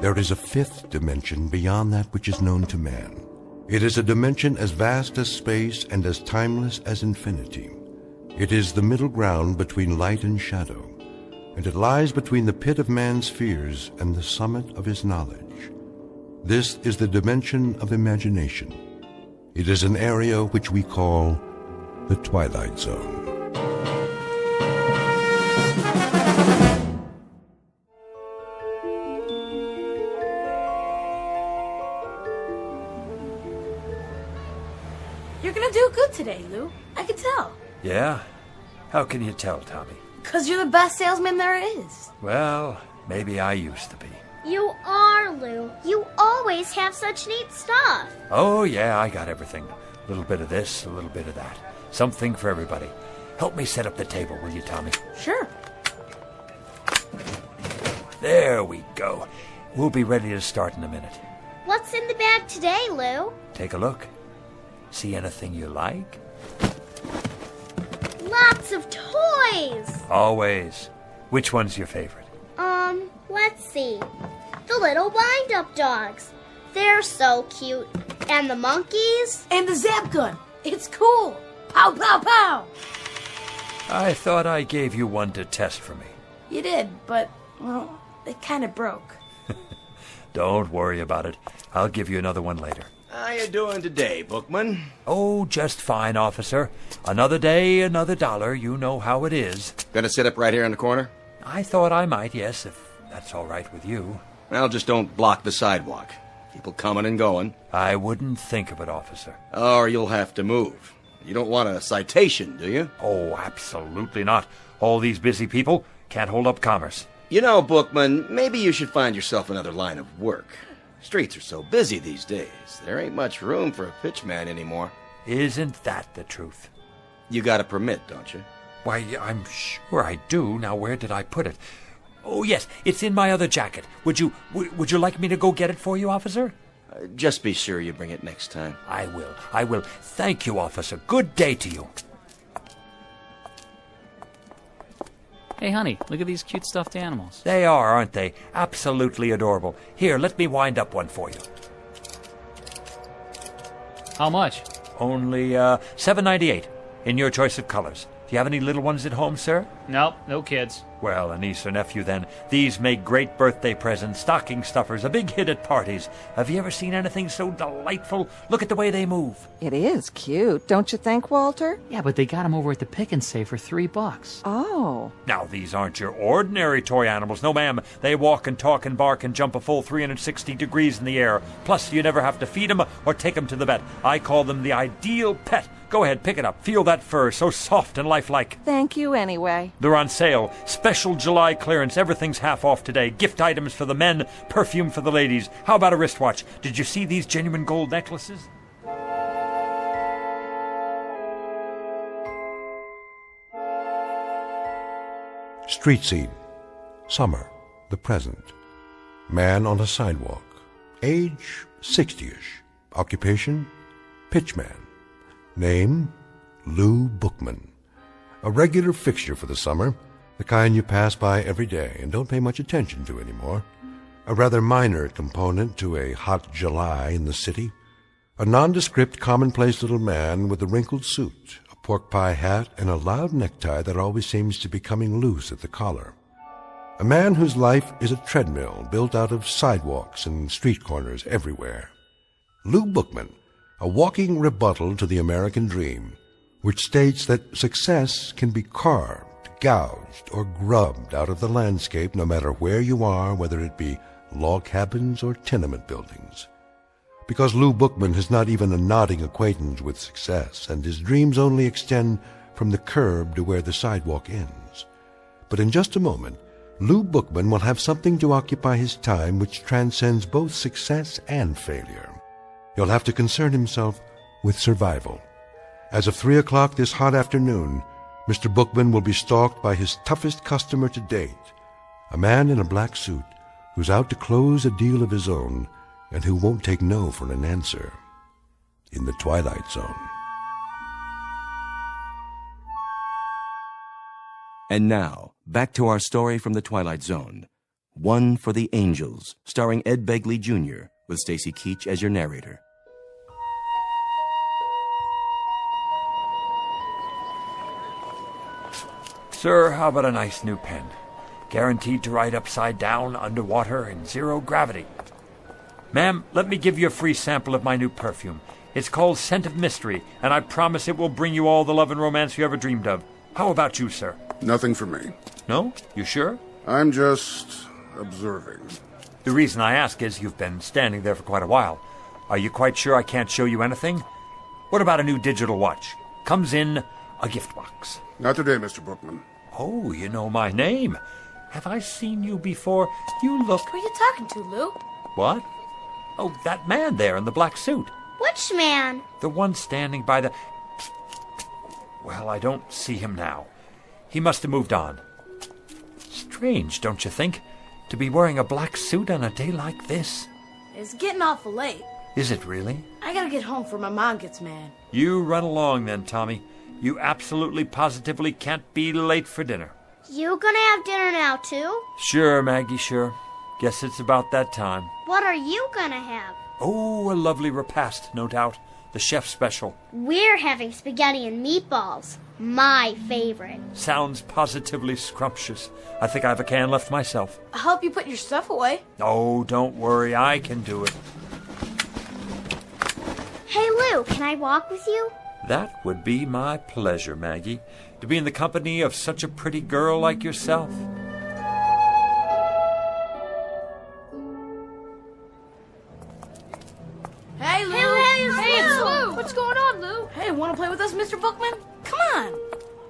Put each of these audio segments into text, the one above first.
there is a fifth dimension beyond that which is known to man. It is a dimension as vast as space and as timeless as infinity. It is the middle ground between light and shadow, and it lies between the pit of man's fears and the summit of his knowledge. This is the dimension of imagination. It is an area which we call the Twilight Zone. You're gonna do good today, Lou. I can tell. Yeah? How can you tell, Tommy? 'Cause you're the best salesman there is. Well, maybe I used to be. You are, Lou. You always have such neat stuff. Oh, yeah, I got everything. A little bit of this, a little bit of that. Something for everybody. Help me set up the table, will you, Tommy? Sure. There we go. We'll be ready to start in a minute. What's in the bag today, Lou? Take a look. See anything you like? Lots of toys. Always. Which one's your favorite? Let's see. The little wind-up dogs. They're so cute. And the monkeys. And the zap gun. It's cool. Pow, pow, pow. I thought I gave you one to test for me. You did, but, well, it kind of broke. Don't worry about it. I'll give you another one later. How you doing today, Bookman? Oh, just fine, officer. Another day, another dollar. You know how it is. Gonna sit up right here in the corner? I thought I might, yes, if that's all right with you. Well, just don't block the sidewalk. People coming and going. I wouldn't think of it, officer. Or you'll have to move. You don't want a citation, do you? Oh, absolutely not. All these busy people can't hold up commerce. You know, Bookman, maybe you should find yourself another line of work. Streets are so busy these days. There ain't much room for a pitchman anymore. Isn't that the truth? You got a permit, don't you? Why, I'm sure I do. Now, where did I put it? Oh, yes, it's in my other jacket. Would you like me to go get it for you, officer? Just be sure you bring it next time. I will. Thank you, officer. Good day to you. Hey, honey, look at these cute stuffed animals. They are, aren't they? Absolutely adorable. Here, let me wind up one for you. How much? Only $7.98 in your choice of colors. Do you have any little ones at home, sir? Nope, no kids. Well, a niece or nephew, then. These make great birthday presents, stocking stuffers, a big hit at parties. Have you ever seen anything so delightful? Look at the way they move. It is cute, don't you think, Walter? Yeah, but they got them over at the Pick and Save for $3. Oh. Now, these aren't your ordinary toy animals. No, ma'am. They walk and talk and bark and jump a full 360 degrees in the air. Plus, you never have to feed them or take them to the vet. I call them the ideal pet. Go ahead, pick it up. Feel that fur, so soft and lifelike. Thank you anyway. They're on sale. Special July clearance. Everything's half off today. Gift items for the men, perfume for the ladies. How about a wristwatch? Did you see these genuine gold necklaces? Street scene. Summer. The present. Man on a sidewalk. Age 60-ish. Occupation pitchman. Name Lou Bookman. A regular fixture for the summer, the kind you pass by every day and don't pay much attention to anymore. A rather minor component to a hot July in the city. A nondescript, commonplace little man with a wrinkled suit, a pork pie hat, and a loud necktie that always seems to be coming loose at the collar. A man whose life is a treadmill built out of sidewalks and street corners everywhere. Lou Bookman, a walking rebuttal to the American dream, which states that success can be carved, gouged, or grubbed out of the landscape no matter where you are, whether it be log cabins or tenement buildings. Because Lou Bookman has not even a nodding acquaintance with success, and his dreams only extend from the curb to where the sidewalk ends. But in just a moment, Lou Bookman will have something to occupy his time which transcends both success and failure. He'll have to concern himself with survival. As of 3 o'clock this hot afternoon, Mr. Bookman will be stalked by his toughest customer to date, a man in a black suit who's out to close a deal of his own and who won't take no for an answer. In the Twilight Zone. And now, back to our story from the Twilight Zone. One for the Angels, starring Ed Begley Jr., with Stacy Keach as your narrator. Sir, how about a nice new pen? Guaranteed to write upside down, underwater, in zero gravity. Ma'am, let me give you a free sample of my new perfume. It's called Scent of Mystery, and I promise it will bring you all the love and romance you ever dreamed of. How about you, sir? Nothing for me. No? You sure? I'm just observing. The reason I ask is you've been standing there for quite a while. Are you quite sure I can't show you anything? What about a new digital watch? Comes in a gift box. Not today, Mr. Bookman. Oh, you know my name. Have I seen you before? You look... Who are you talking to, Lou? What? Oh, that man there in the black suit. Which man? The one standing by the... Well, I don't see him now. He must have moved on. Strange, don't you think? To be wearing a black suit on a day like this. It's getting awful late. Is it really? I gotta get home before my mom gets mad. You run along then, Tommy. You absolutely positively can't be late for dinner. You gonna have dinner now, too? Sure, Maggie, sure. Guess it's about that time. What are you gonna have? Oh, a lovely repast, no doubt. The chef's special. We're having spaghetti and meatballs. My favorite. Sounds positively scrumptious. I think I have a can left myself. I hope you put your stuff away. Oh, don't worry. I can do it. Hey, Lou, can I walk with you? That would be my pleasure, Maggie, to be in the company of such a pretty girl like yourself. Hey, Lou. Hey, it's Lou. What's going on, Lou? Hey, wanna play with us, Mr. Bookman? Come on.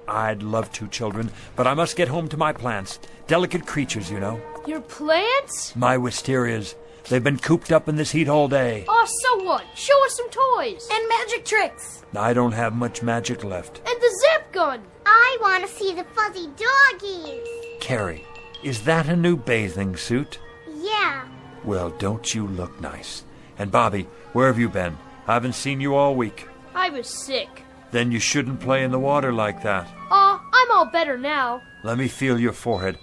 I'd love to, children, but I must get home to my plants. Delicate creatures, you know. Your plants? My wisterias. They've been cooped up in this heat all day. Oh, so what? Show us some toys. And magic tricks. I don't have much magic left. And the zap gun. I want to see the fuzzy doggies. Carrie, is that a new bathing suit? Yeah. Well, don't you look nice? And Bobby, where have you been? I haven't seen you all week. I was sick. Then you shouldn't play in the water like that. I'm all better now. Let me feel your forehead.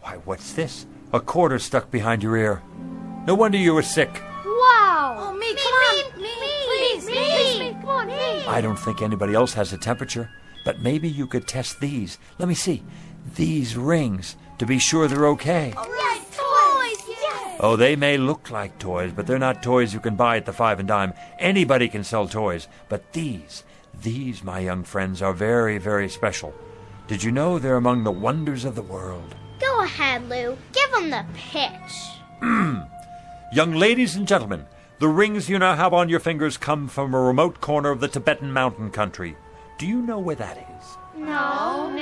Why, what's this? A quarter stuck behind your ear. No wonder you were sick. Wow. Oh, me, come on. Me. Come on, me. I don't think anybody else has a temperature, but maybe you could test these. Let me see. These rings, to be sure they're okay. Yes, toys. Yes. Oh, they may look like toys, but they're not toys you can buy at the 5 and dime. Anybody can sell toys, but these, my young friends, are very, very special. Did you know they're among the wonders of the world? Go ahead, Lou. Give them the pitch. Young ladies and gentlemen, the rings you now have on your fingers come from a remote corner of the Tibetan mountain country. Do you know where that is? No.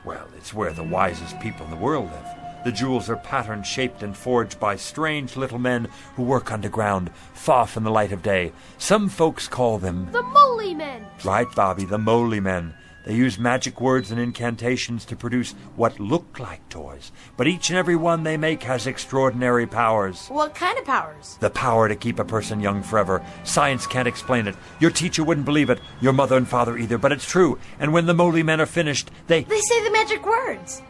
Well, it's where the wisest people in the world live. The jewels are patterned, shaped, and forged by strange little men who work underground, far from the light of day. Some folks call them... The Moly Men. Right, Bobby, the Moly Men. They use magic words and incantations to produce what look like toys, but each and every one they make has extraordinary powers. What kind of powers? The power to keep a person young forever. Science can't explain it. Your teacher wouldn't believe it, your mother and father either, but it's true. And when the Moly Men are finished, they say the magic words.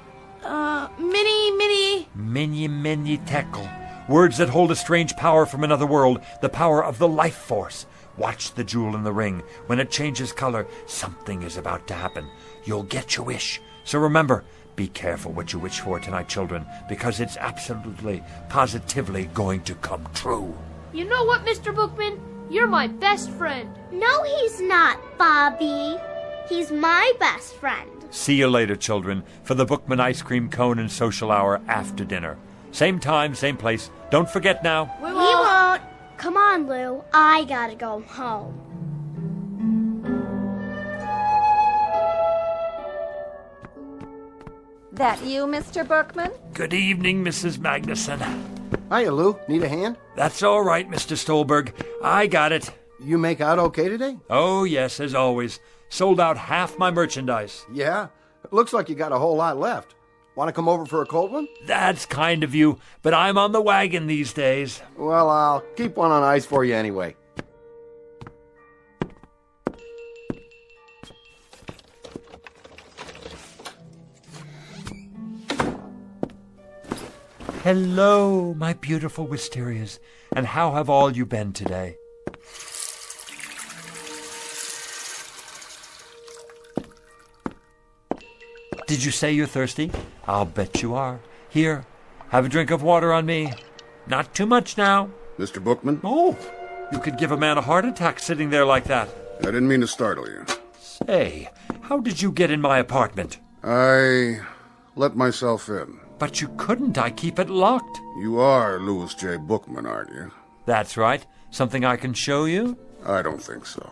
Mini tekel. Words that hold a strange power from another world, the power of the life force. Watch the jewel in the ring. When it changes color, something is about to happen. You'll get your wish. So remember, be careful what you wish for tonight, children, because it's absolutely, positively going to come true. You know what, Mr. Bookman? You're my best friend. No, he's not, Bobby. He's my best friend. See you later, children, for the Bookman ice cream cone and social hour after dinner. Same time, same place. Don't forget now. We won't. Come on, Lou. I gotta go home. That you, Mr. Bookman? Good evening, Mrs. Magnuson. Hiya, Lou. Need a hand? That's all right, Mr. Stolberg. I got it. You make out okay today? Oh, yes, as always. Sold out half my merchandise. Yeah. Looks like you got a whole lot left. Want to come over for a cold one? That's kind of you, but I'm on the wagon these days. Well, I'll keep one on ice for you anyway. Hello, my beautiful wisterias. And how have all you been today? Did you say you're thirsty? I'll bet you are. Here, have a drink of water on me. Not too much now. Mr. Bookman? Oh, you could give a man a heart attack sitting there like that. I didn't mean to startle you. Say, how did you get in my apartment? I let myself in. But you couldn't. I keep it locked. You are Louis J. Bookman, aren't you? That's right. Something I can show you? I don't think so.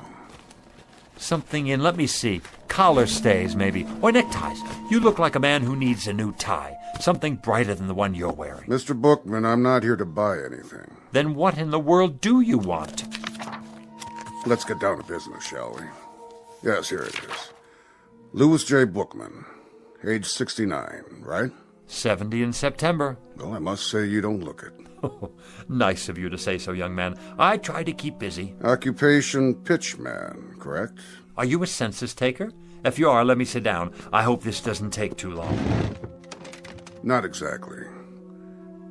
Something in, let me see, collar stays maybe, or neckties. You look like a man who needs a new tie. Something brighter than the one you're wearing. Mr. Bookman, I'm not here to buy anything. Then what in the world do you want? Let's get down to business, shall we? Yes, here it is. Louis J. Bookman, age 69, right? 70 in September. Well, I must say you don't look it. Nice of you to say so, young man. I try to keep busy. Occupation pitchman, correct? Are you a census taker? If you are, let me sit down. I hope this doesn't take too long. Not exactly.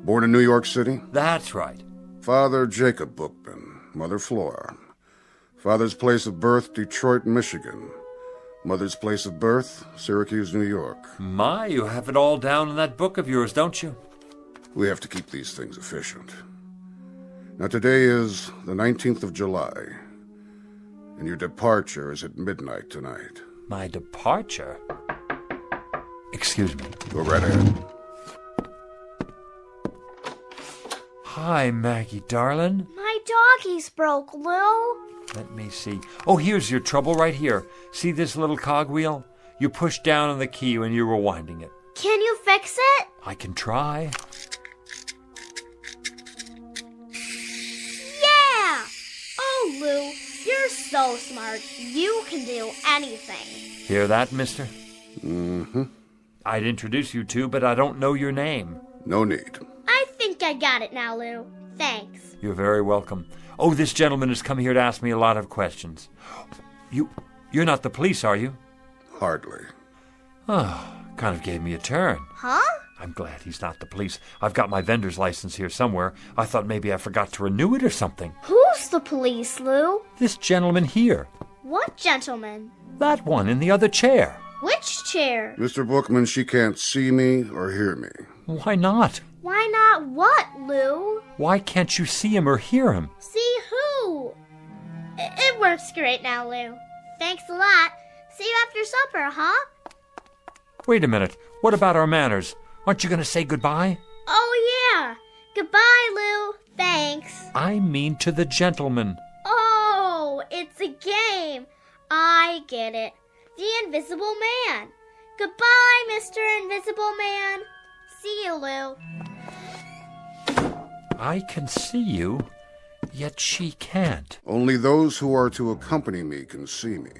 Born in New York City? That's right. Father Jacob Bookman, mother Flora. Father's place of birth, Detroit, Michigan. Mother's place of birth, Syracuse, New York. My, you have it all down in that book of yours, don't you? We have to keep these things efficient. Now, today is the 19th of July, and your departure is at midnight tonight. My departure? Excuse me. Go right ahead. Hi, Maggie, darling. My doggies broke, Lou. Let me see. Oh, here's your trouble right here. See this little cogwheel? You push down on the key when you're rewinding it. Can you fix it? I can try. Yeah! Oh, Lou, you're so smart. You can do anything. Hear that, mister? Mm-hmm. I'd introduce you to, but I don't know your name. No need. I think I got it now, Lou. Thanks. You're very welcome. Oh, this gentleman has come here to ask me a lot of questions. You're not the police, are you? Hardly. Oh, kind of gave me a turn. Huh? I'm glad he's not the police. I've got my vendor's license here somewhere. I thought maybe I forgot to renew it or something. Who's the police, Lou? This gentleman here. What gentleman? That one in the other chair. Which chair? Mr. Bookman, she can't see me or hear me. Why not? Why not what, Lou? Why can't you see him or hear him? See who? It works great now, Lou. Thanks a lot. See you after supper, huh? Wait a minute. What about our manners? Aren't you going to say goodbye? Oh, yeah. Goodbye, Lou. Thanks. I mean to the gentleman. Oh, it's a game. I get it. The Invisible Man. Goodbye, Mr. Invisible Man. See you, Lou. I can see you, yet she can't. Only those who are to accompany me can see me.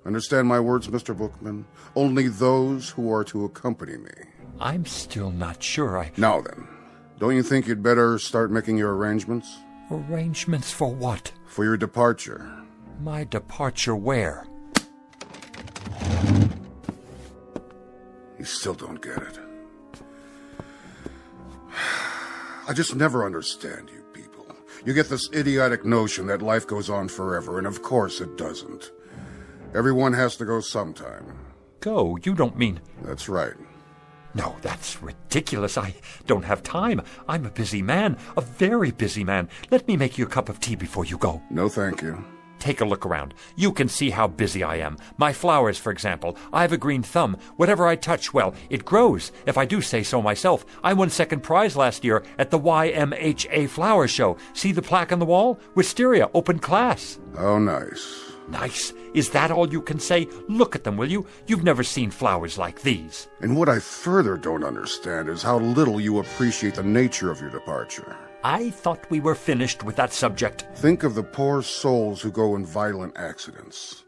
Understand my words, Mr. Bookman? Only those who are to accompany me. I'm still not sure Now then, don't you think you'd better start making your arrangements? Arrangements for what? For your departure. My departure where? You still don't get it. I just never understand you people. You get this idiotic notion that life goes on forever, and of course it doesn't. Everyone has to go sometime. Go? You don't mean... That's right. No, that's ridiculous. I don't have time. I'm a busy man, a very busy man. Let me make you a cup of tea before you go. No, thank you. Take a look around. You can see how busy I am. My flowers, for example. I have a green thumb. Whatever I touch, well, it grows, if I do say so myself. I won second prize last year at the YMHA Flower Show. See the plaque on the wall? Wisteria, open class. Oh, nice. Nice? Is that all you can say? Look at them, will you? You've never seen flowers like these. And what I further don't understand is how little you appreciate the nature of your departure. I thought we were finished with that subject. Think of the poor souls who go in violent accidents.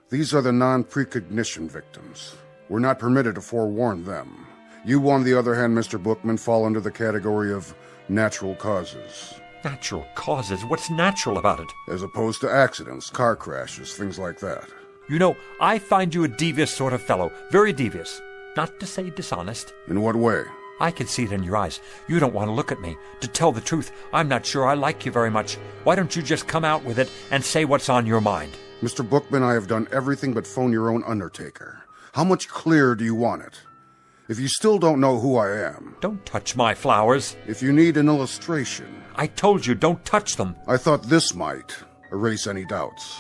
These are the non-precognition victims. We're not permitted to forewarn them. You, on the other hand, Mr. Bookman, fall under the category of natural causes. Natural causes? What's natural about it? As opposed to accidents, car crashes, things like that. You know, I find you a devious sort of fellow. Very devious. Not to say dishonest. In what way? I can see it in your eyes. You don't want to look at me. To tell the truth, I'm not sure I like you very much. Why don't you just come out with it and say what's on your mind? Mr. Bookman, I have done everything but phone your own undertaker. How much clearer do you want it? If you still don't know who I am... Don't touch my flowers. If you need an illustration... I told you, don't touch them. I thought this might erase any doubts.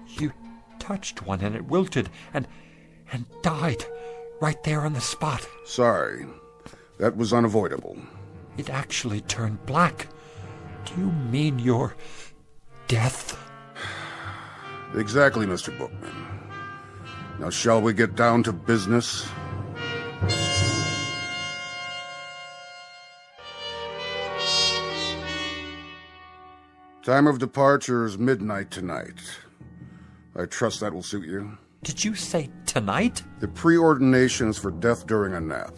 You touched one and it wilted and died right there on the spot. Sorry. That was unavoidable. It actually turned black. Do you mean your death? Exactly, Mr. Bookman. Now shall we get down to business? Time of departure is midnight tonight. I trust that will suit you. Did you say tonight? The preordination is for death during a nap.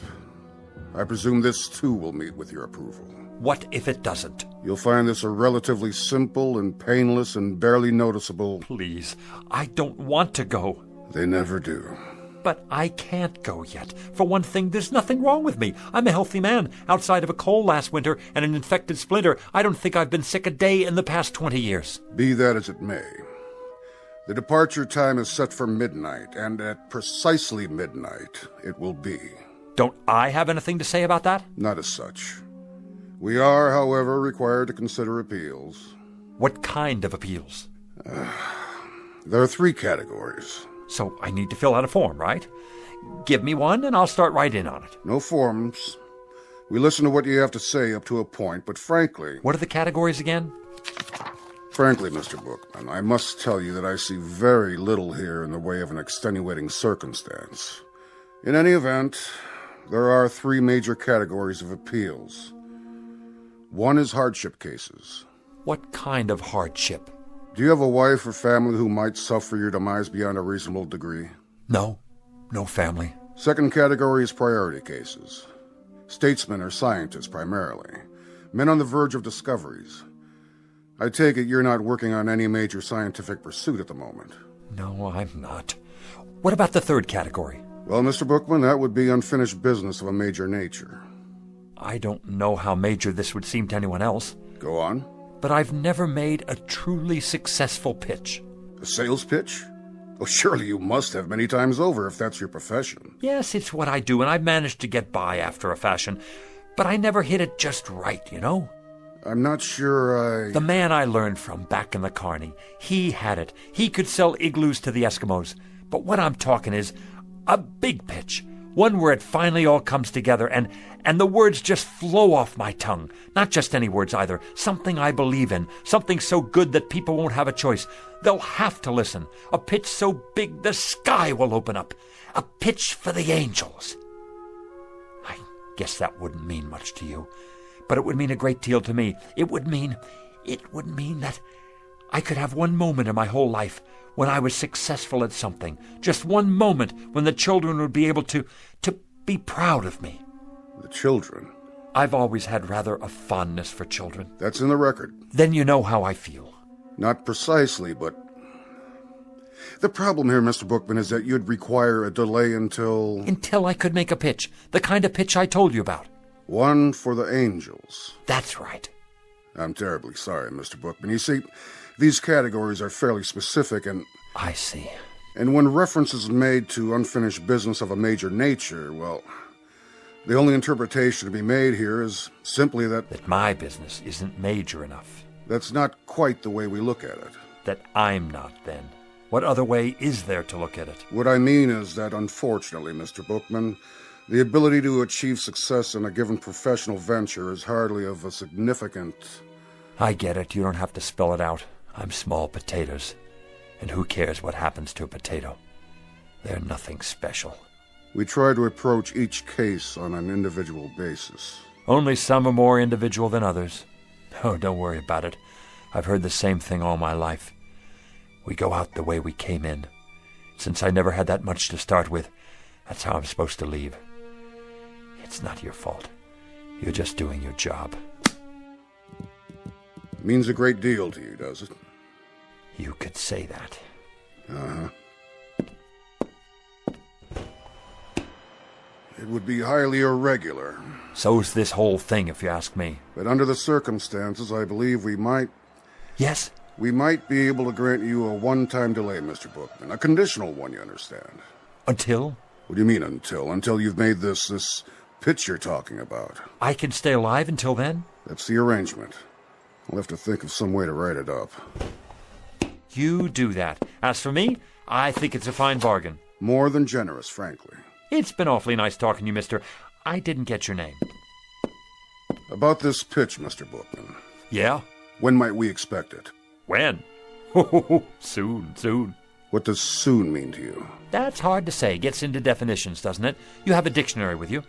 I presume this, too, will meet with your approval. What if it doesn't? You'll find this a relatively simple and painless and barely noticeable... Please, I don't want to go. They never do. But I can't go yet. For one thing, there's nothing wrong with me. I'm a healthy man. Outside of a cold last winter and an infected splinter, I don't think I've been sick a day in the past 20 years. Be that as it may. The departure time is set for midnight, and at precisely midnight it will be. Don't I have anything to say about that? Not as such. We are, however, required to consider appeals. What kind of appeals? There are 3 categories. So I need to fill out a form, right? Give me one and I'll start right in on it. No forms. We listen to what you have to say up to a point, but frankly... What are the categories again? Frankly, Mr. Bookman, I must tell you that I see very little here in the way of an extenuating circumstance. In any event, there are 3 major categories of appeals. One is hardship cases. What kind of hardship? Do you have a wife or family who might suffer your demise beyond a reasonable degree? No. No family. Second category is priority cases. Statesmen or scientists, primarily. Men on the verge of discoveries. I take it you're not working on any major scientific pursuit at the moment. No, I'm not. What about the third category? Well, Mr. Bookman, that would be unfinished business of a major nature. I don't know how major this would seem to anyone else. Go on. But I've never made a truly successful pitch. A sales pitch? Oh, surely you must have many times over if that's your profession. Yes, it's what I do, and I've managed to get by after a fashion. But I never hit it just right, you know? I'm not sure The man I learned from back in the Carney, he had it. He could sell igloos to the Eskimos. But what I'm talking is a big pitch. One where it finally all comes together and the words just flow off my tongue. Not just any words either. Something I believe in. Something so good that people won't have a choice. They'll have to listen. A pitch so big the sky will open up. A pitch for the angels. I guess that wouldn't mean much to you. But it would mean a great deal to me. It would mean that I could have one moment in my whole life when I was successful at something. Just one moment when the children would be able to be proud of me. The children? I've always had rather a fondness for children. That's in the record. Then you know how I feel. Not precisely, but... The problem here, Mr. Bookman, is that you'd require a delay until... Until I could make a pitch. The kind of pitch I told you about. One for the angels. That's right. I'm terribly sorry, Mr. Bookman. You see, these categories are fairly specific and... I see. And when reference is made to unfinished business of a major nature, well, the only interpretation to be made here is simply that... That my business isn't major enough. That's not quite the way we look at it. That I'm not, then. What other way is there to look at it? What I mean is that, unfortunately, Mr. Bookman, the ability to achieve success in a given professional venture is hardly of a significant... I get it. You don't have to spell it out. I'm small potatoes. And who cares what happens to a potato? They're nothing special. We try to approach each case on an individual basis. Only some are more individual than others. Oh, don't worry about it. I've heard the same thing all my life. We go out the way we came in. Since I never had that much to start with, that's how I'm supposed to leave. It's not your fault. You're just doing your job. Means a great deal to you, does it? You could say that. Uh-huh. It would be highly irregular. So's this whole thing, if you ask me. But under the circumstances, I believe we might... Yes? We might be able to grant you a one-time delay, Mr. Bookman. A conditional one, you understand. Until? What do you mean, until? Until you've made this pitch you're talking about. I can stay alive until then? That's the arrangement. I'll have to think of some way to write it up. You do that. As for me, I think it's a fine bargain. More than generous, frankly. It's been awfully nice talking to you, mister. I didn't get your name. About this pitch, Mr. Bookman. Yeah? When might we expect it? When? Soon. What does soon mean to you? That's hard to say. Gets into definitions, doesn't it? You have a dictionary with you?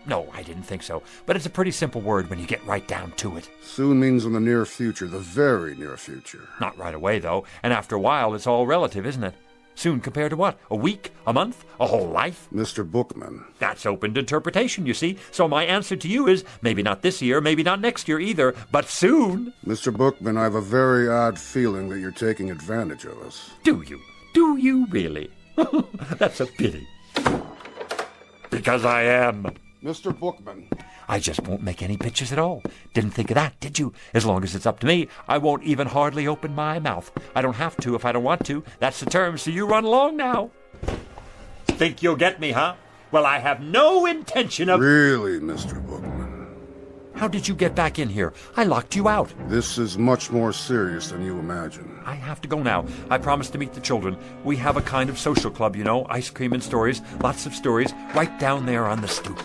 No, I didn't think so. But it's a pretty simple word when you get right down to it. Soon means in the near future, the very near future. Not right away, though. And after a while, it's all relative, isn't it? Soon compared to what? A week? A month? A whole life? Mr. Bookman. That's open to interpretation, you see. So my answer to you is maybe not this year, maybe not next year either, but soon. Mr. Bookman, I have a very odd feeling that you're taking advantage of us. Do you? Do you really? That's a pity. Because I am. Mr. Bookman. I just won't make any pitches at all. Didn't think of that, did you? As long as it's up to me, I won't even hardly open my mouth. I don't have to if I don't want to. That's the term, so you run along now. Think you'll get me, huh? Well, I have no intention of... Really, Mr. Bookman? How did you get back in here? I locked you out. This is much more serious than you imagine. I have to go now. I promised to meet the children. We have a kind of social club, you know. Ice cream and stories. Lots of stories. Right down there on the stoop.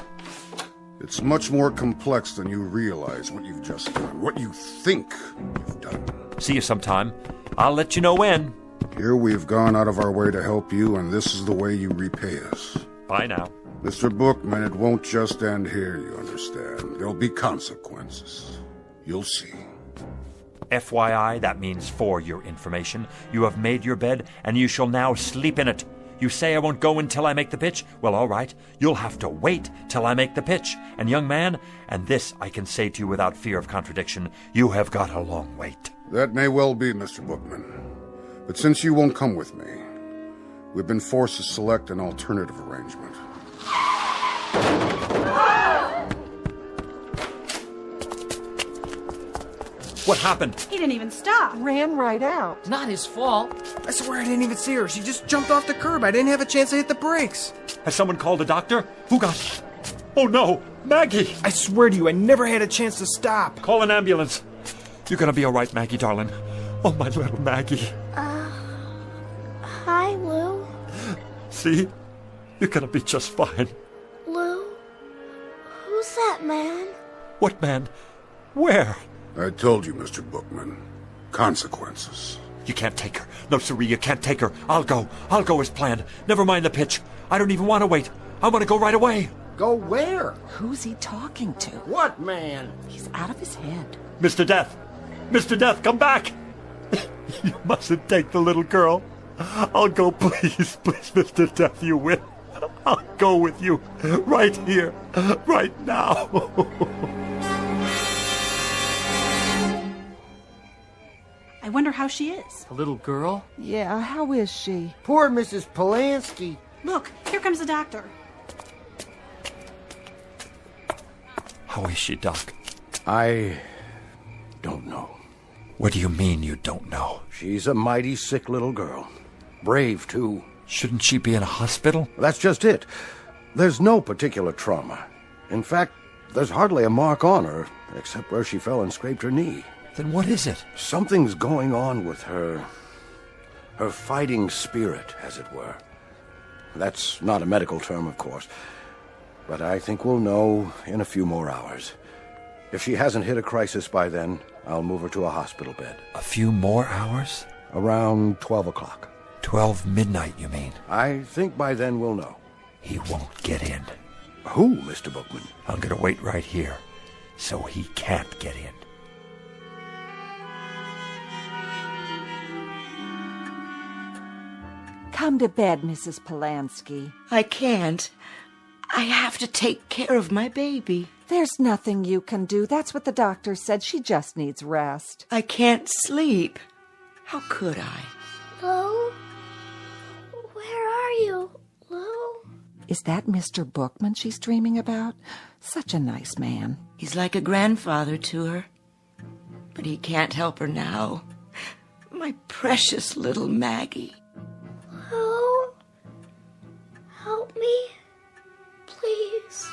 It's much more complex than you realize what you've just done. What you think you've done. See you sometime. I'll let you know when. Here we've gone out of our way to help you, and this is the way you repay us. Bye now. Mr. Bookman, it won't just end here, you understand. There'll be consequences. You'll see. FYI, that means for your information. You have made your bed, and you shall now sleep in it. You say I won't go until I make the pitch? Well, all right. You'll have to wait till I make the pitch. And young man, and this I can say to you without fear of contradiction, you have got a long wait. That may well be, Mr. Bookman. But since you won't come with me, we've been forced to select an alternative arrangement. What happened? He didn't even stop. Ran right out. Not his fault. I swear I didn't even see her. She just jumped off the curb. I didn't have a chance to hit the brakes. Has someone called a doctor? Who got... Oh, no! Maggie! I swear to you, I never had a chance to stop. Call an ambulance. You're gonna be all right, Maggie, darling. Oh, my little Maggie. Hi, Lou. See? You're gonna be just fine. Lou? Who's that man? What man? Where? I told you, Mr. Bookman. Consequences. You can't take her. No, siree, you can't take her. I'll go. I'll go as planned. Never mind the pitch. I don't even want to wait. I want to go right away. Go where? Who's he talking to? What man? He's out of his head. Mr. Death! Mr. Death, come back! You mustn't take the little girl. I'll go, please, please, Mr. Death, you will. I'll go with you. Right here. Right now. I wonder how she is. The little girl? Yeah, how is she? Poor Mrs. Polanski. Look, here comes the doctor. How is she, Doc? I don't know. What do you mean you don't know? She's a mighty sick little girl. Brave, too. Shouldn't she be in a hospital? That's just it. There's no particular trauma. In fact, there's hardly a mark on her, except where she fell and scraped her knee. Then what is it? Something's going on with her. Her fighting spirit, as it were. That's not a medical term, of course. But I think we'll know in a few more hours. If she hasn't hit a crisis by then, I'll move her to a hospital bed. A few more hours? Around 12 o'clock. 12 midnight, you mean? I think by then we'll know. He won't get in. Who, Mr. Bookman? I'm gonna wait right here, so he can't get in. Come to bed, Mrs. Polanski. I can't. I have to take care of my baby. There's nothing you can do. That's what the doctor said. She just needs rest. I can't sleep. How could I? Lou? Where are you, Lou? Is that Mr. Bookman she's dreaming about? Such a nice man. He's like a grandfather to her. But he can't help her now. My precious little Maggie. Oh, help me, please.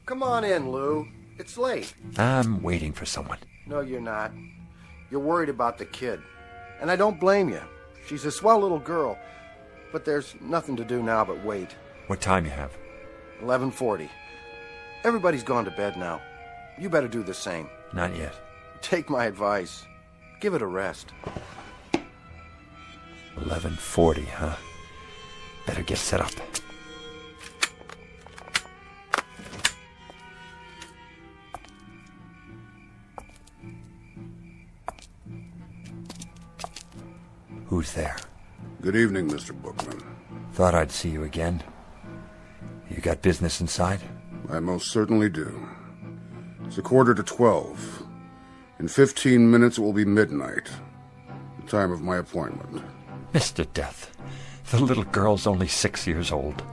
Come on in, Lou. It's late. I'm waiting for someone. No, you're not. You're worried about the kid. And I don't blame you. She's a swell little girl. But there's nothing to do now but wait. What time you have? 11:40. Everybody's gone to bed now. You better do the same. Not yet. Take my advice. Give it a rest. 11:40, huh? Better get set up. Who's there? Good evening, Mr. Bookman. Thought I'd see you again. You got business inside? I most certainly do. It's 11:45. In 15 minutes it will be midnight, the time of my appointment. Mr. Death, the little girl's only 6 years old.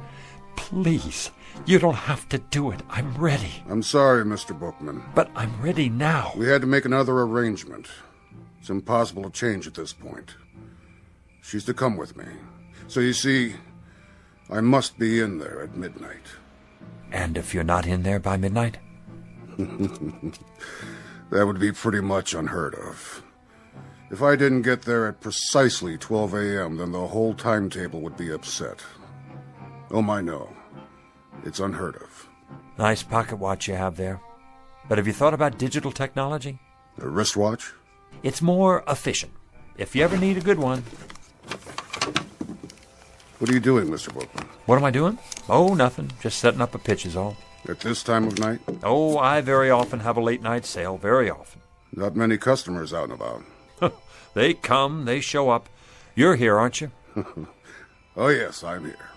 Please, you don't have to do it. I'm ready. I'm sorry, Mr. Bookman. But I'm ready now. We had to make another arrangement. It's impossible to change at this point. She's to come with me. So you see, I must be in there at midnight. And if you're not in there by midnight? That would be pretty much unheard of. If I didn't get there at precisely 12 a.m., then the whole timetable would be upset. Oh, my, no. It's unheard of. Nice pocket watch you have there. But have you thought about digital technology? A wristwatch? It's more efficient, if you ever need a good one. What are you doing, Mr. Bookman? What am I doing? Oh, nothing. Just setting up a pitch is all. At this time of night? Oh, I very often have a late-night sale. Very often. Not many customers out and about. They come, they show up. You're here, aren't you? Oh, yes, I'm here.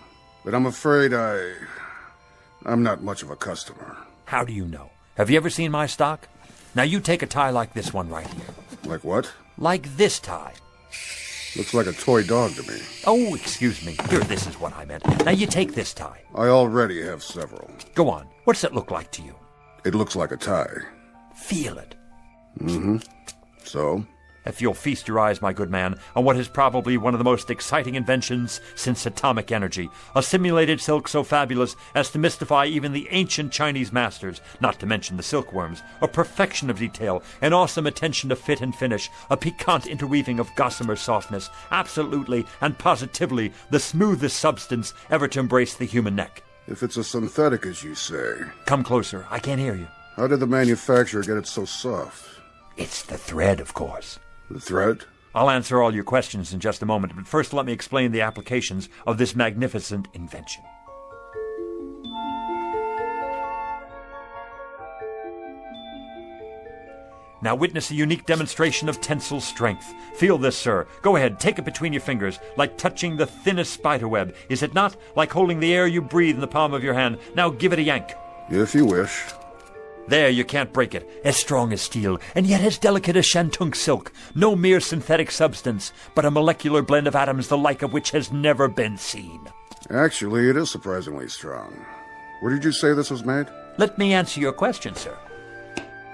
But I'm afraid I'm not much of a customer. How do you know? Have you ever seen my stock? Now you take a tie like this one right here. Like what? Like this tie. Looks like a toy dog to me. Oh, excuse me. Here, this is what I meant. Now you take this tie. I already have several. Go on. What's it look like to you? It looks like a tie. Feel it. Mm-hmm. So? If you'll feast your eyes, my good man, on what is probably one of the most exciting inventions since atomic energy, a simulated silk so fabulous as to mystify even the ancient Chinese masters, not to mention the silkworms, a perfection of detail, an awesome attention to fit and finish, a piquant interweaving of gossamer softness, absolutely and positively the smoothest substance ever to embrace the human neck. If it's a synthetic, as you say... Come closer. I can't hear you. How did the manufacturer get it so soft? It's the thread, of course. The thread? I'll answer all your questions in just a moment, but first let me explain the applications of this magnificent invention. Now witness a unique demonstration of tensile strength. Feel this, sir. Go ahead, take it between your fingers, like touching the thinnest spiderweb. Is it not? Like holding the air you breathe in the palm of your hand. Now give it a yank. If you wish. There, you can't break it. As strong as steel, and yet as delicate as shantung silk. No mere synthetic substance, but a molecular blend of atoms the like of which has never been seen. Actually, it is surprisingly strong. Where did you say this was made? Let me answer your question, sir.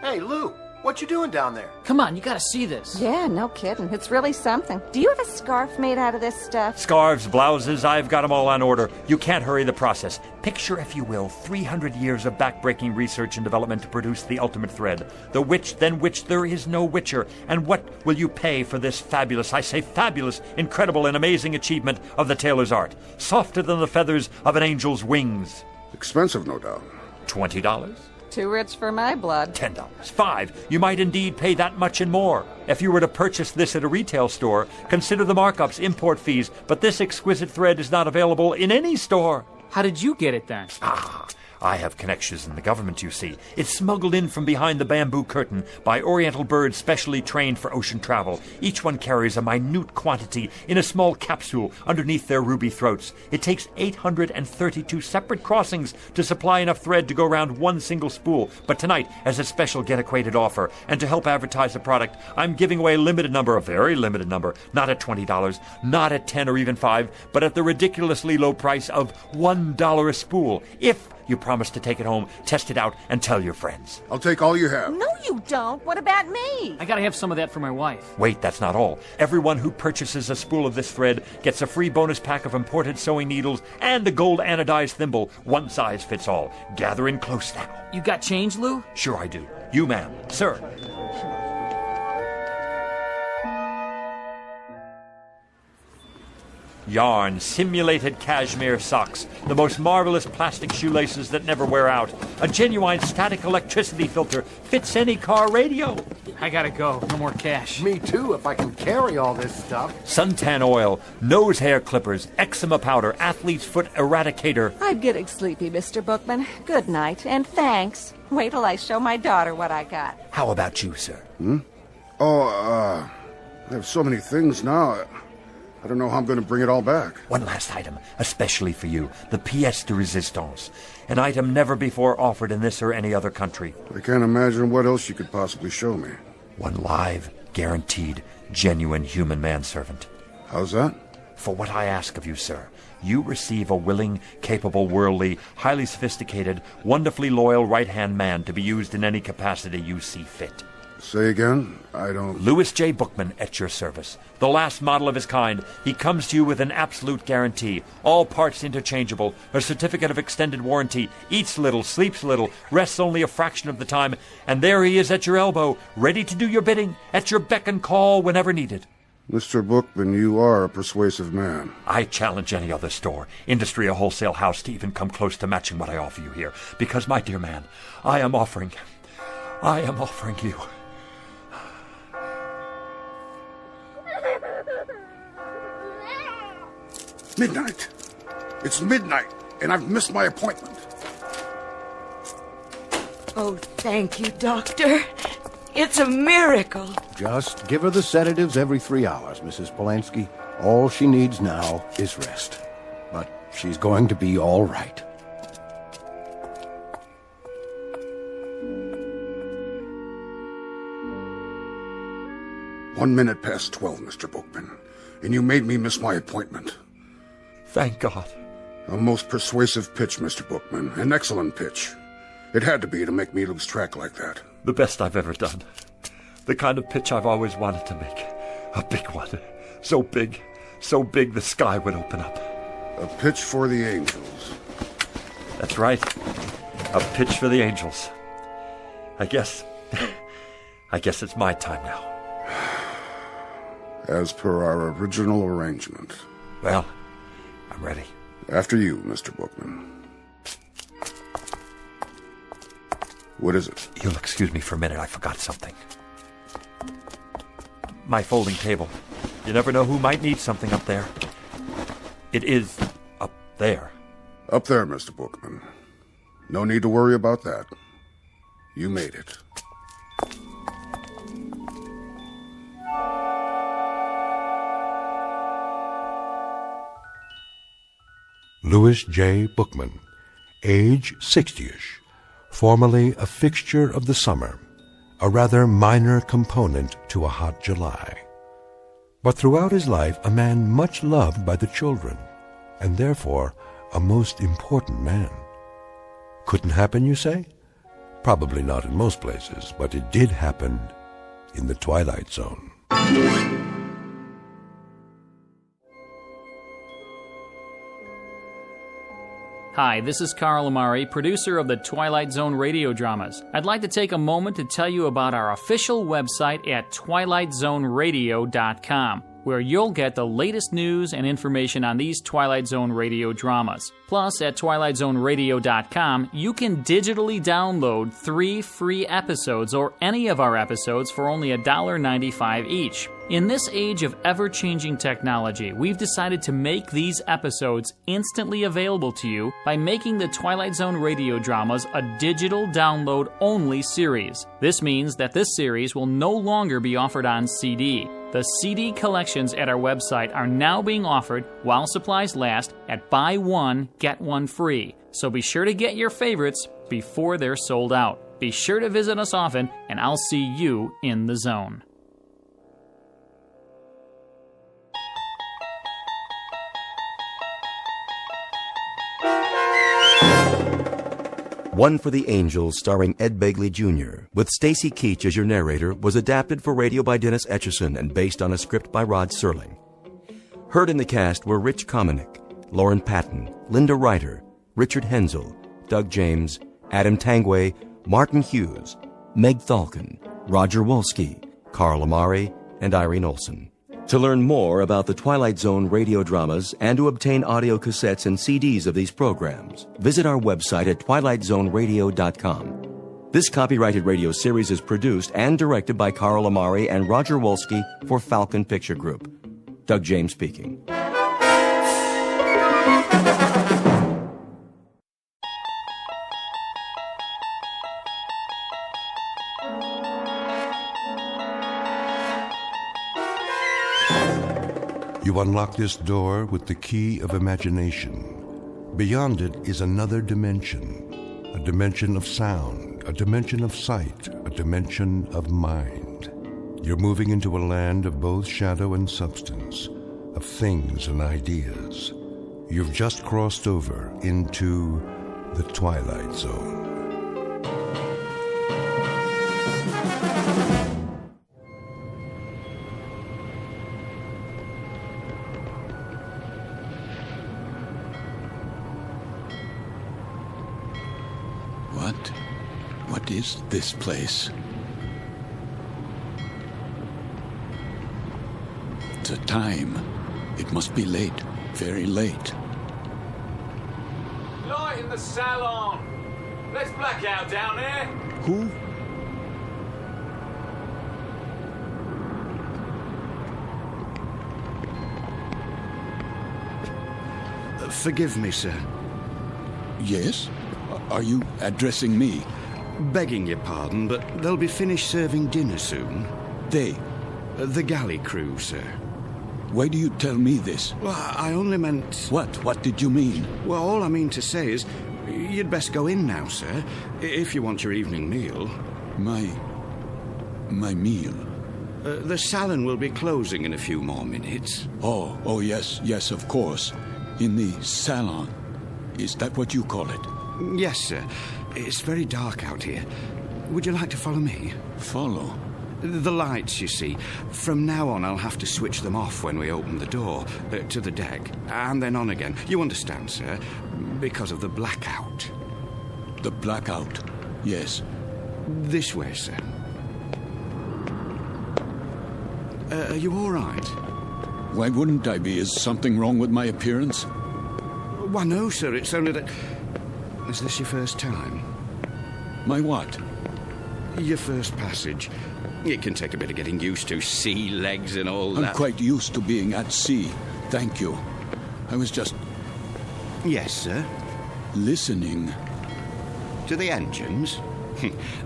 Hey, Lou, what you doing down there? Come on, you gotta see this. Yeah, no kidding. It's really something. Do you have a scarf made out of this stuff? Scarves, blouses, I've got them all on order. You can't hurry the process. Picture, if you will, 300 years of backbreaking research and development to produce the ultimate thread. The which, than which there is no witcher. And what will you pay for this fabulous, I say fabulous, incredible and amazing achievement of the tailor's art? Softer than the feathers of an angel's wings. Expensive, no doubt. $20? Too rich for my blood. $10. $5. You might indeed pay that much and more. If you were to purchase this at a retail store, consider the markups, import fees, but this exquisite thread is not available in any store. How did you get it then? I have connections in the government, you see. It's smuggled in from behind the bamboo curtain by Oriental birds specially trained for ocean travel. Each one carries a minute quantity in a small capsule underneath their ruby throats. It takes 832 separate crossings to supply enough thread to go around one single spool. But tonight, as a special get-acquainted offer, and to help advertise the product, I'm giving away a very limited number, not at $20, not at $10 or even $5, but at the ridiculously low price of $1 a spool. If you promise to take it home, test it out, and tell your friends. I'll take all you have. No, you don't. What about me? I gotta have some of that for my wife. Wait, that's not all. Everyone who purchases a spool of this thread gets a free bonus pack of imported sewing needles and a gold anodized thimble. One size fits all. Gather in close now. You got change, Lou? Sure I do. You, ma'am. Sir. Yarn, simulated cashmere socks, the most marvelous plastic shoelaces that never wear out, a genuine static electricity filter, fits any car radio. I gotta go. No more cash. Me too, if I can carry all this stuff. Suntan oil, nose hair clippers, eczema powder, athlete's foot eradicator. I'm getting sleepy, Mr. Bookman. Good night, and thanks. Wait till I show my daughter what I got. How about you, sir? I have so many things now. I don't know how I'm going to bring it all back. One last item, especially for you, the pièce de résistance. An item never before offered in this or any other country. I can't imagine what else you could possibly show me. One live, guaranteed, genuine human manservant. How's that? For what I ask of you, sir, you receive a willing, capable, worldly, highly sophisticated, wonderfully loyal right-hand man to be used in any capacity you see fit. Say again? I don't... Louis J. Bookman at your service. The last model of his kind. He comes to you with an absolute guarantee. All parts interchangeable. A certificate of extended warranty. Eats little, sleeps little, rests only a fraction of the time. And there he is at your elbow, ready to do your bidding, at your beck and call whenever needed. Mr. Bookman, you are a persuasive man. I challenge any other store, industry or wholesale house to even come close to matching what I offer you here. Because, my dear man, I am offering you... Midnight. It's midnight, and I've missed my appointment. Oh, thank you, Doctor. It's a miracle. Just give her the sedatives every 3 hours, Mrs. Polanski. All she needs now is rest. But she's going to be all right. One minute past 12, Mr. Bookman, and you made me miss my appointment. Thank God. A most persuasive pitch, Mr. Bookman. An excellent pitch. It had to be to make me lose track like that. The best I've ever done. The kind of pitch I've always wanted to make. A big one. So big the sky would open up. A pitch for the angels. That's right. A pitch for the angels. I guess it's my time now. As per our original arrangement. Well, I'm ready. After you, Mr. Bookman. What is it? You'll excuse me for a minute. I forgot something. My folding table. You never know who might need something up there. It is up there. Up there, Mr. Bookman. No need to worry about that. You made it. Louis J. Bookman, age 60-ish, formerly a fixture of the summer, a rather minor component to a hot July. But throughout his life, a man much loved by the children, and therefore a most important man. Couldn't happen, you say? Probably not in most places, but it did happen in the Twilight Zone. Hi, this is Carl Amari, producer of the Twilight Zone Radio Dramas. I'd like to take a moment to tell you about our official website at twilightzoneradio.com. where you'll get the latest news and information on these Twilight Zone radio dramas. Plus, at twilightzoneradio.com, you can digitally download 3 free episodes or any of our episodes for only $1.95 each. In this age of ever-changing technology, we've decided to make these episodes instantly available to you by making the Twilight Zone radio dramas a digital download-only series. This means that this series will no longer be offered on CD. The CD collections at our website are now being offered while supplies last at buy one, get one free. So be sure to get your favorites before they're sold out. Be sure to visit us often, and I'll see you in the zone. One for the Angels, starring Ed Begley Jr., with Stacy Keach as your narrator, was adapted for radio by Dennis Etchison and based on a script by Rod Serling. Heard in the cast were Rich Kominick, Lauren Patton, Linda Ryder, Richard Hensel, Doug James, Adam Tangway, Martin Hughes, Meg Falcon, Roger Wolski, Carl Amari, and Irene Olsen. To learn more about the Twilight Zone radio dramas and to obtain audio cassettes and CDs of these programs, visit our website at twilightzoneradio.com. This copyrighted radio series is produced and directed by Carl Amari and Roger Wolski for Falcon Picture Group. Doug James speaking. You unlock this door with the key of imagination. Beyond it is another dimension, a dimension of sound, a dimension of sight, a dimension of mind. You're moving into a land of both shadow and substance, of things and ideas. You've just crossed over into the Twilight Zone. What is this place? The time. It must be late. Very late. Light in the salon! Let's black out down there! Who? Forgive me, sir. Yes? Are you addressing me? Begging your pardon, but they'll be finished serving dinner soon. They? The galley crew, sir. Why do you tell me this? Well, I only meant... What? What did you mean? Well, all I mean to say is, you'd best go in now, sir, if you want your evening meal. My meal? The salon will be closing in a few more minutes. Oh, yes, of course. In the salon. Is that what you call it? Yes, sir. It's very dark out here. Would you like to follow me? Follow? The lights, you see. From now on, I'll have to switch them off when we open the door to the deck, and then on again. You understand, sir? Because of the blackout. The blackout? Yes. This way, sir. Are you all right? Why wouldn't I be? Is something wrong with my appearance? Why, no, sir. It's only that... Is this your first time? My what? Your first passage. It can take a bit of getting used to, sea legs and all that. I'm quite used to being at sea. Thank you. I was just... Yes, sir? Listening. To the engines?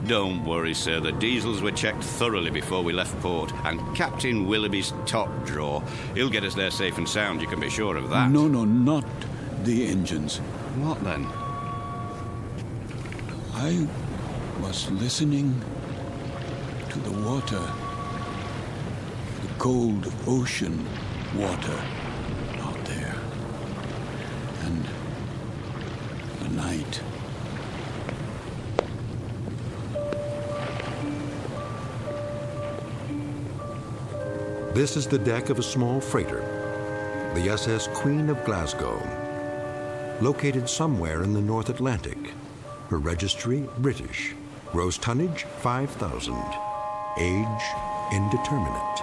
Don't worry, sir. The diesels were checked thoroughly before we left port, and Captain Willoughby's top drawer. He'll get us there safe and sound, you can be sure of that. No, not the engines. What then? I was listening to the water. The cold ocean water out there. And the night. This is the deck of a small freighter, the SS Queen of Glasgow, located somewhere in the North Atlantic. Her registry, British. Gross tonnage, 5,000. Age, indeterminate.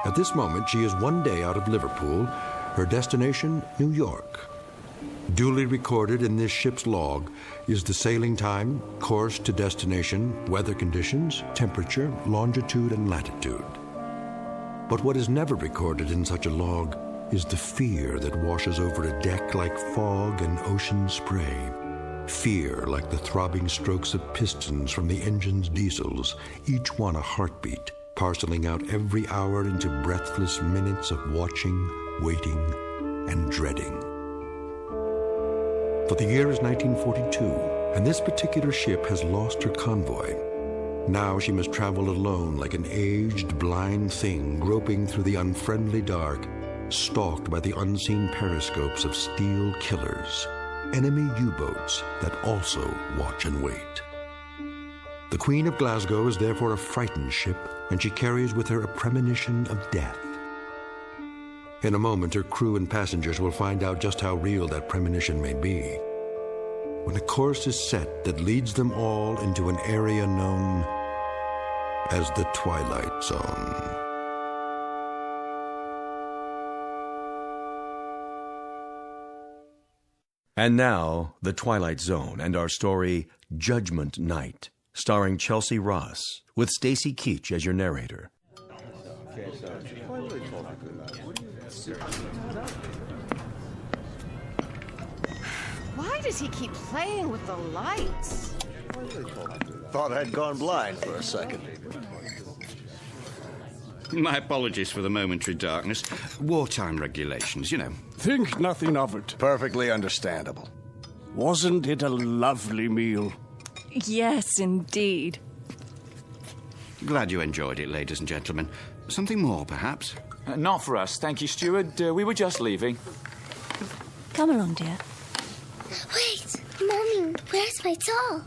At this moment, she is one day out of Liverpool, her destination, New York. Duly recorded in this ship's log is the sailing time, course to destination, weather conditions, temperature, longitude, and latitude. But what is never recorded in such a log is the fear that washes over a deck like fog and ocean spray. Fear like the throbbing strokes of pistons from the engine's diesels, each one a heartbeat, parceling out every hour into breathless minutes of watching, waiting, and dreading. For the year is 1942, and this particular ship has lost her convoy. Now she must travel alone like an aged, blind thing groping through the unfriendly dark, stalked by the unseen periscopes of steel killers, enemy U-boats that also watch and wait. The Queen of Glasgow is therefore a frightened ship, and she carries with her a premonition of death. In a moment, her crew and passengers will find out just how real that premonition may be, when a course is set that leads them all into an area known as the Twilight Zone. And now, The Twilight Zone and our story, Judgement Night, starring Chelsea Ross, with Stacy Keach as your narrator. Why does he keep playing with the lights? Thought I'd gone blind for a second. My apologies for the momentary darkness. Wartime regulations, you know. Think nothing of it. Perfectly understandable. Wasn't it a lovely meal? Yes, indeed. Glad you enjoyed it, ladies and gentlemen. Something more, perhaps? Not for us, thank you, steward. We were just leaving. Come along, dear. Wait, Mommy, where's my doll?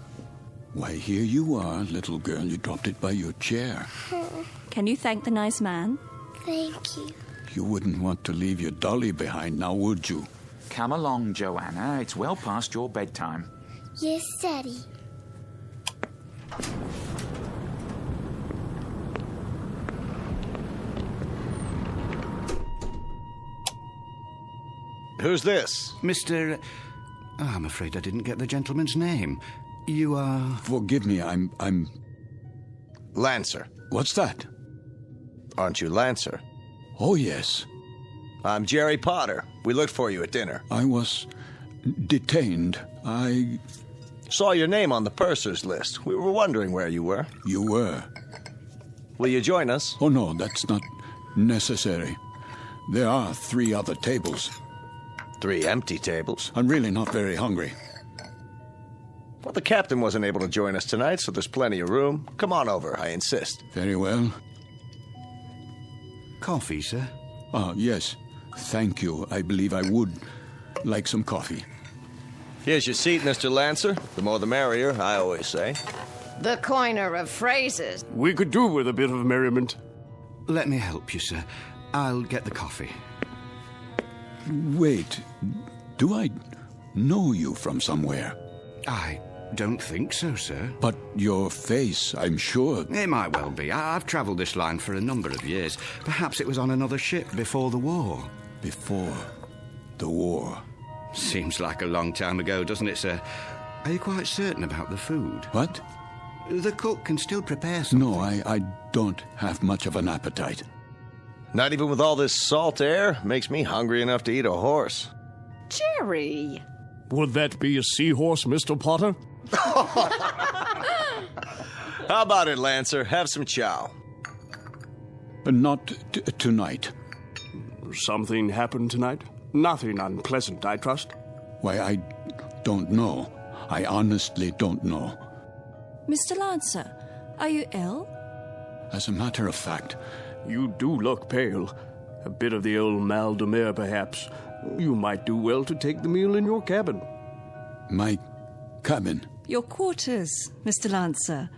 Why, here you are, little girl. You dropped it by your chair. Can you thank the nice man? Thank you. You wouldn't want to leave your dolly behind now, would you? Come along, Joanna. It's well past your bedtime. Yes, Daddy. Who's this? Mr. I'm afraid I didn't get the gentleman's name. You are... Forgive me, I'm... Lancer. What's that? Aren't you Lancer? Oh, yes. I'm Jerry Potter. We looked for you at dinner. I was detained. I saw your name on the purser's list. We were wondering where you were. You were. Will you join us? Oh, no, that's not necessary. There are 3 other tables. 3 empty tables? I'm really not very hungry. Well, the captain wasn't able to join us tonight, so there's plenty of room. Come on over, I insist. Very well. Coffee, sir? Yes. Thank you. I believe I would like some coffee. Here's your seat, Mr. Lancer. The more the merrier, I always say. The coiner of phrases. We could do with a bit of merriment. Let me help you, sir. I'll get the coffee. Wait. Do I know you from somewhere? I don't think so, sir. But your face, I'm sure. It might well be. I've travelled this line for a number of years. Perhaps it was on another ship before the war. Before the war? Seems like a long time ago, doesn't it, sir? Are you quite certain about the food? What? The cook can still prepare something. No, I don't have much of an appetite. Not even with all this salt air? Makes me hungry enough to eat a horse. Jerry! Would that be a seahorse, Mr. Potter? How about it, Lancer? Have some chow. Not tonight. Something happened tonight? Nothing unpleasant, I trust? Why, I don't know. I honestly don't know. Mr. Lancer, are you ill? As a matter of fact... You do look pale. A bit of the old mal de mer, perhaps. You might do well to take the meal in your cabin. My cabin? Your quarters, Mr. Lancer.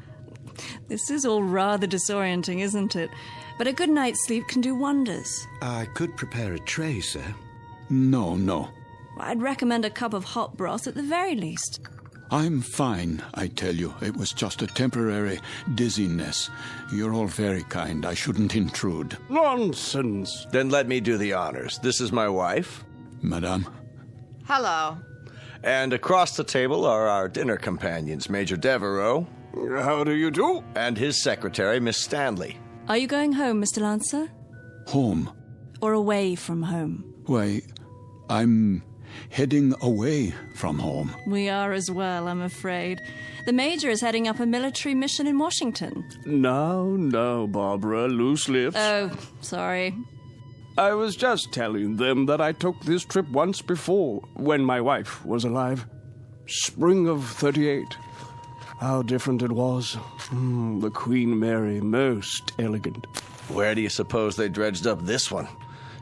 This is all rather disorienting, isn't it? But a good night's sleep can do wonders. I could prepare a tray, sir. No. I'd recommend a cup of hot broth at the very least. I'm fine, I tell you. It was just a temporary dizziness. You're all very kind. I shouldn't intrude. Nonsense. Then let me do the honors. This is my wife. Madame. Hello. And across the table are our dinner companions, Major Devereaux. How do you do? And his secretary, Miss Stanley. Are you going home, Mr. Lancer? Home? Or away from home? Why, I'm heading away from home. We are as well, I'm afraid. The Major is heading up a military mission in Washington. Now, Barbara, loose lips. Oh, sorry. I was just telling them that I took this trip once before, when my wife was alive. Spring of 38. How different it was. The Queen Mary, most elegant. Where do you suppose they dredged up this one?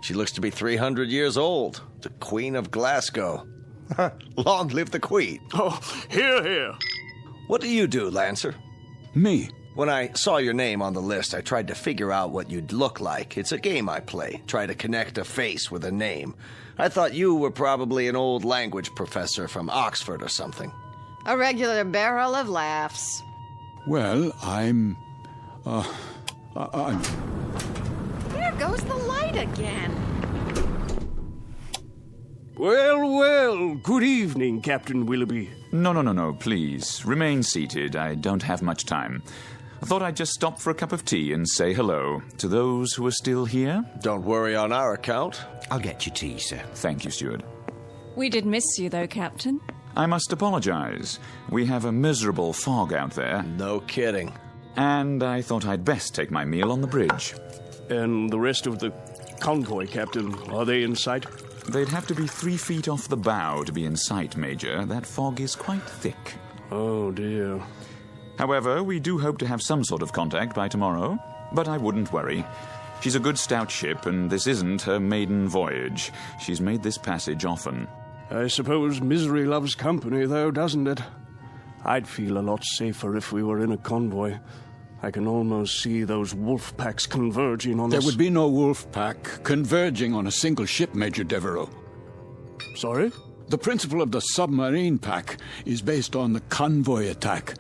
She looks to be 300 years old. The Queen of Glasgow. Long live the Queen. Oh, hear, hear. What do you do, Lancer? Me? When I saw your name on the list, I tried to figure out what you'd look like. It's a game I play. Try to connect a face with a name. I thought you were probably an old language professor from Oxford or something. A regular barrel of laughs. Well, I'm... There goes the light again. Well, good evening, Captain Willoughby. No, please. Remain seated. I don't have much time. I thought I'd just stop for a cup of tea and say hello to those who are still here. Don't worry on our account. I'll get you tea, sir. Thank you, steward. We did miss you, though, Captain. I must apologize. We have a miserable fog out there. No kidding. And I thought I'd best take my meal on the bridge. And the rest of the convoy, Captain, are they in sight? They'd have to be 3 feet off the bow to be in sight, Major. That fog is quite thick. Oh, dear. However, we do hope to have some sort of contact by tomorrow. But I wouldn't worry. She's a good stout ship, and this isn't her maiden voyage. She's made this passage often. I suppose misery loves company, though, doesn't it? I'd feel a lot safer if we were in a convoy. I can almost see those wolf packs converging on us. There would be no wolf pack converging on a single ship, Major Devereaux. Sorry? The principle of the submarine pack is based on the convoy attack.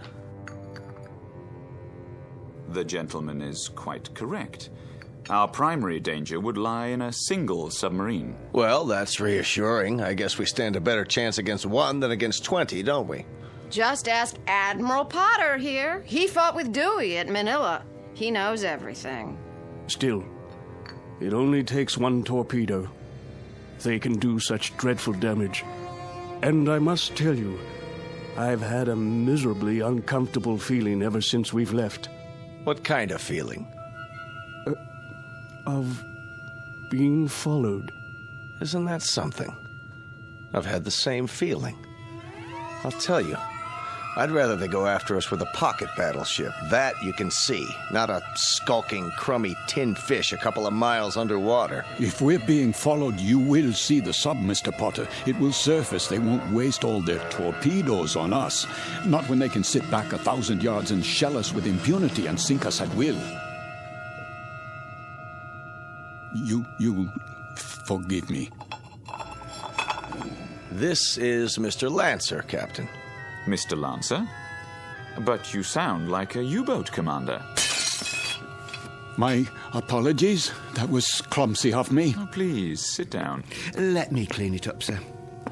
The gentleman is quite correct. Our primary danger would lie in a single submarine. Well, that's reassuring. I guess we stand a better chance against one than against 20, don't we? Just ask Admiral Potter here. He fought with Dewey at Manila. He knows everything. Still, it only takes one torpedo. They can do such dreadful damage. And I must tell you, I've had a miserably uncomfortable feeling ever since we've left. What kind of feeling? Of being followed. Isn't that something? I've had the same feeling. I'll tell you, I'd rather they go after us with a pocket battleship. That you can see, not a skulking, crummy tin fish a couple of miles underwater. If we're being followed, you will see the sub, Mr. Potter. It will surface. They won't waste all their torpedoes on us. Not when they can sit back 1,000 yards and shell us with impunity and sink us at will. You forgive me. This is Mr. Lancer, Captain. Mr. Lancer? But you sound like a U-boat commander. My apologies. That was clumsy of me. Oh, please, sit down. Let me clean it up, sir.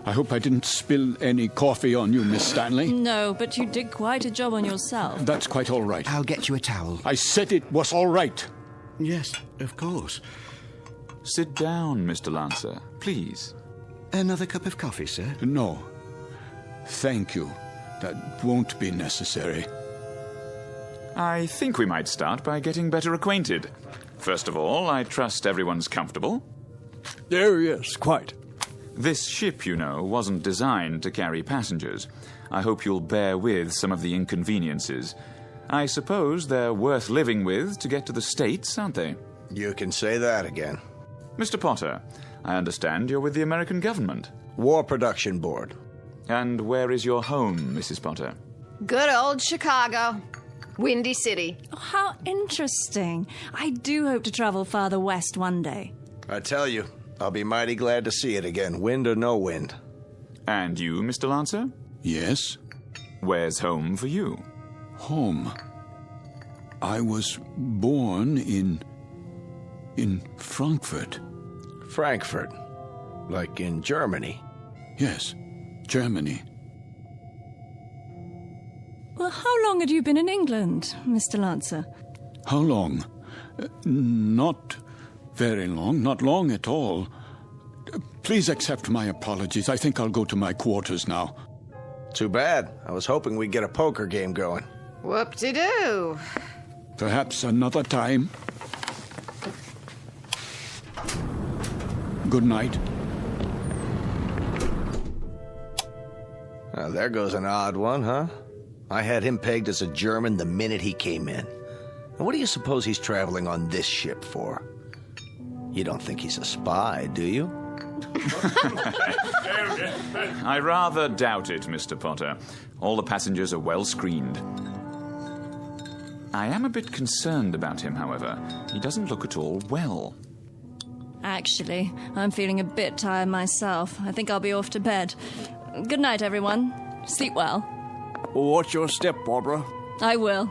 I hope I didn't spill any coffee on you, Miss Stanley. No, but you did quite a job on yourself. That's quite all right. I'll get you a towel. I said it was all right. Yes, of course. Sit down, Mr. Lancer, please. Another cup of coffee, sir? No. Thank you. That won't be necessary. I think we might start by getting better acquainted. First of all, I trust everyone's comfortable. Yes, quite. This ship, you know, wasn't designed to carry passengers. I hope you'll bear with some of the inconveniences. I suppose they're worth living with to get to the States, aren't they? You can say that again. Mr. Potter, I understand you're with the American government. War Production Board. And where is your home, Mrs. Potter? Good old Chicago. Windy City. Oh, how interesting. I do hope to travel farther west one day. I tell you, I'll be mighty glad to see it again, wind or no wind. And you, Mr. Lancer? Yes? Where's home for you? Home? I was born in Frankfurt. Frankfurt? Like in Germany? Yes, Germany. Well, how long had you been in England, Mr. Lancer? How long? Not very long, not long at all. Please accept my apologies. I think I'll go to my quarters now. Too bad. I was hoping we'd get a poker game going. Whoop-de-doo. Perhaps another time. Good night. Well, there goes an odd one, huh? I had him pegged as a German the minute he came in. And what do you suppose he's traveling on this ship for? You don't think he's a spy, do you? I rather doubt it, Mr. Potter. All the passengers are well screened. I am a bit concerned about him, however. He doesn't look at all well. Actually, I'm feeling a bit tired myself. I think I'll be off to bed. Good night, everyone. Sleep well. Watch your step, Barbara. I will.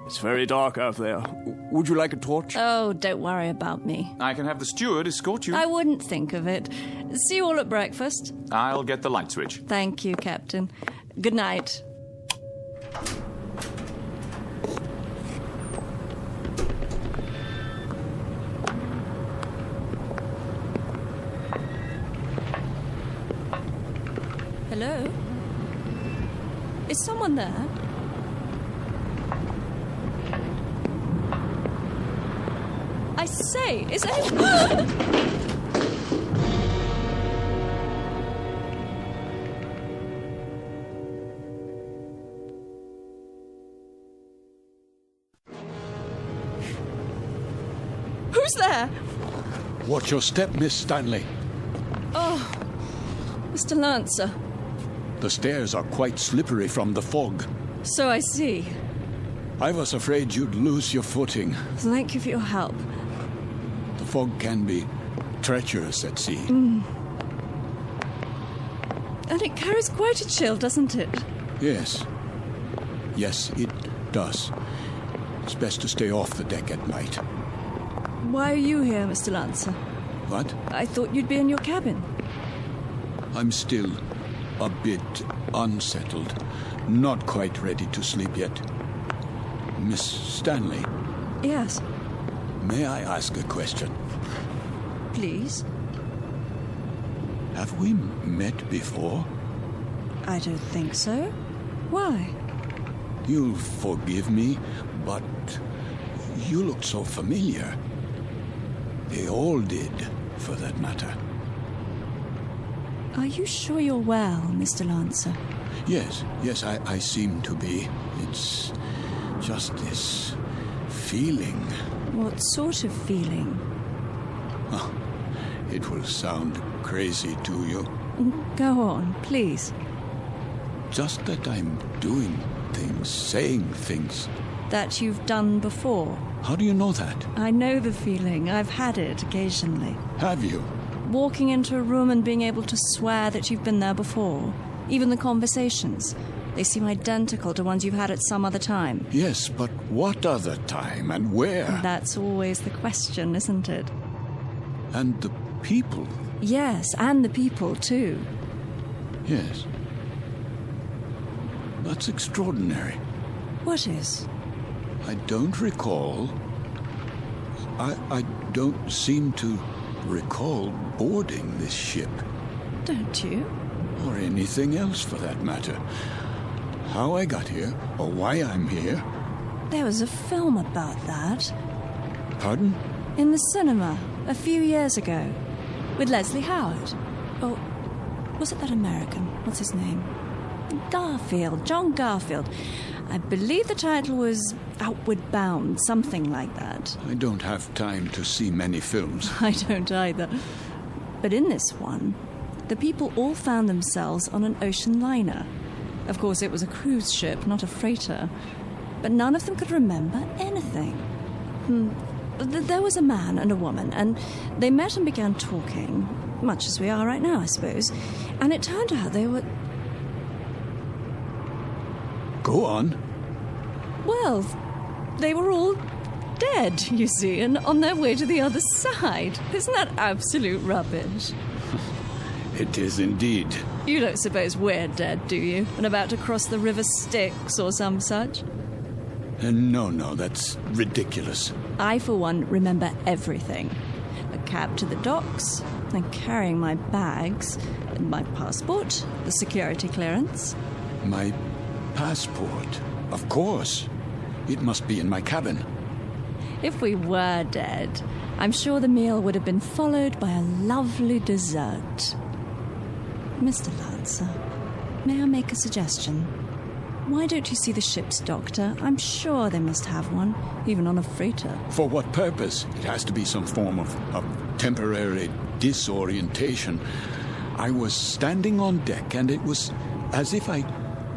It's very dark out there. Would you like a torch? Oh, don't worry about me. I can have the steward escort you. I wouldn't think of it. See you all at breakfast. I'll get the light switch. Thank you, Captain. Good night. Hello? Is someone there? I say, is anyone... Who's there? Watch your step, Miss Stanley. Oh, Mr. Lancer. The stairs are quite slippery from the fog. So I see. I was afraid you'd lose your footing. Thank you for your help. The fog can be treacherous at sea. And it carries quite a chill, doesn't it? Yes. Yes, it does. It's best to stay off the deck at night. Why are you here, Mr. Lancer? What? I thought you'd be in your cabin. I'm still a bit unsettled. Not quite ready to sleep yet. Miss Stanley? Yes. May I ask a question? Please? Have we met before? I don't think so. Why? You'll forgive me, but you look so familiar. They all did, for that matter. Are you sure you're well, Mr. Lancer? Yes, I seem to be. It's just this feeling. What sort of feeling? Oh, it will sound crazy to you. Go on, please. Just that I'm doing things, saying things. That you've done before. How do you know that? I know the feeling. I've had it occasionally. Have you? Walking into a room and being able to swear that you've been there before. Even the conversations. They seem identical to ones you've had at some other time. Yes, but what other time and where? That's always the question, isn't it? And the people? Yes, and the people, too. Yes. That's extraordinary. What is? I don't recall. I don't seem to recall boarding this ship. Don't you? Or anything else, for that matter. How I got here, or why I'm here. There was a film about that. Pardon? In the cinema, a few years ago. With Leslie Howard. Oh, was it that American? What's his name? Garfield, John Garfield. I believe the title was Outward Bound, something like that. I don't have time to see many films. I don't either. But in this one, the people all found themselves on an ocean liner. Of course, it was a cruise ship, not a freighter. But none of them could remember anything. There was a man and a woman, and they met and began talking, much as we are right now, I suppose. And it turned out they were... Go on. Well, they were all dead, you see, and on their way to the other side. Isn't that absolute rubbish? It is indeed. You don't suppose we're dead, do you? And about to cross the River Styx or some such? No, that's ridiculous. I, for one, remember everything. A cab to the docks, and carrying my bags, my passport, the security clearance. My passport? Of course. It must be in my cabin. If we were dead, I'm sure the meal would have been followed by a lovely dessert. Mr. Lancer, may I make a suggestion? Why don't you see the ship's doctor? I'm sure they must have one, even on a freighter. For what purpose? It has to be some form of temporary disorientation. I was standing on deck, and it was as if I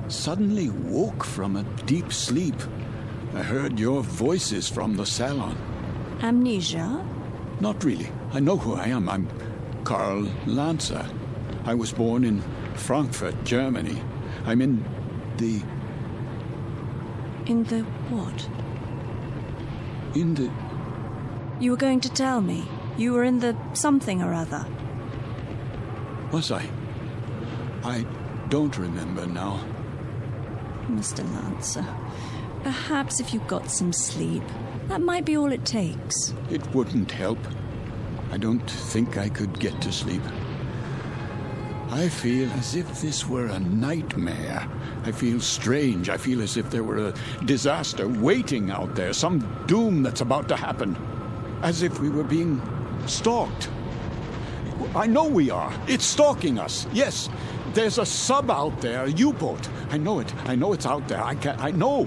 suddenly woke from a deep sleep. I heard your voices from the salon. Amnesia? Not really. I know who I am. I'm Karl Lancer. I was born in Frankfurt, Germany. I'm in the... In the what? In the... You were going to tell me. You were in the something or other. Was I? I don't remember now. Mr. Lancer, perhaps if you got some sleep, that might be all it takes. It wouldn't help. I don't think I could get to sleep. I feel as if this were a nightmare. I feel strange. I feel as if there were a disaster waiting out there, some doom that's about to happen. As if we were being stalked. I know we are. It's stalking us. Yes, there's a sub out there, a U-boat. I know it. I know it's out there. I know.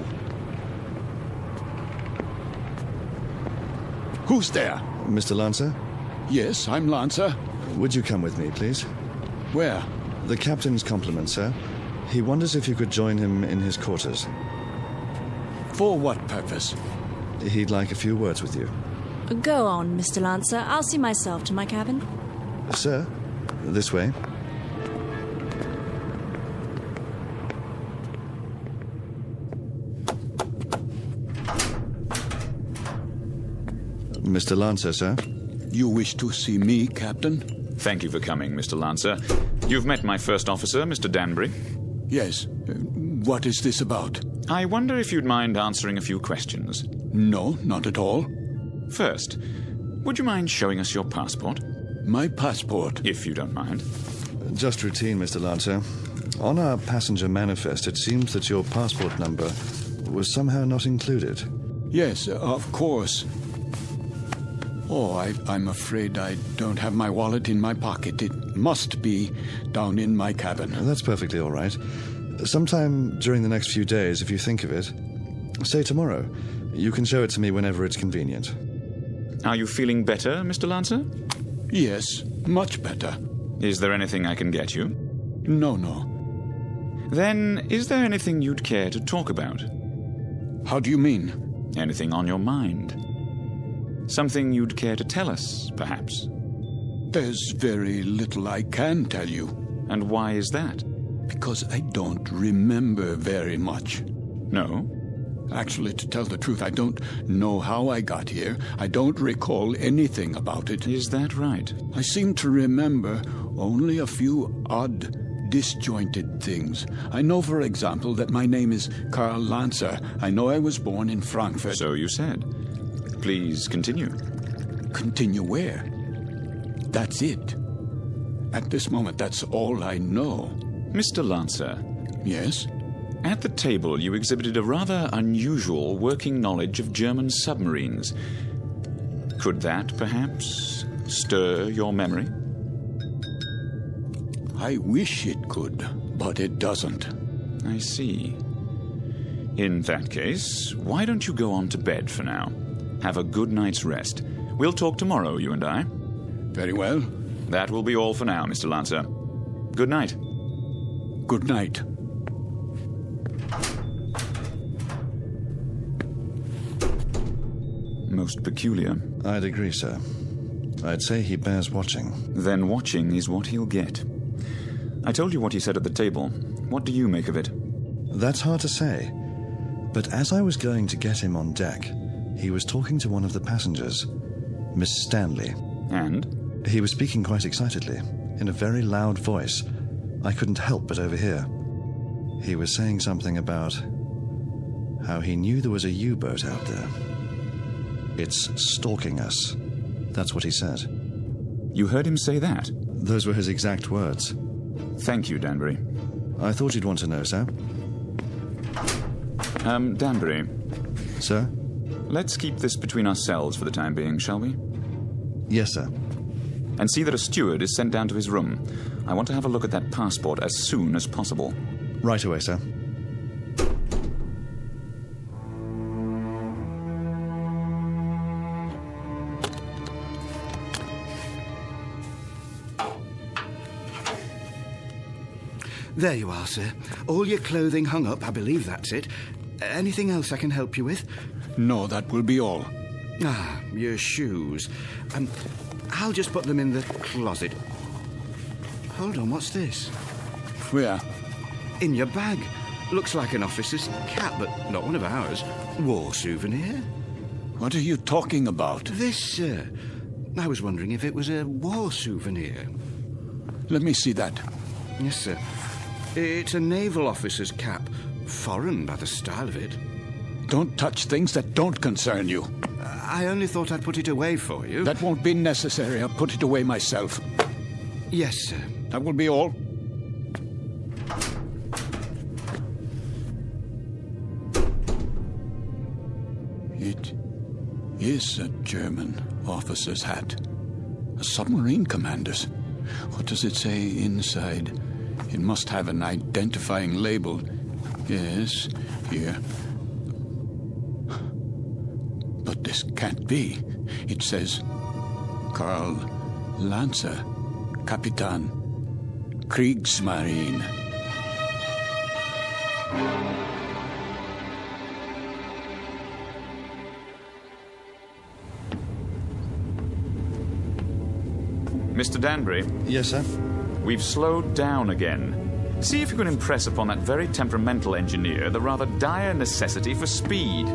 Who's there? Mr. Lancer? Yes, I'm Lancer. Would you come with me, please? Where? The captain's compliments, sir. He wonders if you could join him in his quarters. For what purpose? He'd like a few words with you. Go on, Mr. Lancer. I'll see myself to my cabin. Sir, this way. Mr. Lancer, sir. You wish to see me, Captain? Thank you for coming, Mr. Lancer. You've met my first officer, Mr. Danbury. Yes. What is this about? I wonder if you'd mind answering a few questions. No, not at all. First, would you mind showing us your passport? My passport? If you don't mind. Just routine, Mr. Lancer. On our passenger manifest, it seems that your passport number was somehow not included. Yes, of course. Oh, I'm afraid I don't have my wallet in my pocket. It must be down in my cabin. That's perfectly all right. Sometime during the next few days, if you think of it, say tomorrow, you can show it to me whenever it's convenient. Are you feeling better, Mr. Lancer? Yes, much better. Is there anything I can get you? No. Then, is there anything you'd care to talk about? How do you mean? Anything on your mind? Something you'd care to tell us, perhaps? There's very little I can tell you. And why is that? Because I don't remember very much. No? Actually, to tell the truth, I don't know how I got here. I don't recall anything about it. Is that right? I seem to remember only a few odd, disjointed things. I know, for example, that my name is Karl Lancer. I know I was born in Frankfurt. So you said. Please continue. Continue where? That's it. At this moment, that's all I know. Mr. Lancer. Yes? At the table, you exhibited a rather unusual working knowledge of German submarines. Could that, perhaps, stir your memory? I wish it could, but it doesn't. I see. In that case, why don't you go on to bed for now? Have a good night's rest. We'll talk tomorrow, you and I. Very well. That will be all for now, Mr. Lancer. Good night. Good night. Most peculiar. I'd agree, sir. I'd say he bears watching. Then watching is what he'll get. I told you what he said at the table. What do you make of it? That's hard to say. But as I was going to get him on deck, he was talking to one of the passengers, Miss Stanley. And? He was speaking quite excitedly, in a very loud voice. I couldn't help but overhear. He was saying something about how he knew there was a U-boat out there. It's stalking us. That's what he said. You heard him say that? Those were his exact words. Thank you, Danbury. I thought you'd want to know, sir. Danbury. Sir? Let's keep this between ourselves for the time being, shall we? Yes, sir. And see that a steward is sent down to his room. I want to have a look at that passport as soon as possible. Right away, sir. There you are, sir. All your clothing hung up, I believe that's it. Anything else I can help you with? No, that will be all. Ah, your shoes. I'll just put them in the closet. Hold on, what's this? Where? In your bag. Looks like an officer's cap, but not one of ours. War souvenir? What are you talking about? This, sir. I was wondering if it was a war souvenir. Let me see that. Yes, sir. It's a naval officer's cap. Foreign by the style of it. Don't touch things that don't concern you. I only thought I'd put it away for you. That won't be necessary. I'll put it away myself. Yes, sir. That will be all. It is a German officer's hat. A submarine commander's. What does it say inside? It must have an identifying label. Yes, here. But this can't be. It says, Karl Lanzer, Kapitan, Kriegsmarine. Mr. Danbury? Yes, sir? We've slowed down again. See if you can impress upon that very temperamental engineer the rather dire necessity for speed.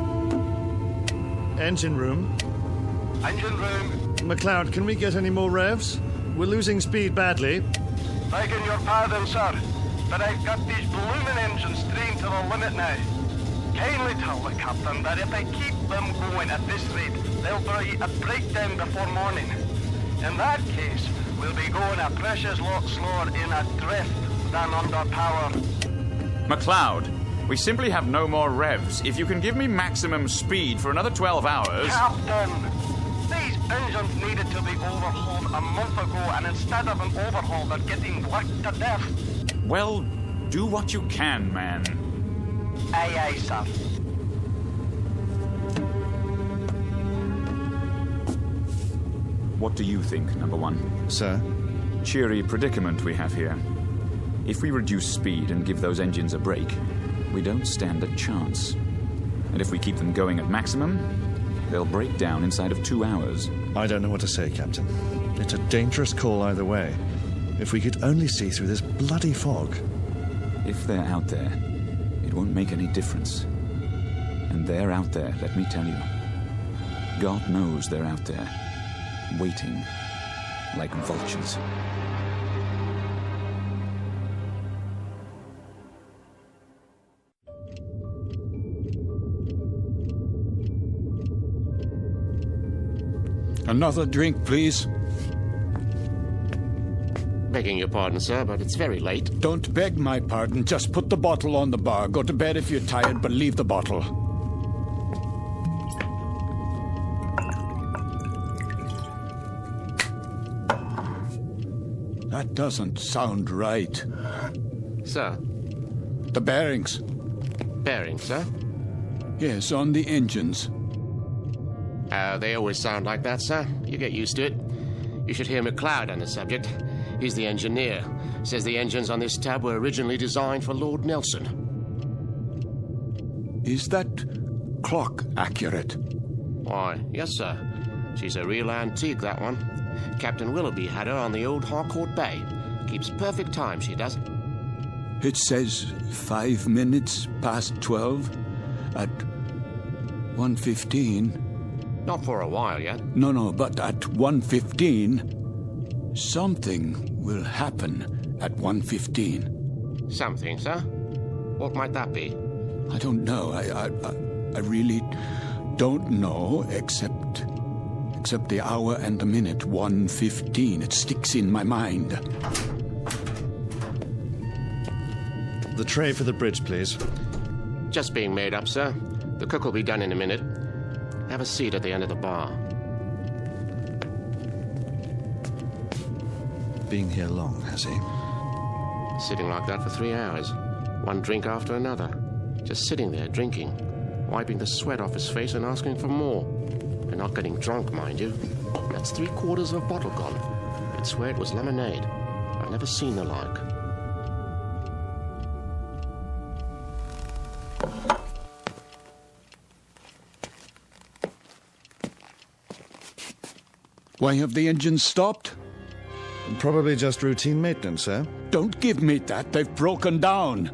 Engine room. Engine room. McLeod, can we get any more revs? We're losing speed badly. Begging your pardon, sir, but I've got these blooming engines trained to the limit now. Kindly tell the captain that if I keep them going at this rate, they'll be a breakdown before morning. In that case, we'll be going a precious lot slower in a drift than under power. McLeod, we simply have no more revs. If you can give me maximum speed for another 12 hours... Captain! These engines needed to be overhauled a month ago, and instead of an overhaul, they're getting worked to death. Well, do what you can, man. Aye, aye, sir. What do you think, number one? Sir? Cheery predicament we have here. If we reduce speed and give those engines a break, we don't stand a chance. And if we keep them going at maximum, they'll break down inside of 2 hours. I don't know what to say, Captain. It's a dangerous call either way. If we could only see through this bloody fog. If they're out there, it won't make any difference. And they're out there, let me tell you. God knows they're out there, waiting like vultures. Another drink, please. Begging your pardon, sir, but it's very late. Don't beg my pardon. Just put the bottle on the bar. Go to bed if you're tired, but leave the bottle. That doesn't sound right. Sir? The bearings. Bearings, sir? Yes, on the engines. They always sound like that, sir. You get used to it. You should hear McLeod on the subject. He's the engineer. Says the engines on this tab were originally designed for Lord Nelson. Is that clock accurate? Why, yes, sir. She's a real antique, that one. Captain Willoughby had her on the old Harcourt Bay. Keeps perfect time, she does. It says 5 minutes past 12 at 1:15. Not for a while yet. No, but at 1:15, something will happen at 1:15. Something, sir? What might that be? I don't know. I really don't know, except the hour and the minute, 1:15. It sticks in my mind. The tray for the bridge, please. Just being made up, sir. The cook will be done in a minute. Have a seat at the end of the bar. Been here long, has he? Sitting like that for 3 hours. One drink after another. Just sitting there, drinking. Wiping the sweat off his face and asking for more. And not getting drunk, mind you. That's 3/4 of a bottle gone. I'd swear it was lemonade. I've never seen the like. Why have the engines stopped? Probably just routine maintenance, sir. Don't give me that. They've broken down.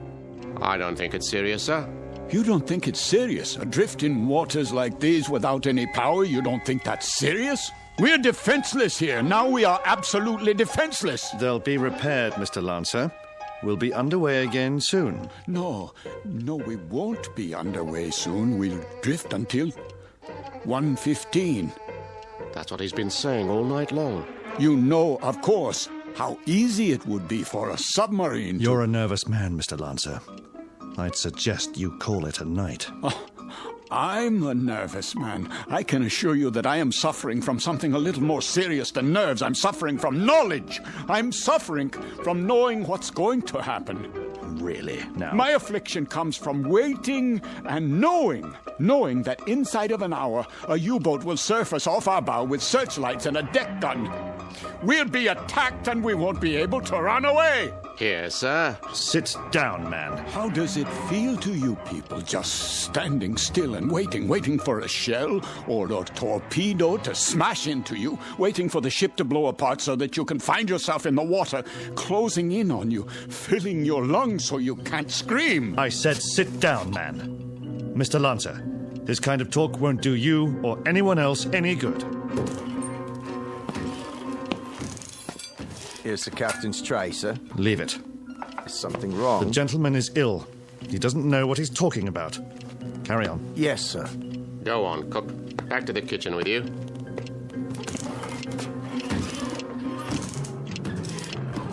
I don't think it's serious, sir. You don't think it's serious? Adrift in waters like these without any power, you don't think that's serious? We're defenseless here. Now we are absolutely defenseless. They'll be repaired, Mr. Lancer. We'll be underway again soon. No, we won't be underway soon. We'll drift until 1:15. That's what he's been saying all night long. You know, of course, how easy it would be for a submarine to... You're a nervous man, Mr. Lancer. I'd suggest you call it a night. Oh, I'm a nervous man. I can assure you that I am suffering from something a little more serious than nerves. I'm suffering from knowledge. I'm suffering from knowing what's going to happen. Really? Now? My affliction comes from waiting and knowing that inside of an hour, a U-boat will surface off our bow with searchlights and a deck gun. We'll be attacked and we won't be able to run away. Here, sir. Sit down, man. How does it feel to you people just standing still and waiting for a shell or a torpedo to smash into you, waiting for the ship to blow apart so that you can find yourself in the water, closing in on you, filling your lungs so you can't scream? I said sit down, man. Mr. Lancer, this kind of talk won't do you or anyone else any good. Here's the captain's tray, sir. Leave it. Is something wrong? The gentleman is ill. He doesn't know what he's talking about. Carry on. Yes, sir. Go on, cook. Back to the kitchen with you.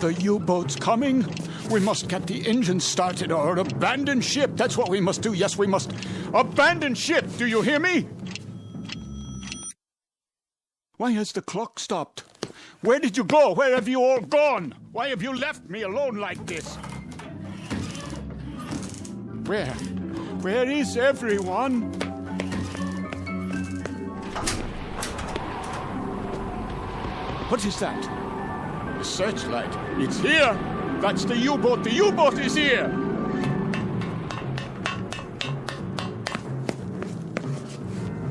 The U-boat's coming. We must get the engine started or abandon ship. That's what we must do. Yes, we must abandon ship. Do you hear me? Why has the clock stopped? Where did you go? Where have you all gone? Why have you left me alone like this? Where is everyone? What is that? The searchlight. It's here. That's the U-boat. The U-boat is here.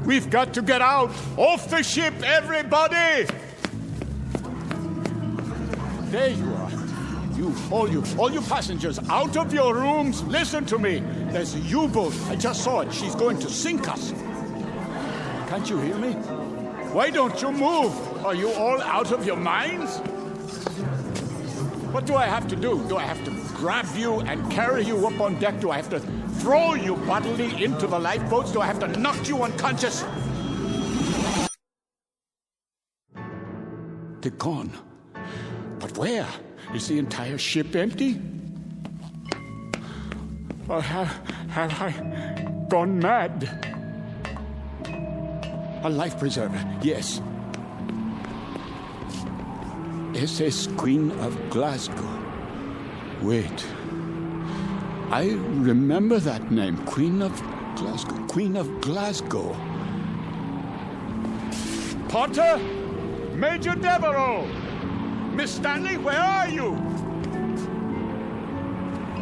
We've got to get out. Off the ship, everybody! There you are. All you passengers, out of your rooms. Listen to me. There's a U-boat. I just saw it. She's going to sink us. Can't you hear me? Why don't you move? Are you all out of your minds? What do I have to do? Do I have to grab you and carry you up on deck? Do I have to throw you bodily into the lifeboats? Do I have to knock you unconscious? They're gone. But where? Is the entire ship empty? Or have I gone mad? A life preserver, yes. SS Queen of Glasgow. Wait. I remember that name. Queen of Glasgow. Queen of Glasgow. Potter? Major Devereaux! Miss Stanley, where are you?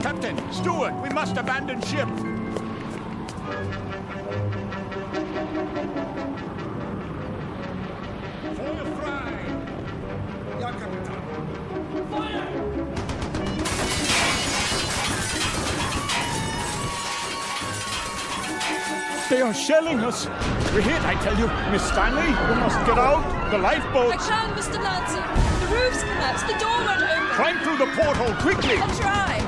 Captain, steward, we must abandon ship. Fire fry! Ja, Captain. Fire! They are shelling us. We're hit, I tell you. Miss Stanley, you must get out. The lifeboats. I can't, Mr. Lancer. The roof's collapsed. The door won't open. Climb through the porthole, quickly. I'll try.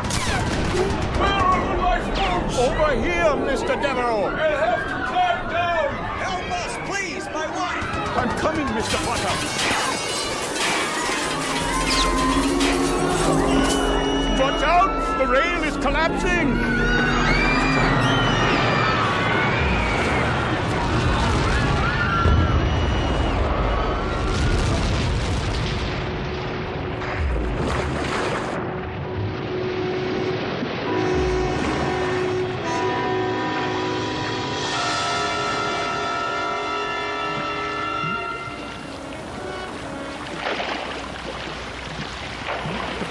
Where are the lifeboats? Over here, Mr. Devereaux. We'll have to climb down. Help us, please, my wife. I'm coming, Mr. Potter. Watch out! The rail is collapsing!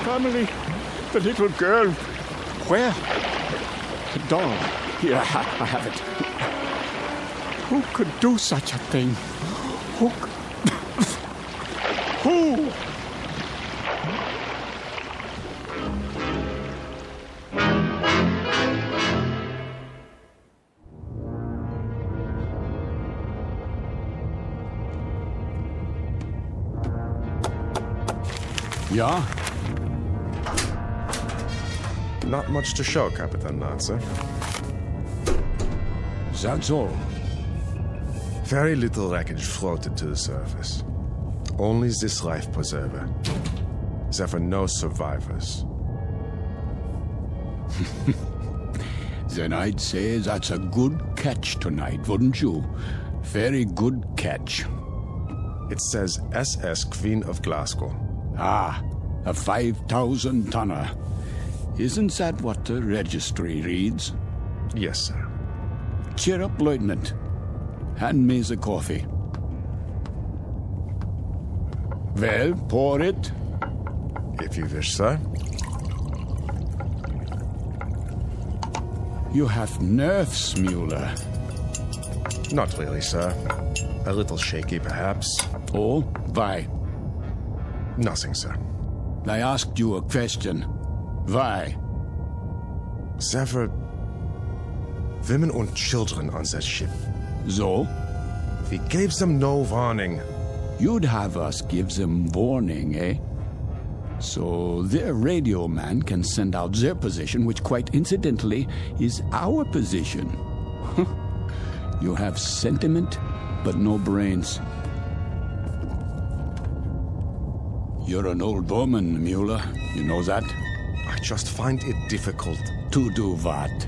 Family, the little girl. Where? The doll. Here, I have it. Who could do such a thing? Who? Who? Yeah? Not much to show, Capitan Lancer. That's all. Very little wreckage floated to the surface. Only this life preserver. There were no survivors. Then I'd say that's a good catch tonight, wouldn't you? Very good catch. It says SS Queen of Glasgow. Ah, a 5,000-tonner. Isn't that what the registry reads? Yes, sir. Cheer up, Lieutenant. Hand me the coffee. Well, pour it. If you wish, sir. You have nerves, Mueller. Not really, sir. A little shaky, perhaps. Oh, why? Nothing, sir. I asked you a question. Why? There were women and children on that ship. So? We gave them no warning. You'd have us give them warning, eh? So their radio man can send out their position, which quite incidentally is our position. You have sentiment, but no brains. You're an old woman, Mueller. You know that? I just find it difficult. To do what?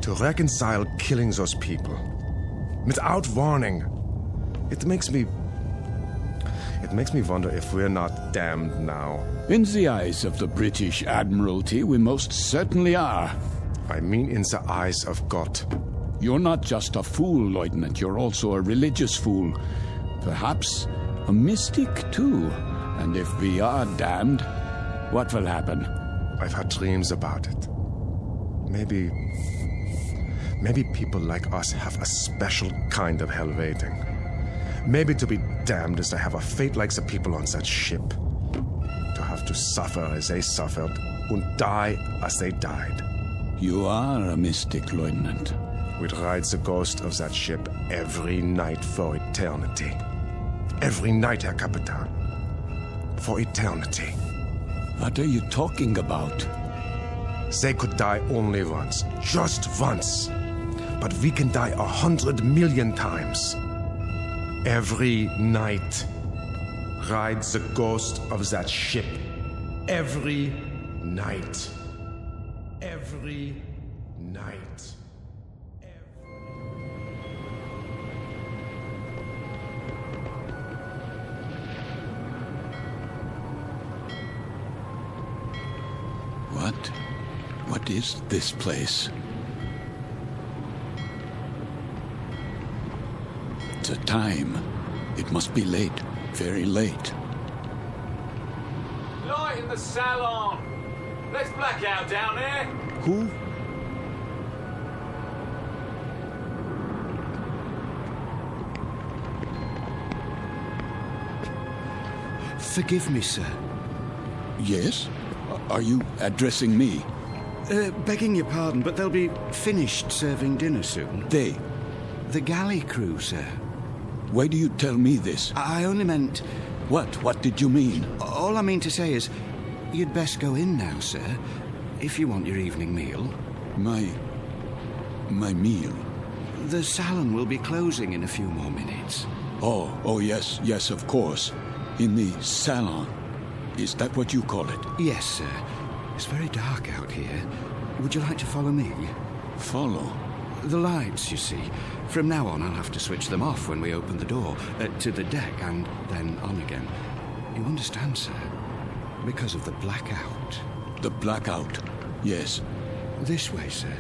To reconcile killing those people. Without warning. It makes me wonder if we're not damned now. In the eyes of the British Admiralty, we most certainly are. I mean in the eyes of God. You're not just a fool, Lieutenant. You're also a religious fool. Perhaps a mystic, too. And if we are damned, what will happen? I've had dreams about it. Maybe people like us have a special kind of hell waiting. Maybe to be damned is to have a fate like the people on that ship. To have to suffer as they suffered and die as they died. You are a mystic, Lieutenant. We'd ride the ghost of that ship every night for eternity. Every night, Herr Capitan. For eternity. What are you talking about? They could die only once. Just once. But we can die 100 million times. Every night. Ride the ghost of that ship. Every night. Every night. What is this place? The time. It must be late. Very late. Light in the salon. Let's black out down there. Who? Forgive me, sir. Yes? Are you addressing me? Begging your pardon, but they'll be finished serving dinner soon. They? The galley crew, sir. Why do you tell me this? I only meant... What? What did you mean? All I mean to say is, you'd best go in now, sir, if you want your evening meal. My meal? The salon will be closing in a few more minutes. Oh, yes, of course. In the salon. Is that what you call it? Yes, sir. It's very dark out here. Would you like to follow me? Follow? The lights, you see. From now on, I'll have to switch them off when we open the door to the deck and then on again. You understand, sir? Because of the blackout. The blackout? Yes. This way, sir.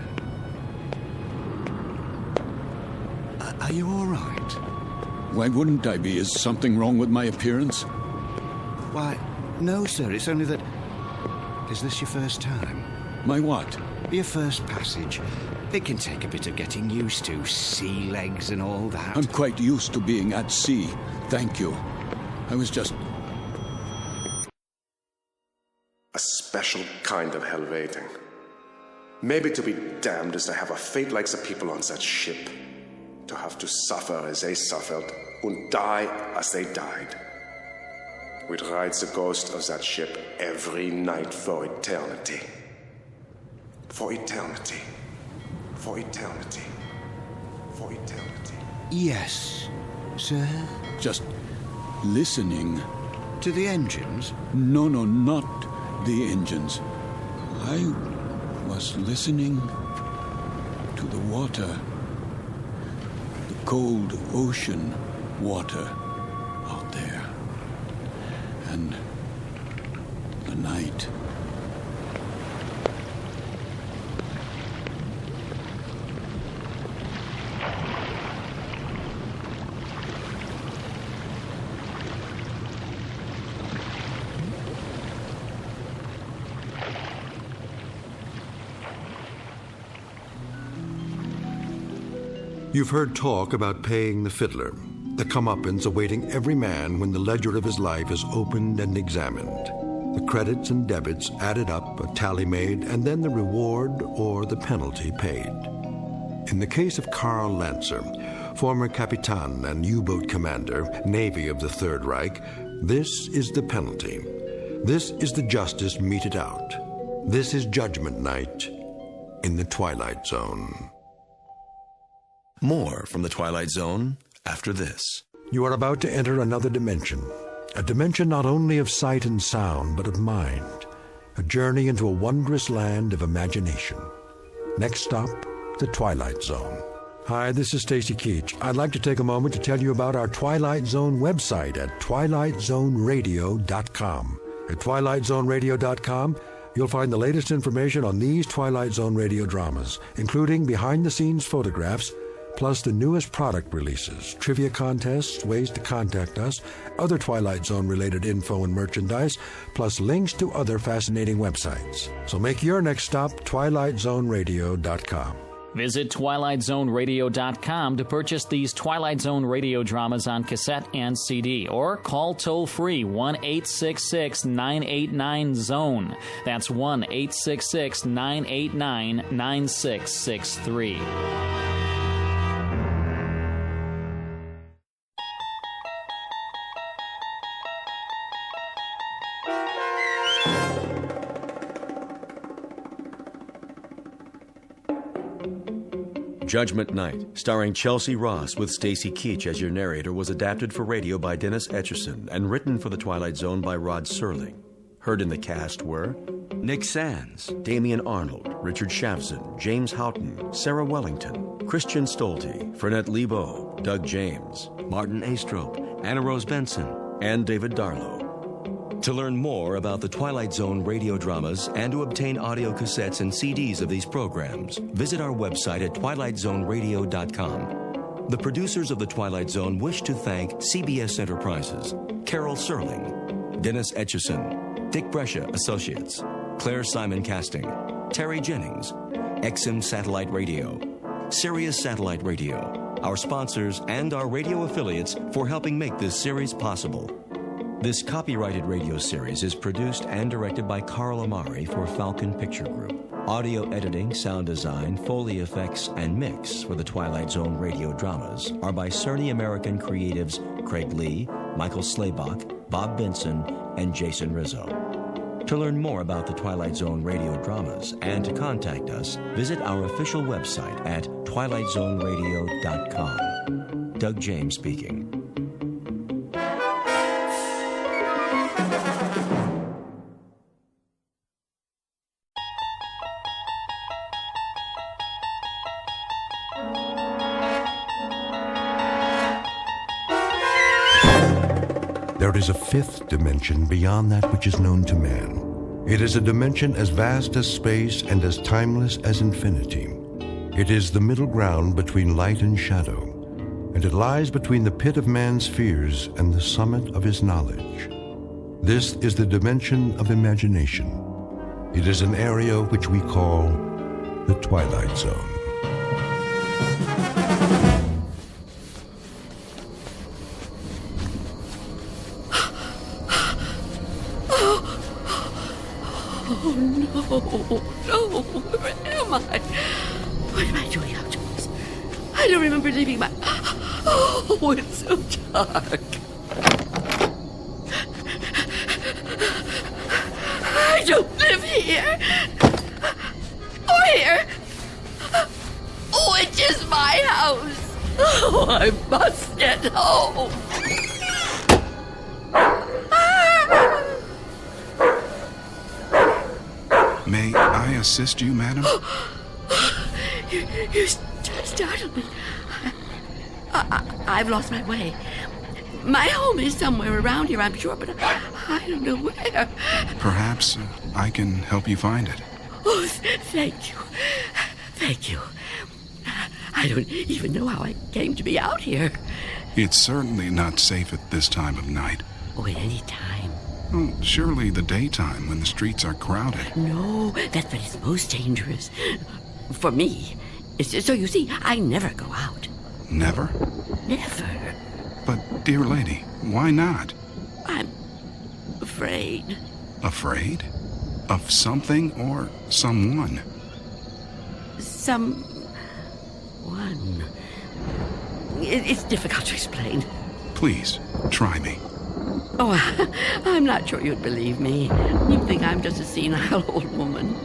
Are you all right? Why wouldn't I be? Is something wrong with my appearance? Why, no, sir. It's only that... Is this your first time? My what? Your first passage. It can take a bit of getting used to. Sea legs and all that. I'm quite used to being at sea. Thank you. I was just... A special kind of hell waiting. Maybe to be damned is to have a fate like the people on that ship. To have to suffer as they suffered and die as they died. We'd ride the ghost of that ship every night for eternity. For eternity. For eternity. For eternity. Yes, sir? Just listening. To the engines? No, not the engines. I was listening to the water. The cold ocean water out there. And the night. You've heard talk about paying the fiddler, the comeuppance awaiting every man when the ledger of his life is opened and examined. The credits and debits added up, a tally made, and then the reward or the penalty paid. In the case of Karl Lancer, former Capitan and U-boat commander, Navy of the Third Reich, this is the penalty. This is the justice meted out. This is Judgement Night in the Twilight Zone. More from the Twilight Zone after this. You are about to enter another dimension. A dimension not only of sight and sound, but of mind. A journey into a wondrous land of imagination. Next stop, the Twilight Zone. Hi, this is Stacy Keach. I'd like to take a moment to tell you about our Twilight Zone website at twilightzoneradio.com. At twilightzoneradio.com, you'll find the latest information on these Twilight Zone radio dramas, including behind-the-scenes photographs, plus the newest product releases, trivia contests, ways to contact us, other Twilight Zone-related info and merchandise, plus links to other fascinating websites. So make your next stop twilightzoneradio.com. Visit twilightzoneradio.com to purchase these Twilight Zone radio dramas on cassette and CD, or call toll-free 1-866-989-ZONE. That's 1-866-989-9663. Judgement Night, starring Chelsea Ross with Stacy Keach as your narrator, was adapted for radio by Dennis Etchison and written for the Twilight Zone by Rod Serling. Heard in the cast were Nick Sands, Damian Arnold, Richard Shavson, James Houghton, Sarah Wellington, Christian Stolte, Fernette Lebo, Doug James, Martin Astrop, Anna Rose Benson, and David Darlow. To learn more about the Twilight Zone radio dramas and to obtain audio cassettes and CDs of these programs, visit our website at twilightzoneradio.com. The producers of The Twilight Zone wish to thank CBS Enterprises, Carol Serling, Dennis Etchison, Dick Brescia Associates, Claire Simon Casting, Terry Jennings, XM Satellite Radio, Sirius Satellite Radio, our sponsors, and our radio affiliates for helping make this series possible. This copyrighted radio series is produced and directed by Carl Amari for Falcon Picture Group. Audio editing, sound design, Foley effects, and mix for the Twilight Zone radio dramas are by Cerny American creatives Craig Lee, Michael Slaybach, Bob Benson, and Jason Rizzo. To learn more about the Twilight Zone radio dramas and to contact us, visit our official website at twilightzoneradio.com. Doug James speaking. There is a fifth dimension beyond that which is known to man. It is a dimension as vast as space and as timeless as infinity. It is the middle ground between light and shadow, and it lies between the pit of man's fears and the summit of his knowledge. This is the dimension of imagination. It is an area which we call the Twilight Zone. No, where am I? What am I doing outdoors? I don't remember leaving my... Oh, it's so dark. I don't live here. Or here. Oh, it is my house. Oh, I must get home. May I assist you, madam? You startled me. I've lost my way. My home is somewhere around here, I'm sure, but I don't know where. Perhaps I can help you find it. Oh, thank you. Thank you. I don't even know how I came to be out here. It's certainly not safe at this time of night. Oh, at any time. Well, surely the daytime when the streets are crowded. No, that's when it's most dangerous. For me. So you see, I never go out. Never? Never. But, dear lady, why not? I'm afraid. Afraid? Of something or someone? Someone. It's difficult to explain. Please, try me. Oh, I'm not sure you'd believe me. You'd think I'm just a senile old woman.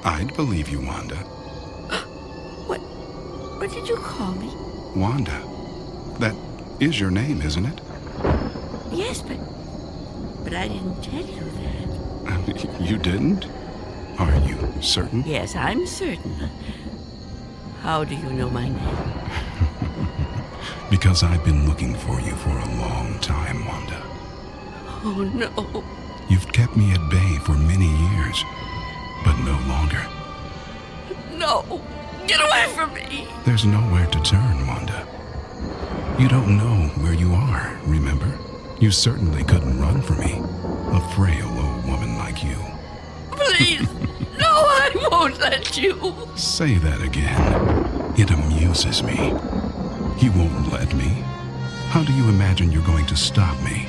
I'd believe you, Wanda. What did you call me? Wanda. That is your name, isn't it? Yes, but I didn't tell you that. You didn't? Are you certain? Yes, I'm certain. How do you know my name? Because I've been looking for you for a long time, Wanda. Oh, no. You've kept me at bay for many years, but no longer. No. Get away from me. There's nowhere to turn, Wanda. You don't know where you are, remember? You certainly couldn't run from me, a frail old woman like you. Please. No, I won't let you. Say that again. It amuses me. You won't let me? How do you imagine you're going to stop me?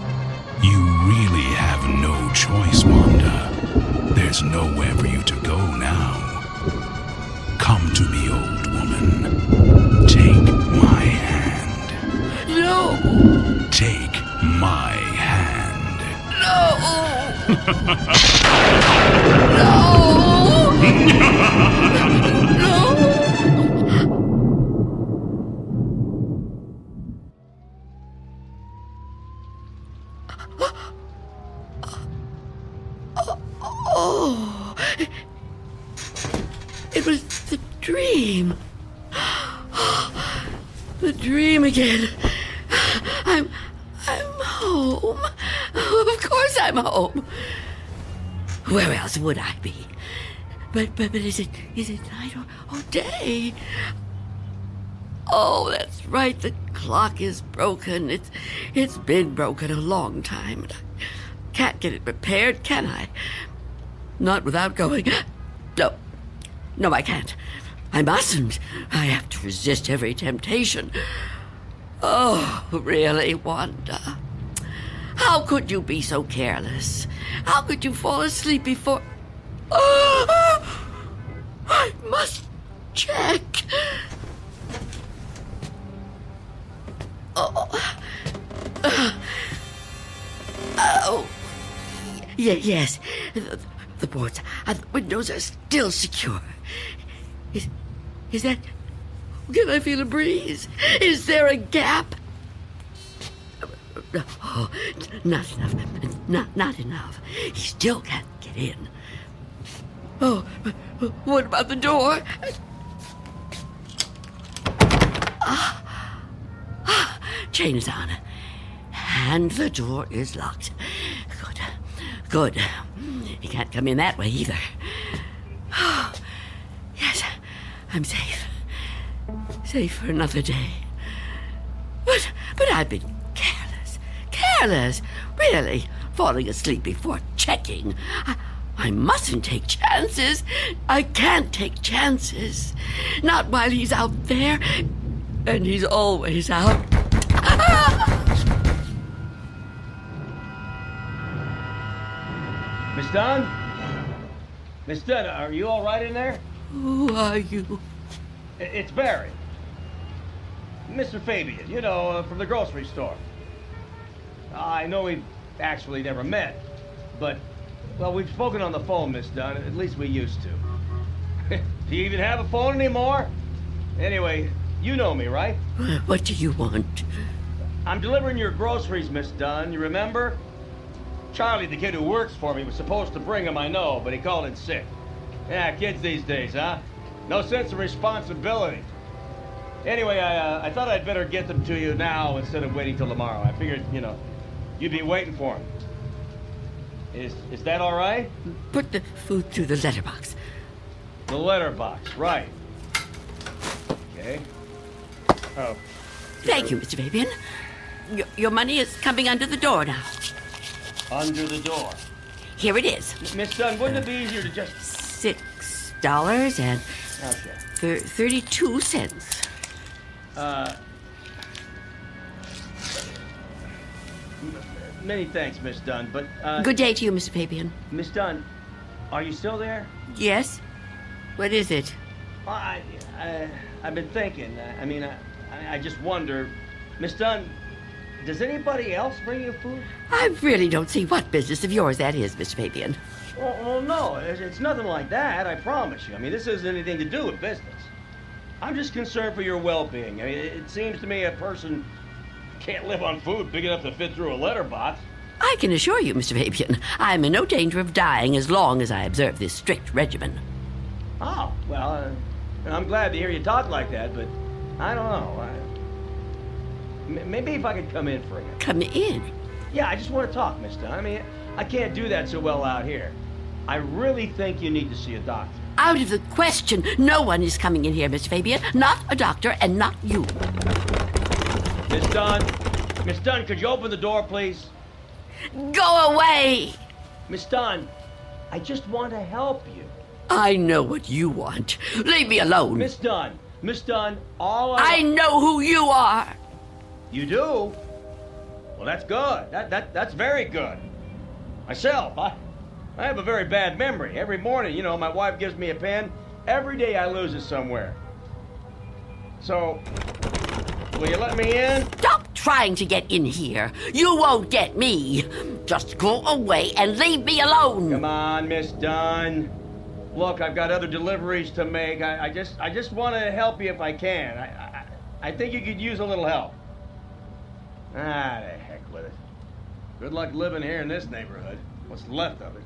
You really have no choice, Wanda. There's nowhere for you to go now. Come to me, old woman. Take my hand. No. Take my hand. No. No. Oh, it was the dream. The dream again. I'm home. Of course I'm home. Where else would I be? But is it night or day? Oh, that's right. The clock is broken. It's been broken a long time. And I can't get it repaired, can I? Not without going. No, I can't. I mustn't. I have to resist every temptation. Oh, really, Wanda? How could you be so careless? How could you fall asleep before... must check. Yes. The boards and the windows are still secure. Is that... Can I feel a breeze? Is there a gap? Oh, not enough. Not enough. He still can't get in. Oh, what about the door? Chain is on. And the door is locked. Good. He can't come in that way either. Oh, yes, I'm safe. Safe for another day. But I've been careless. Really, falling asleep before checking. I mustn't take chances. I can't take chances. Not while he's out there. And he's always out. Miss Dunn? Miss Dunn, are you all right in there? Who are you? It's Barry. Mr. Fabian, from the grocery store. I know we've actually never met, but, well, we've spoken on the phone, Miss Dunn. At least we used to. Do you even have a phone anymore? Anyway, you know me, right? What do you want? I'm delivering your groceries, Miss Dunn. You remember? Charlie, the kid who works for me, was supposed to bring them, I know, but he called in sick. Yeah, kids these days, huh? No sense of responsibility. Anyway, I thought I'd better get them to you now instead of waiting till tomorrow. I figured, you'd be waiting for them. Is that all right? Put the food through the letterbox. The letterbox, right. Okay. Oh. Thank you, Mr. Fabian. Your money is coming under the door now. Under the door. Here it is. Miss Dunn, wouldn't it be easier to just... $6 and okay. 32 cents. Many thanks, Miss Dunn, but... Good day to you, Mr. Fabian. Miss Dunn, are you still there? Yes? What is it? Well, I've been thinking. I just wonder... Miss Dunn, does anybody else bring you food? I really don't see what business of yours that is, Mr. Fabian. Well, no, it's nothing like that, I promise you. This has anything to do with business. I'm just concerned for your well-being. It seems to me a person can't live on food big enough to fit through a letterbox. I can assure you, Mr. Fabian, I'm in no danger of dying as long as I observe this strict regimen. Oh, well, I'm glad to hear you talk like that, but I don't know. Maybe if I could come in for you. Come in? Yeah, I just want to talk, Miss Dunn. I can't do that so well out here. I really think you need to see a doctor. Out of the question. No one is coming in here, Mr. Fabian. Not a doctor and not you. Miss Dunn, could you open the door, please? Go away! Miss Dunn, I just want to help you. I know what you want. Leave me alone. Miss Dunn, I know who you are. You do? Well, that's good. That's very good. Myself, I have a very bad memory. Every morning, my wife gives me a pen. Every day I lose it somewhere. So, will you let me in? Stop trying to get in here. You won't get me. Just go away and leave me alone. Come on, Miss Dunn. Look, I've got other deliveries to make. I just want to help you if I can. I think you could use a little help. The heck with it. Good luck living here in this neighborhood. What's left of it.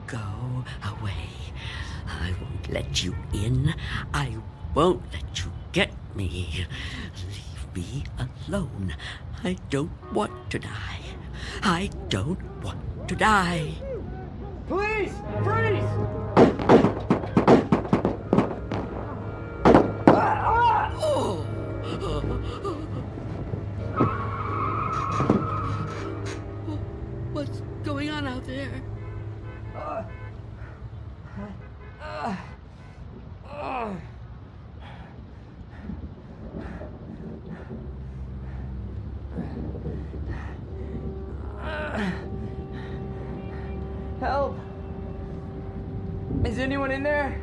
Go away. I won't let you in. I won't let you get me. Leave me alone. I don't want to die. I don't want to die. Please, freeze! What's going on out there? Help! Is anyone in there?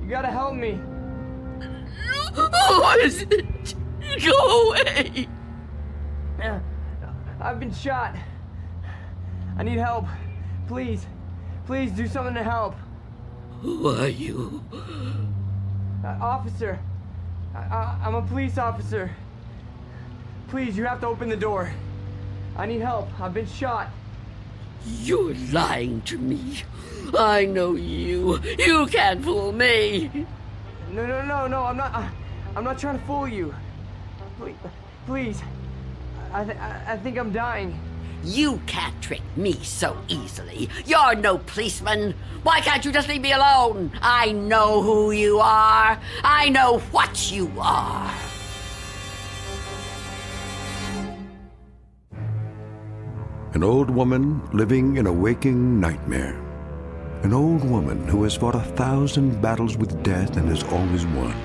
You gotta help me. What is it? Go away! I've been shot. I need help. Please. Please do something to help. Who are you? Officer. I'm a police officer. Please, you have to open the door. I need help. I've been shot. You're lying to me. I know you. You can't fool me. No, I'm not trying to fool you. Please. I think I'm dying. You can't trick me so easily. You're no policeman. Why can't you just leave me alone? I know who you are. I know what you are. An old woman living in a waking nightmare. An old woman who has fought 1,000 battles with death and has always won.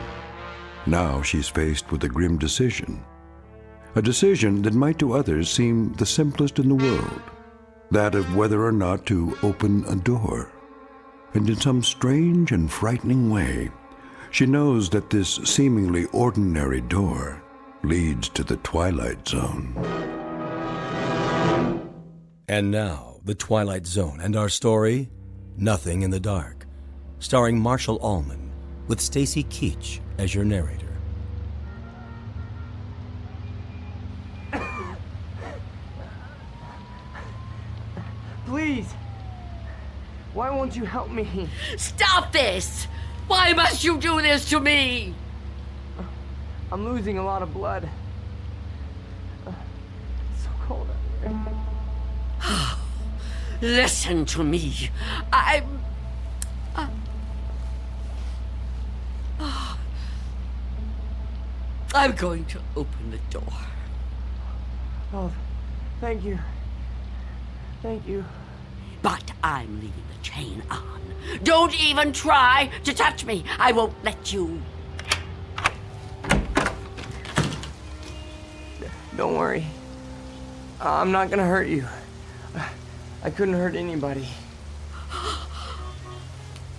Now she's faced with a grim decision. A decision that might to others seem the simplest in the world. That of whether or not to open a door. And in some strange and frightening way, she knows that this seemingly ordinary door leads to the Twilight Zone. And now, The Twilight Zone and our story, Nothing in the Dark, starring Marshall Allman, with Stacy Keach as your narrator. Please. Why won't you help me? Stop this! Why must you do this to me? I'm losing a lot of blood. It's so cold out here. Listen to me. I'm going to open the door. Oh, thank you. Thank you. But I'm leaving the chain on. Don't even try to touch me. I won't let you. Don't worry. I'm not gonna hurt you. I couldn't hurt anybody.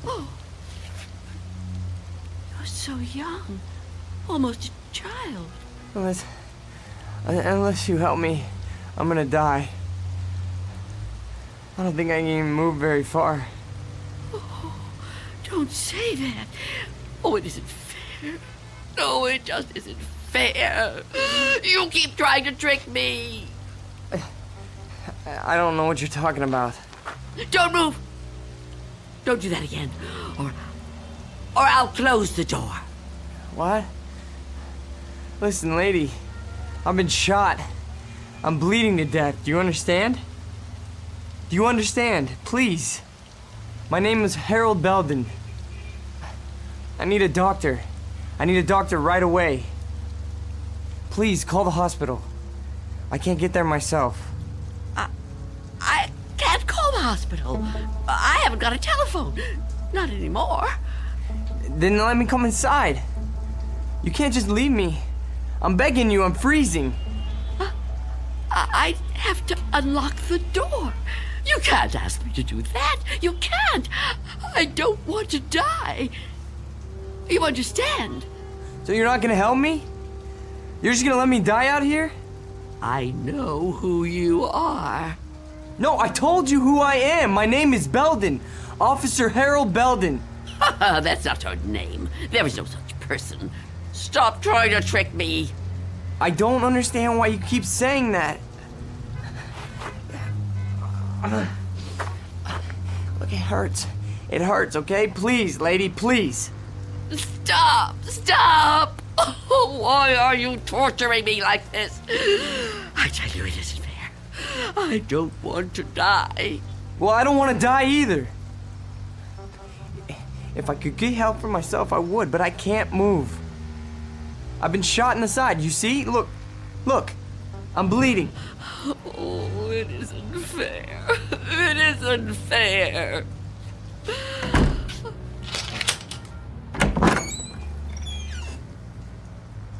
Oh. You're so young. Almost a child. Unless you help me, I'm gonna die. I don't think I can even move very far. Oh, don't say that. Oh, it isn't fair. No, it just isn't fair. You keep trying to trick me. I don't know what you're talking about. Don't move. Don't do that again. Or I'll close the door. What? Listen, lady. I've been shot. I'm bleeding to death. Do you understand? Do you understand? Please. My name is Harold Belden. I need a doctor. I need a doctor right away. Please, call the hospital. I can't get there myself. I can't call the hospital. I haven't got a telephone. Not anymore. Then let me come inside. You can't just leave me. I'm begging you, I'm freezing. I have to unlock the door. You can't ask me to do that. You can't. I don't want to die. You understand? So you're not gonna help me? You're just gonna let me die out here? I know who you are. No, I told you who I am. My name is Belden. Officer Harold Belden. That's not her name. There is no such person. Stop trying to trick me. I don't understand why you keep saying that. Look, it hurts. It hurts, okay? Please, lady, please. Stop! Stop! Oh, why are you torturing me like this? I tell you, it isn't fair. I don't want to die. Well, I don't want to die either. If I could get help for myself, I would, but I can't move. I've been shot in the side, you see? Look, I'm bleeding. Oh, it isn't fair. It isn't fair.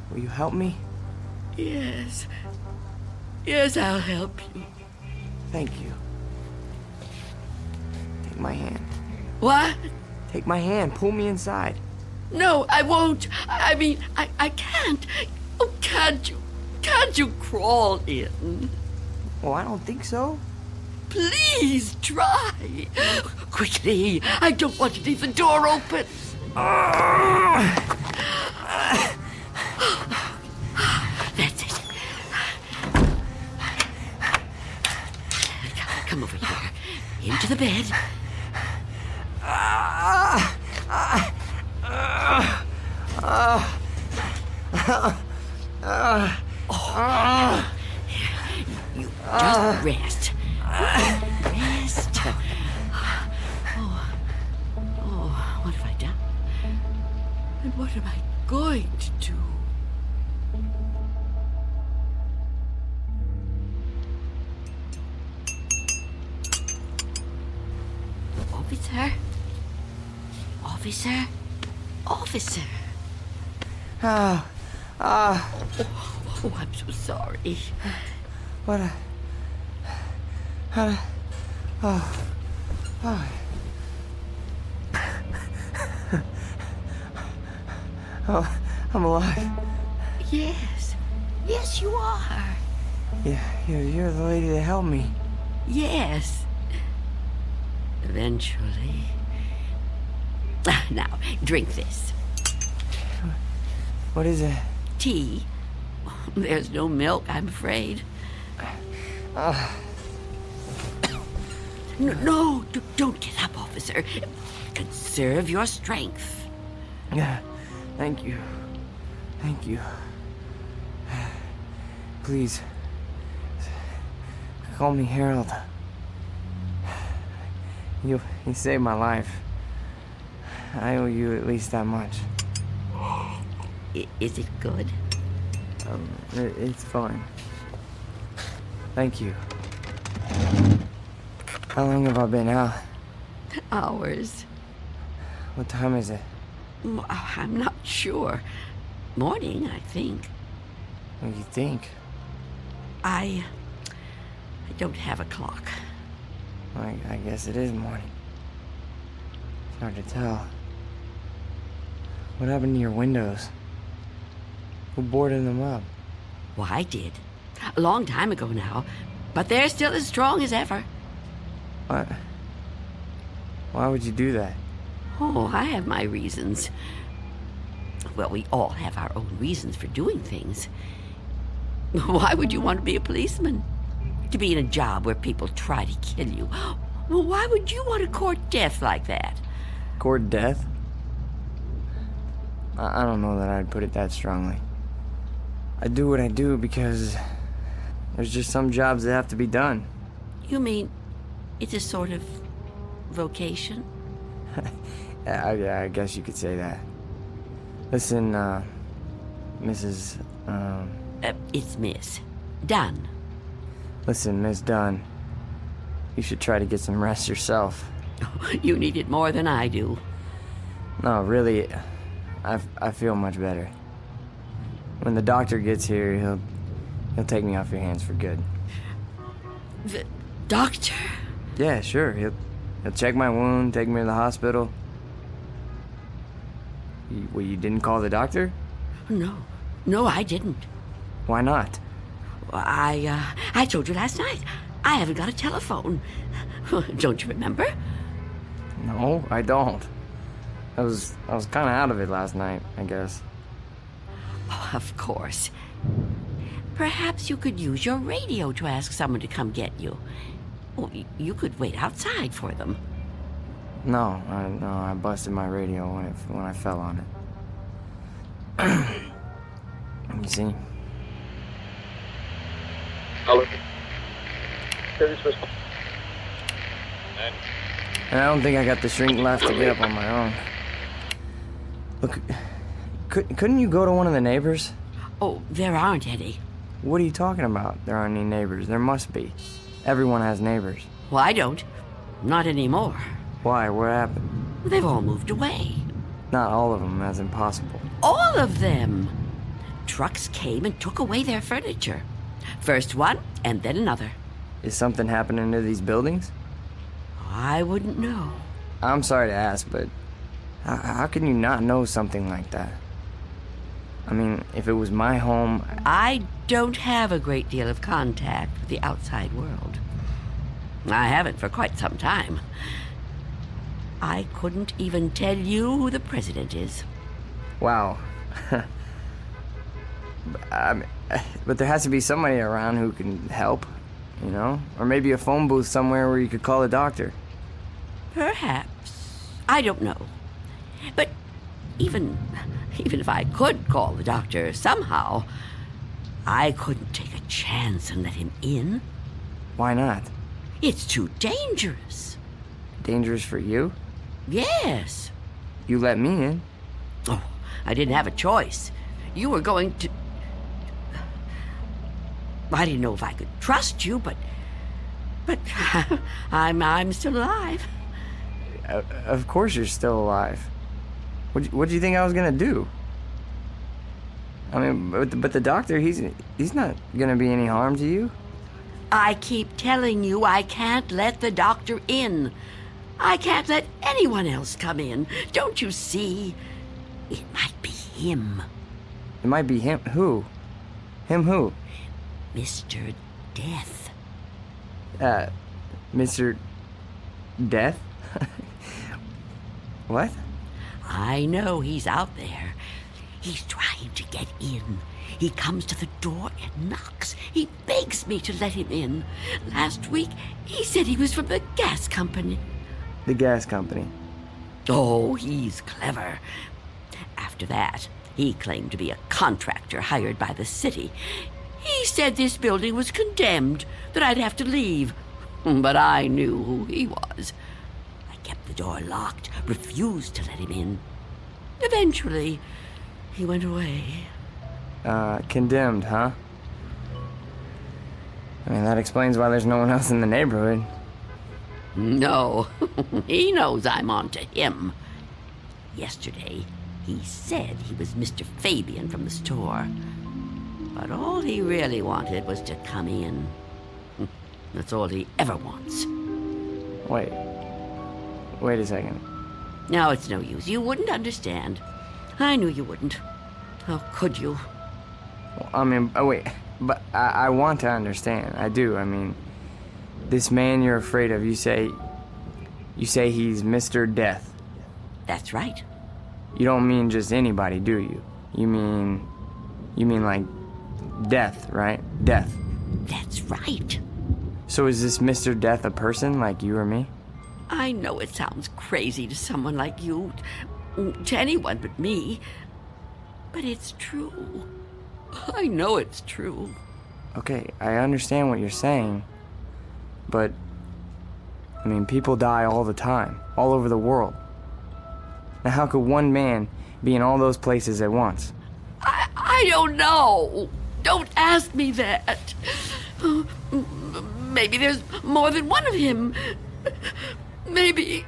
Will you help me? Yes. Yes, I'll help you. Thank you. Take my hand. What? Take my hand. Pull me inside. No, I won't. I mean, I can't. Oh, can't you? Can't you crawl in? Well, I don't think so. Please try. Quickly. I don't want to leave the door open. That's it. Come over here. Into the bed. You just rest. Rest. Oh, what have I done? And what am I going to do? Officer? Officer? Oh, I'm so sorry. What a... Oh, I'm alive. Yes. Yes, you are. Yeah, you're the lady that helped me. Yes. Eventually. Now, drink this. What is it? Tea. There's no milk, I'm afraid. No, don't get up, officer. Conserve your strength. Yeah, thank you. Thank you. Please, call me Harold. You saved my life. I owe you at least that much. Is it good? It's fine. Thank you. How long have I been out? Hours. What time is it? I'm not sure. Morning, I think. What do you think? I don't have a clock. I guess it is morning. It's hard to tell. What happened to your windows? Who boarded them up? Well, I did. A long time ago now. But they're still as strong as ever. What? Why would you do that? Oh, I have my reasons. Well, we all have our own reasons for doing things. Why would you want to be a policeman? To be in a job where people try to kill you? Well, why would you want to court death like that? Court death? I don't know that I'd put it that strongly. I do what I do because there's just some jobs that have to be done. You mean it's a sort of vocation? I guess you could say that. Listen, Mrs. It's Miss Dunn. Listen, Miss Dunn. You should try to get some rest yourself. You need it more than I do. No, really, I feel much better. When the doctor gets here, he'll take me off your hands for good. The doctor? Yeah, sure. He'll check my wound, take me to the hospital. You didn't call the doctor? No, I didn't. Why not? I told you last night. I haven't got a telephone. Don't you remember? No, I don't. I was kind of out of it last night, I guess. Oh, of course. Perhaps you could use your radio to ask someone to come get you. Oh, you could wait outside for them. No, I busted my radio when I fell on it. You see? Hello. And I don't think I got the strength left to get up on my own. Look, couldn't you go to one of the neighbors? Oh, there aren't any. What are you talking about? There aren't any neighbors. There must be. Everyone has neighbors. Well, I don't. Not anymore. Why? What happened? They've all moved away. Not all of them. That's impossible. All of them. Trucks came and took away their furniture. First one, and then another. Is something happening to these buildings? I wouldn't know. I'm sorry to ask, but how can you not know something like that? I mean, if it was my home... I don't have a great deal of contact with the outside world. I haven't for quite some time. I couldn't even tell you who the president is. Wow. But there has to be somebody around who can help, you know? Or maybe a phone booth somewhere where you could call a doctor. Perhaps. I don't know. But even if I could call the doctor somehow, I couldn't take a chance and let him in. Why not? It's too dangerous. Dangerous for you? Yes. You let me in. Oh, I didn't have a choice. You were going to... I didn't know if I could trust you, but I'm still alive. Of course you're still alive. What do you think I was gonna do? I mean, but the doctor, he's not gonna be any harm to you. I keep telling you I can't let the doctor in. I can't let anyone else come in. Don't you see? It might be him. It might be him. Who? Him who? Mr. Death. Mr. Death? What? I know he's out there. He's trying to get in. He comes to the door and knocks. He begs me to let him in. Last week, he said he was from the gas company. The gas company? Oh, he's clever. After that, he claimed to be a contractor hired by the city. He said this building was condemned, that I'd have to leave. But I knew who he was. I kept the door locked, refused to let him in. Eventually, he went away. Condemned, huh? I mean, that explains why there's no one else in the neighborhood. No, he knows I'm on to him. Yesterday, he said he was Mr. Fabian from the store. But all he really wanted was to come in. That's all he ever wants. Wait a second. No, it's no use. You wouldn't understand. I knew you wouldn't. How could you? Well, I mean, wait, but I want to understand. I do. I mean, this man you're afraid of, you say he's Mr. Death. That's right. You don't mean just anybody, do you? You mean like Death, right? Death. That's right. So is this Mr. Death a person like you or me? I know it sounds crazy to someone like you, to anyone but me, but it's true. I know it's true. Okay, I understand what you're saying, but, I mean, people die all the time, all over the world. Now how could one man be in all those places at once? I don't know. Don't ask me that. Maybe there's more than one of him. Maybe...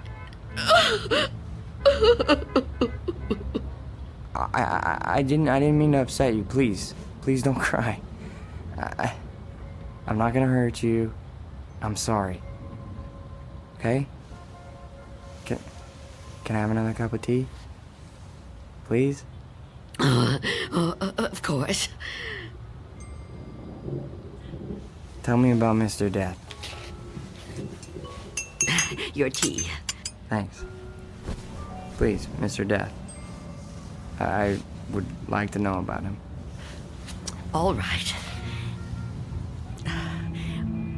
I didn't mean to upset you. Please don't cry. I'm not gonna hurt you. I'm sorry. Okay? Can I have another cup of tea? Please? Of course. Tell me about Mr. Death. Your tea. Thanks. Please, Mr. Death. I would like to know about him. All right.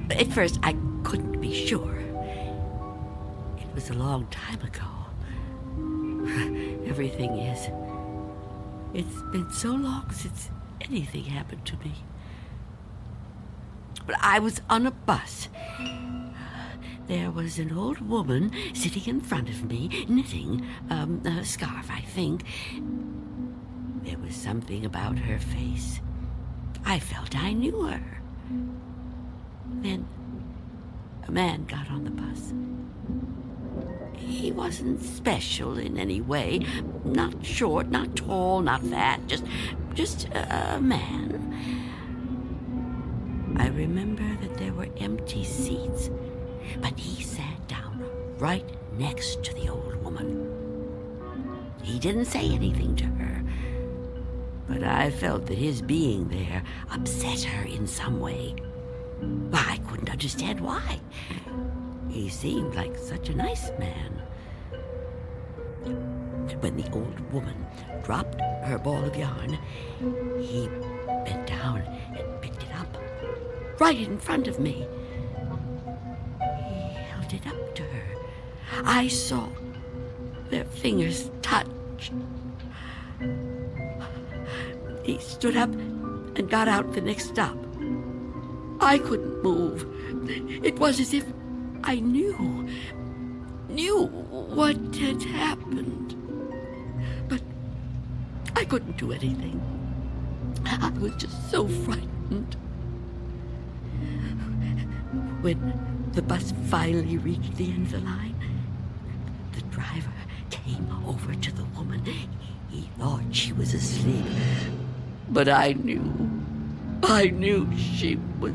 At first, I couldn't be sure. It was a long time ago. Everything is. It's been so long since anything happened to me. But I was on a bus. There was an old woman sitting in front of me, knitting a scarf, I think. There was something about her face. I felt I knew her. Then a man got on the bus. He wasn't special in any way. Not short, not tall, not fat. Just a man. I remember that there were empty seats, but he sat down right next to the old woman. He didn't say anything to her, but I felt that his being there upset her in some way. I couldn't understand why. He seemed like such a nice man. When the old woman dropped her ball of yarn, he bent down and picked it up, right in front of me. He held it up to her. I saw their fingers touch. He stood up and got out the next stop. I couldn't move. It was as if I knew what had happened. But I couldn't do anything. I was just so frightened. When the bus finally reached the end of the line, the driver came over to the woman. He thought she was asleep, but I knew she was...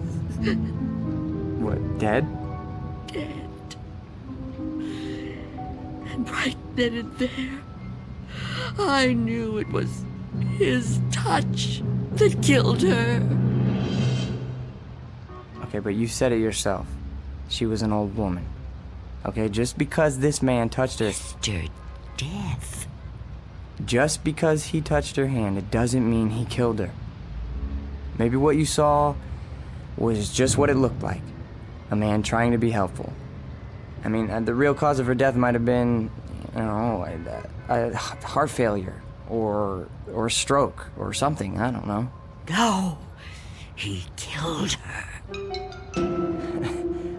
What, dead? Dead. And right then and there, I knew it was his touch that killed her. Okay, but you said it yourself. She was an old woman. Okay, just because this man touched her... Mr. Death. Just because he touched her hand, it doesn't mean he killed her. Maybe what you saw was just what it looked like. A man trying to be helpful. I mean, the real cause of her death might have been, a heart failure or a stroke or something. I don't know. No, he killed her.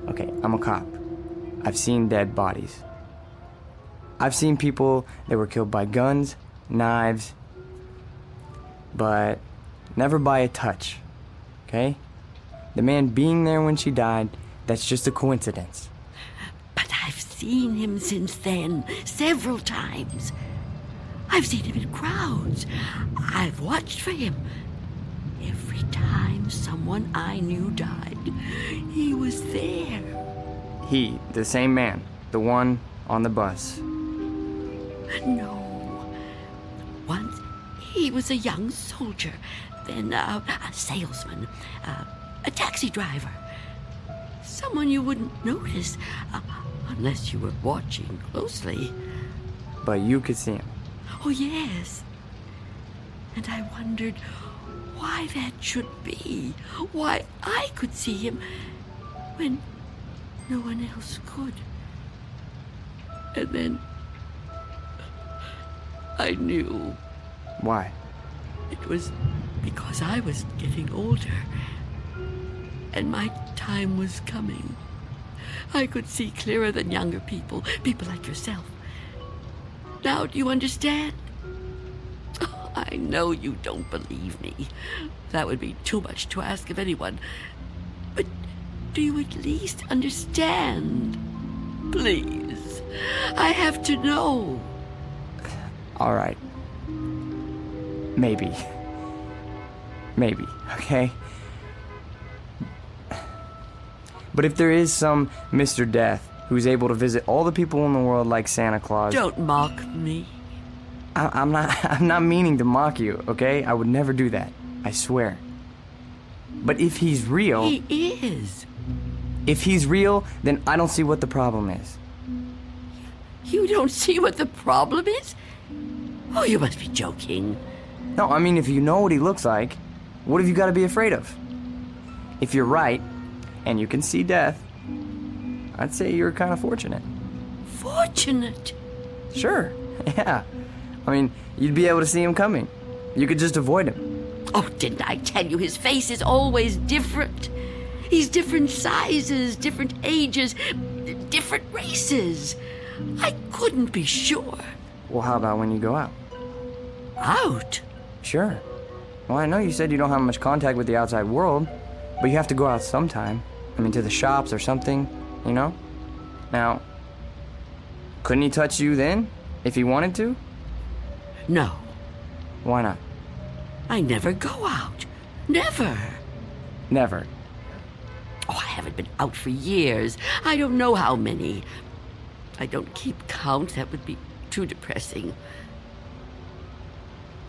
Okay, I'm a cop. I've seen dead bodies. I've seen people that were killed by guns, knives, but never by a touch, okay? The man being there when she died, that's just a coincidence. But I've seen him since then, several times. I've seen him in crowds. I've watched for him. Every time someone I knew died, he was there. He, the same man, the one on the bus. No. Once he was a young soldier, then a salesman, a taxi driver. Someone you wouldn't notice unless you were watching closely. But you could see him. Oh, yes. And I wondered why that should be. Why I could see him when no one else could. And then I knew. Why? It was because I was getting older. And my time was coming. I could see clearer than younger people like yourself. Now, do you understand? Oh, I know you don't believe me. That would be too much to ask of anyone. But do you at least understand? Please. I have to know. All right. Maybe, okay? But if there is some Mr. Death who's able to visit all the people in the world like Santa Claus... Don't mock me. I'm not meaning to mock you, okay? I would never do that. I swear. But if he's real... He is. If he's real, then I don't see what the problem is. You don't see what the problem is? Oh, you must be joking. No, I mean, if you know what he looks like, what have you got to be afraid of? If you're right, and you can see death, I'd say you're kind of fortunate. Fortunate? Sure, yeah. I mean, you'd be able to see him coming. You could just avoid him. Oh, didn't I tell you his face is always different? He's different sizes, different ages, different races. I couldn't be sure. Well, how about when you go out? Out? Sure. Well, I know you said you don't have much contact with the outside world, but you have to go out sometime. I mean, to the shops or something, you know? Now, couldn't he touch you then, if he wanted to? No. Why not? I never go out. Never. Never. haven't been out for years. I don't know how many. I don't keep count. That would be too depressing.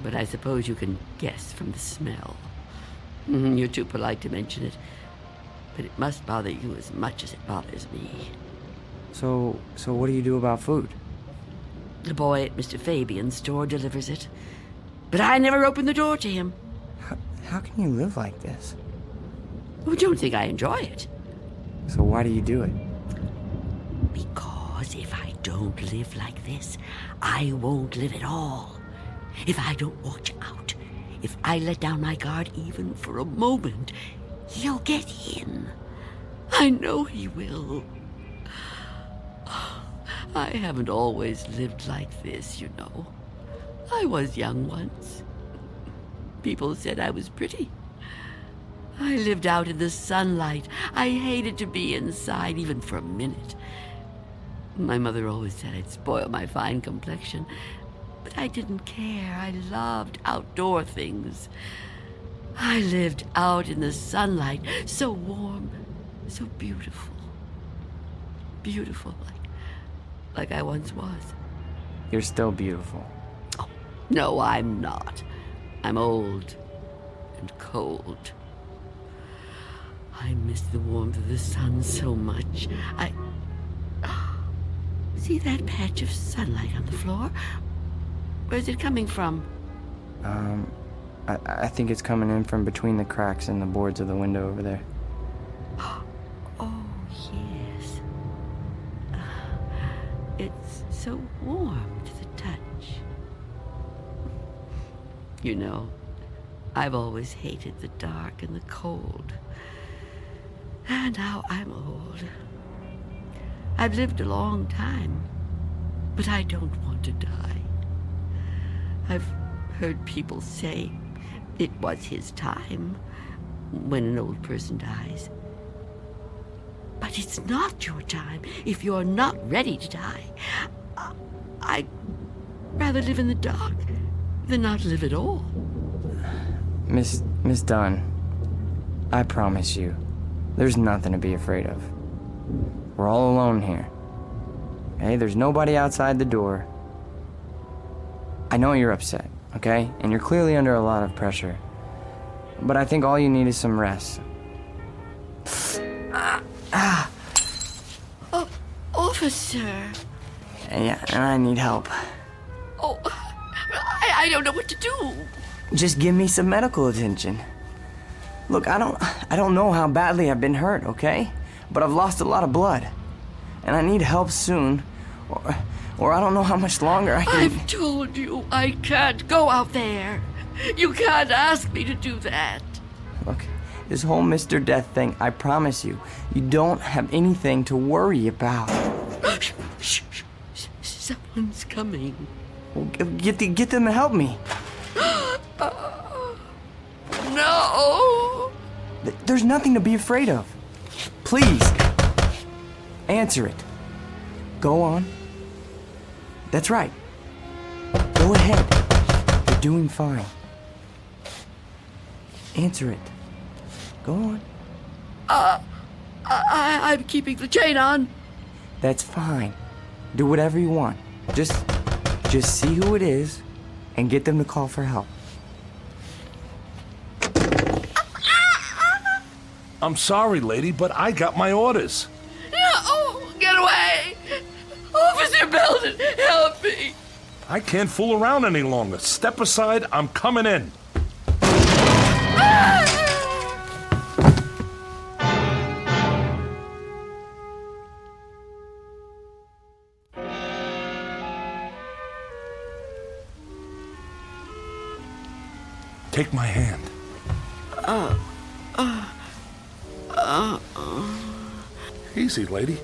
But I suppose you can guess from the smell. You're too polite to mention it. But it must bother you as much as it bothers me. So what do you do about food? The boy at Mr. Fabian's store delivers it. But I never open the door to him. How can you live like this? Well, don't think I enjoy it. So why do you do it? Because if I don't live like this, I won't live at all. If I don't watch out, if I let down my guard even for a moment, he'll get in. I know he will. I haven't always lived like this, you know. I was young once. People said I was pretty. I lived out in the sunlight. I hated to be inside, even for a minute. My mother always said I'd spoil my fine complexion, but I didn't care. I loved outdoor things. I lived out in the sunlight, so warm, so beautiful. Beautiful, like I once was. You're still beautiful. Oh, no, I'm not. I'm old and cold. I miss the warmth of the sun so much. See that patch of sunlight on the floor? Where's it coming from? I think it's coming in from between the cracks in the boards of the window over there. Oh, yes. It's so warm to the touch. You know, I've always hated the dark and the cold. And now I'm old. I've lived a long time, but I don't want to die. I've heard people say it was his time when an old person dies. But it's not your time if you're not ready to die. I'd rather live in the dark than not live at all. Miss Dunn, I promise you, there's nothing to be afraid of. We're all alone here. Hey, there's nobody outside the door. I know you're upset, okay? And you're clearly under a lot of pressure. But I think all you need is some rest. Oh, officer. Yeah, I need help. Oh, I don't know what to do. Just give me some medical attention. Look, I don't know how badly I've been hurt, okay? But I've lost a lot of blood. And I need help soon. Or I don't know how much longer I can... I've told you I can't go out there. You can't ask me to do that. Look, this whole Mr. Death thing, I promise you, you don't have anything to worry about. Shh. Someone's coming. Well, get them to help me. No! There's nothing to be afraid of. Please, answer it. Go on. That's right. Go ahead. You're doing fine. Answer it. Go on. I'm keeping the chain on. That's fine. Do whatever you want. Just see who it is and get them to call for help. I'm sorry, lady, but I got my orders. No! Get away! Officer Belden, help me! I can't fool around any longer. Step aside, I'm coming in. Take my hand. Easy, lady.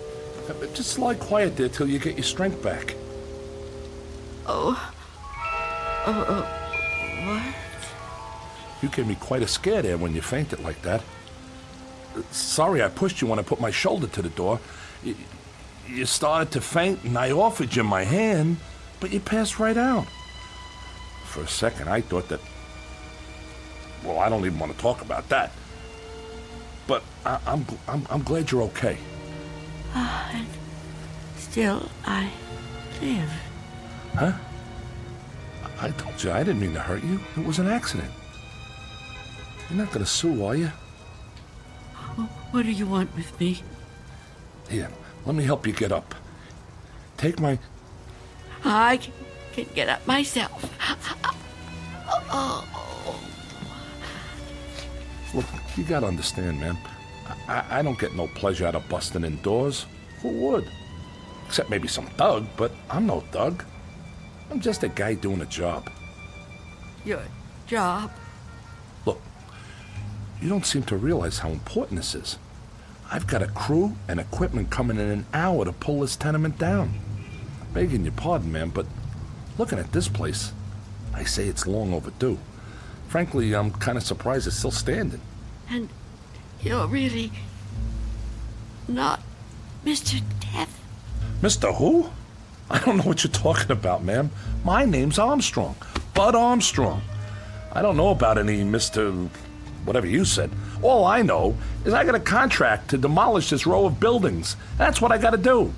Just lie quiet there till you get your strength back. What? You gave me quite a scare there when you fainted like that. Sorry I pushed you when I put my shoulder to the door. You started to faint and I offered you my hand, but you passed right out. For a second I thought that... Well, I don't even want to talk about that. but I'm glad you're okay. And still I live. Huh? I told you I didn't mean to hurt you. It was an accident. You're not going to sue, are you? What do you want with me? Here, let me help you get up. Take my... I can get up myself. Oh. Look, you got to understand, man. I don't get no pleasure out of busting indoors. Who would? Except maybe some thug, but I'm no thug. I'm just a guy doing a job. Your job? Look, you don't seem to realize how important this is. I've got a crew and equipment coming in an hour to pull this tenement down. Begging your pardon, man, but looking at this place, I say it's long overdue. Frankly, I'm kind of surprised it's still standing. And you're really not Mr. Death? Mr. Who? I don't know what you're talking about, ma'am. My name's Armstrong. Bud Armstrong. I don't know about any Mr. whatever you said. All I know is I got a contract to demolish this row of buildings. That's what I got to do.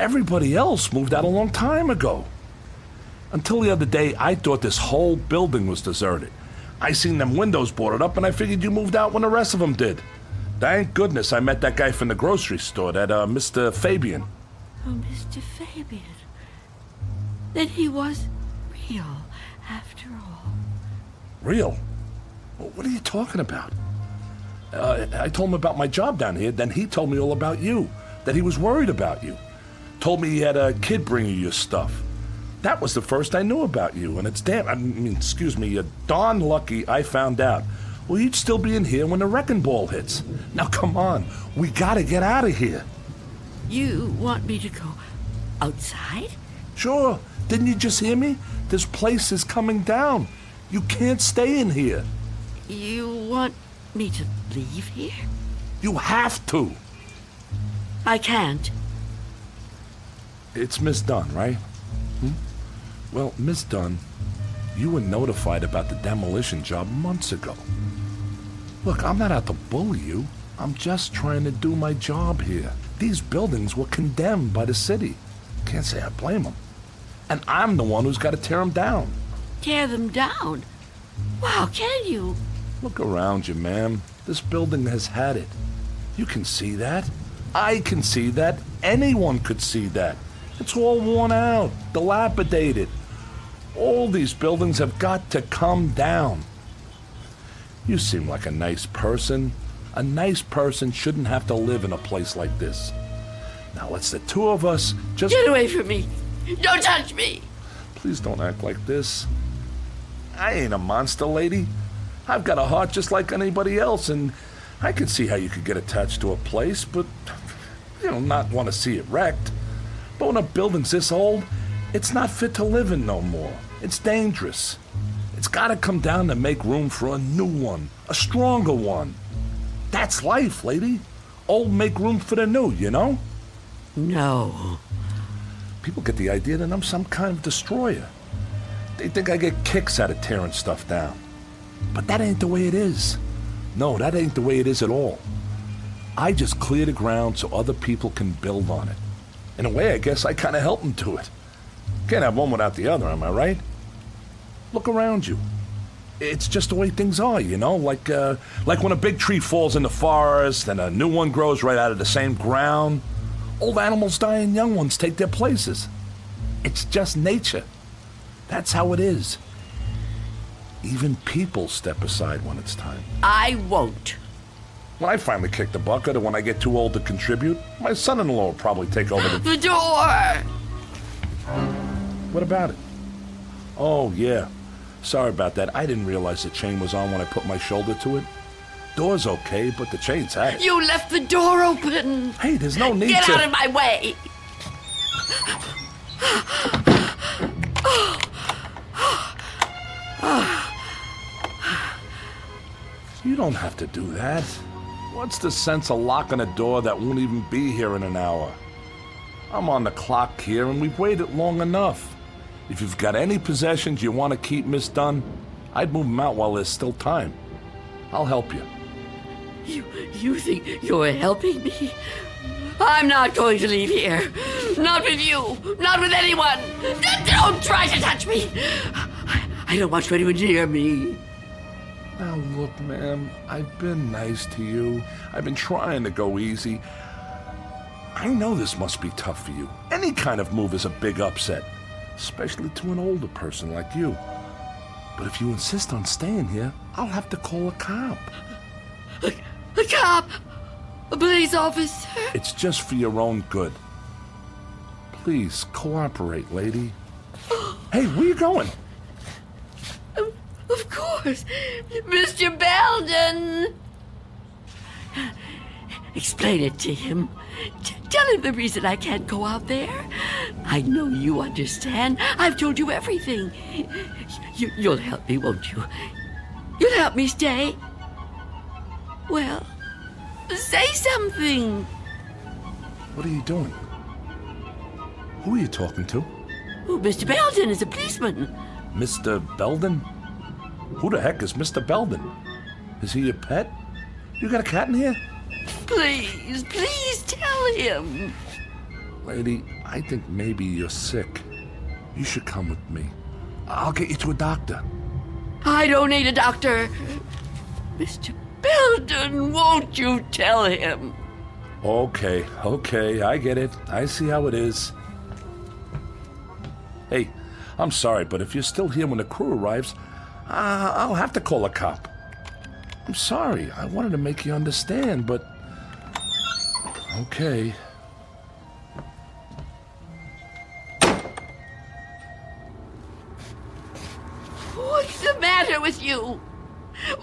Everybody else moved out a long time ago. Until the other day, I thought this whole building was deserted. I seen them windows boarded up, and I figured you moved out when the rest of them did. Thank goodness I met that guy from the grocery store, that Mr. Fabian. Oh, Mr. Fabian. Then he was real, after all. Real? What are you talking about? I told him about my job down here, then he told me all about you, that he was worried about you. Told me he had a kid bring you your stuff. That was the first I knew about you, and it's you're darn lucky I found out. Well, you'd still be in here when the wrecking ball hits. Now, come on, we gotta get out of here. You want me to go outside? Sure. Didn't you just hear me? This place is coming down. You can't stay in here. You want me to leave here? You have to. I can't. It's Miss Dunn, right? Well, Miss Dunn, you were notified about the demolition job months ago. Look, I'm not out to bully you. I'm just trying to do my job here. These buildings were condemned by the city. Can't say I blame them. And I'm the one who's got to tear them down. Tear them down? Wow, can you? Look around you, ma'am. This building has had it. You can see that. I can see that. Anyone could see that. It's all worn out, dilapidated. All these buildings have got to come down. You seem like a nice person. A nice person shouldn't have to live in a place like this. Now let's the two of us just... Get away from me! Don't touch me! Please don't act like this. I ain't a monster, lady. I've got a heart just like anybody else, and I can see how you could get attached to a place, but, not want to see it wrecked. But when a building's this old, it's not fit to live in no more. It's dangerous. It's got to come down to make room for a new one, a stronger one. That's life, lady. Old make room for the new, you know? No. People get the idea that I'm some kind of destroyer. They think I get kicks out of tearing stuff down. But that ain't the way it is. No, that ain't the way it is at all. I just clear the ground so other people can build on it. In a way, I guess I kind of help them do it. Can't have one without the other, am I right? Look around you. It's just the way things are, like when a big tree falls in the forest and a new one grows right out of the same ground. Old animals die and young ones take their places. It's just nature. That's how it is. Even people step aside when it's time. I won't. When I finally kick the bucket or when I get too old to contribute, my son-in-law will probably take over The door! What about it? Oh, yeah. Sorry about that. I didn't realize the chain was on when I put my shoulder to it. Door's okay, but the chain's had it. You left the door open! Hey, there's no need Get to... out of my way! You don't have to do that. What's the sense of locking a door that won't even be here in an hour? I'm on the clock here, and we've waited long enough. If you've got any possessions you want to keep, Miss Dunn, I'd move them out while there's still time. I'll help you. You think you're helping me? I'm not going to leave here. Not with you. Not with anyone. Don't try to touch me. I don't want you anywhere near me. Now look, ma'am, I've been nice to you. I've been trying to go easy. I know this must be tough for you. Any kind of move is a big upset, especially to an older person like you. But if you insist on staying here, I'll have to call a cop. A cop? A police officer? It's just for your own good. Please, cooperate, lady. Hey, where you going? Of course. Mr. Belden! Explain it to him. Tell him the reason I can't go out there. I know you understand. I've told you everything. You'll help me, won't you? You'll help me stay? Well, say something. What are you doing? Who are you talking to? Oh, Mr. Belden is a policeman. Mr. Belden? Who the heck is Mr. Belden? Is he your pet? You got a cat in here? Please tell him. Lady, I think maybe you're sick. You should come with me. I'll get you to a doctor. I don't need a doctor. Mr. Belden, won't you tell him? Okay, I get it. I see how it is. Hey, I'm sorry, but if you're still here when the crew arrives, I'll have to call a cop. I'm sorry. I wanted to make you understand, but... Okay. What's the matter with you?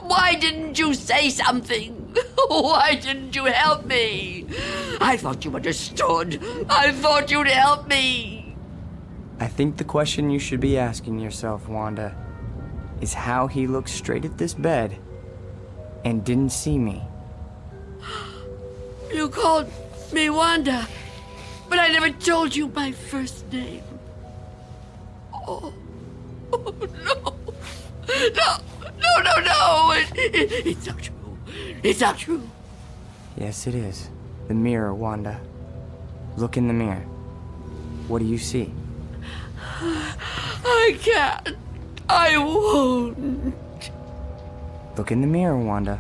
Why didn't you say something? Why didn't you help me? I thought you understood. I thought you'd help me. I think the question you should be asking yourself, Wanda, is how he looked straight at this bed and didn't see me. You called me Wanda, but I never told you my first name. Oh no. No. It's not true. It's not true. Yes, it is. The mirror, Wanda. Look in the mirror. What do you see? I can't. I won't. Look in the mirror, Wanda.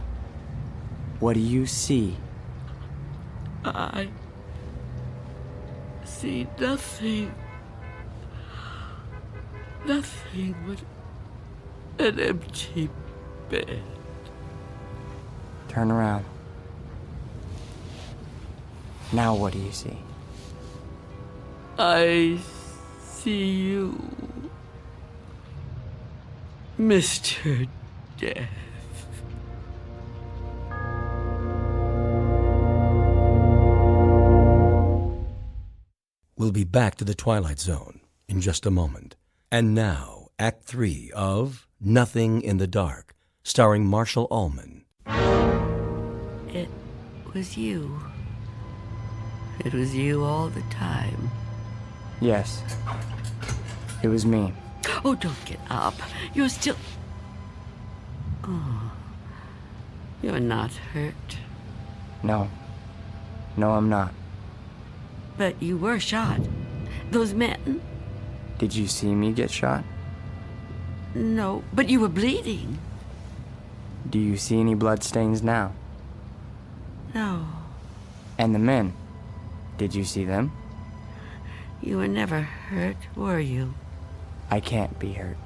What do you see? I see nothing. Nothing but an empty bed. Turn around. Now what do you see? I see you, Mr. Death. We'll be back to the Twilight Zone in just a moment. And now, Act 3 of Nothing in the Dark, starring Marshall Allman. It was you. It was you all the time. Yes. It was me. Oh, don't get up. You're still... Oh. You're not hurt. No. No, I'm not. But you were shot. Those men... Did you see me get shot? No, but you were bleeding. Do you see any bloodstains now? No. And the men? Did you see them? You were never hurt, were you? I can't be hurt.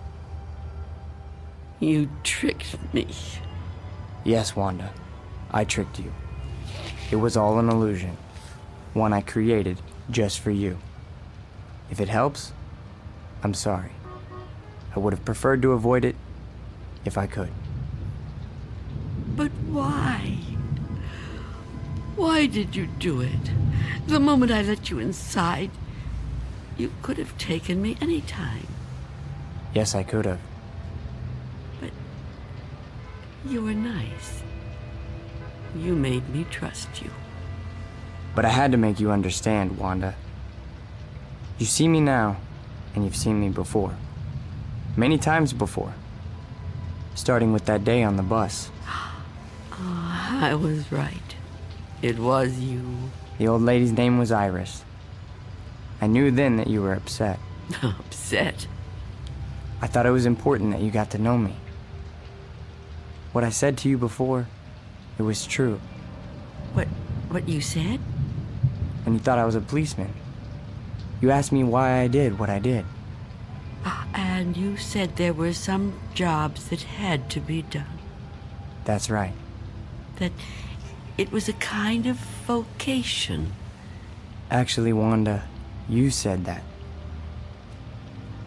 You tricked me. Yes, Wanda. I tricked you. It was all an illusion. One I created just for you. If it helps, I'm sorry. I would have preferred to avoid it if I could. But why? Why did you do it? The moment I let you inside, you could have taken me any time. Yes, I could have. But you were nice. You made me trust you. But I had to make you understand, Wanda. You see me now, and you've seen me before. Many times before. Starting with that day on the bus. Oh, I was right. It was you. The old lady's name was Iris. I knew then that you were upset. Upset? I thought it was important that you got to know me. What I said to you before, it was true. What you said? When you thought I was a policeman. You asked me why I did what I did. And you said there were some jobs that had to be done. That's right. That it was a kind of vocation. Actually, Wanda, you said that.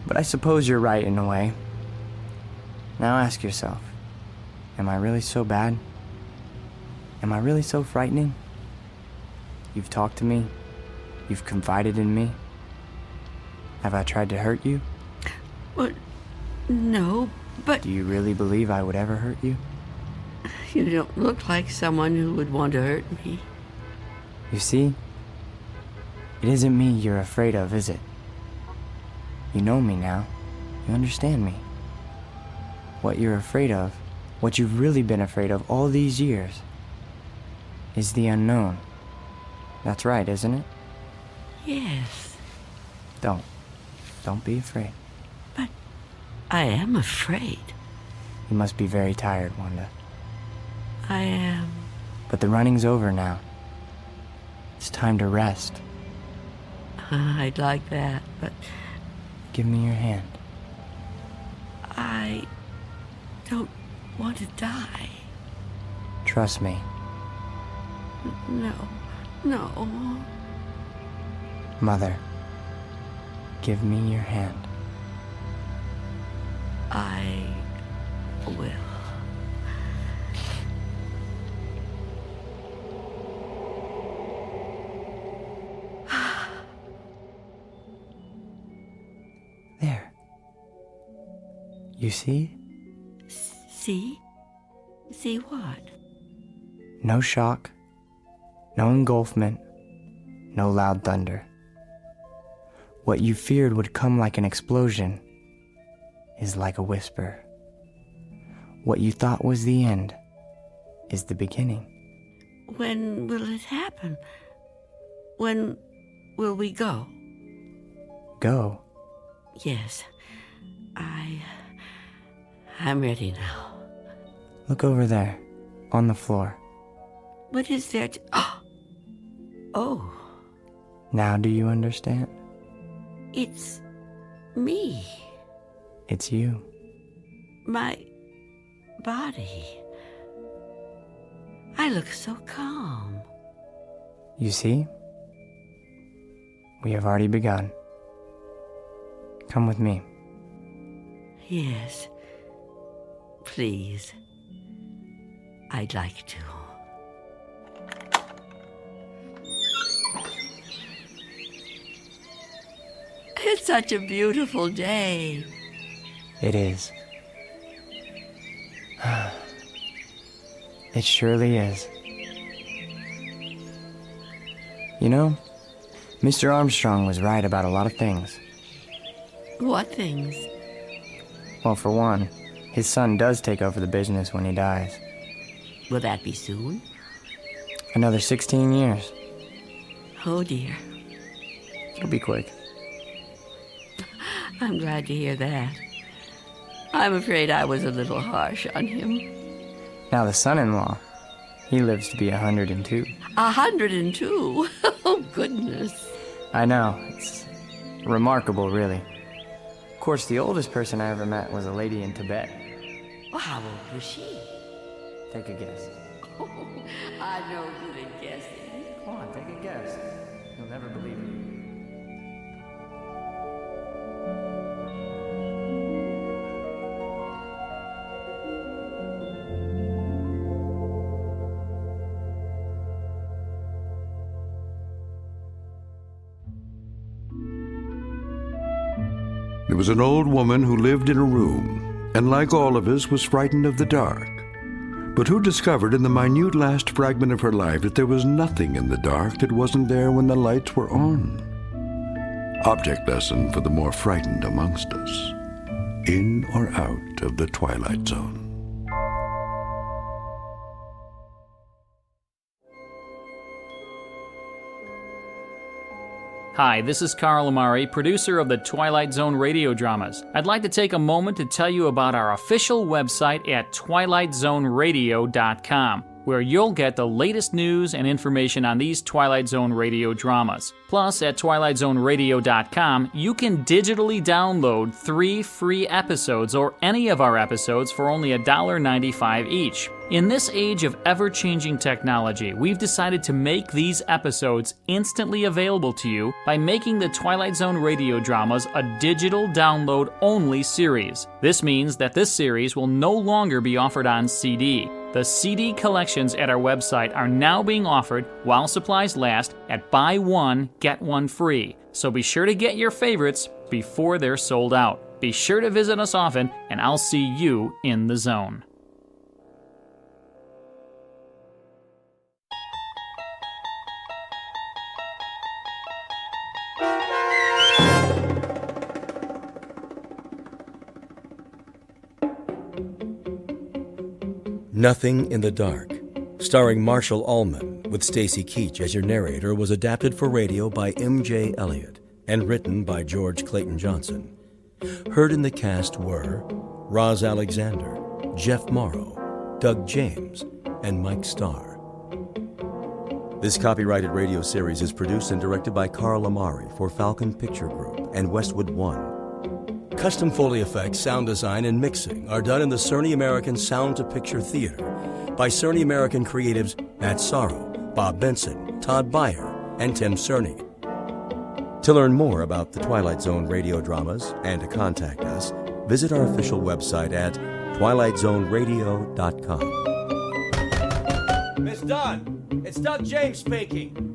But I suppose you're right in a way. Now ask yourself, am I really so bad? Am I really so frightening? You've talked to me. You've confided in me. Have I tried to hurt you? Well, no, but... Do you really believe I would ever hurt you? You don't look like someone who would want to hurt me. You see? It isn't me you're afraid of, is it? You know me now. You understand me. What you're afraid of, what you've really been afraid of all these years, is the unknown. That's right, isn't it? Yes. Don't be afraid. But I am afraid. You must be very tired, Wanda. I am. But the running's over now. It's time to rest. I'd like that, but... Give me your hand. I don't want to die. Trust me. No. Mother, give me your hand. I will. There. You see? See? See what? No shock, no engulfment, no loud thunder. What you feared would come like an explosion is like a whisper. What you thought was the end is the beginning. When will it happen? When will we go? Go? Yes. I'm ready now. Look over there, on the floor. What is there to... Oh. Now do you understand? It's me. It's you. My body. I look so calm. You see? We have already begun. Come with me. Yes. Please. I'd like to. It's such a beautiful day. It is. It surely is. You know, Mr. Armstrong was right about a lot of things. What things? Well, for one, his son does take over the business when he dies. Will that be soon? Another 16 years. Oh, dear. It'll be quick. I'm glad to hear that. I'm afraid I was a little harsh on him. Now the son-in-law, he lives to be 102. 102? Oh, goodness. I know. It's remarkable, really. Of course, the oldest person I ever met was a lady in Tibet. Well, how old was she? Take a guess. Oh, I know good at guessing. Come on, take a guess. You'll never believe it. There was an old woman who lived in a room, and like all of us was frightened of the dark, but who discovered in the minute last fragment of her life that there was nothing in the dark that wasn't there when the lights were on. Object lesson for the more frightened amongst us. In or out of the Twilight Zone. Hi, this is Carl Amari, producer of the Twilight Zone Radio Dramas. I'd like to take a moment to tell you about our official website at twilightzoneradio.com, where you'll get the latest news and information on these Twilight Zone radio dramas. Plus, at twilightzoneradio.com, you can digitally download 3 free episodes or any of our episodes for only $1.95 each. In this age of ever-changing technology, we've decided to make these episodes instantly available to you by making the Twilight Zone radio dramas a digital download-only series. This means that this series will no longer be offered on CD. The CD collections at our website are now being offered, while supplies last, at buy one, get one free. So be sure to get your favorites before they're sold out. Be sure to visit us often, and I'll see you in the zone. Nothing in the Dark, starring Marshall Ullman, with Stacy Keach as your narrator, was adapted for radio by M.J. Elliott and written by George Clayton Johnson. Heard in the cast were Roz Alexander, Jeff Morrow, Doug James, and Mike Starr. This copyrighted radio series is produced and directed by Carl Amari for Falcon Picture Group and Westwood One. Custom Foley effects, sound design, and mixing are done in the Cerny American Sound to Picture Theater by Cerny American creatives Matt Sorrow, Bob Benson, Todd Beyer, and Tim Cerny. To learn more about the Twilight Zone radio dramas and to contact us, visit our official website at twilightzoneradio.com. Miss Dunn, it's Doug James speaking.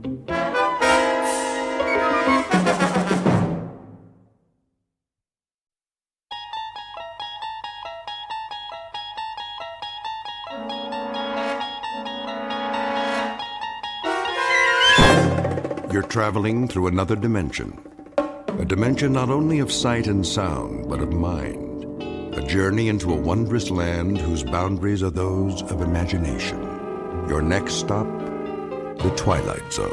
You're traveling through another dimension. A dimension not only of sight and sound, but of mind. A journey into a wondrous land whose boundaries are those of imagination. Your next stop, the Twilight Zone.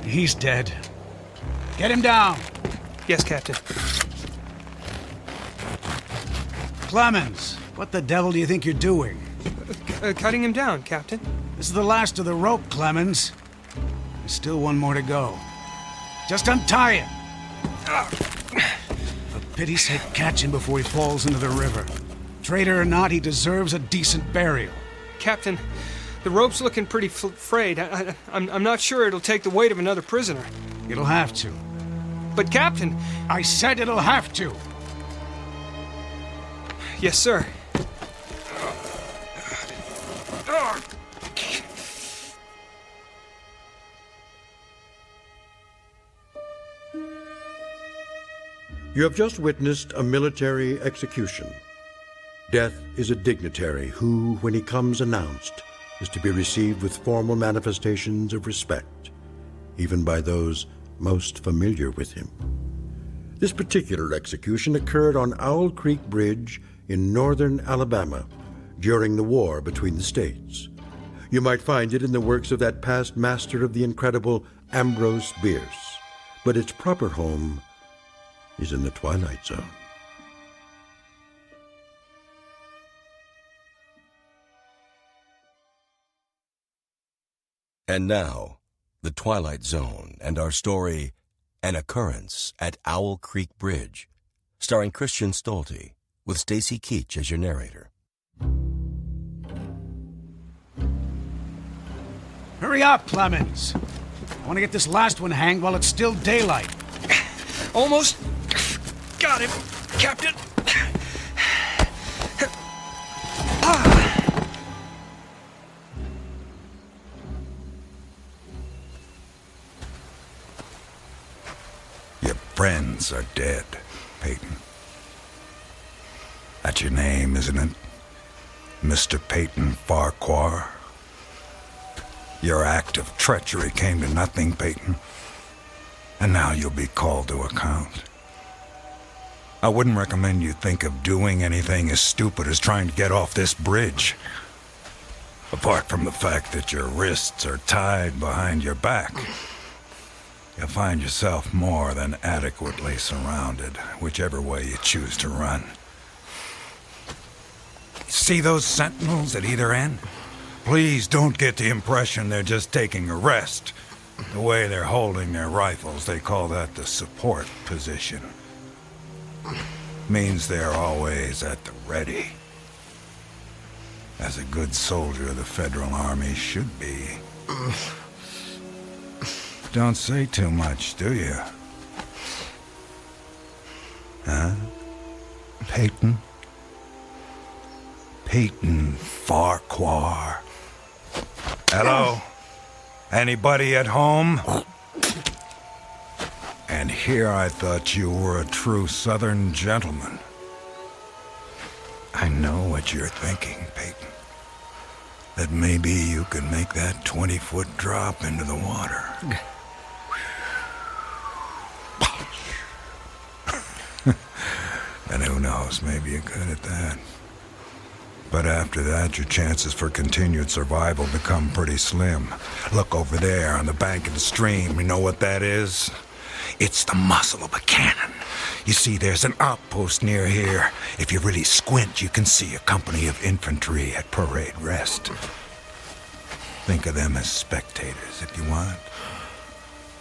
He's dead. Get him down. Yes, Captain. Clemens, what the devil do you think you're doing? Cutting him down, Captain. This is the last of the rope, Clemens. There's still one more to go. Just untie him. For pity's sake, catch him before he falls into the river. Traitor or not, he deserves a decent burial. Captain, the rope's looking pretty frayed. I'm not sure it'll take the weight of another prisoner. It'll have to. But, Captain... I said it'll have to. Yes, sir. You have just witnessed a military execution. Death is a dignitary who, when he comes announced, is to be received with formal manifestations of respect, even by those most familiar with him. This particular execution occurred on Owl Creek Bridge in northern Alabama during the war between the states. You might find it in the works of that past master of the incredible Ambrose Bierce, but its proper home is in the Twilight Zone. And now, the Twilight Zone and our story, An Occurrence at Owl Creek Bridge, starring Christian Stolte, with Stacy Keach as your narrator. Hurry up, Clemens. I want to get this last one hanged while it's still daylight. Almost got him, Captain. friends are dead, Peyton. That's your name, isn't it? Mr. Peyton Farquhar? Your act of treachery came to nothing, Peyton. And now you'll be called to account. I wouldn't recommend you think of doing anything as stupid as trying to get off this bridge. Apart from the fact that your wrists are tied behind your back, you'll find yourself more than adequately surrounded, whichever way you choose to run. See those sentinels at either end? Please don't get the impression they're just taking a rest. The way they're holding their rifles, they call that the support position. Means they're always at the ready. As a good soldier of the Federal Army should be. Don't say too much, do you? Huh? Peyton? Peyton Farquhar. Hello? Anybody at home? And here I thought you were a true Southern gentleman. I know what you're thinking, Peyton. That maybe you could make that 20-foot drop into the water. And who knows, maybe you're good at that. But after that, your chances for continued survival become pretty slim. Look over there on the bank of the stream. You know what that is? It's the muzzle of a cannon. You see, there's an outpost near here. If you really squint, you can see a company of infantry at parade rest. Think of them as spectators if you want.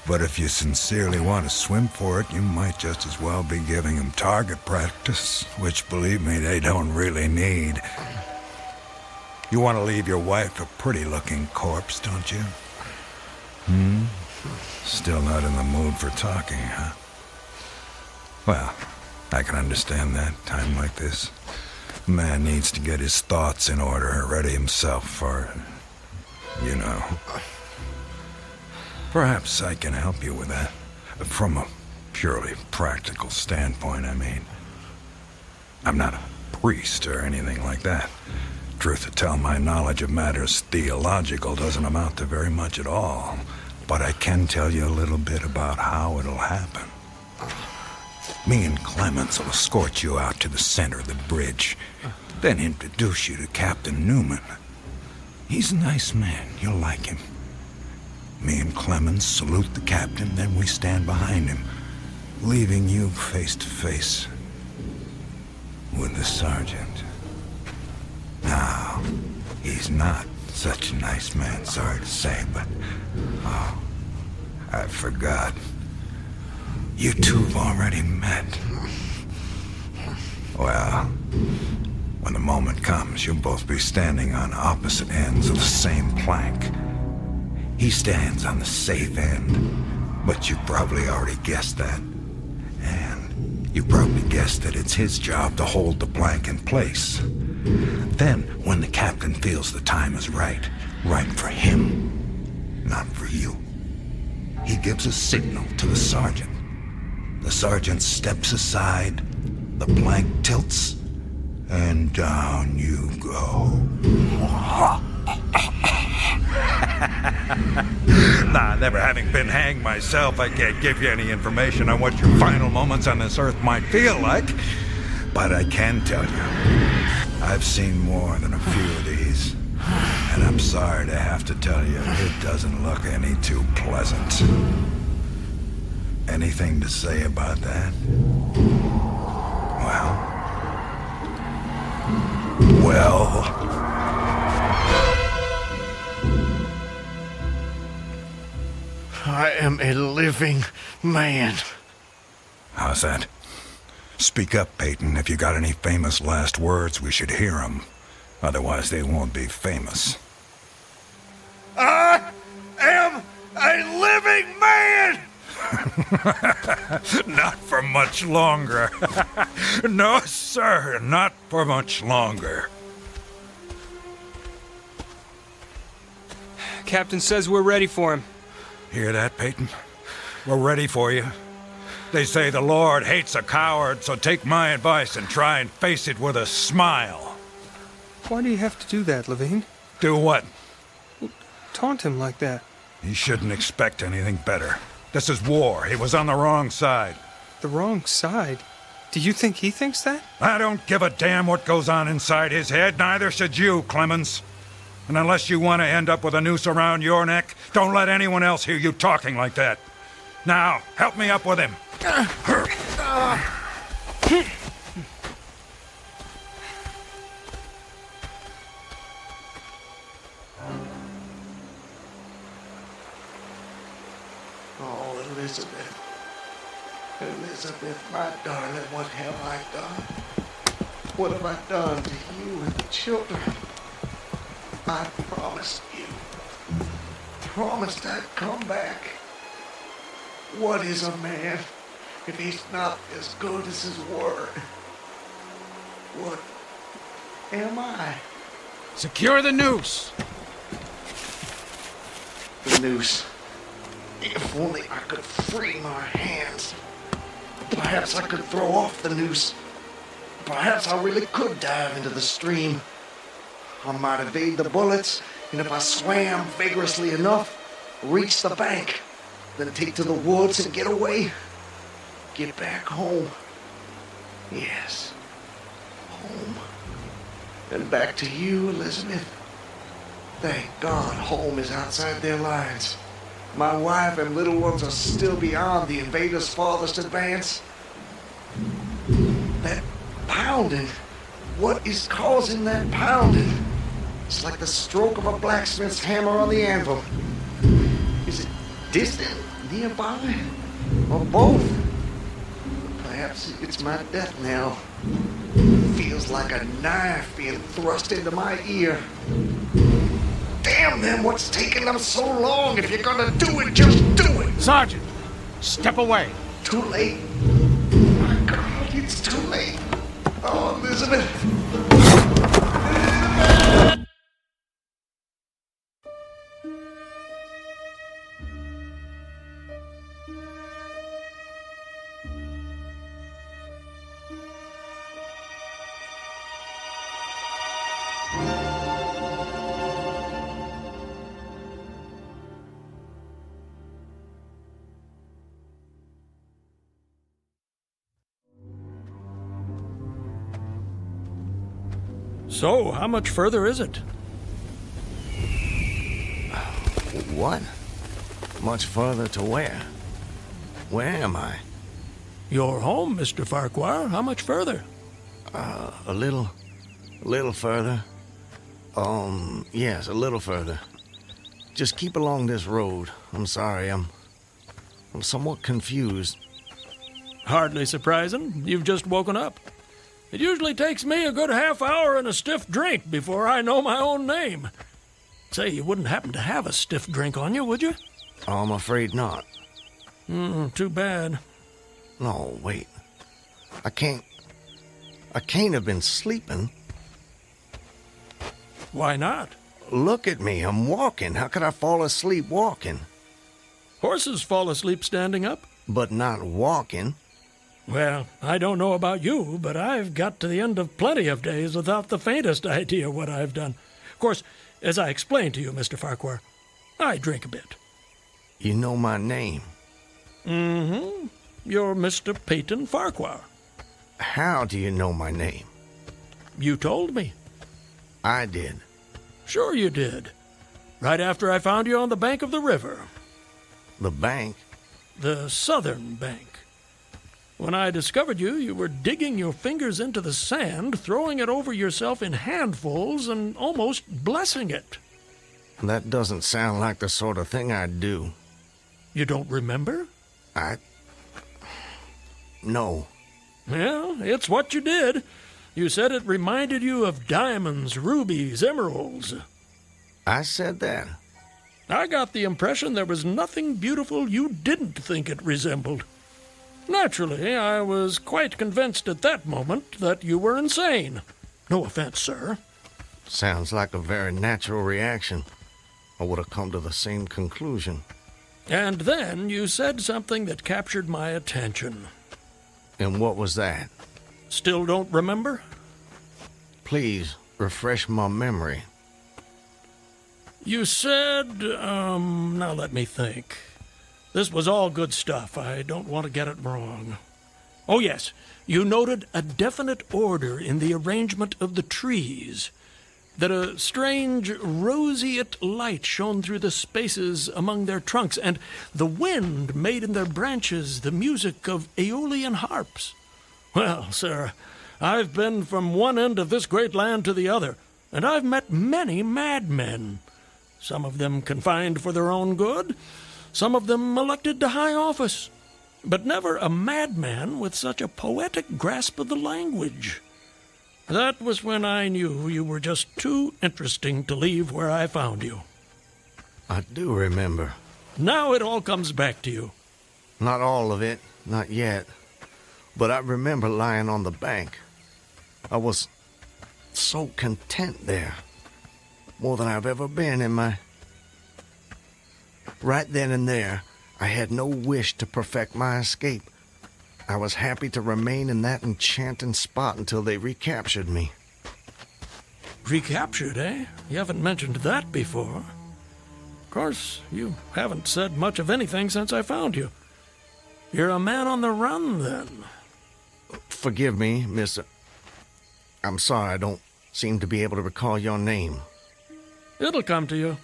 But if you sincerely want to swim for it, you might just as well be giving them target practice, which, believe me, they don't really need. You want to leave your wife a pretty-looking corpse, don't you? Still not in the mood for talking, huh? Well, I can understand that, time like this. A man needs to get his thoughts in order, ready himself for, you know. Perhaps I can help you with that. From a purely practical standpoint, I mean. I'm not a priest or anything like that. Truth to tell, my knowledge of matters theological doesn't amount to very much at all. But I can tell you a little bit about how it'll happen. Me and Clemens will escort you out to the center of the bridge, then introduce you to Captain Newman. He's a nice man. You'll like him. Me and Clemens salute the captain, then we stand behind him, leaving you face to face with the sergeant. Now, he's not such a nice man, sorry to say, but... Oh, I forgot. You two have already met. Well, when the moment comes, you'll both be standing on opposite ends of the same plank. He stands on the safe end, but you probably already guessed that. And you probably guessed that it's his job to hold the plank in place. Then, when the captain feels the time is right for him, not for you, he gives a signal to the sergeant. The sergeant steps aside, the plank tilts, and down you go. Nah, never having been hanged myself, I can't give you any information on what your final moments on this earth might feel like. But I can tell you, I've seen more than a few of these. And I'm sorry to have to tell you, it doesn't look any too pleasant. Anything to say about that? Well... I am a living man. How's that? Speak up, Peyton. If you got any famous last words, we should hear them. Otherwise, they won't be famous. I am a living man! Not for much longer. No, sir, not for much longer. Captain says we're ready for him. Hear that, Peyton? We're ready for you. They say the Lord hates a coward, so take my advice and try and face it with a smile. Why do you have to do that, Levine? Do what? Taunt him like that. He shouldn't expect anything better. This is war. He was on the wrong side. The wrong side? Do you think he thinks that? I don't give a damn what goes on inside his head, neither should you, Clemens. And unless you want to end up with a noose around your neck, don't let anyone else hear you talking like that. Now, help me up with him. Oh, Elizabeth. Elizabeth, my darling, what have I done? What have I done to you and the children? I promised you. Promised I'd come back. What is a man if he's not as good as his word? What am I? Secure the noose. The noose. If only I could free my hands. Perhaps I could throw off the noose. Perhaps I really could dive into the stream. I might evade the bullets, and if I swam vigorously enough, reach the bank, then take to the woods and get away. Get back home. Yes, home. And back to you, Elizabeth. Thank God home is outside their lines. My wife and little ones are still beyond the invaders' farthest advance. That pounding. What is causing that pounding? It's like the stroke of a blacksmith's hammer on the anvil. Is it distant, nearby, or both? Perhaps it's my death knell. Feels like a knife being thrust into my ear. Damn them, what's taking them so long? If you're gonna do it, just do it! Sergeant, step away. Too late. My God, it's too late. Oh, Elizabeth. So, how much further is it? What? Much further to where? Where am I? You're home, Mr. Farquhar. How much further? A little further. Yes, a little further. Just keep along this road. I'm sorry, I'm somewhat confused. Hardly surprising. You've just woken up. It usually takes me a good half hour and a stiff drink before I know my own name. Say, you wouldn't happen to have a stiff drink on you, would you? Oh, I'm afraid not. Too bad. No, wait. I can't have been sleeping. Why not? Look at me, I'm walking. How could I fall asleep walking? Horses fall asleep standing up. But not walking. Well, I don't know about you, but I've got to the end of plenty of days without the faintest idea what I've done. Of course, as I explained to you, Mr. Farquhar, I drink a bit. You know my name? Mm-hmm. You're Mr. Peyton Farquhar. How do you know my name? You told me. I did. Sure you did. Right after I found you on the bank of the river. The bank? The southern bank. When I discovered you, you were digging your fingers into the sand, throwing it over yourself in handfuls, and almost blessing it. That doesn't sound like the sort of thing I'd do. You don't remember? No. Well, it's what you did. You said it reminded you of diamonds, rubies, emeralds. I said that? I got the impression there was nothing beautiful you didn't think it resembled. Naturally, I was quite convinced at that moment that you were insane. No offense, sir. Sounds like a very natural reaction. I would have come to the same conclusion. And then you said something that captured my attention. And what was that? Still don't remember? Please, refresh my memory. You said, now let me think. This was all good stuff. I don't want to get it wrong. Oh, yes. You noted a definite order in the arrangement of the trees. That a strange roseate light shone through the spaces among their trunks, and the wind made in their branches the music of Aeolian harps. Well, sir, I've been from one end of this great land to the other, and I've met many madmen. Some of them confined for their own good, some of them elected to high office, but never a madman with such a poetic grasp of the language. That was when I knew you were just too interesting to leave where I found you. I do remember. Now it all comes back to you. Not all of it, not yet. But I remember lying on the bank. I was so content there. More than I've ever been in my... Right then and there, I had no wish to perfect my escape. I was happy to remain in that enchanting spot until they recaptured me. Recaptured, eh? You haven't mentioned that before. Of course, you haven't said much of anything since I found you. You're a man on the run, then. Forgive me, Mr. I'm sorry I don't seem to be able to recall your name. It'll come to you.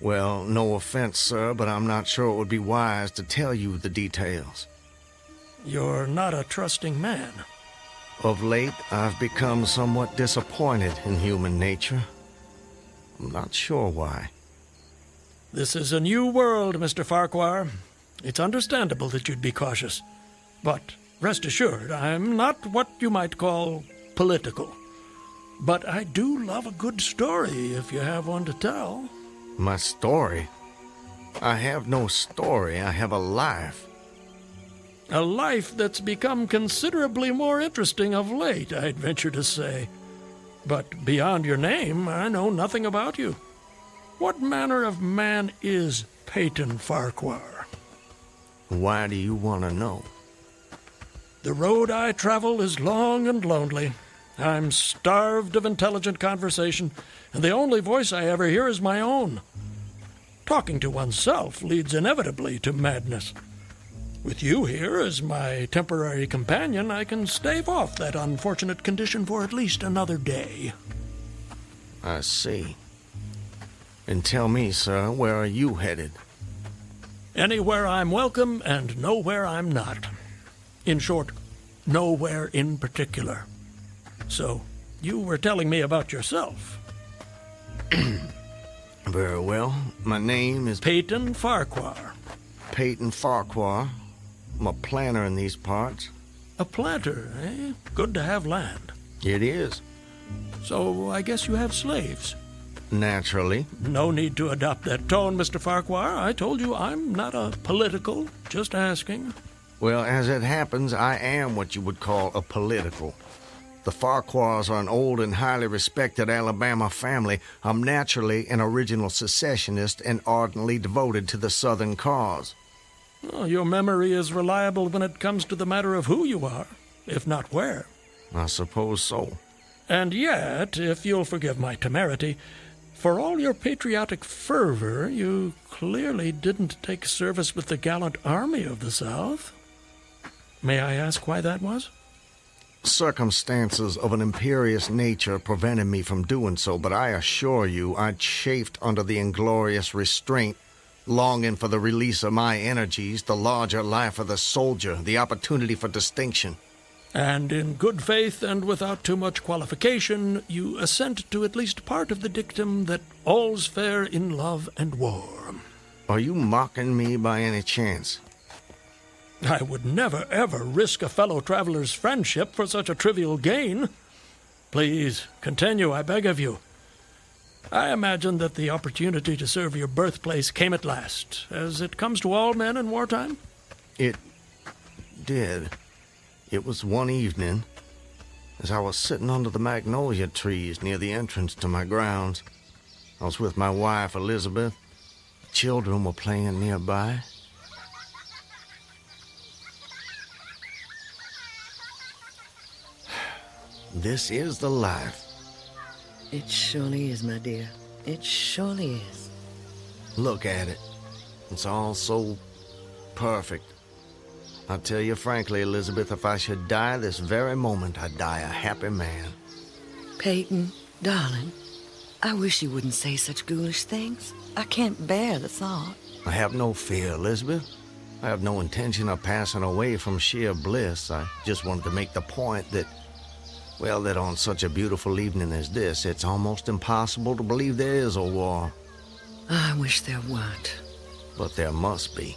Well, no offense, sir, but I'm not sure it would be wise to tell you the details. You're not a trusting man. Of late, I've become somewhat disappointed in human nature. I'm not sure why. This is a new world, Mr. Farquhar. It's understandable that you'd be cautious. But rest assured, I'm not what you might call political. But I do love a good story if you have one to tell. My story? I have no story. I have a life. A life that's become considerably more interesting of late, I'd venture to say. But beyond your name, I know nothing about you. What manner of man is Peyton Farquhar? Why do you want to know? The road I travel is long and lonely. I'm starved of intelligent conversation, and the only voice I ever hear is my own. Talking to oneself leads inevitably to madness. With you here as my temporary companion, I can stave off that unfortunate condition for at least another day. I see. And tell me, sir, where are you headed? Anywhere I'm welcome and nowhere I'm not. In short, nowhere in particular. So, you were telling me about yourself. Very well. My name is Peyton Farquhar. Peyton Farquhar. I'm a planter in these parts. A planter, eh? Good to have land. It is. So I guess you have slaves. Naturally. No need to adopt that tone, Mr. Farquhar. I told you I'm not a political, just asking. Well, as it happens, I am what you would call a political. The Farquhars are an old and highly respected Alabama family. I'm naturally an original secessionist and ardently devoted to the Southern cause. Well, your memory is reliable when it comes to the matter of who you are, if not where. I suppose so. And yet, if you'll forgive my temerity, for all your patriotic fervor, you clearly didn't take service with the gallant army of the South. May I ask why that was? Circumstances of an imperious nature prevented me from doing so, but I assure you I chafed under the inglorious restraint, longing for the release of my energies, the larger life of the soldier, the opportunity for distinction. And in good faith and without too much qualification, you assent to at least part of the dictum that all's fair in love and war. Are you mocking me by any chance? I would never, ever risk a fellow traveler's friendship for such a trivial gain. Please, continue, I beg of you. I imagine that the opportunity to serve your birthplace came at last, as it comes to all men in wartime. It did. It was one evening, as I was sitting under the magnolia trees near the entrance to my grounds. I was with my wife, Elizabeth, a children were playing nearby. This is the life. It surely is, my dear. It surely is. Look at it. It's all so perfect. I'll tell you frankly, Elizabeth, if I should die this very moment, I'd die a happy man. Peyton, darling, I wish you wouldn't say such ghoulish things. I can't bear the thought. I have no fear, Elizabeth. I have no intention of passing away from sheer bliss. I just wanted to make the point that, well, that on such a beautiful evening as this, it's almost impossible to believe there is a war. I wish there weren't. But there must be.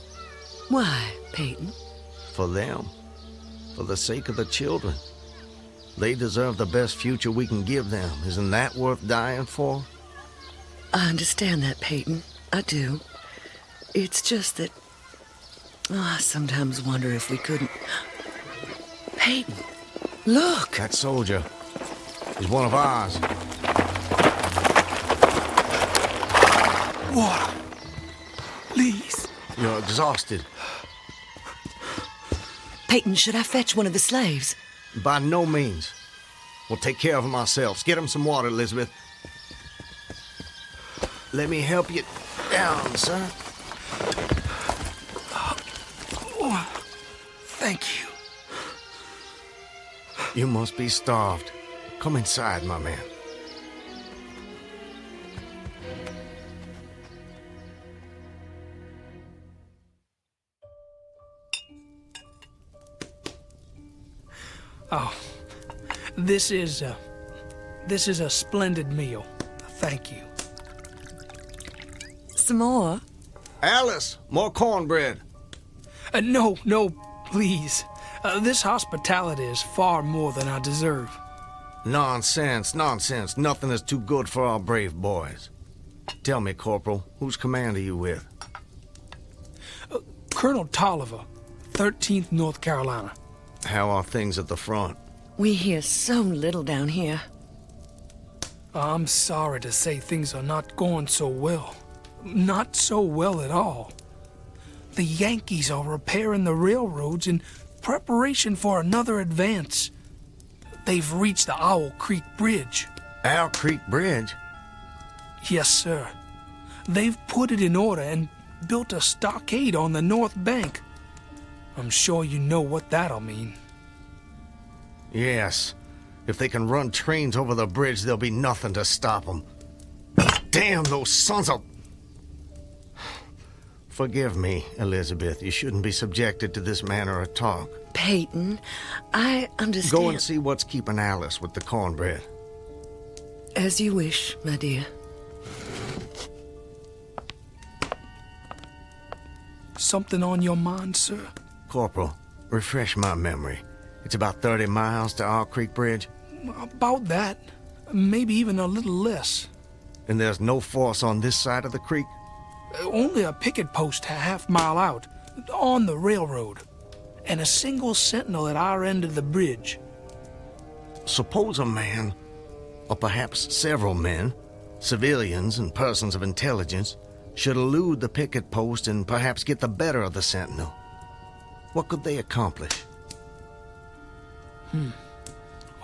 Why, Peyton? For them. For the sake of the children. They deserve the best future we can give them. Isn't that worth dying for? I understand that, Peyton. I do. It's just that... I sometimes wonder if we couldn't... Peyton, look! That soldier. He's one of ours. Water. Please. You're exhausted. Peyton, should I fetch one of the slaves? By no means. We'll take care of him ourselves. Get him some water, Elizabeth. Let me help you down, sir. Oh, thank you. You must be starved. Come inside, my man. Oh, this is a splendid meal. Thank you. Some more? Alice, more cornbread. No, please. This hospitality is far more than I deserve. Nonsense. Nothing is too good for our brave boys. Tell me, Corporal, whose command are you with? Colonel Tolliver, 13th North Carolina. How are things at the front? We hear so little down here. I'm sorry to say things are not going so well. Not so well at all. The Yankees are repairing the railroads in preparation for another advance. They've reached the Owl Creek Bridge. Owl Creek Bridge? Yes, sir. They've put it in order and built a stockade on the north bank. I'm sure you know what that'll mean. Yes. If they can run trains over the bridge, there'll be nothing to stop them. Damn those sons of... Forgive me, Elizabeth. You shouldn't be subjected to this manner of talk. Peyton, I understand... Go and see what's keeping Alice with the cornbread. As you wish, my dear. Something on your mind, sir? Corporal, refresh my memory. It's about 30 miles to Owl Creek Bridge? About that. Maybe even a little less. And there's no force on this side of the creek? Only a picket post a half-mile out, on the railroad, and a single sentinel at our end of the bridge. Suppose a man, or perhaps several men, civilians and persons of intelligence, should elude the picket post and perhaps get the better of the sentinel. What could they accomplish?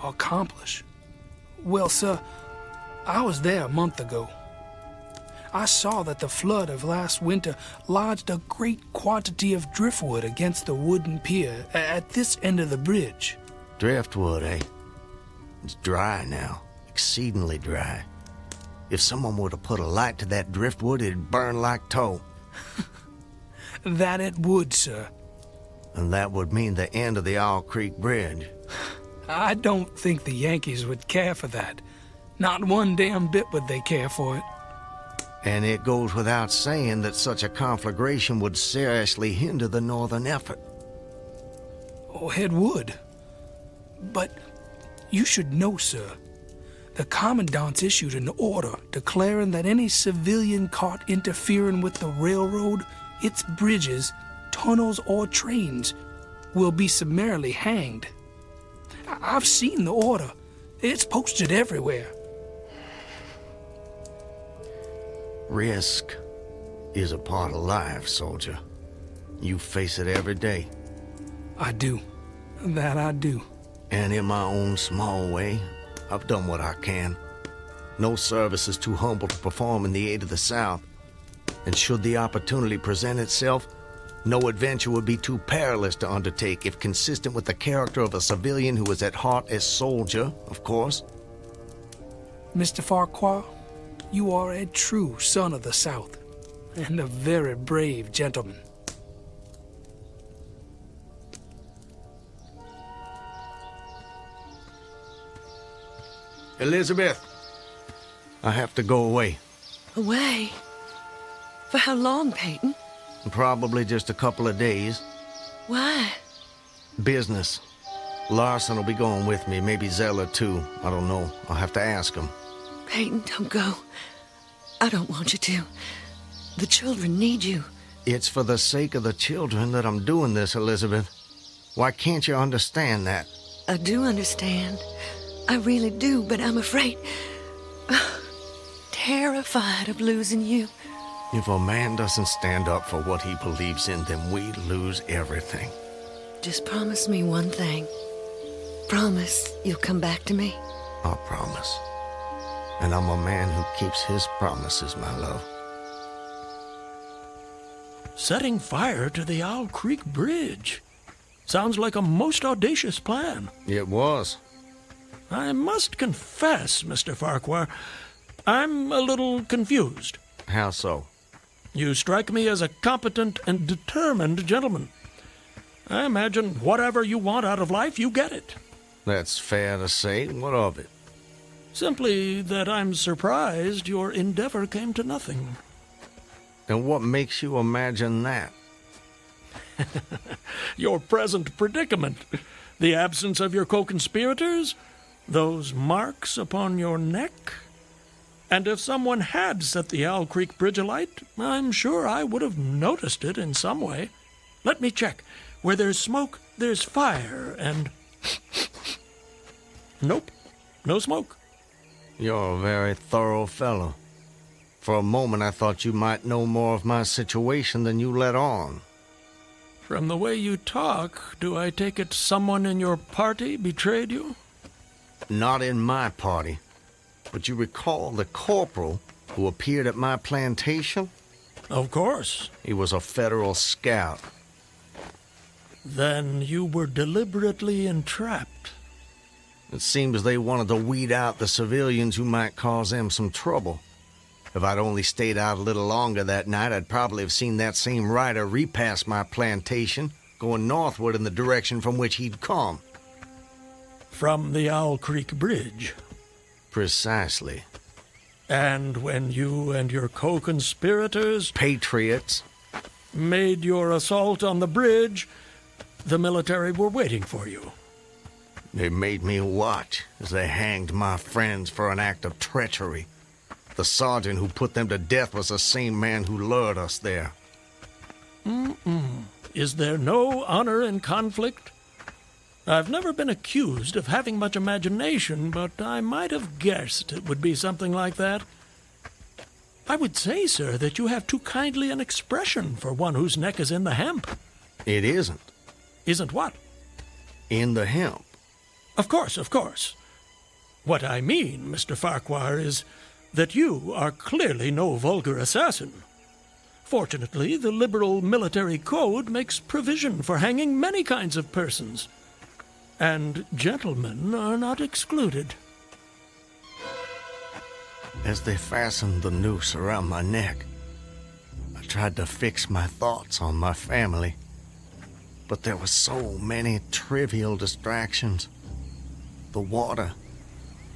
Accomplish? Well, sir, I was there a month ago. I saw that the flood of last winter lodged a great quantity of driftwood against the wooden pier at this end of the bridge. Driftwood, eh? It's dry now, exceedingly dry. If someone were to put a light to that driftwood, it'd burn like tow. That it would, sir. And that would mean the end of the Owl Creek Bridge. I don't think the Yankees would care for that. Not one damn bit would they care for it. And it goes without saying that such a conflagration would seriously hinder the northern effort. Oh, it would. But you should know, sir, the Commandant's issued an order declaring that any civilian caught interfering with the railroad, its bridges, tunnels, or trains will be summarily hanged. I've seen the order. It's posted everywhere. Risk is a part of life, soldier. You face it every day. I do. That I do. And in my own small way, I've done what I can. No service is too humble to perform in the aid of the South. And should the opportunity present itself, no adventure would be too perilous to undertake if consistent with the character of a civilian who is at heart a soldier, of course. Mr. Farquhar, you are a true son of the South, and a very brave gentleman. Elizabeth, I have to go away. Away? For how long, Peyton? Probably just a couple of days. Why? Business. Larson will be going with me, maybe Zeller too. I don't know. I'll have to ask him. Peyton, don't go. I don't want you to. The children need you. It's for the sake of the children that I'm doing this, Elizabeth. Why can't you understand that? I do understand. I really do, but I'm afraid... terrified of losing you. If a man doesn't stand up for what he believes in, then we lose everything. Just promise me one thing. Promise you'll come back to me. I promise. And I'm a man who keeps his promises, my love. Setting fire to the Owl Creek Bridge. Sounds like a most audacious plan. It was. I must confess, Mr. Farquhar, I'm a little confused. How so? You strike me as a competent and determined gentleman. I imagine whatever you want out of life, you get it. That's fair to say. What of it? Simply that I'm surprised your endeavor came to nothing. And what makes you imagine that? Your present predicament. The absence of your co-conspirators, those marks upon your neck. And if someone had set the Owl Creek Bridge alight, I'm sure I would have noticed it in some way. Let me check. Where there's smoke, there's fire, and... Nope, no smoke. You're a very thorough fellow. For a moment I thought you might know more of my situation than you let on. From the way you talk, do I take it someone in your party betrayed you? Not in my party. But you recall the corporal who appeared at my plantation? Of course. He was a federal scout. Then you were deliberately entrapped. It seems they wanted to weed out the civilians who might cause them some trouble. If I'd only stayed out a little longer that night, I'd probably have seen that same rider repass my plantation, going northward in the direction from which he'd come. From the Owl Creek Bridge. Precisely. And when you and your co-conspirators... Patriots. ...made your assault on the bridge, the military were waiting for you. They made me watch as they hanged my friends for an act of treachery. The sergeant who put them to death was the same man who lured us there. Is there no honor in conflict? I've never been accused of having much imagination, but I might have guessed it would be something like that. I would say, sir, that you have too kindly an expression for one whose neck is in the hemp. It isn't. Isn't what? In the hemp. Of course, of course. What I mean, Mr. Farquhar, is that you are clearly no vulgar assassin. Fortunately, the liberal military code makes provision for hanging many kinds of persons. And gentlemen are not excluded. As they fastened the noose around my neck, I tried to fix my thoughts on my family. But there were so many trivial distractions. The water,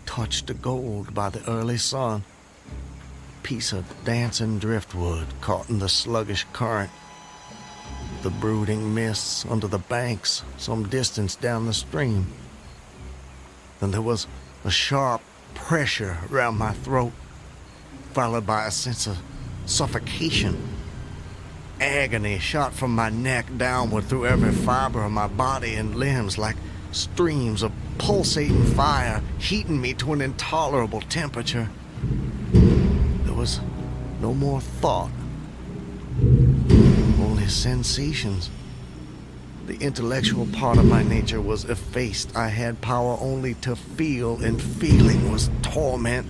touched to gold by the early sun. A piece of dancing driftwood caught in the sluggish current. The brooding mists under the banks some distance down the stream. Then there was a sharp pressure around my throat, followed by a sense of suffocation. Agony shot from my neck downward through every fiber of my body and limbs like streams of pulsating fire, heating me to an intolerable temperature. There was no more thought, sensations. The intellectual part of my nature was effaced. I had power only to feel, and feeling was torment.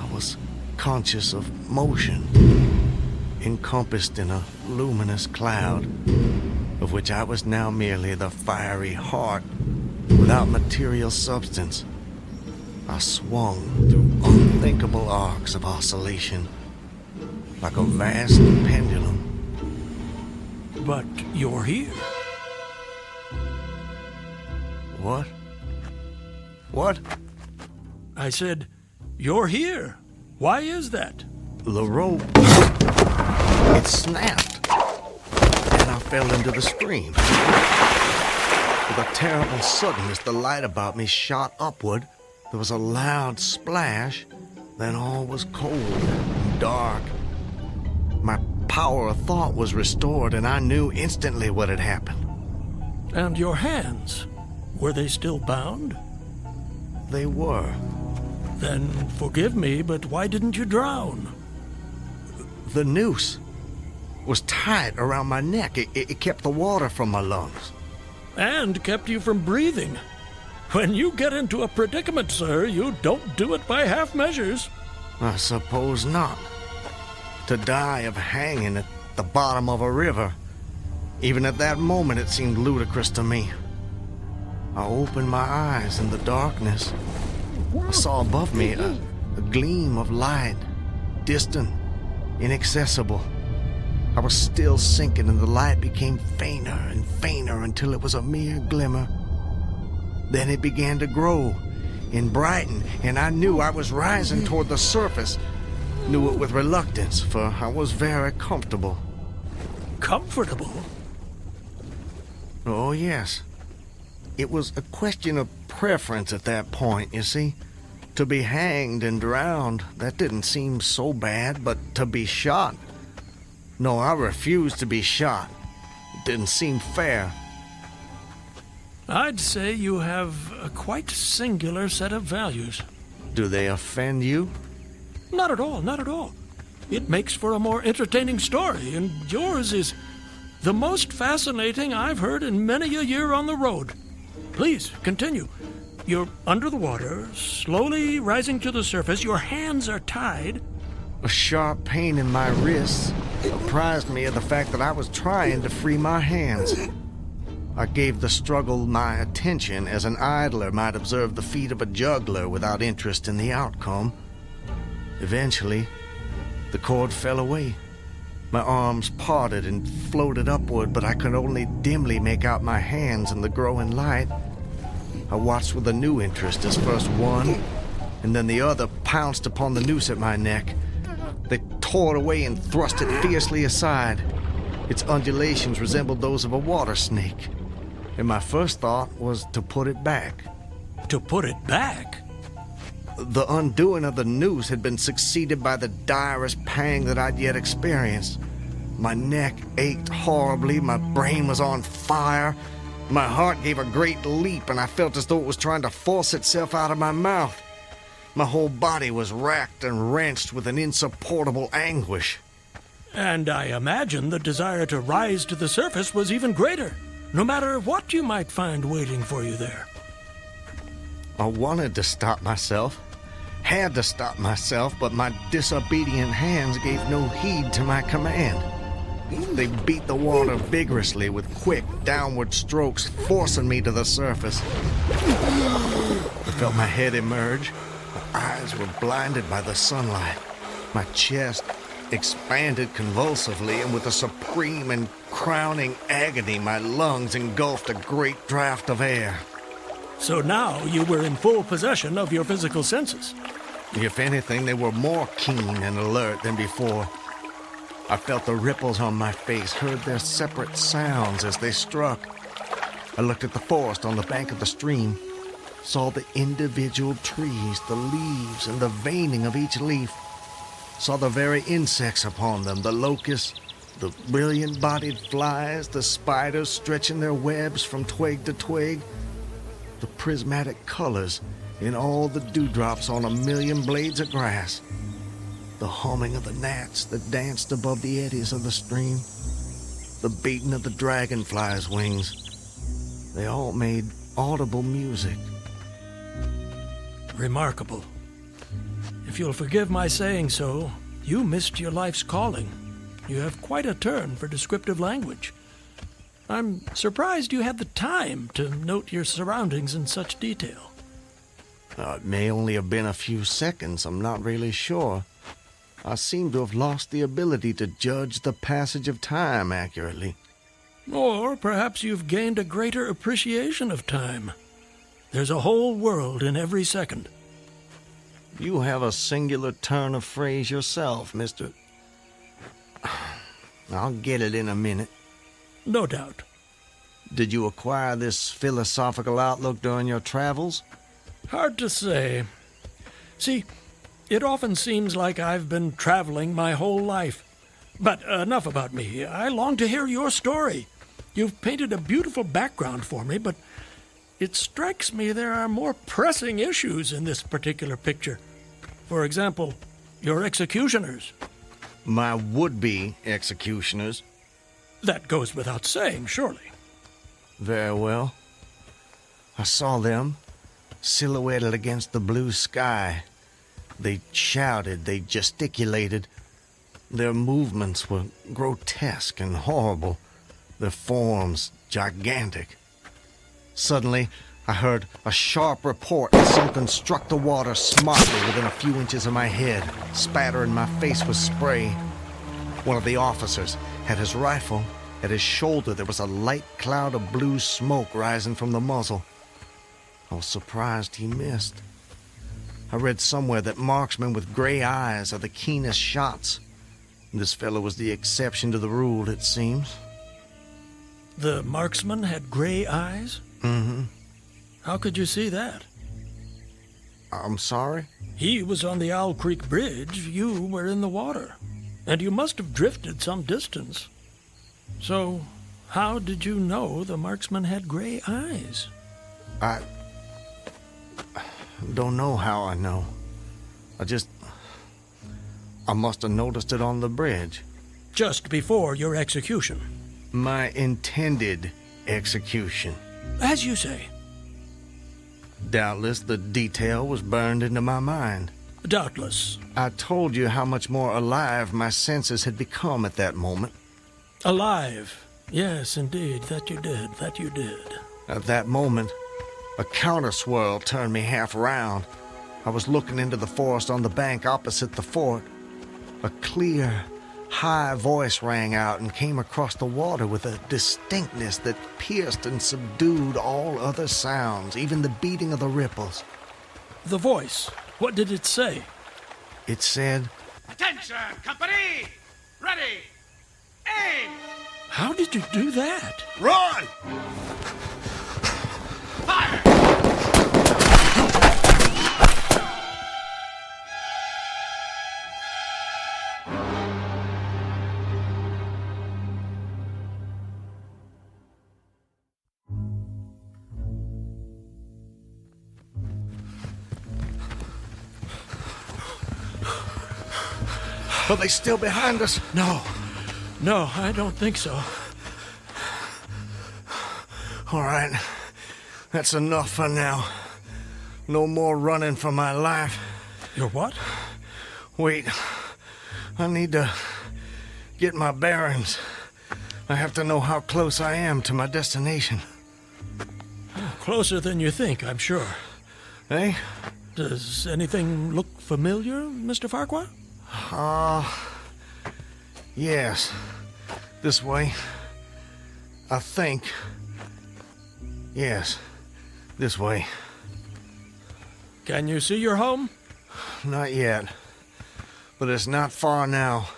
I was conscious of motion, encompassed in a luminous cloud, of which I was now merely the fiery heart, without material substance. I swung through unthinkable arcs of oscillation, like a vast pendulum. But you're here. What? What? I said, you're here. Why is that? The rope, it snapped, and I fell into the stream. With a terrible suddenness, the light about me shot upward. There was a loud splash, then all was cold and dark. My power of thought was restored, and I knew instantly what had happened. And your hands? Were they still bound? They were. Then forgive me, but why didn't you drown? The noose was tight around my neck. It kept the water from my lungs. And kept you from breathing. When you get into a predicament, sir, you don't do it by half measures. I suppose not. To die of hanging at the bottom of a river. Even at that moment, it seemed ludicrous to me. I opened my eyes in the darkness. I saw above me a gleam of light, distant, inaccessible. I was still sinking, and the light became fainter and fainter until it was a mere glimmer. Then it began to grow and brighten, and I knew I was rising toward the surface. Knew it with reluctance, for I was very comfortable. Comfortable? Oh, yes. It was a question of preference at that point, you see. To be hanged and drowned, that didn't seem so bad, but to be shot? No, I refused to be shot. It didn't seem fair. I'd say you have a quite singular set of values. Do they offend you? Not at all, not at all. It makes for a more entertaining story, and yours is the most fascinating I've heard in many a year on the road. Please, continue. You're under the water, slowly rising to the surface. Your hands are tied. A sharp pain in my wrists apprised me of the fact that I was trying to free my hands. I gave the struggle my attention as an idler might observe the feat of a juggler without interest in the outcome. Eventually, the cord fell away. My arms parted and floated upward, but I could only dimly make out my hands in the growing light. I watched with a new interest as first one and then the other pounced upon the noose at my neck. They tore it away and thrust it fiercely aside. Its undulations resembled those of a water snake, and my first thought was to put it back. To put it back? The undoing of the noose had been succeeded by the direst pang that I'd yet experienced. My neck ached horribly, my brain was on fire, my heart gave a great leap, and I felt as though it was trying to force itself out of my mouth. My whole body was racked and wrenched with an insupportable anguish. And I imagine the desire to rise to the surface was even greater, no matter what you might find waiting for you there. I wanted to stop myself, had to stop myself, but my disobedient hands gave no heed to my command. They beat the water vigorously with quick, downward strokes, forcing me to the surface. I felt my head emerge. My eyes were blinded by the sunlight. My chest expanded convulsively, and with a supreme and crowning agony, my lungs engulfed a great draught of air. So now you were in full possession of your physical senses. If anything, they were more keen and alert than before. I felt the ripples on my face, heard their separate sounds as they struck. I looked at the forest on the bank of the stream, saw the individual trees, the leaves, and the veining of each leaf, saw the very insects upon them, the locusts, the brilliant-bodied flies, the spiders stretching their webs from twig to twig, the prismatic colors in all the dewdrops on a million blades of grass, the humming of the gnats that danced above the eddies of the stream. the beating of the dragonfly's wings. They all made audible music. Remarkable. If you'll forgive my saying so, you missed your life's calling. You have quite a turn for descriptive language. I'm surprised you had the time to note your surroundings in such detail. It may only have been a few seconds, I'm not really sure. I seem to have lost the ability to judge the passage of time accurately. Or perhaps you've gained a greater appreciation of time. There's a whole world in every second. You have a singular turn of phrase yourself, Mr. I'll get it in a minute. No doubt. Did you acquire this philosophical outlook during your travels? Hard to say. See, it often seems like I've been traveling my whole life. But enough about me. I long to hear your story. You've painted a beautiful background for me, but it strikes me there are more pressing issues in this particular picture. For example, your executioners. My would-be executioners? That goes without saying, surely. Very well. I saw them, silhouetted against the blue sky. They shouted, they gesticulated. Their movements were grotesque and horrible, their forms gigantic. Suddenly, I heard a sharp report and something struck the water smartly within a few inches of my head, spattering my face with spray. One of the officers had his rifle. At his shoulder, there was a light cloud of blue smoke rising from the muzzle. I was surprised he missed. I read somewhere that marksmen with gray eyes are the keenest shots. This fellow was the exception to the rule, it seems. The marksman had gray eyes? Mm-hmm. How could you see that? I'm sorry? He was on the Owl Creek Bridge. You were in the water. And you must have drifted some distance. So, how did you know the marksman had gray eyes? I don't know how I know. I must have noticed it on the bridge. Just before your execution? My intended execution. As you say. Doubtless the detail was burned into my mind. Doubtless. I told you how much more alive my senses had become at that moment. Alive. Yes, indeed. That you did. At that moment, a counter-swirl turned me half around. I was looking into the forest on the bank opposite the fort. A clear, high voice rang out and came across the water with a distinctness that pierced and subdued all other sounds, even the beating of the ripples. The voice. What did it say? It said, "Attention, company! Ready! Aim!" How did you do that? Run! Fire! Are they still behind us? No, I don't think so. All right, that's enough for now. No more running for my life. Your what? Wait, I need to get my bearings. I have to know how close I am to my destination. Closer than you think, I'm sure. Eh? Does anything look familiar, Mr. Farquhar? Yes. This way. I think. Yes, this way. Can you see your home? Not yet. But it's not far now.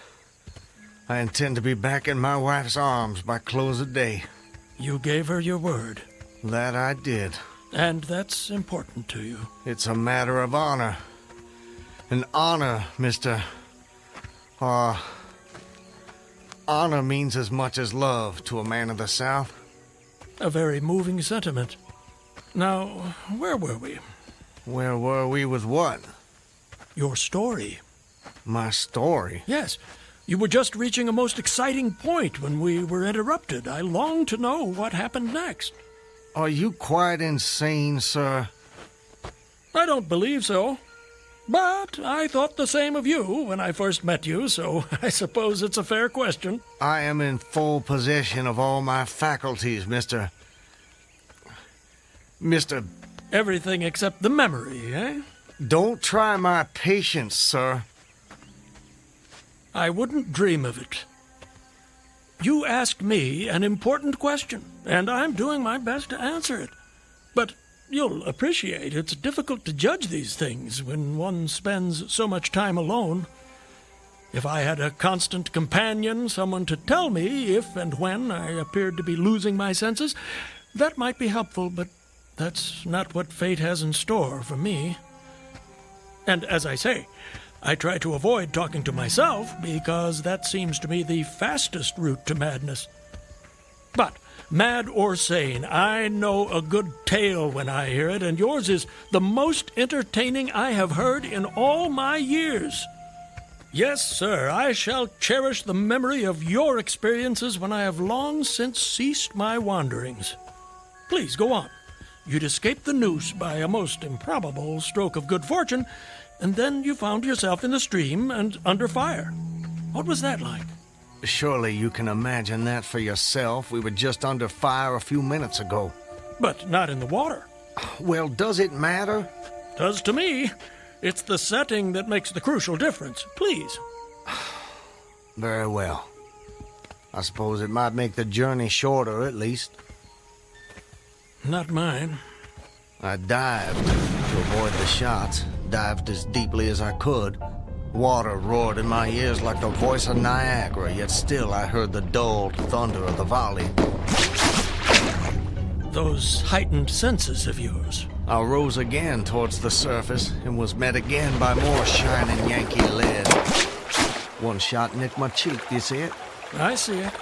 I intend to be back in my wife's arms by close of day. You gave her your word. That I did. And that's important to you. It's a matter of honor. And honor, Mr. Honor means as much as love to a man of the South. A very moving sentiment. Now, where were we? Where were we with what? Your story. My story? Yes. You were just reaching a most exciting point when we were interrupted. I long to know what happened next. Are you quite insane, sir? I don't believe so. But I thought the same of you when I first met you, so I suppose it's a fair question. I am in full possession of all my faculties, Mr. Everything except the memory, eh? Don't try my patience, sir. I wouldn't dream of it. You asked me an important question, and I'm doing my best to answer it. But you'll appreciate it's difficult to judge these things when one spends so much time alone. If I had a constant companion, someone to tell me if and when I appeared to be losing my senses, that might be helpful, but that's not what fate has in store for me. And as I say, I try to avoid talking to myself because that seems to me the fastest route to madness. But mad or sane, I know a good tale when I hear it, and yours is the most entertaining I have heard in all my years. Yes, sir, I shall cherish the memory of your experiences when I have long since ceased my wanderings. Please, go on. You'd escaped the noose by a most improbable stroke of good fortune, and then you found yourself in the stream and under fire. What was that like? Surely you can imagine that for yourself. We were just under fire a few minutes ago. But not in the water. Well, does it matter? Does to me. It's the setting that makes the crucial difference. Please. Very well. I suppose it might make the journey shorter, at least. Not mine. I dived to avoid the shots, dived as deeply as I could. Water roared in my ears like the voice of Niagara, yet still I heard the dulled thunder of the volley. Those heightened senses of yours. I rose again towards the surface and was met again by more shining Yankee lead. One shot nicked my cheek, do you see it? I see it.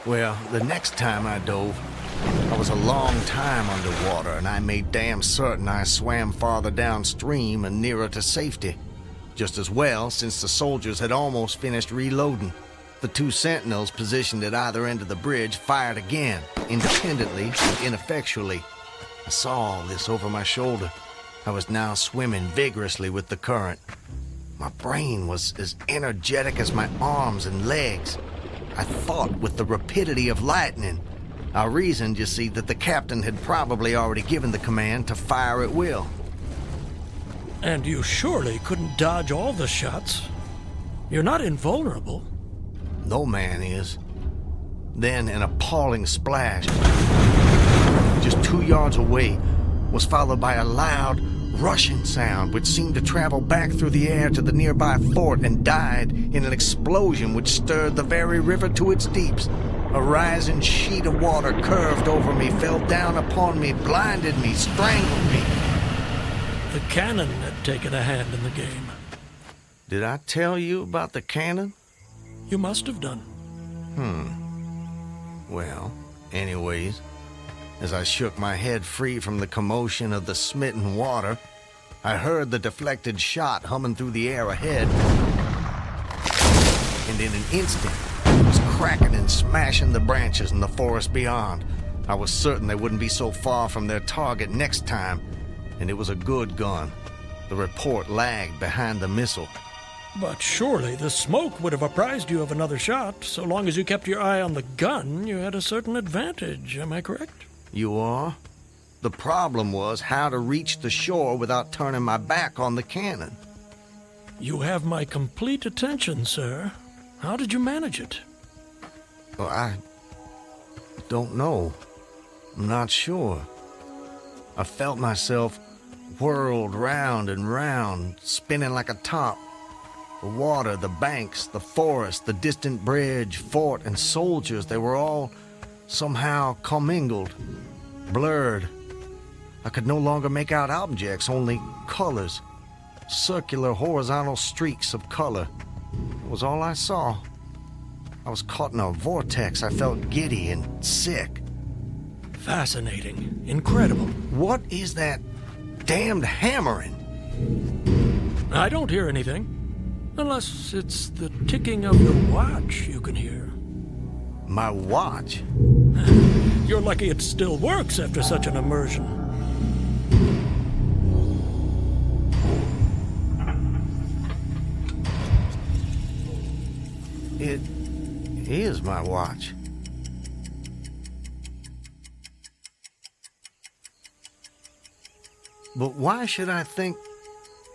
Well, the next time I dove, I was a long time underwater, and I made damn certain I swam farther downstream and nearer to safety. Just as well, since the soldiers had almost finished reloading. The two sentinels positioned at either end of the bridge fired again, independently and ineffectually. I saw all this over my shoulder. I was now swimming vigorously with the current. My brain was as energetic as my arms and legs. I thought with the rapidity of lightning. I reasoned, you see, that the captain had probably already given the command to fire at will. And you surely couldn't dodge all the shots. You're not invulnerable. No man is. Then an appalling splash, just 2 yards away, was followed by a loud, rushing sound which seemed to travel back through the air to the nearby fort and died in an explosion which stirred the very river to its deeps. A rising sheet of water curved over me, fell down upon me, blinded me, strangled me. The cannon had taken a hand in the game. Did I tell you about the cannon? You must have done. Well, anyways, as I shook my head free from the commotion of the smitten water, I heard the deflected shot humming through the air ahead. And in an instant, it was cracking and smashing the branches in the forest beyond. I was certain they wouldn't be so far from their target next time, and it was a good gun. The report lagged behind the missile. But surely the smoke would have apprised you of another shot. So long as you kept your eye on the gun, you had a certain advantage. Am I correct? You are? The problem was how to reach the shore without turning my back on the cannon. You have my complete attention, sir. How did you manage it? Well, I don't know. I'm not sure. I felt myself whirled round and round, spinning like a top. The water, the banks, the forest, the distant bridge, fort, and soldiers, they were all somehow commingled, blurred. I could no longer make out objects, only colors. Circular, horizontal streaks of color. It was all I saw. I was caught in a vortex. I felt giddy and sick. Fascinating. Incredible. What is that damned hammering? I don't hear anything. Unless it's the ticking of your watch you can hear. My watch? You're lucky it still works after such an immersion. It is my watch. But why should I think...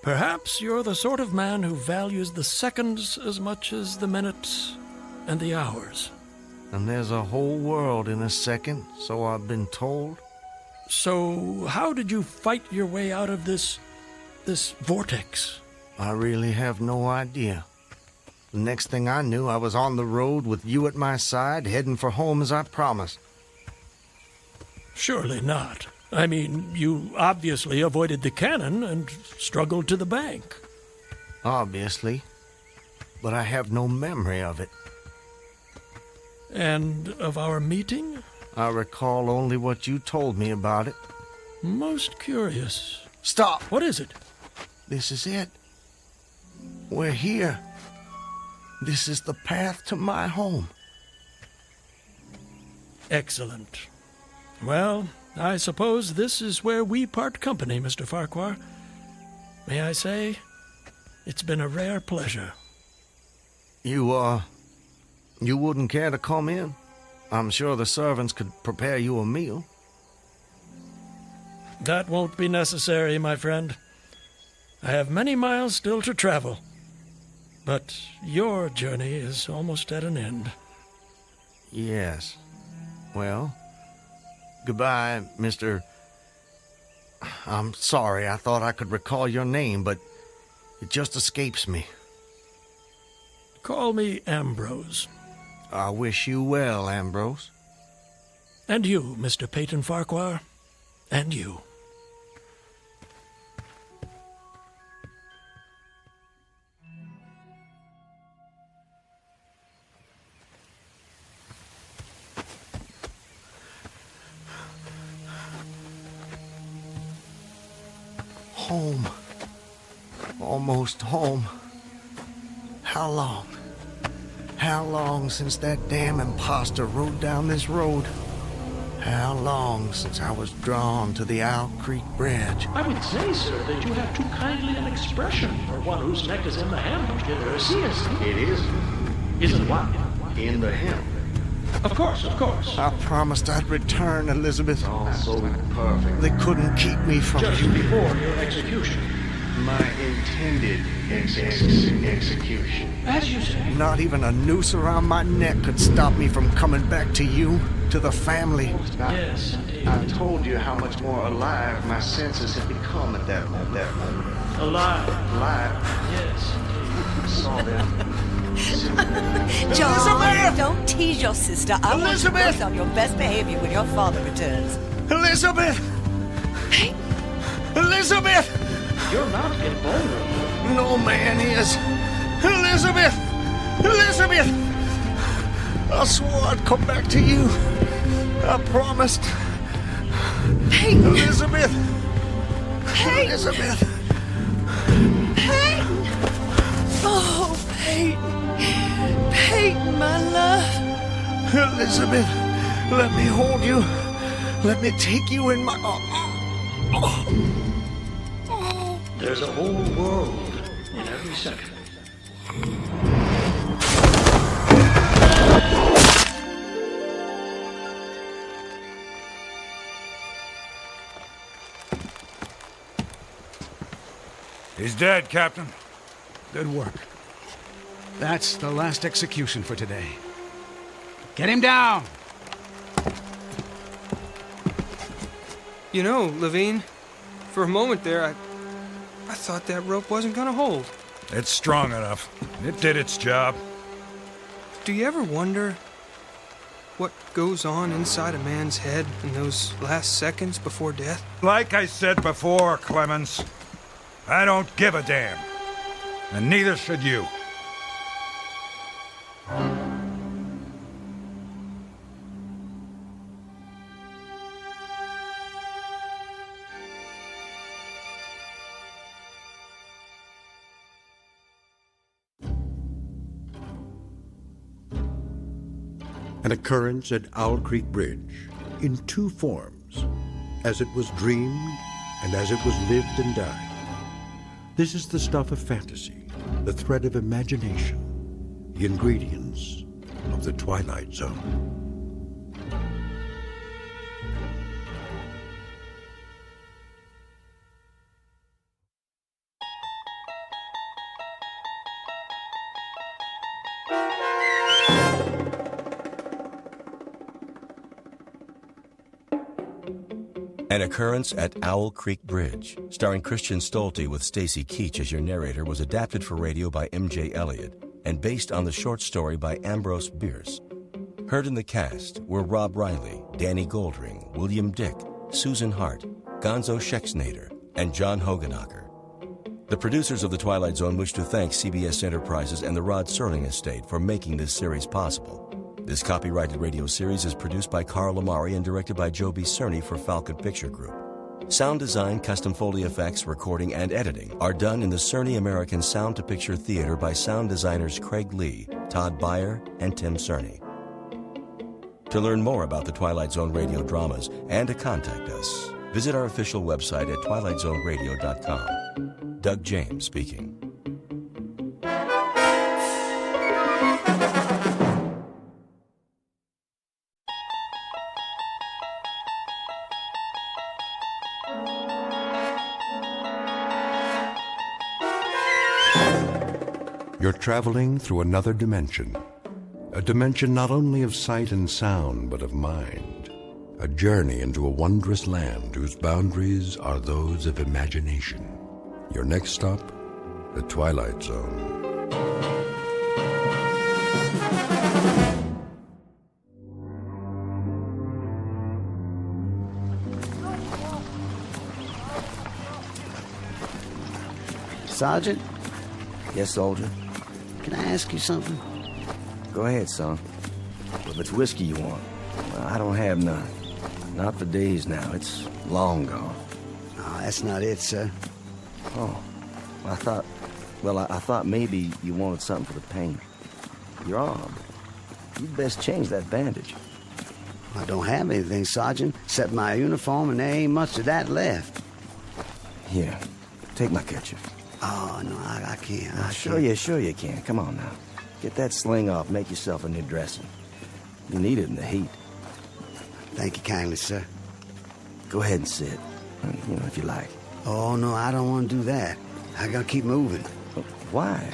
Perhaps you're the sort of man who values the seconds as much as the minutes and the hours. And there's a whole world in a second, so I've been told. So how did you fight your way out of this vortex? I really have no idea. The next thing I knew, I was on the road with you at my side, heading for home as I promised. Surely not. I mean, you obviously avoided the cannon and struggled to the bank. Obviously. But I have no memory of it. And of our meeting? I recall only what you told me about it. Most curious. Stop! What is it? This is it. We're here. This is the path to my home. Excellent. Well, I suppose this is where we part company, Mr. Farquhar. May I say, it's been a rare pleasure. You wouldn't care to come in? I'm sure the servants could prepare you a meal. That won't be necessary, my friend. I have many miles still to travel. But your journey is almost at an end. Yes. Well, goodbye, Mr. I'm sorry, I thought I could recall your name, but it just escapes me. Call me Ambrose. I wish you well, Ambrose. And you, Mr. Peyton Farquhar. And you. Home. Almost home. How long? How long since that damn imposter rode down this road? How long since I was drawn to the Owl Creek Bridge? I would say, sir, that you have too kindly an expression for one whose neck is in the hem. Yes, It is. Isn't what? In the hem. Of course, of course. I promised I'd return, Elizabeth. All so perfect. They couldn't keep me from Just you. before your execution. My intended execution. As you say. Not even a noose around my neck could stop me from coming back to you, to the family. Yes, indeed. I told you how much more alive my senses had become at that moment. Alive. Alive. Yes, I saw them. John, don't tease your sister. I want you Elizabeth! both on your best behavior when your father returns. Elizabeth! Elizabeth! You're not invulnerable. No man is. Elizabeth! Elizabeth! I swore I'd come back to you. I promised. Hey! Elizabeth! Hey! Elizabeth! Peyton! Oh, Peyton. Peyton, my love. Elizabeth, let me hold you. Let me take you in my... There's a whole world in every second. He's dead, Captain. Good work. That's the last execution for today. Get him down! You know, Levine, for a moment there, I thought that rope wasn't gonna hold. It's strong enough. It did its job. Do you ever wonder what goes on inside a man's head in those last seconds before death? Like I said before, Clemens, I don't give a damn. And neither should you. An occurrence at Owl Creek Bridge in two forms, as it was dreamed and as it was lived and died. This is the stuff of fantasy, the thread of imagination, the ingredients of the Twilight Zone. An Occurrence at Owl Creek Bridge, starring Christian Stolte with Stacy Keach as your narrator, was adapted for radio by M.J. Elliott and based on the short story by Ambrose Bierce. Heard in the cast were Rob Riley, Danny Goldring, William Dick, Susan Hart, Gonzo Schexnader, and John Hogenacker. The producers of The Twilight Zone wish to thank CBS Enterprises and the Rod Serling Estate for making this series possible. This copyrighted radio series is produced by Carl Amari and directed by Joe B. Cerny for Falcon Picture Group. Sound design, custom Foley effects, recording, and editing are done in the Cerny American Sound to Picture Theater by sound designers Craig Lee, Todd Beyer, and Tim Cerny. To learn more about the Twilight Zone radio dramas and to contact us, visit our official website at twilightzoneradio.com. Doug James speaking. You're traveling through another dimension. A dimension not only of sight and sound, but of mind. A journey into a wondrous land whose boundaries are those of imagination. Your next stop, the Twilight Zone. Sergeant? Yes, soldier? Can I ask you something? Go ahead, son. If it's whiskey you want, well, I don't have none. Not for days now. It's long gone. No, that's not it, sir. Oh, I thought maybe you wanted something for the pain. Your arm. You'd best change that bandage. I don't have anything, Sergeant, except my uniform, and there ain't much of that left. Here, take my kerchief. Oh, no, I can't. Sure you can. Come on now. Get that sling off. Make yourself a new dressing. You need it in the heat. Thank you kindly, sir. Go ahead and sit. If you like. Oh, no, I don't want to do that. I gotta keep moving. Why?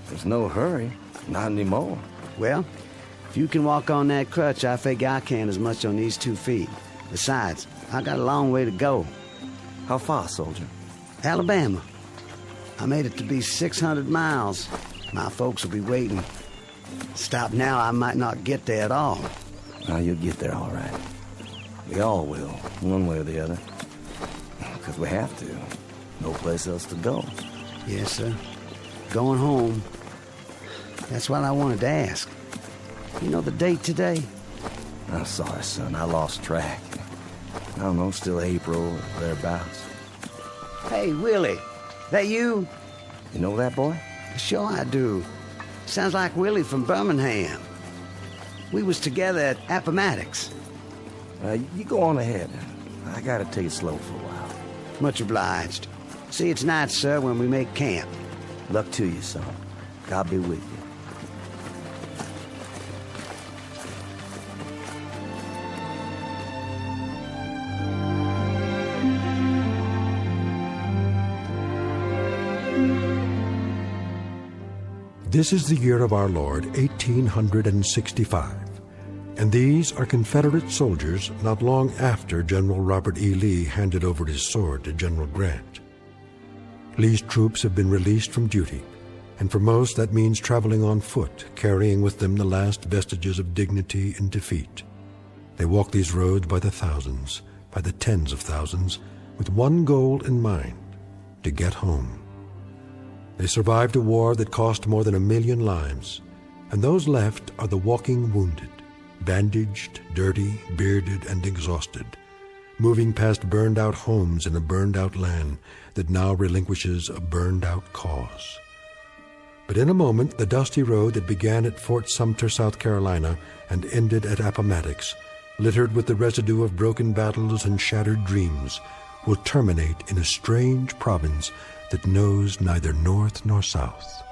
There's no hurry. Not anymore. Well, if you can walk on that crutch, I figure I can as much on these 2 feet. Besides, I got a long way to go. How far, soldier? Alabama. I made it to be 600 miles. My folks will be waiting. Stop now, I might not get there at all. Now, you'll get there all right. We all will, one way or the other. Because we have to. No place else to go. Yes, sir. Going home. That's what I wanted to ask. You know the date today? I'm sorry, son. I lost track. I don't know, still April or thereabouts. Hey, Willie. That you? You know that boy? Sure I do. Sounds like Willie from Birmingham. We was together at Appomattox. You go on ahead. I gotta take it slow for a while. Much obliged. See, it's night, sir, when we make camp. Luck to you, son. God be with you. This is the year of our Lord, 1865, and these are Confederate soldiers not long after General Robert E. Lee handed over his sword to General Grant. Lee's troops have been released from duty, and for most that means traveling on foot, carrying with them the last vestiges of dignity and defeat. They walk these roads by the thousands, by the tens of thousands, with one goal in mind, to get home. They survived a war that cost more than 1 million lives, and those left are the walking wounded, bandaged, dirty, bearded, and exhausted, moving past burned-out homes in a burned-out land that now relinquishes a burned-out cause. But in a moment, the dusty road that began at Fort Sumter, South Carolina, and ended at Appomattox, littered with the residue of broken battles and shattered dreams, will terminate in a strange province that knows neither north nor south,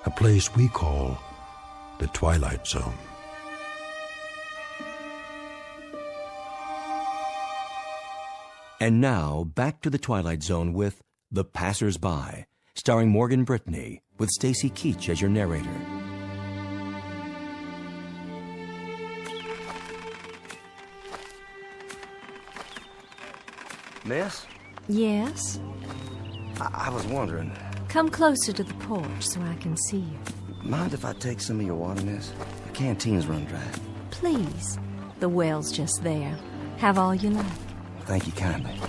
a place we call the Twilight Zone. And now, back to the Twilight Zone with The Passers-By, starring Morgan Brittany, with Stacy Keach as your narrator. Miss? Yes? I was wondering, Come closer to the porch so I can see you. mind if I take some of your water, miss? The canteen's run dry. Please. The well's just there. Have all you like. Thank you kindly.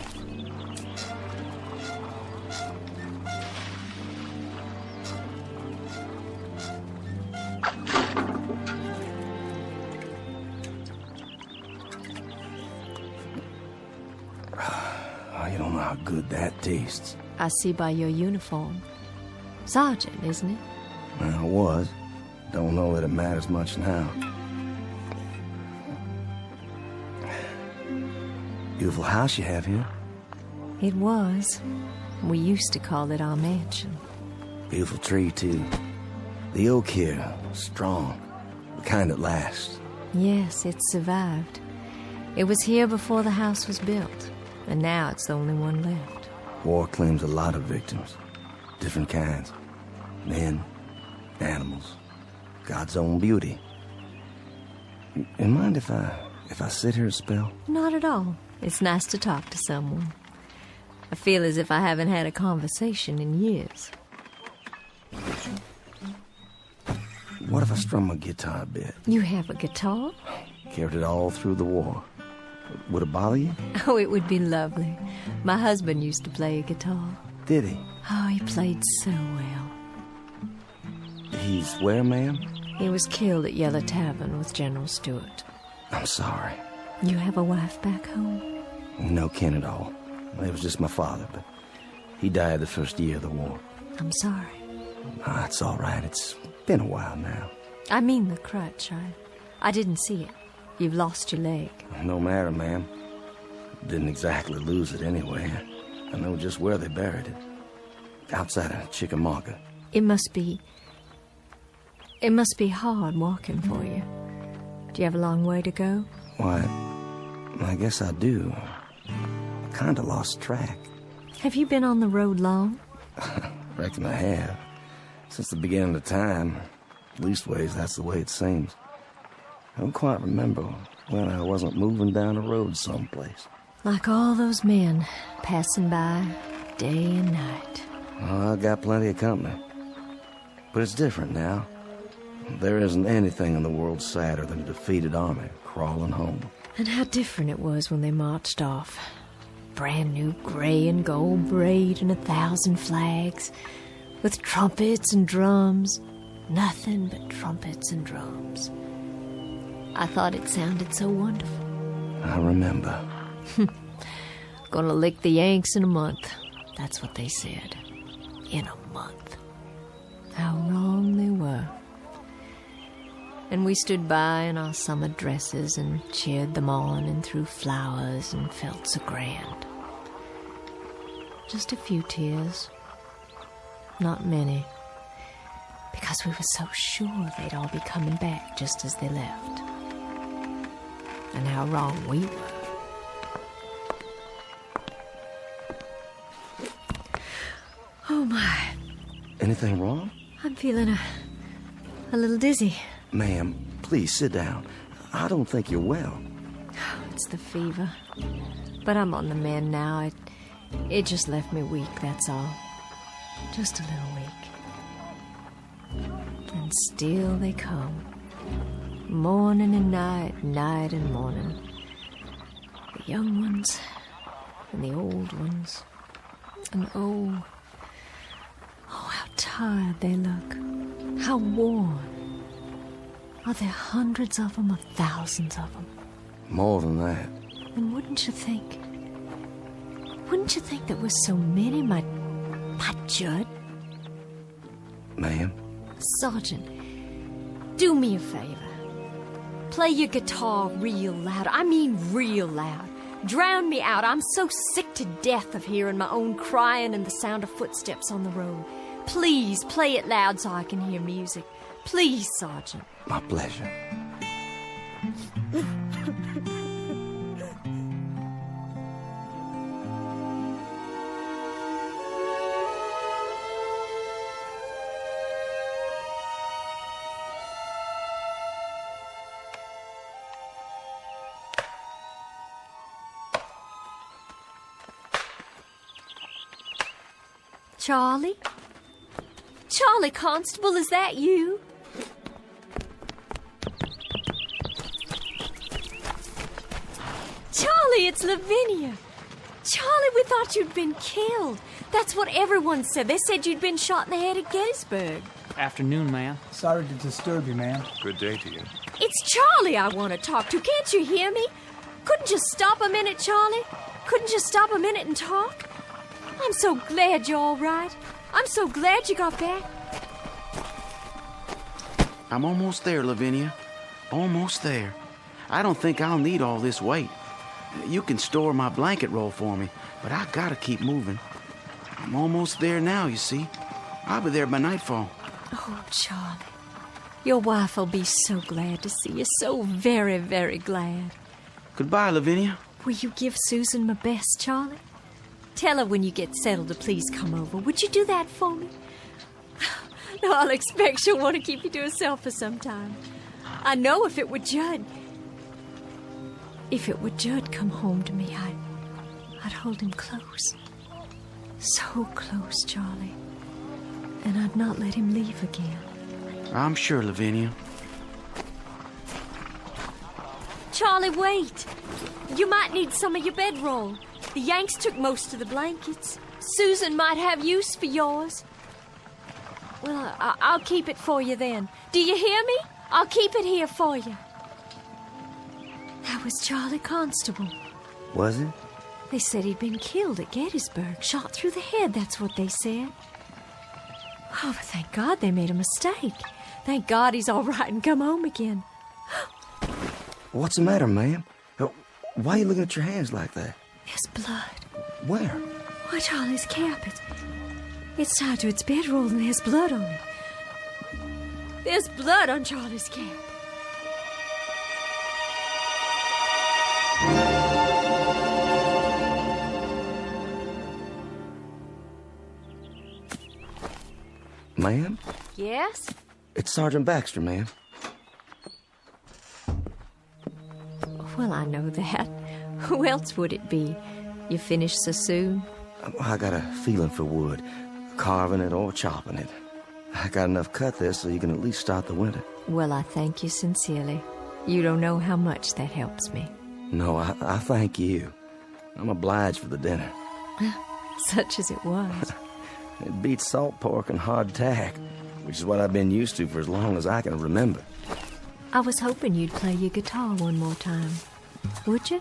Oh, you don't know how good that tastes. I see by your uniform. Sergeant, isn't it? Well, I was. Don't know that it matters much now. Beautiful house you have here. It was. We used to call it our mansion. Beautiful tree, too. The oak here, strong. The kind that lasts. Yes, it survived. It was here before the house was built, and now it's the only one left. War claims a lot of victims. Different kinds. Men, animals, God's own beauty. You mind if I sit here a spell? Not at all. It's nice to talk to someone. I feel as if I haven't had a conversation in years. What if I strum my guitar a bit? You have a guitar? Carried it all through the war. Would it bother you? Oh, it would be lovely. My husband used to play a guitar. Did he? Oh, he played so well. He's where, ma'am? He was killed at Yellow Tavern with General Stewart. I'm sorry. You have a wife back home? No kin at all. It was just my father, but he died the first year of the war. I'm sorry. Ah, it's all right. It's been a while now. I mean the crutch. I didn't see it. You've lost your leg. No matter, ma'am. Didn't exactly lose it anyway. I know just where they buried it. Outside of Chickamauga. It must be hard walking for you. Do you have a long way to go? Why, I guess I do. I kind of lost track. Have you been on the road long? Reckon I have. Since the beginning of time. Leastways, that's the way it seems. I don't quite remember when I wasn't moving down the road someplace. Like all those men passing by day and night. Oh, I got plenty of company. But it's different now. There isn't anything in the world sadder than a defeated army crawling home. And how different it was when they marched off. Brand new gray and gold braid and 1,000 flags. With trumpets and drums. Nothing but trumpets and drums. I thought it sounded so wonderful. I remember. Gonna lick the Yanks in a month. That's what they said. In a month. How wrong they were. And we stood by in our summer dresses and cheered them on and threw flowers and felt so grand. Just a few tears. Not many. Because we were so sure they'd all be coming back just as they left. And how wrong we were. Oh my. Anything wrong? I'm feeling a little dizzy. Ma'am, please sit down. I don't think you're well. It's the fever. But I'm on the mend now. It just left me weak, that's all. Just a little weak. And still they come. Morning and night, night and morning. The young ones and the old ones. And oh, how tired they look. How worn. Are there hundreds of them or thousands of them? More than that. And wouldn't you think there were so many, my Judd? Ma'am? Sergeant, do me a favor. Play your guitar real loud. I mean real loud. Drown me out. I'm so sick to death of hearing my own crying and the sound of footsteps on the road. Please play it loud so I can hear music. Please, Sergeant. My pleasure. Charlie? Charlie Constable, is that you? Charlie, it's Lavinia. Charlie, we thought you'd been killed. That's what everyone said. They said you'd been shot in the head at Gettysburg. Afternoon, ma'am. Sorry to disturb you, ma'am. Good day to you. It's Charlie I want to talk to. Can't you hear me? Couldn't you stop a minute, Charlie? Couldn't you stop a minute and talk? I'm so glad you're all right. I'm so glad you got back. I'm almost there, Lavinia. Almost there. I don't think I'll need all this weight. You can store my blanket roll for me, but I gotta keep moving. I'm almost there now, you see. I'll be there by nightfall. Oh, Charlie. Your wife will be so glad to see you. So very, very glad. Goodbye, Lavinia. Will you give Susan my best, Charlie? Tell her when you get settled to please come over. Would you do that for me? No, I'll expect she'll want to keep you to herself for some time. I know if it were Judd come home to me, I'd hold him close. So close, Charlie. And I'd not let him leave again. I'm sure, Lavinia. Charlie, wait. You might need some of your bedroll. The Yanks took most of the blankets. Susan might have use for yours. Well, I'll keep it for you then. Do you hear me? I'll keep it here for you. That was Charlie Constable. Was it? They said he'd been killed at Gettysburg, shot through the head, that's what they said. Oh, but thank God they made a mistake. Thank God he's all right and come home again. What's the matter, ma'am? Why are you looking at your hands like that? There's blood. Where? Why, Charlie's cap. It's tied to its bedroll and there's blood on it. There's blood on Charlie's cap. Ma'am? Yes? It's Sergeant Baxter, ma'am. Well, I know that. Who else would it be? You finished so soon? I got a feeling for wood, carving it or chopping it. I got enough cut there so you can at least start the winter. Well, I thank you sincerely. You don't know how much that helps me. No, I thank you. I'm obliged for the dinner. Such as it was. It beats salt pork and hardtack, which is what I've been used to for as long as I can remember. I was hoping you'd play your guitar one more time. Would you?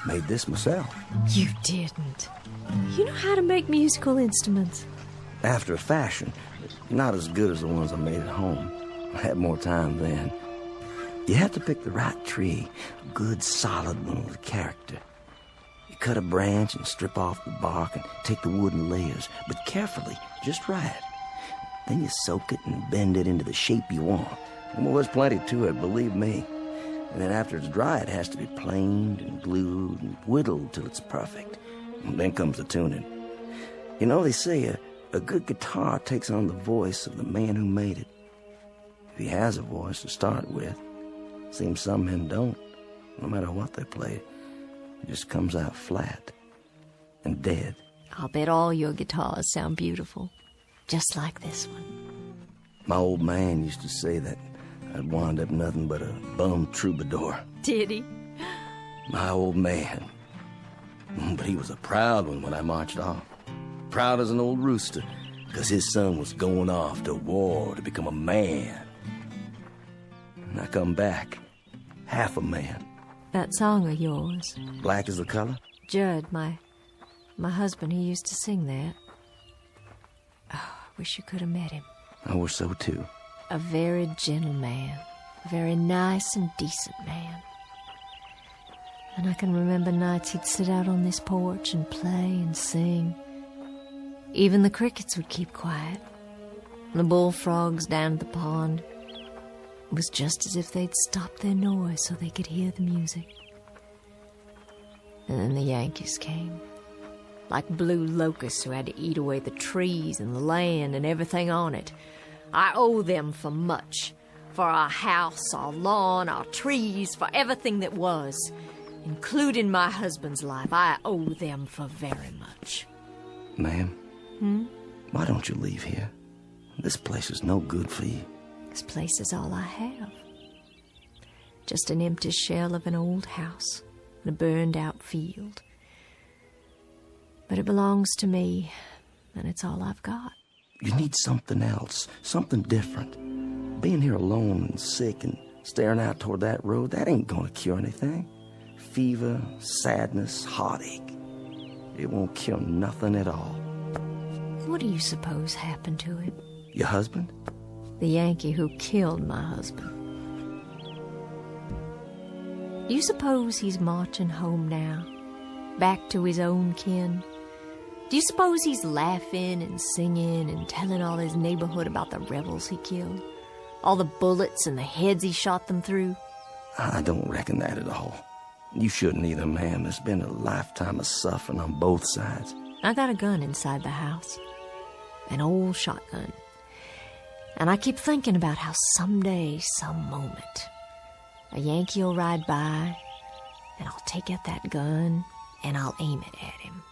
Made this myself. You didn't. You know how to make musical instruments. After a fashion, not as good as the ones I made at home. I had more time then. You have to pick the right tree, a good solid one with character. You cut a branch and strip off the bark and take the wood in layers, but carefully, just right. Then you soak it and bend it into the shape you want. Well, there's plenty to it, believe me. And then after it's dry, it has to be planed and glued and whittled till it's perfect. And then comes the tuning. You know, they say a good guitar takes on the voice of the man who made it. If he has a voice to start with. Seems some men don't. No matter what they play, it just comes out flat and dead. I'll bet all your guitars sound beautiful. Just like this one. My old man used to say that I'd wind up nothing but a bum troubadour. Did he? My old man. But he was a proud one when I marched off. Proud as an old rooster, because his son was going off to war to become a man. And I come back, half a man. That song of yours. Black is the color? Judd, my husband, he used to sing that. Oh, I wish you could have met him. Oh, we're so too. A very gentle man. A very nice and decent man. And I can remember nights he'd sit out on this porch and play and sing. Even the crickets would keep quiet. The bullfrogs down at the pond. It was just as if they'd stopped their noise so they could hear the music. And then the Yankees came. Like blue locusts who had to eat away the trees and the land and everything on it. I owe them for much. For our house, our lawn, our trees, for everything that was. Including my husband's life. I owe them for very much. Ma'am? Why don't you leave here? This place is no good for you. This place is all I have. Just an empty shell of an old house and a burned-out field. But it belongs to me, and it's all I've got. You need something else, something different. Being here alone and sick and staring out toward that road, that ain't gonna cure anything. Fever, sadness, heartache. It won't cure nothing at all. What do you suppose happened to him? Your husband? The Yankee who killed my husband. Do you suppose he's marching home now? Back to his own kin? Do you suppose he's laughing and singing and telling all his neighborhood about the rebels he killed? All the bullets and the heads he shot them through? I don't reckon that at all. You shouldn't either, ma'am. There's been a lifetime of suffering on both sides. I got a gun inside the house. An old shotgun. And I keep thinking about how someday, some moment, a Yankee will ride by, and I'll take out that gun, and I'll aim it at him.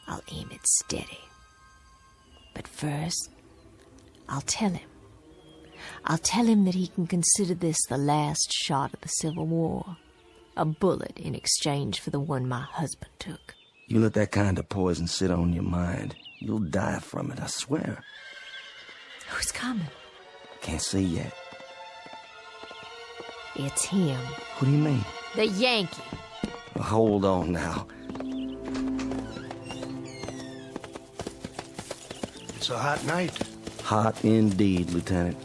I'll aim it steady. But first, I'll tell him. I'll tell him that he can consider this the last shot of the Civil War. A bullet in exchange for the one my husband took. You let that kind of poison sit on your mind, you'll die from it, I swear. Who's coming? Can't see yet. It's him. What do you mean? The Yankee. Well, hold on now. It's a hot night. Hot indeed, Lieutenant.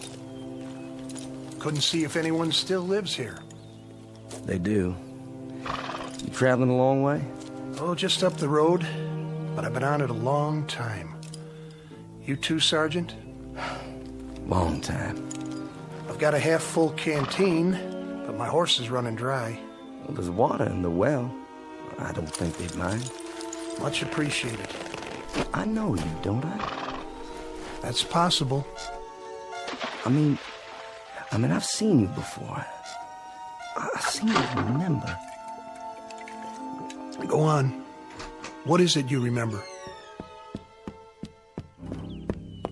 Couldn't see if anyone still lives here. They do. You traveling a long way? Oh, just up the road. But I've been on it a long time. You too, Sergeant? Long time. I've got a half-full canteen, but my horse is running dry. Well, there's water in the well. I don't think they'd mind. Much appreciated. I know you, don't I? That's possible. I mean, I've seen you before. I seem to remember. Go on. What is it you remember?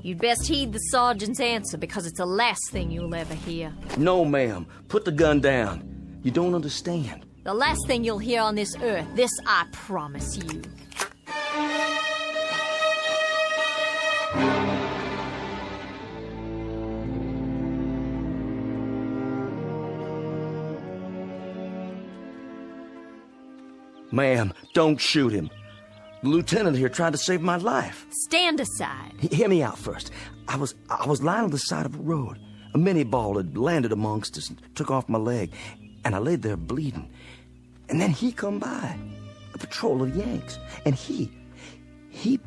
You'd best heed the sergeant's answer because it's the last thing you'll ever hear. No, ma'am. Put the gun down. You don't understand. The last thing you'll hear on this earth. This I promise you. Ma'am, don't shoot him. The lieutenant here tried to save my life. Stand aside. Hear me out first. I was lying on the side of the road. A mini ball had landed amongst us and took off my leg, and I laid there bleeding. And then he come by, a patrol of Yanks, and he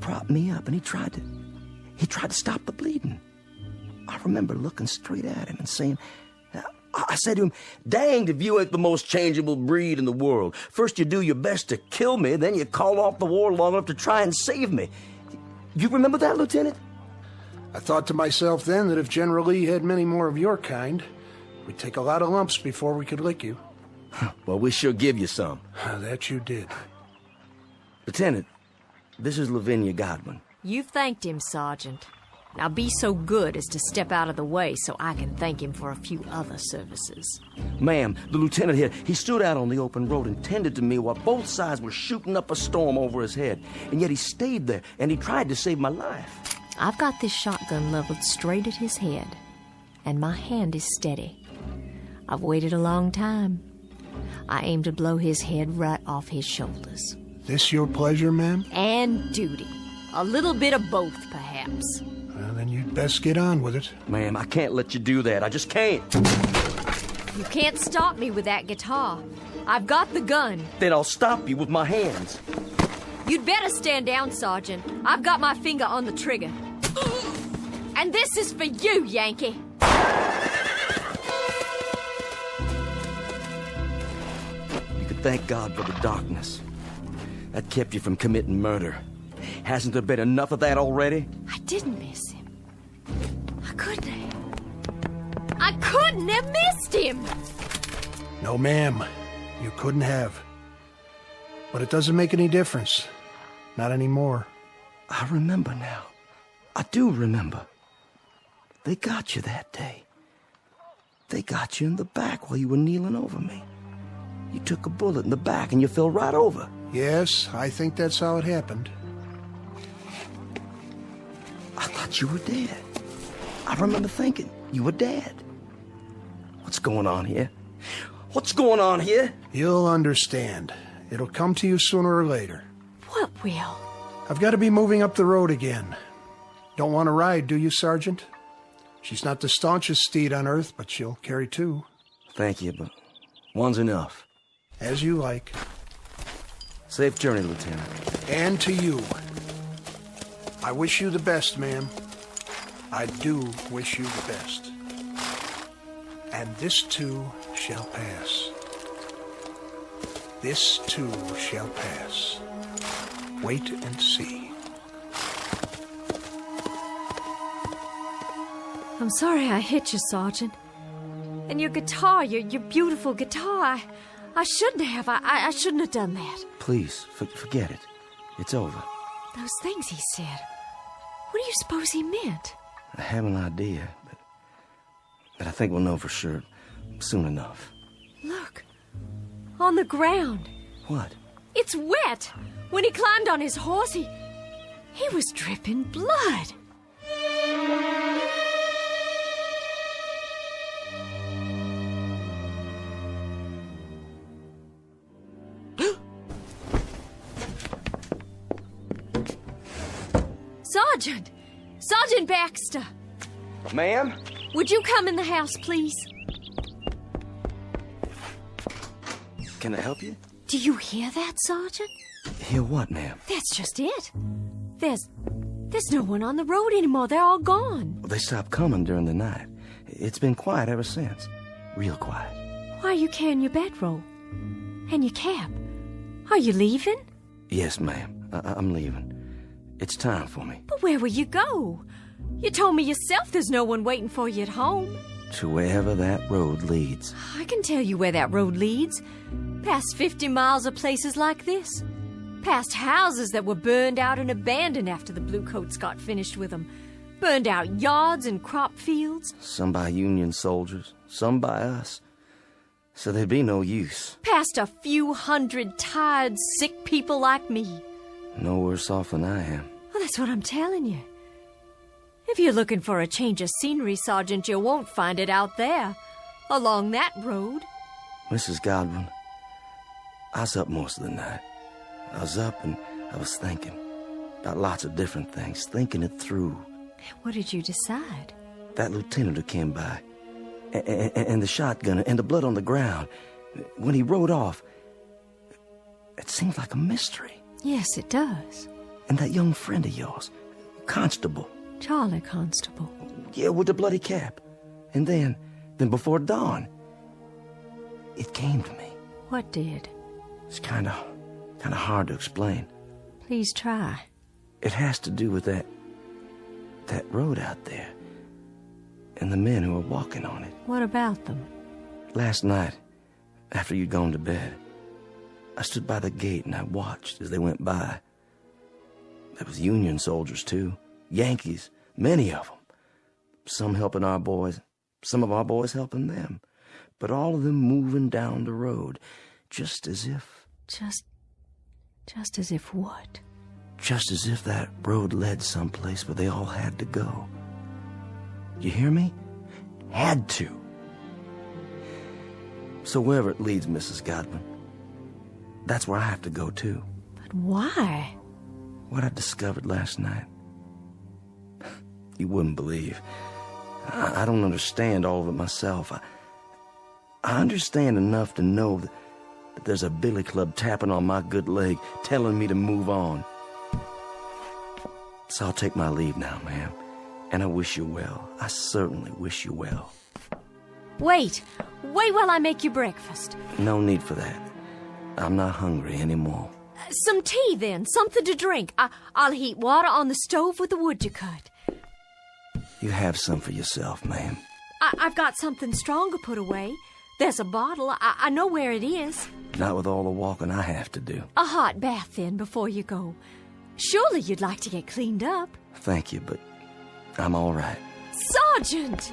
propped me up, and he tried to stop the bleeding. I remember looking straight at him and saying, I said to him, danged if you ain't the most changeable breed in the world. First you do your best to kill me, then you call off the war long enough to try and save me. You remember that, Lieutenant? I thought to myself then that if General Lee had many more of your kind, we'd take a lot of lumps before we could lick you. Well, we sure give you some. That you did. Lieutenant, this is Lavinia Godwin. You've thanked him, Sergeant. Now be so good as to step out of the way so I can thank him for a few other services. Ma'am, the lieutenant here, he stood out on the open road and tended to me while both sides were shooting up a storm over his head. And yet he stayed there, and he tried to save my life. I've got this shotgun leveled straight at his head, and my hand is steady. I've waited a long time. I aim to blow his head right off his shoulders. This your pleasure, ma'am? And duty. A little bit of both, perhaps. Well, then you'd best get on with it. Ma'am, I can't let you do that. I just can't. You can't stop me with that guitar. I've got the gun. Then I'll stop you with my hands. You'd better stand down, Sergeant. I've got my finger on the trigger. And this is for you, Yankee. You could thank God for the darkness. That kept you from committing murder. Hasn't there been enough of that already? I didn't miss him. I couldn't have. I couldn't have missed him! No, ma'am. You couldn't have. But it doesn't make any difference. Not anymore. I remember now. I do remember. They got you that day. They got you in the back while you were kneeling over me. You took a bullet in the back and you fell right over. Yes, I think that's how it happened. I thought you were dead. I remember thinking you were dead. What's going on here? What's going on here? You'll understand. It'll come to you sooner or later. What will? I've got to be moving up the road again. Don't want to ride, do you, Sergeant? She's not the staunchest steed on earth, but she'll carry two. Thank you, but one's enough. As you like. Safe journey, Lieutenant. And to you. I wish you the best, ma'am. I do wish you the best. And this too shall pass. This too shall pass. Wait and see. I'm sorry I hit you, Sergeant. And your guitar, your beautiful guitar, I shouldn't have. I shouldn't have done that. Please, forget it. It's over. Those things he said. What do you suppose he meant? I have an idea, but I think we'll know for sure soon enough. Look. On the ground. What? It's wet. When he climbed on his horse, he was dripping blood. Sergeant! Sergeant Baxter! Ma'am? Would you come in the house, please? Can I help you? Do you hear that, Sergeant? Hear what, ma'am? That's just it. There's no one on the road anymore. They're all gone. They stopped coming during the night. It's been quiet ever since. Real quiet. Why are you carrying your bedroll? And your cap? Are you leaving? Yes, ma'am. I'm leaving. It's time for me. But where will you go? You told me yourself there's no one waiting for you at home. To wherever that road leads. I can tell you where that road leads. Past 50 miles of places like this. Past houses that were burned out and abandoned after the Bluecoats got finished with them. Burned out yards and crop fields. Some by Union soldiers, some by us. So there'd be no use. Past a few hundred tired, sick people like me. No worse off than I am. Well, that's what I'm telling you. If you're looking for a change of scenery, Sergeant, you won't find it out there. Along that road. Mrs. Godwin, I was up most of the night. I was up and I was thinking about lots of different things, thinking it through. What did you decide? That lieutenant who came by, and the shotgun, and the blood on the ground. When he rode off, it seemed like a mystery. Yes, it does. And that young friend of yours, Constable. Charlie Constable. Yeah, with the bloody cap. And then before dawn, it came to me. What did? It's kind of hard to explain. Please try. It has to do with that road out there, and the men who were walking on it. What about them? Last night, after you'd gone to bed, I stood by the gate and I watched as they went by. There was Union soldiers, too. Yankees, many of them. Some helping our boys, some of our boys helping them. But all of them moving down the road, just as if... Just as if what? Just as if that road led someplace where they all had to go. You hear me? Had to. So wherever it leads, Mrs. Godwin, that's where I have to go, too. But why? What I discovered last night. you wouldn't believe. I don't understand all of it myself. I understand enough to know that there's a billy club tapping on my good leg, telling me to move on. So I'll take my leave now, ma'am. And I wish you well. I certainly wish you well. Wait while I make you breakfast. No need for that. I'm not hungry anymore. Some tea, then. Something to drink. I'll heat water on the stove with the wood you cut. You have some for yourself, ma'am. I've got something stronger put away. There's a bottle. I know where it is. Not with all the walking I have to do. A hot bath, then, before you go. Surely you'd like to get cleaned up. Thank you, but I'm all right. Sergeant!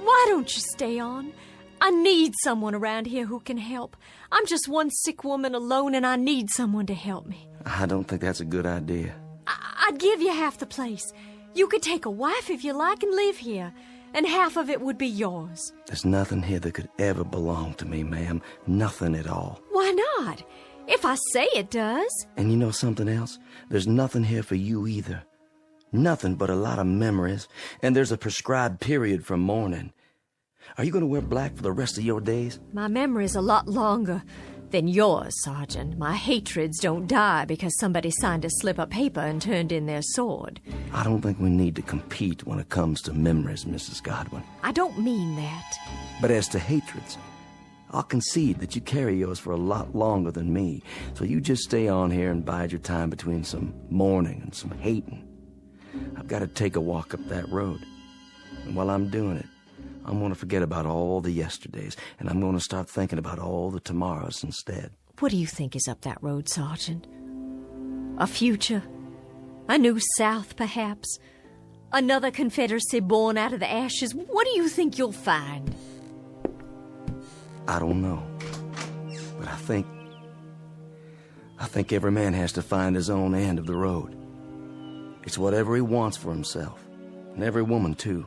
Why don't you stay on? I need someone around here who can help. I'm just one sick woman alone, and I need someone to help me. I don't think that's a good idea. I'd give you half the place. You could take a wife if you like and live here, and half of it would be yours. There's nothing here that could ever belong to me, ma'am. Nothing at all. Why not? If I say it does. And you know something else? There's nothing here for you either. Nothing but a lot of memories, and there's a prescribed period for mourning. Are you going to wear black for the rest of your days? My memory's a lot longer than yours, Sergeant. My hatreds don't die because somebody signed a slip of paper and turned in their sword. I don't think we need to compete when it comes to memories, Mrs. Godwin. I don't mean that. But as to hatreds, I'll concede that you carry yours for a lot longer than me, so you just stay on here and bide your time between some mourning and some hating. I've got to take a walk up that road. And while I'm doing it, I'm going to forget about all the yesterdays, and I'm going to start thinking about all the tomorrows instead. What do you think is up that road, Sergeant? A future? A new South, perhaps? Another Confederacy born out of the ashes? What do you think you'll find? I don't know. But I think every man has to find his own end of the road. It's whatever he wants for himself. And every woman, too.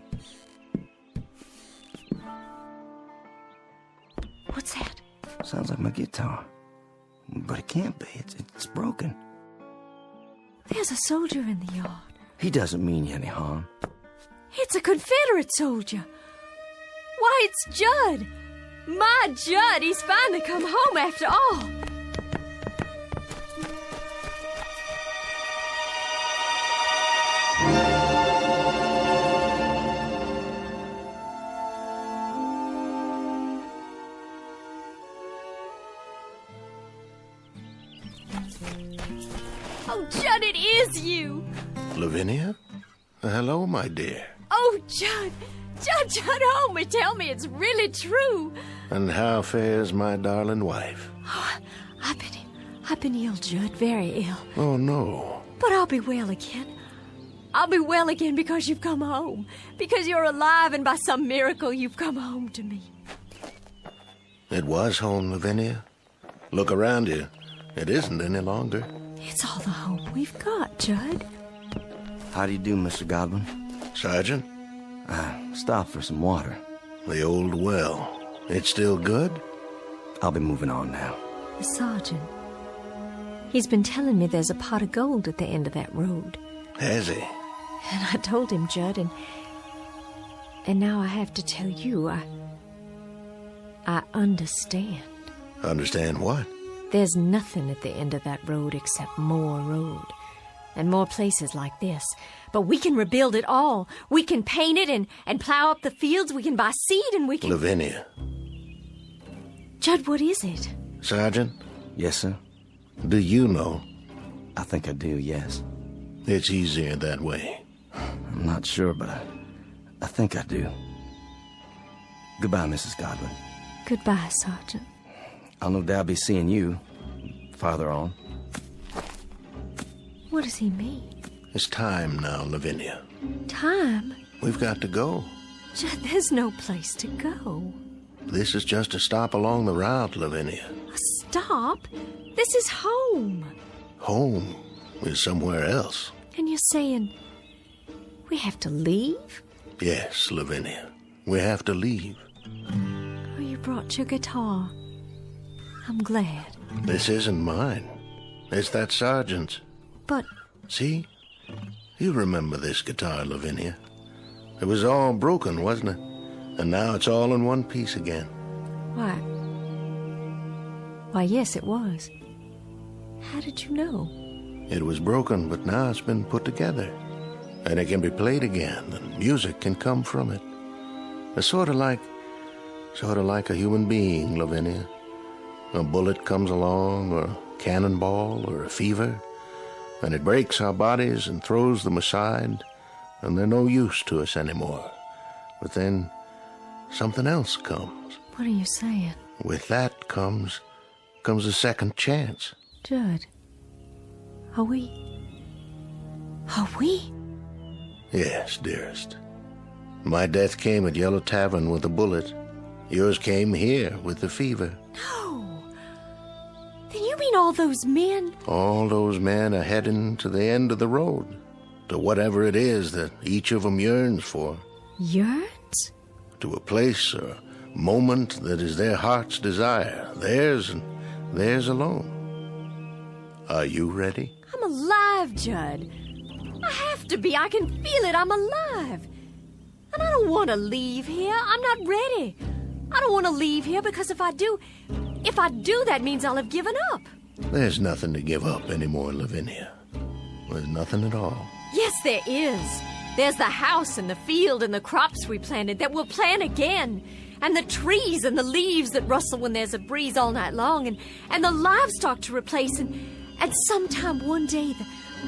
What's that? Sounds like my guitar. But it can't be. It's broken. There's a soldier in the yard. He doesn't mean you any harm. It's a Confederate soldier. Why, it's Judd. My Judd, he's finally come home after all. Oh, Judd, it is you. Lavinia? Hello, my dear. Oh, Judd, hold me. Tell me it's really true. And how fares my darling wife? Oh, I've been ill, Judd, very ill. Oh, no. But I'll be well again. I'll be well again because you've come home. Because you're alive and by some miracle you've come home to me. It was home, Lavinia. Look around you. It isn't any longer. It's all the hope we've got, Judd. How do you do, Mr. Godwin? Sergeant? I stopped for some water. The old well. It's still good? I'll be moving on now. The sergeant. He's been telling me there's a pot of gold at the end of that road. Has he? And I told him, Judd, and now I have to tell you, I understand. Understand what? There's nothing at the end of that road except more road. And more places like this. But we can rebuild it all. We can paint it and plow up the fields. We can buy seed and we can... Lavinia. Judd, what is it? Sergeant? Yes, sir? Do you know? I think I do, yes. It's easier that way. I'm not sure, but I think I do. Goodbye, Mrs. Godwin. Goodbye, Sergeant. I'll no doubt be seeing you farther on. What does he mean? It's time now, Lavinia. Time? We've got to go. Judd, there's no place to go. This is just a stop along the route, Lavinia. A stop? This is home. Home is somewhere else. And you're saying we have to leave? Yes, Lavinia. We have to leave. Oh, you brought your guitar. I'm glad. This isn't mine. It's that sergeant's. But... See? You remember this guitar, Lavinia. It was all broken, wasn't it? And now it's all in one piece again. Why, yes, it was. How did you know? It was broken, but now it's been put together. And it can be played again, and music can come from it. It's sort of like a human being, Lavinia. A bullet comes along, or a cannonball, or a fever, and it breaks our bodies and throws them aside, and they're no use to us anymore. But then something else comes. What are you saying? With that comes a second chance. Judd, are we? Yes, dearest. My death came at Yellow Tavern with a bullet. Yours came here with the fever. No. Then you mean all those men? All those men are heading to the end of the road, to whatever it is that each of them yearns for. Yearns? To a place or moment that is their heart's desire, theirs and theirs alone. Are you ready? I'm alive, Judd. I have to be. I can feel it. I'm alive. And I don't want to leave here. I'm not ready. I don't want to leave here because if I do, that means I'll have given up. There's nothing to give up anymore, Lavinia. There's nothing at all. Yes, there is. There's the house and the field and the crops we planted that we'll plant again. And the trees and the leaves that rustle when there's a breeze all night long. And the livestock to replace. And sometime one day,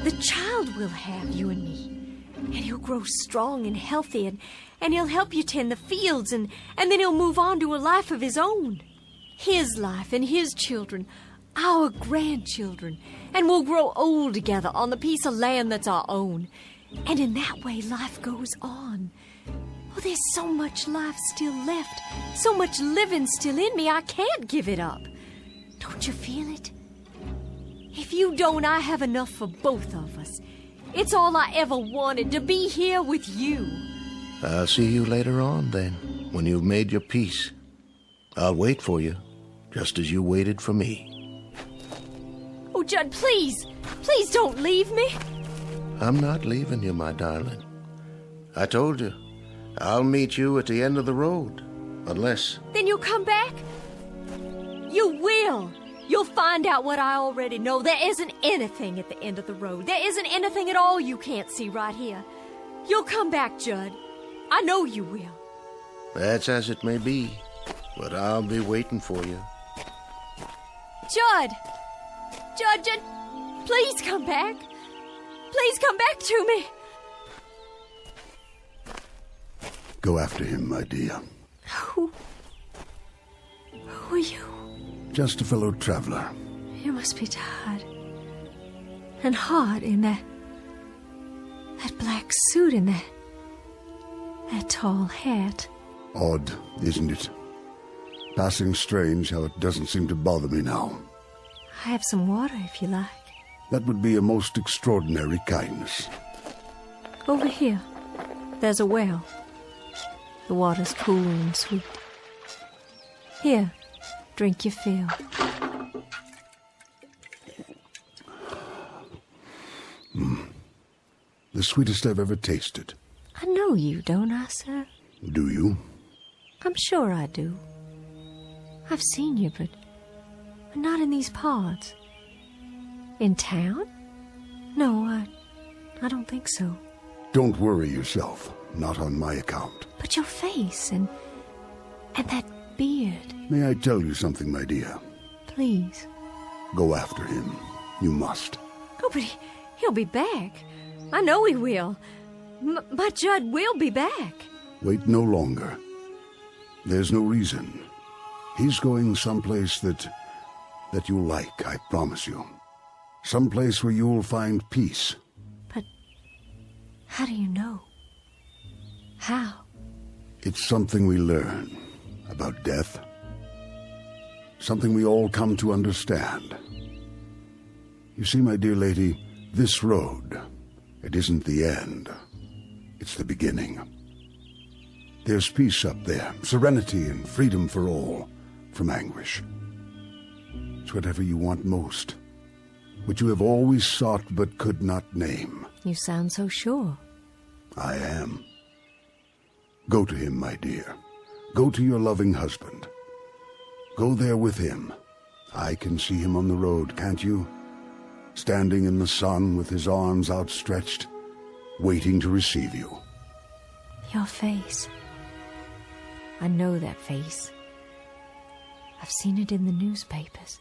the child will have, you and me. And he'll grow strong and healthy, and he'll help you tend the fields, and then he'll move on to a life of his own. His life and his children, our grandchildren, and we'll grow old together on the piece of land that's our own. And in that way, life goes on. Oh, there's so much life still left, so much living still in me, I can't give it up. Don't you feel it? If you don't, I have enough for both of us. It's all I ever wanted, to be here with you. I'll see you later on, then, when you've made your peace. I'll wait for you, just as you waited for me. Oh, Judd, please don't leave me. I'm not leaving you, my darling. I told you, I'll meet you at the end of the road, unless... Then you'll come back? You will. You'll find out what I already know. There isn't anything at the end of the road. There isn't anything at all you can't see right here. You'll come back, Judd. I know you will. That's as it may be, but I'll be waiting for you. Judd, please come back. Please come back to me. Go after him, my dear. Who are you? Just a fellow traveler. You must be tired. And hot in that black suit and that tall hat. Odd, isn't it? Passing strange how it doesn't seem to bother me now. I have some water if you like. That would be a most extraordinary kindness. Over here, there's a well. The water's cool and sweet. Here, drink your fill. The sweetest I've ever tasted. I know you, don't I, sir? Do you? I'm sure I do. I've seen you, but not in these parts. In town? No, I don't think so. Don't worry yourself. Not on my account. But your face and that beard. May I tell you something, my dear? Please. Go after him. You must. Oh, but he'll be back. I know he will. My Judd will be back. Wait no longer. There's no reason. He's going someplace that you'll like, I promise you. Someplace where you'll find peace. But how do you know? How? It's something we learn about death. Something we all come to understand. You see, my dear lady, this road, it isn't the end. It's the beginning. There's peace up there, serenity and freedom for all, from anguish. It's whatever you want most, what you have always sought but could not name. You sound so sure. I am. Go to him, my dear. Go to your loving husband. Go there with him. I can see him on the road, can't you? Standing in the sun with his arms outstretched, waiting to receive you. Your face. I know that face. I've seen it in the newspapers.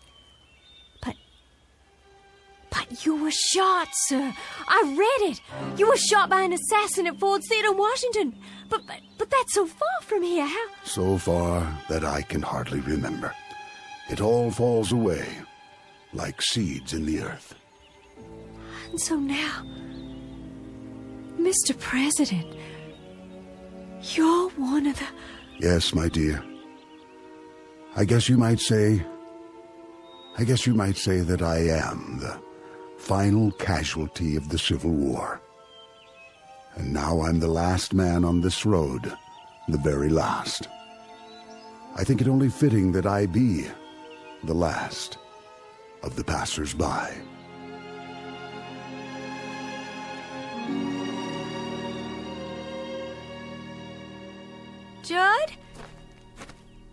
But you were shot, sir. I read it. You were shot by an assassin at Ford's Theater, Washington. But that's so far from here. How? So far that I can hardly remember. It all falls away, like seeds in the earth. And so now, Mr. President, you're one of the... Yes, my dear. I guess you might say that I am the final casualty of the Civil War. And now I'm the last man on this road, the very last. I think it only fitting that I be the last of the passers-by. Judd?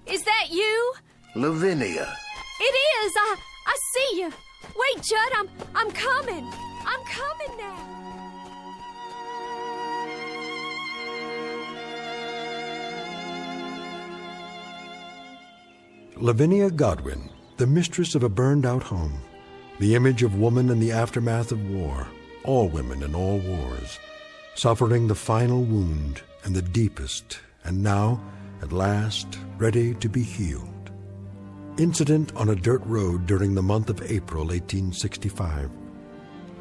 Is that you? Lavinia. It is. I see you. Wait, Judd, I'm coming. I'm coming now. Lavinia Godwin, the mistress of a burned-out home, the image of woman in the aftermath of war, all women in all wars, suffering the final wound and the deepest, and now, at last, ready to be healed. Incident on a dirt road during the month of April 1865.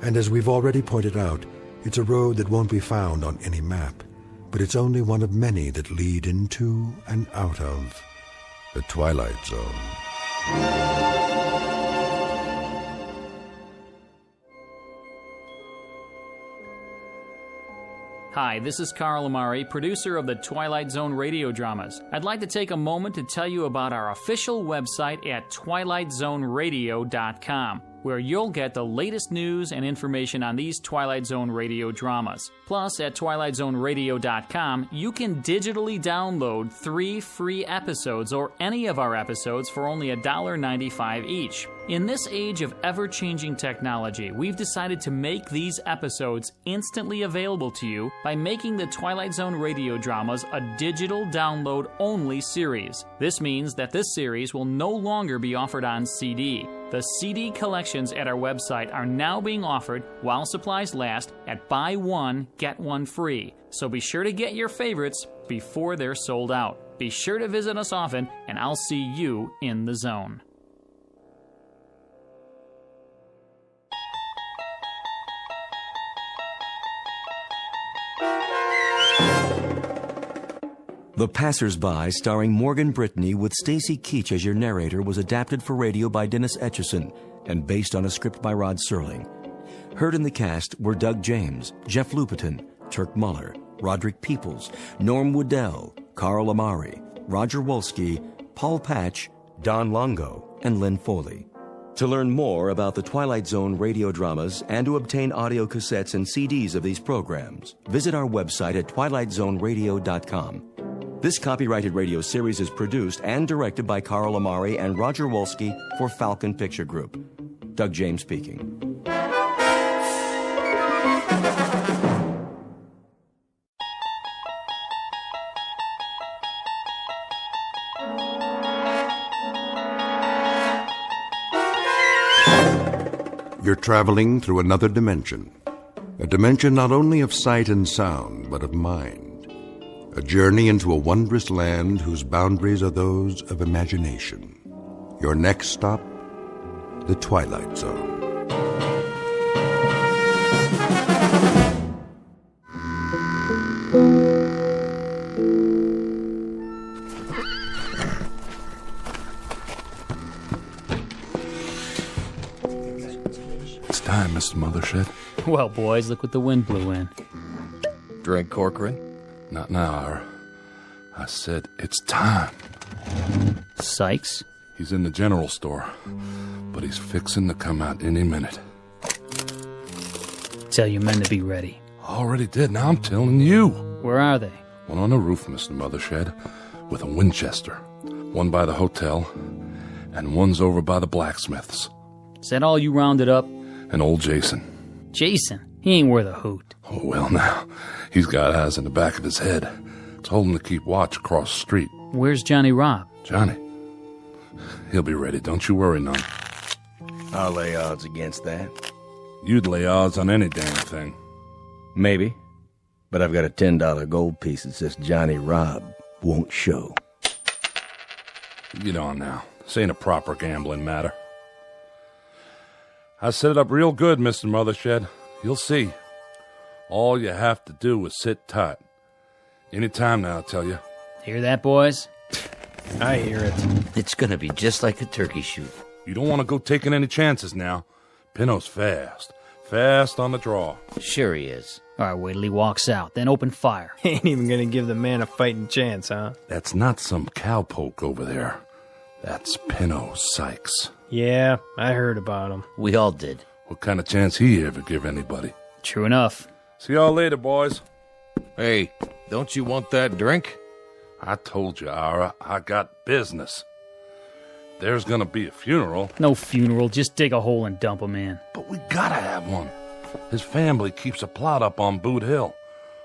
And as we've already pointed out, it's a road that won't be found on any map, but it's only one of many that lead into and out of the Twilight Zone. Hi, this is Carl Amari, producer of the Twilight Zone Radio Dramas. I'd like to take a moment to tell you about our official website at twilightzoneradio.com, where you'll get the latest news and information on these Twilight Zone radio dramas. Plus, at twilightzoneradio.com, you can digitally download 3 free episodes or any of our episodes for only $1.95 each. In this age of ever-changing technology, we've decided to make these episodes instantly available to you by making the Twilight Zone radio dramas a digital download-only series. This means that this series will no longer be offered on CD. The CD collections at our website are now being offered, while supplies last, at buy one, get one free. So be sure to get your favorites before they're sold out. Be sure to visit us often, and I'll see you in the zone. The Passers-By, starring Morgan Brittany with Stacy Keach as your narrator, was adapted for radio by Dennis Etchison and based on a script by Rod Serling. Heard in the cast were Doug James, Jeff Lupetin, Turk Muller, Roderick Peoples, Norm Woodell, Carl Amari, Roger Wolski, Paul Patch, Don Longo, and Lynn Foley. To learn more about the Twilight Zone radio dramas and to obtain audio cassettes and CDs of these programs, visit our website at twilightzoneradio.com. This copyrighted radio series is produced and directed by Carl Amari and Roger Wolski for Falcon Picture Group. Doug James speaking. You're traveling through another dimension. A dimension not only of sight and sound, but of mind. A journey into a wondrous land whose boundaries are those of imagination. Your next stop, the Twilight Zone. It's time, Mr. Mothershed. Well, boys, look what the wind blew in. Drink, Corcoran? Not now. I said it's time. Sykes? He's in the general store, but he's fixing to come out any minute. Tell your men to be ready. Already did, now I'm telling you. Where are they? One on the roof, Mr. Mothershed, with a Winchester. One by the hotel, and one's over by the blacksmith's. Is that all you rounded up? And old Jason. Jason? He ain't worth a hoot. Oh, well, now, he's got eyes in the back of his head. Told him to keep watch across the street. Where's Johnny Robb? Johnny? He'll be ready, don't you worry none. I'll lay odds against that. You'd lay odds on any damn thing. Maybe. But I've got a $10 gold piece that says Johnny Robb won't show. Get on now. This ain't a proper gambling matter. I set it up real good, Mr. Mothershed. You'll see. All you have to do is sit tight. Any time now, I tell you. Hear that, boys? I hear it. It's gonna be just like a turkey shoot. You don't want to go taking any chances now. Pinno's fast. Fast on the draw. Sure he is. All right, wait till he walks out, then open fire. Ain't even gonna give the man a fighting chance, huh? That's not some cowpoke over there. That's Pinno Sykes. Yeah, I heard about him. We all did. What kind of chance he ever give anybody? True enough. See y'all later, boys. Hey, don't you want that drink? I told you, Ira, I got business. There's gonna be a funeral. No funeral, just dig a hole and dump him in. But we gotta have one. His family keeps a plot up on Boot Hill.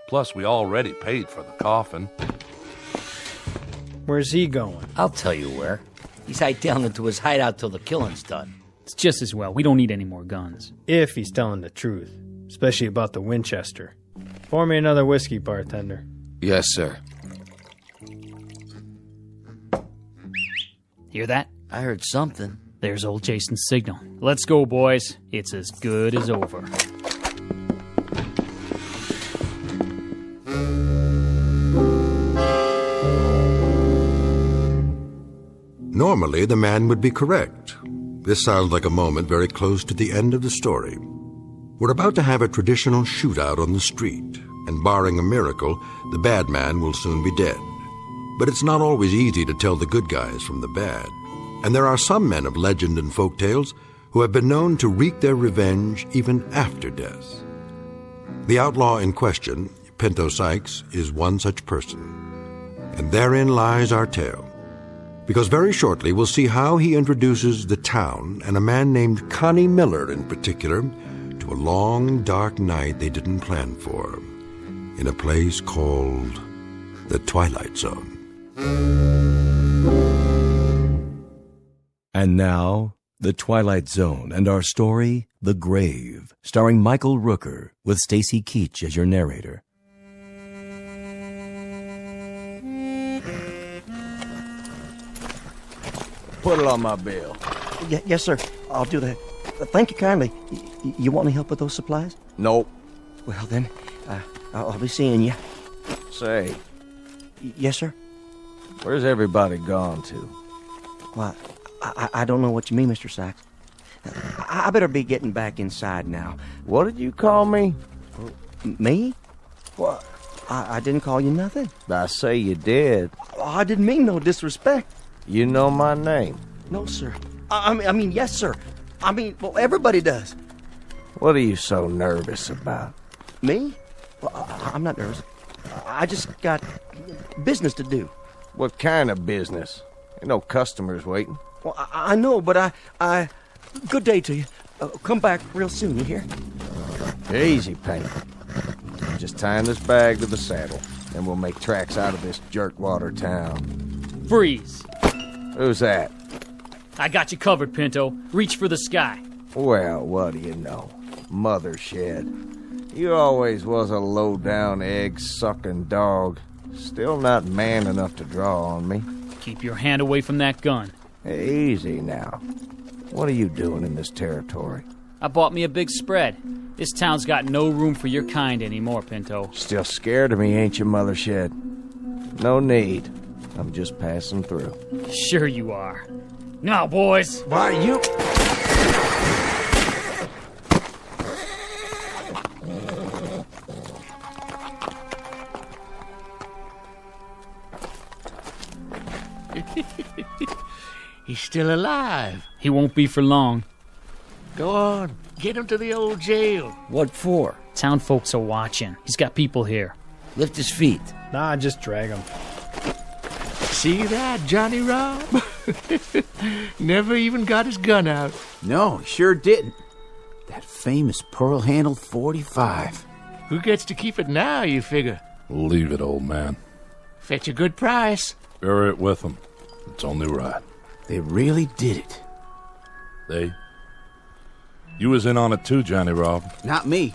Plus, we already paid for the coffin. Where's he going? I'll tell you where. He's hiked down into his hideout till the killing's done. It's just as well. We don't need any more guns. If he's telling the truth. Especially about the Winchester. Pour me another whiskey, bartender. Yes, sir. Hear that? I heard something. There's old Jason's signal. Let's go, boys. It's as good as over. Normally, the man would be correct. This sounds like a moment very close to the end of the story. We're about to have a traditional shootout on the street, and barring a miracle, the bad man will soon be dead. But it's not always easy to tell the good guys from the bad. And there are some men of legend and folk tales who have been known to wreak their revenge even after death. The outlaw in question, Pinto Sykes, is one such person. And therein lies our tale. Because very shortly we'll see how he introduces the town, and a man named Connie Miller in particular, to a long, dark night they didn't plan for, in a place called the Twilight Zone. And now, The Twilight Zone and our story, The Grave, starring Michael Rooker, with Stacy Keach as your narrator. Put it on my bill. Yes, sir. I'll do that. Thank you kindly. You want any help with those supplies? Nope. Well, then, I'll be seeing you. Say. Yes, sir? Where's everybody gone to? Why, I don't know what you mean, Mr. Sykes. I better be getting back inside now. What did you call me? Me? What? I didn't call you nothing. I say you did. I didn't mean no disrespect. You know my name? No, sir. I mean, yes, sir. I mean, well, everybody does. What are you so nervous about? Me? Well, I'm not nervous. I just got business to do. What kind of business? Ain't no customers waiting. Well, I know, but I... Good day to you. Come back real soon, you hear? Easy, Paint. Just tying this bag to the saddle, and we'll make tracks out of this jerkwater town. Freeze! Who's that? I got you covered, Pinto. Reach for the sky. Well, what do you know? Mothershed. You always was a low-down, egg-sucking dog. Still not man enough to draw on me. Keep your hand away from that gun. Easy now. What are you doing in this territory? I bought me a big spread. This town's got no room for your kind anymore, Pinto. Still scared of me, ain't you, Mothershed? No need. I'm just passing through. Sure you are. Now, boys. Why, you... He's still alive. He won't be for long. Go on. Get him to the old jail. What for? Town folks are watching. He's got people here. Lift his feet. Nah, just drag him. See that, Johnny Rob? Never even got his gun out. No, he sure didn't. That famous pearl-handled .45. Who gets to keep it now, you figure? Leave it, old man. Fetch a good price. Bury it with them. It's only right. They really did it. They? You was in on it too, Johnny Rob. Not me.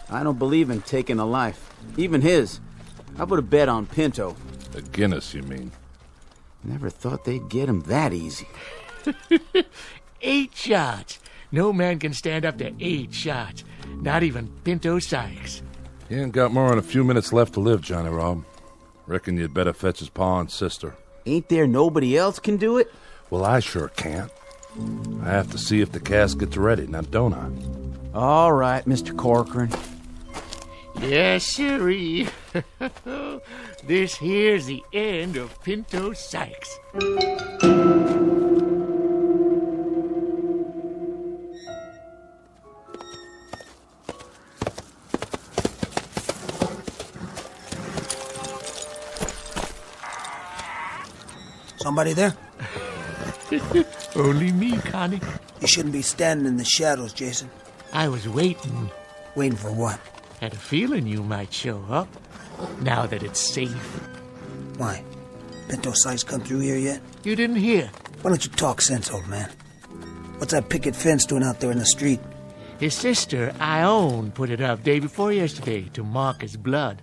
I don't believe in taking a life. Even his. I put a bet on Pinto. A Guinness, you mean? Never thought they'd get him that easy. 8 shots. No man can stand up to 8 shots. Not even Pinto Sykes. He ain't got more than a few minutes left to live, Johnny Rob. Reckon you'd better fetch his pa and sister. Ain't there nobody else can do it? Well, I sure can't. I have to see if the casket's ready, now don't I? All right, Mr. Corcoran. Yes, sirree. This here's the end of Pinto Sykes. Somebody there? Only me, Connie. You shouldn't be standing in the shadows, Jason. I was waiting. Waiting for what? Had a feeling you might show up, now that it's safe. Why? Pinto Sykes come through here yet? You didn't hear. Why don't you talk sense, old man? What's that picket fence doing out there in the street? His sister, Ione, put it up day before yesterday to mark his blood.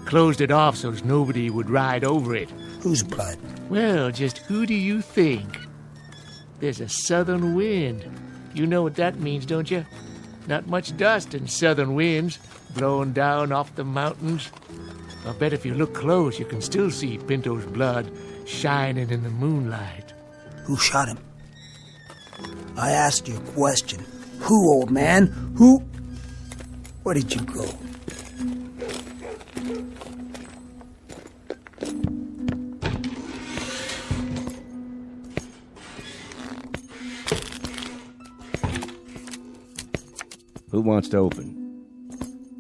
Closed it off so nobody would ride over it. Whose blood? Well, just who do you think? There's a southern wind. You know what that means, don't you? Not much dust in southern winds, blowing down off the mountains. I bet if you look close, you can still see Pinto's blood shining in the moonlight. Who shot him? I asked you a question. Who, old man? Who? Where did you go? Who wants to open?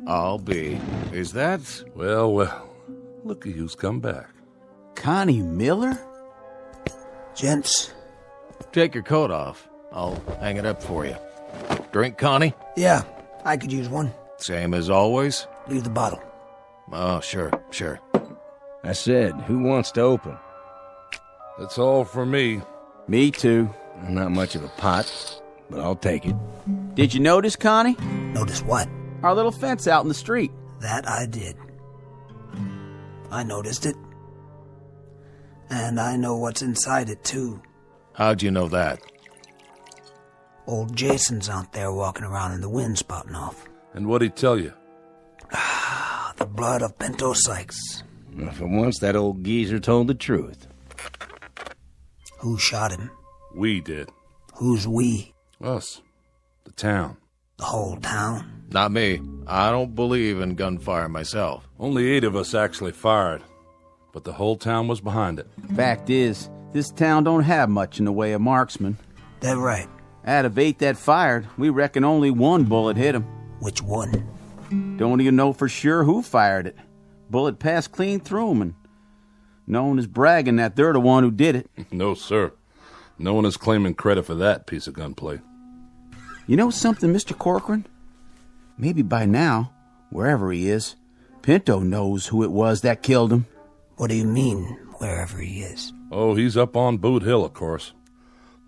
I'll be. Is that? Well, well. Look at who's come back. Connie Miller? Gents. Take your coat off. I'll hang it up for you. Drink, Connie? Yeah, I could use one. Same as always? Leave the bottle. Oh, sure. I said, who wants to open? That's all for me. Me too. Not much of a pot, but I'll take it. Did you notice, Connie? Notice what? Our little fence out in the street. That I did. I noticed it. And I know what's inside it, too. How'd you know that? Old Jason's out there walking around in the wind spouting off. And what'd he tell you? The blood of Pinto Sykes. For once, that old geezer told the truth. Who shot him? We did. Who's we? Us. The town. The whole town? Not me. I don't believe in gunfire myself. Only 8 of us actually fired, but the whole town was behind it. Fact is, this town don't have much in the way of marksmen. That right. Out of 8 that fired, we reckon only 1 bullet hit him. Which one? Don't even know for sure who fired it. Bullet passed clean through 'em, and no one is bragging that they're the one who did it. No, sir. No one is claiming credit for that piece of gunplay. You know something, Mr. Corcoran? Maybe by now, wherever he is, Pinto knows who it was that killed him. What do you mean, wherever he is? Oh, he's up on Boot Hill, of course.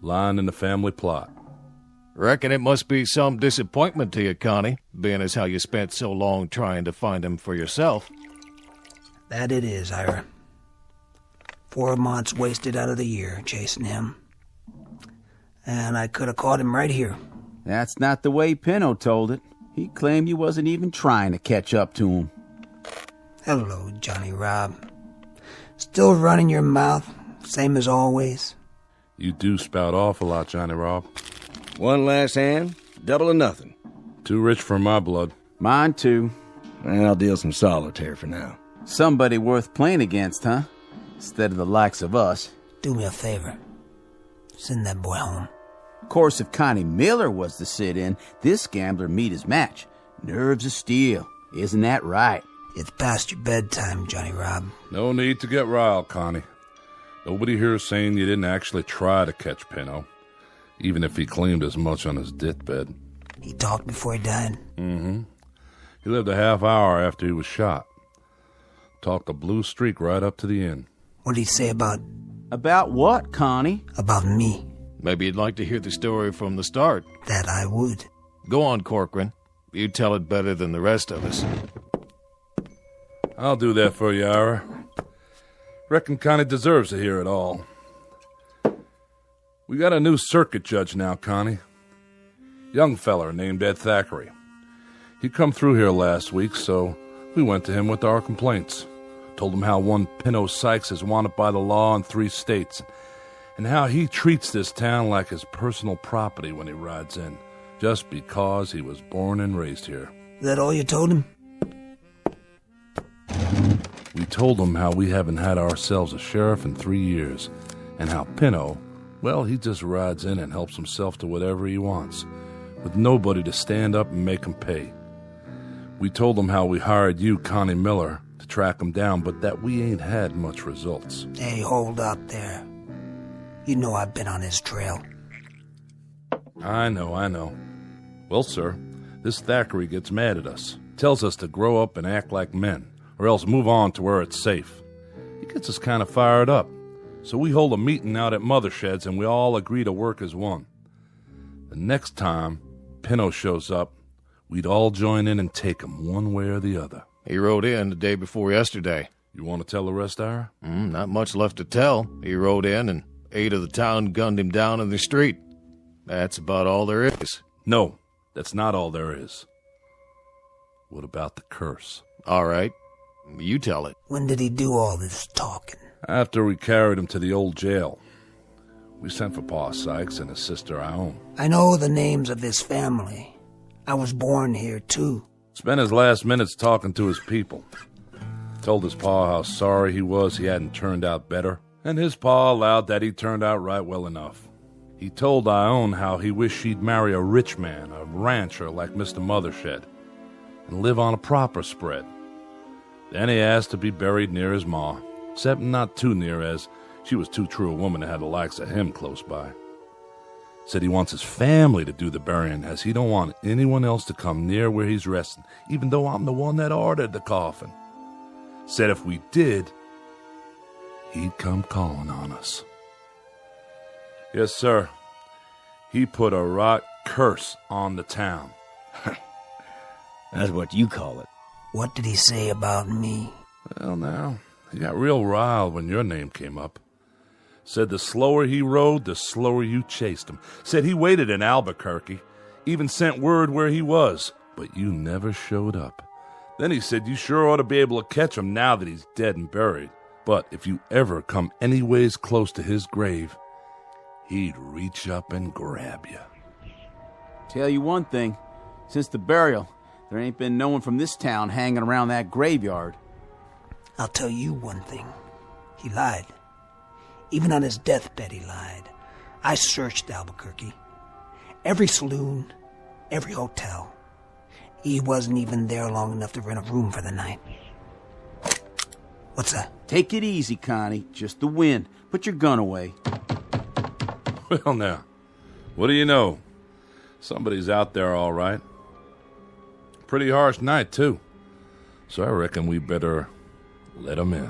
Lying in the family plot. Reckon it must be some disappointment to you, Connie, being as how you spent so long trying to find him for yourself. That it is, Ira. 4 months wasted out of the year chasing him. And I could have caught him right here. That's not the way Pinto told it. He claimed you wasn't even trying to catch up to him. Hello, Johnny Rob. Still running your mouth, same as always? You do spout off a lot, Johnny Rob. One last hand, double or nothing. Too rich for my blood. Mine too. And I'll deal some solitaire for now. Somebody worth playing against, huh? Instead of the likes of us. Do me a favor. Send that boy home. Of course, if Connie Miller was to sit in, this gambler meet his match. Nerves of steel. Isn't that right? It's past your bedtime, Johnny Rob. No need to get riled, Connie. Nobody here is saying you didn't actually try to catch Pinot, even if he claimed as much on his deathbed. He talked before he died? Mm-hmm. He lived a half hour after he was shot. Talked a blue streak right up to the end. What did he say about... About what, Connie? About me. Maybe you'd like to hear the story from the start. That I would. Go on, Corcoran. You tell it better than the rest of us. I'll do that for you, Ira. Reckon Connie deserves to hear it all. We got a new circuit judge now, Connie. Young feller named Ed Thackeray. He come through here last week, so we went to him with our complaints. Told him how one Pinot Sykes is wanted by the law in 3 states, and how he treats this town like his personal property when he rides in, just because he was born and raised here. Is that all you told him? We told him how we haven't had ourselves a sheriff in 3 years, and how Pinot, well, he just rides in and helps himself to whatever he wants, with nobody to stand up and make him pay. We told him how we hired you, Connie Miller, to track him down, but that we ain't had much results. Hey, hold up there. You know I've been on his trail. I know. Well, sir, this Thackeray gets mad at us, tells us to grow up and act like men, or else move on to where it's safe. He gets us kind of fired up, so we hold a meeting out at Mothershed's and we all agree to work as one. The next time Pinot shows up, we'd all join in and take him one way or the other. He rode in the day before yesterday. You want to tell the rest, Ira? Not much left to tell. He rode in and 8 of the town gunned him down in the street. That's about all there is. No, that's not all there is. What about the curse? All right. You tell it. When did he do all this talking? After we carried him to the old jail. We sent for Pa Sykes and his sister Ione. I know the names of his family. I was born here, too. Spent his last minutes talking to his people. Told his pa how sorry he was he hadn't turned out better, and his pa allowed that he turned out right well enough. He told Ione how he wished she'd marry a rich man, a rancher like Mr. Mothershed, and live on a proper spread. Then he asked to be buried near his ma, except not too near, as she was too true a woman to have the likes of him close by. Said he wants his family to do the burying, as he don't want anyone else to come near where he's resting, even though I'm the one that ordered the coffin. Said if we did, he'd come calling on us. Yes, sir. He put a right curse on the town. That's what you call it. What did he say about me? Well, now, he got real riled when your name came up. Said the slower he rode, the slower you chased him. Said he waited in Albuquerque, even sent word where he was, but you never showed up. Then he said you sure ought to be able to catch him now that he's dead and buried. But if you ever come anyways close to his grave, he'd reach up and grab you. Tell you one thing. Since the burial, there ain't been no one from this town hanging around that graveyard. I'll tell you one thing. He lied. Even on his deathbed, he lied. I searched Albuquerque. Every saloon, every hotel. He wasn't even there long enough to rent a room for the night. What's that? Take it easy, Connie. Just the wind. Put your gun away. Well, now, what do you know? Somebody's out there, all right. Pretty harsh night, too. So I reckon we better let him in.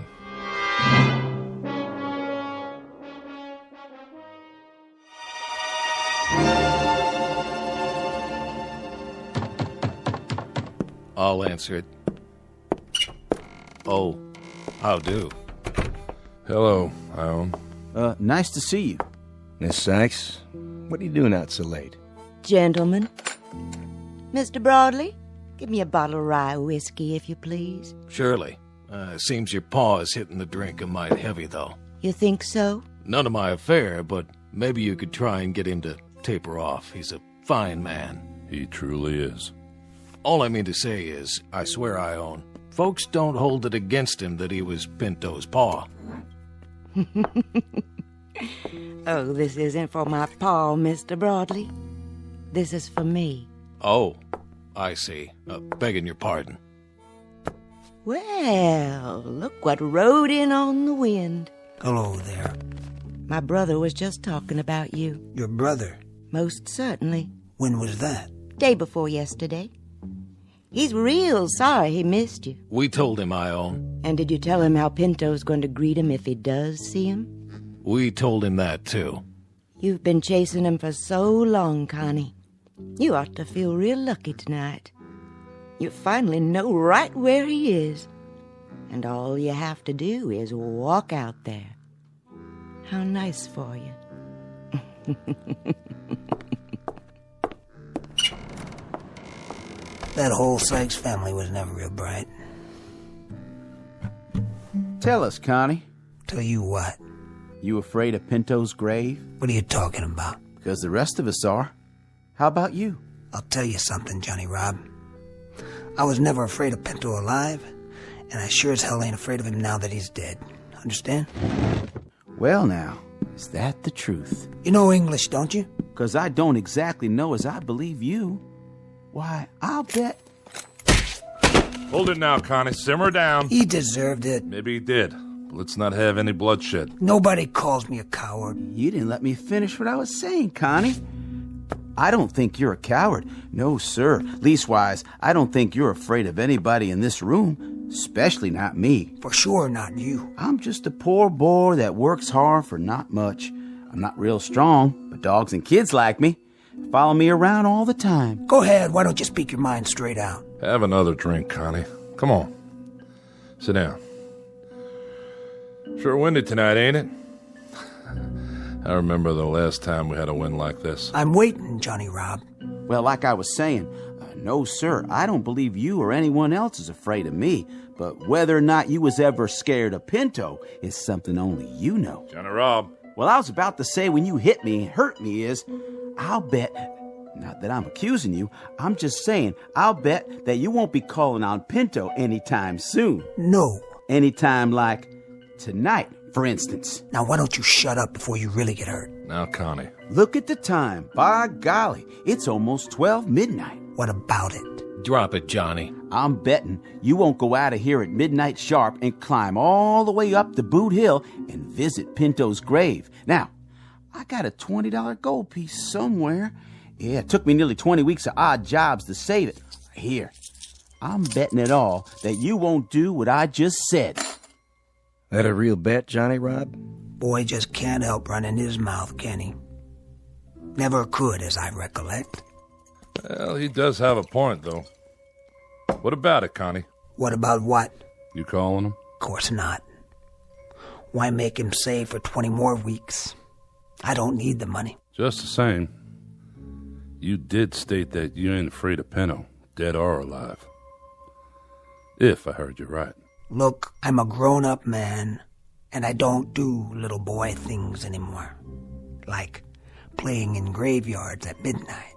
I'll answer it. Oh, how do? Hello, Ione. Nice to see you. Miss Sykes, what are you doing out so late? Gentlemen. Mr. Broadley, give me a bottle of rye whiskey, if you please. Surely. Seems your paw is hitting the drink a mite heavy, though. You think so? None of my affair, but maybe you could try and get him to taper off. He's a fine man. He truly is. All I mean to say is, I swear Ione, folks don't hold it against him that he was Pinto's paw. Oh, this isn't for my pa, Mr. Broadley. This is for me. Oh, I see. Begging your pardon. Well, look what rode in on the wind. Hello there. My brother was just talking about you. Your brother? Most certainly. When was that? Day before yesterday. He's real sorry he missed you. We told him, I own. And did you tell him how Pinto's going to greet him if he does see him? We told him that, too. You've been chasing him for so long, Connie. You ought to feel real lucky tonight. You finally know right where he is. And all you have to do is walk out there. How nice for you. That whole Sykes family was never real bright. Tell us, Connie. Tell you what? You afraid of Pinto's grave? What are you talking about? Because the rest of us are. How about you? I'll tell you something, Johnny Rob. I was never afraid of Pinto alive, and I sure as hell ain't afraid of him now that he's dead. Understand? Well now, is that the truth? You know English, don't you? 'Cause I don't exactly know as I believe you. Why, I'll bet... Hold it now, Connie. Simmer down. He deserved it. Maybe he did. But let's not have any bloodshed. Nobody calls me a coward. You didn't let me finish what I was saying, Connie. I don't think you're a coward. No, sir. Leastwise, I don't think you're afraid of anybody in this room, especially not me. For sure not you. I'm just a poor boy that works hard for not much. I'm not real strong, but dogs and kids like me. Follow me around all the time. Go ahead. Why don't you speak your mind straight out? Have another drink, Connie. Come on. Sit down. Sure windy tonight, ain't it? I remember the last time we had a wind like this. I'm waiting, Johnny Rob. Well, like I was saying, no, sir, I don't believe you or anyone else is afraid of me. But whether or not you was ever scared of Pinto is something only you know. Johnny Rob. Well, I was about to say when you hit me and hurt me is, I'll bet, not that I'm accusing you, I'm just saying, I'll bet that you won't be calling on Pinto anytime soon. No. Anytime like tonight, for instance. Now, why don't you shut up before you really get hurt? Now, Connie. Look at the time. By golly, it's almost 12 midnight. What about it? Drop it, Johnny. I'm betting you won't go out of here at midnight sharp and climb all the way up the Boot Hill and visit Pinto's grave. Now, I got a $20 gold piece somewhere. Yeah, it took me nearly 20 weeks of odd jobs to save it. Here, I'm betting it all that you won't do what I just said. That a real bet, Johnny Rob? Boy just can't help running his mouth, can he? Never could, as I recollect. Well, he does have a point, though. What about it, Connie? What about what? You calling him? Of course not. Why make him save for 20 more weeks? I don't need the money. Just the same, you did state that you ain't afraid of Pinto, dead or alive. If I heard you right. Look, I'm a grown-up man, and I don't do little boy things anymore. Like playing in graveyards at midnight.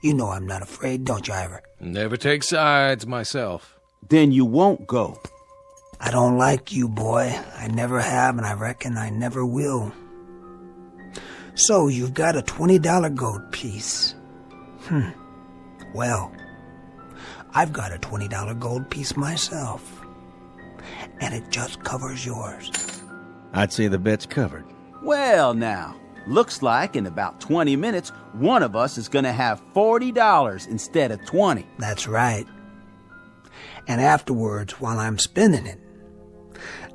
You know I'm not afraid, don't you, Ivor? Never take sides myself. Then you won't go. I don't like you, boy. I never have, and I reckon I never will. So, you've got a $20 gold piece. Well, I've got a $20 gold piece myself. And it just covers yours. I'd say the bet's covered. Well, now, looks like in about 20 minutes, one of us is going to have $40 instead of 20. That's right. And afterwards, while I'm spending it,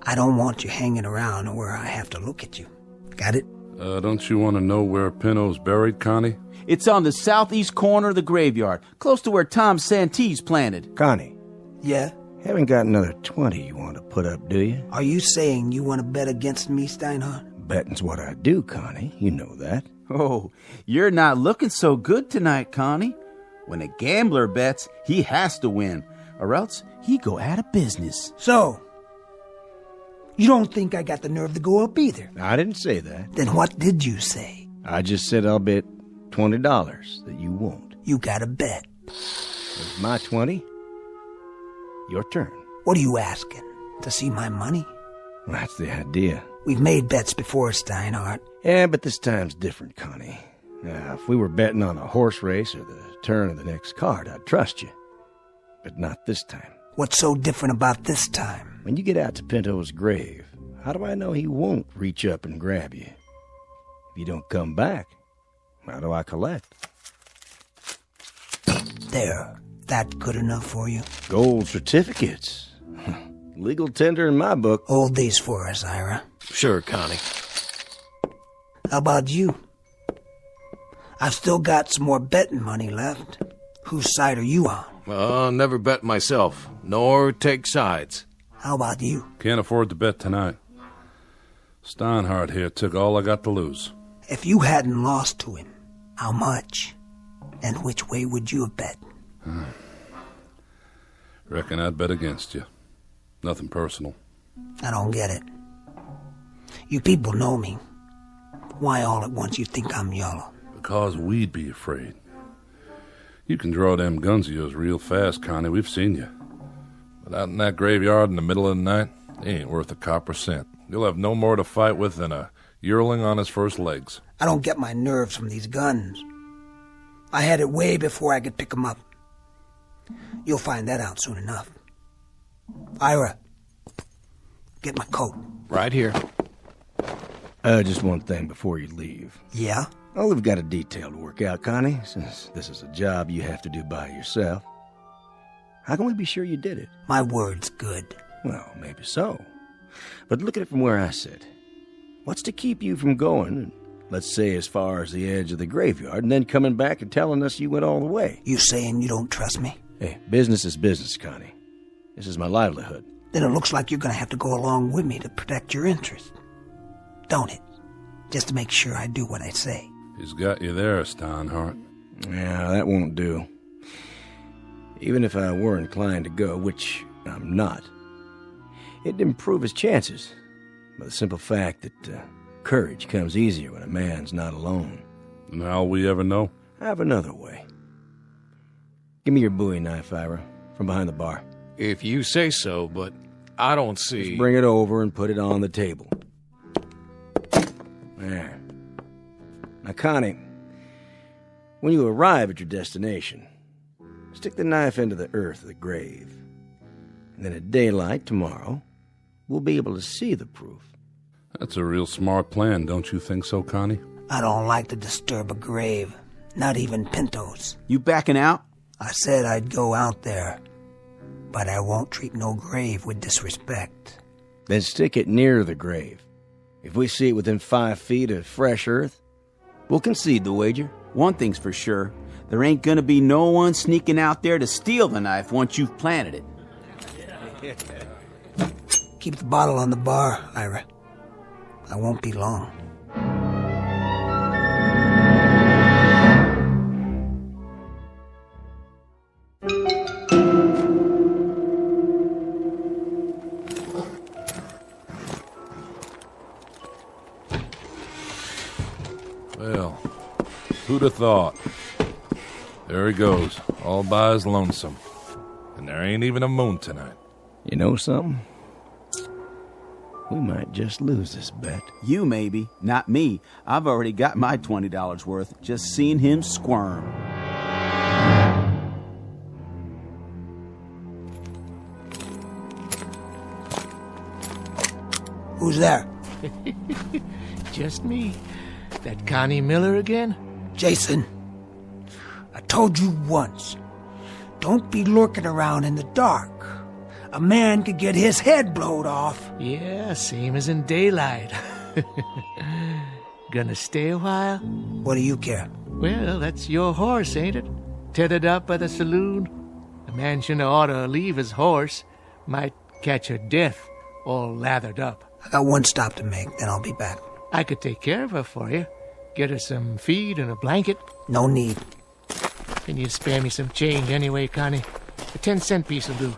I don't want you hanging around where I have to look at you. Got it? Don't you want to know where Pinto's buried, Connie? It's on the southeast corner of the graveyard, close to where Tom Santee's planted. Connie. Yeah? Haven't got another 20 you want to put up, do you? Are you saying you want to bet against me, Steinhardt? Betting's what I do, Connie. You know that. Oh, you're not looking so good tonight, Connie. When a gambler bets, he has to win, or else he go out of business. So, you don't think I got the nerve to go up either? I didn't say that. Then what did you say? I just said I'll bet $20 that you won't. You got a bet. It's my 20. Your turn. What are you asking? To see my money? That's the idea. We've made bets before, Steinhardt. Yeah, but this time's different, Connie. Now, if we were betting on a horse race or the turn of the next card, I'd trust you. But not this time. What's so different about this time? When you get out to Pinto's grave, how do I know he won't reach up and grab you? If you don't come back, how do I collect? There. That good enough for you? Gold certificates. Legal tender in my book. Hold these for us, Ira. Sure, Connie. How about you? I've still got some more betting money left. Whose side are you on? Never bet myself, nor take sides. How about you? Can't afford to bet tonight. Steinhardt here took all I got to lose. If you hadn't lost to him, how much? And which way would you have bet? Reckon I'd bet against you. Nothing personal. I don't get it. You people know me. Why all at once you think I'm yellow? Because we'd be afraid. You can draw them guns of yours real fast, Connie. We've seen you. But out in that graveyard in the middle of the night, they ain't worth a copper cent. You'll have no more to fight with than a yearling on his first legs. I don't get my nerves from these guns. I had it way before I could pick 'em up. You'll find that out soon enough. Ira, get my coat. Right here. Just one thing before you leave. Yeah? Oh, we've got a detail to work out, Connie, since this is a job you have to do by yourself. How can we be sure you did it? My word's good. Well, maybe so. But look at it from where I sit. What's to keep you from going, let's say as far as the edge of the graveyard, and then coming back and telling us you went all the way? You saying you don't trust me? Hey, business is business, Connie. This is my livelihood. Then it looks like you're going to have to go along with me to protect your interest. Don't it? Just to make sure I do what I say. He's got you there, Steinhardt. Yeah, that won't do. Even if I were inclined to go, which I'm not, it'd improve his chances by the simple fact that courage comes easier when a man's not alone. And how'll we ever know? I have another way. Give me your Bowie knife, Ira, from behind the bar. If you say so, but I don't see... Just bring it over and put it on the table. There. Now, Connie, when you arrive at your destination, stick the knife into the earth of the grave. And then at daylight tomorrow, we'll be able to see the proof. That's a real smart plan, don't you think so, Connie? I don't like to disturb a grave, not even Pinto's. You backing out? I said I'd go out there, but I won't treat no grave with disrespect. Then stick it near the grave. If we see it within 5 feet of fresh earth, we'll concede the wager. One thing's for sure. There ain't gonna be no one sneaking out there to steal the knife once you've planted it. Keep the bottle on the bar, Ira. I won't be long. Well, who'd have thought? There he goes, all by his lonesome. And there ain't even a moon tonight. You know something? We might just lose this bet. You maybe, not me. I've already got my $20 worth just seeing him squirm. Who's there? Just me. That Connie Miller again? Jason, I told you once, don't be lurking around in the dark. A man could get his head blowed off. Yeah, same as in daylight. Gonna stay a while? What do you care? Well, that's your horse, ain't it? Tethered up by the saloon? A man shouldn't ought to leave his horse. Might catch a death, all lathered up. I got one stop to make, then I'll be back. I could take care of her for you. Get her some feed and a blanket. No need. Can you spare me some change anyway, Connie? A 10-cent piece will do,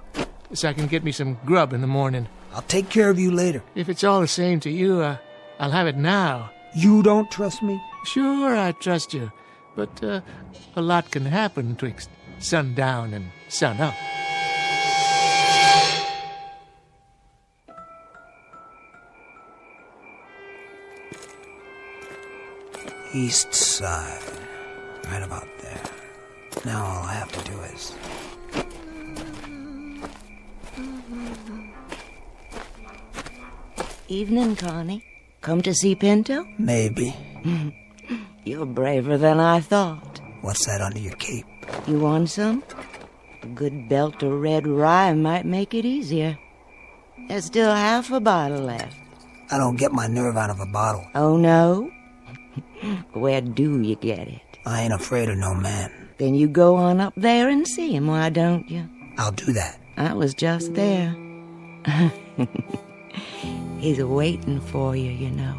so I can get me some grub in the morning. I'll take care of you later. If it's all the same to you, I'll have it now. You don't trust me? Sure, I trust you. But a lot can happen twixt sundown and sunup. East side. Right about there. Now all I have to do is... Evening, Connie. Come to see Pinto? Maybe. You're braver than I thought. What's that under your cape? You want some? A good belt of red rye might make it easier. There's still half a bottle left. I don't get my nerve out of a bottle. Oh, no? Where do you get it? I ain't afraid of no man. Then you go on up there and see him, why don't you? I'll do that. I was just there. He's waiting for you, you know.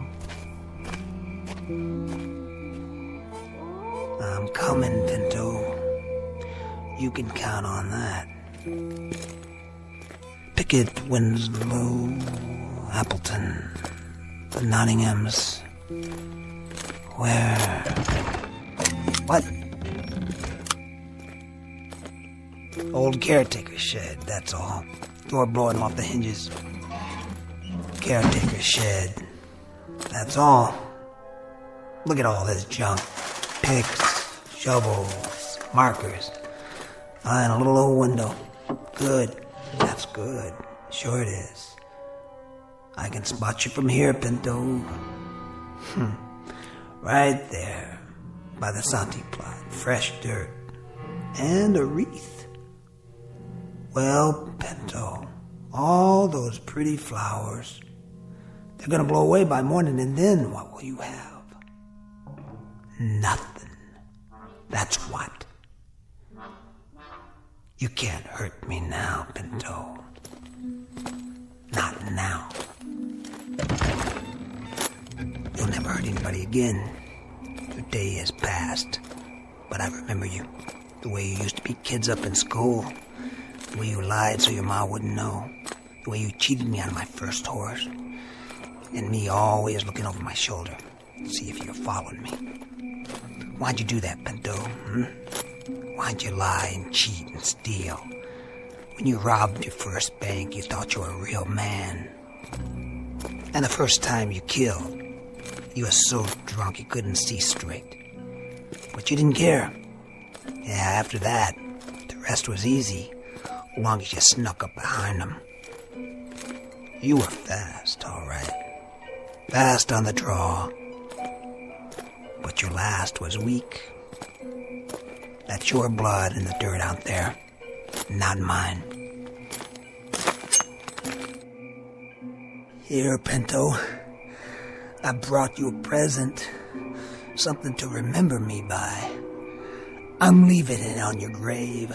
I'm coming, Pinto. You can count on that. Pickett, Winslow, Appleton, the Nottinghams. Where? What? Old caretaker's shed, that's all. Door blowing off the hinges. Caretaker's shed. That's all. Look at all this junk. Picks, shovels, markers. And a little old window. Good. That's good. Sure it is. I can spot you from here, Pinto. Right there. By the Santi plot. Fresh dirt. And a wreath. Well, Pinto, all those pretty flowers, they're gonna blow away by morning, and then what will you have? Nothing. That's what. You can't hurt me now, Pinto. Not now. You'll never hurt anybody again. Your day has passed. But I remember you. The way you used to beat kids up in school. The way you lied so your ma wouldn't know. The way you cheated me out of my first horse. And me always looking over my shoulder. See if you're following me. Why'd you do that, Pinto? Why'd you lie and cheat and steal? When you robbed your first bank, you thought you were a real man. And the first time you killed, you were so drunk you couldn't see straight. But you didn't care. Yeah, after that, the rest was easy, as long as you snuck up behind them. You were fast, all right. Fast on the draw. But your last was weak. That's your blood in the dirt out there, not mine. Here, Pinto, I brought you a present, something to remember me by. I'm leaving it on your grave,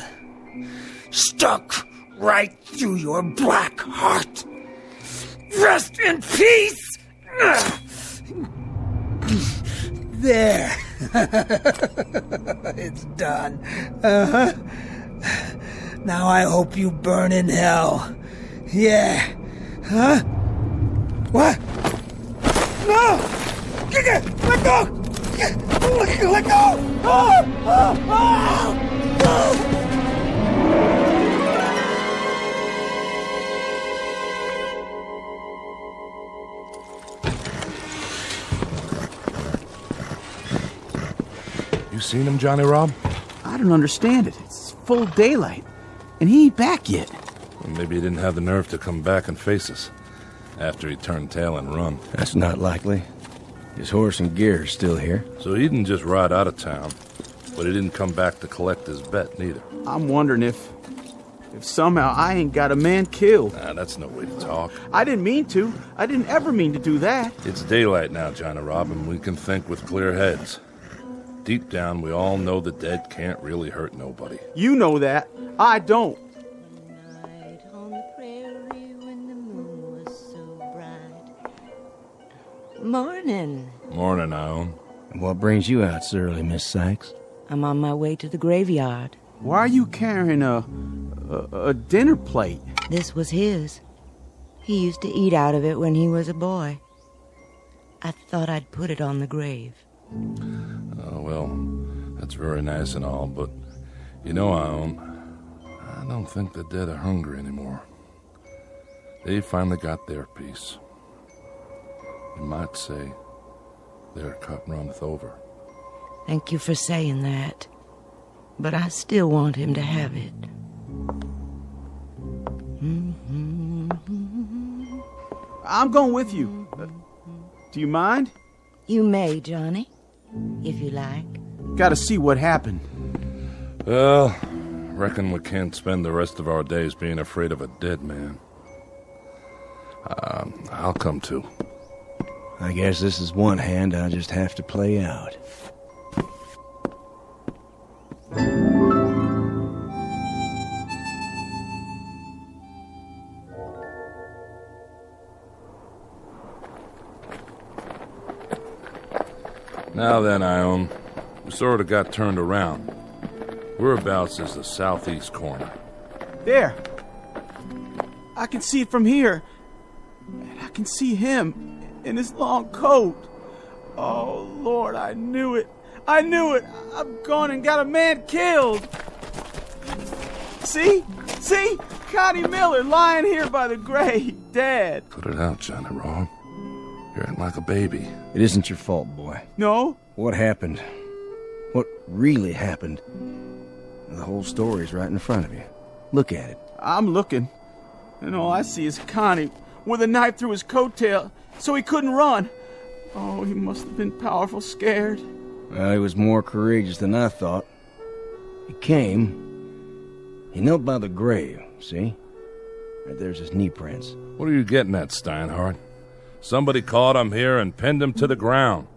stuck right through your black heart. Rest in peace! There. It's done. Now I hope you burn in hell. Yeah. Huh? What? No! Let go! Let go! You seen him, Johnny Rob? I don't understand it. It's full daylight, and he ain't back yet. Well, maybe he didn't have the nerve to come back and face us after he turned tail and run. That's not likely. His horse and gear are still here. So he didn't just ride out of town, but he didn't come back to collect his bet, neither. I'm wondering if somehow I ain't got a man killed. Nah, that's no way to talk. I didn't mean to. I didn't ever mean to do that. It's daylight now, Johnny Rob, and we can think with clear heads. Deep down, we all know the dead can't really hurt nobody. You know that. I don't. Morning. Morning, Ione. And what brings you out so early, Miss Sykes? I'm on my way to the graveyard. Why are you carrying a dinner plate? This was his. He used to eat out of it when he was a boy. I thought I'd put it on the grave. Oh, well, that's very nice and all, but, you know, Ione, I don't think the dead are hungry anymore. They finally got their piece. You might say their cup runneth over. Thank you for saying that. But I still want him to have it. I'm going with you. Do you mind? You may, Johnny, if you like. Gotta see what happened. Well, reckon we can't spend the rest of our days being afraid of a dead man. I'll come too. I guess this is one hand I'll just have to play out. Now then, Ione, we sort of got turned around. Whereabouts is the southeast corner? There. I can see it from here. And I can see him in his long coat. Oh, Lord, I knew it. I knew it. I've gone and got a man killed. See? See? Connie Miller lying here by the grave, dead. Put it out, Johnny Raw. You're acting like a baby. It isn't your fault, boy. No? What happened? What really happened? The whole story's right in front of you. Look at it. I'm looking. And all I see is Connie with a knife through his coattail so he couldn't run. Oh, he must have been powerful scared. Well, he was more courageous than I thought. He came. He knelt by the grave, see? Right there's his knee prints. What are you getting at, Steinhardt? Somebody caught him here and pinned him to the ground.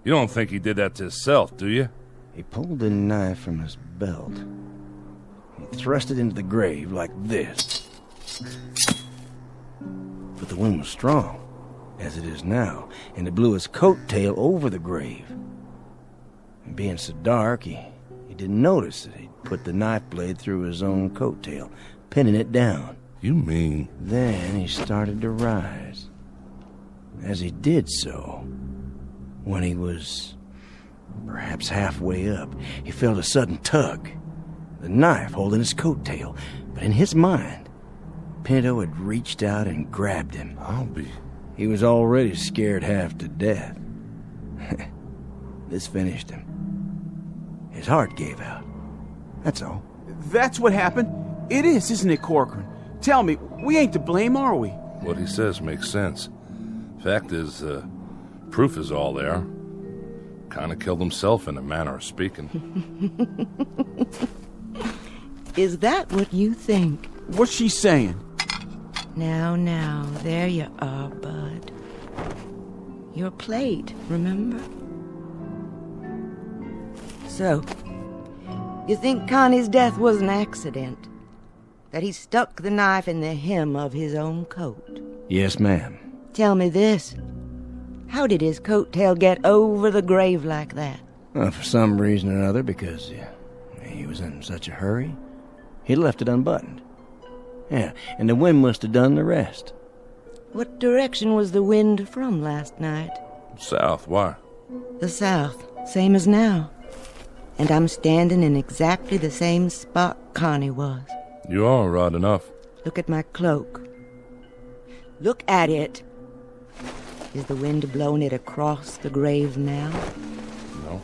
You don't think he did that to himself, do you? He pulled the knife from his belt. He thrust it into the grave like this. But the wind was strong, as it is now, and it blew his coattail over the grave. And being so dark, he didn't notice that he'd put the knife blade through his own coattail, pinning it down. You mean? Then he started to rise. As he did so, when he was perhaps halfway up, he felt a sudden tug, the knife holding his coattail. But in his mind, Pinto had reached out and grabbed him. He was already scared half to death. This finished him. His heart gave out. That's all. That's what happened? It is, isn't it, Corcoran? Tell me, we ain't to blame, are we? What he says makes sense. Fact is, proof is all there. Kind of killed himself in a manner of speaking. Is that what you think? What's she saying? Now, there you are, Bud. Your plate, remember? So, you think Connie's death was an accident? That he stuck the knife in the hem of his own coat? Yes, ma'am. Tell me this. How did his coattail get over the grave like that? Well, for some reason or other, because he was in such a hurry, he left it unbuttoned. Yeah, and the wind must have done the rest. What direction was the wind from last night? South, why? The south, same as now. And I'm standing in exactly the same spot Connie was. You are right enough. Look at my cloak. Look at it. Is the wind blowing it across the grave now? No.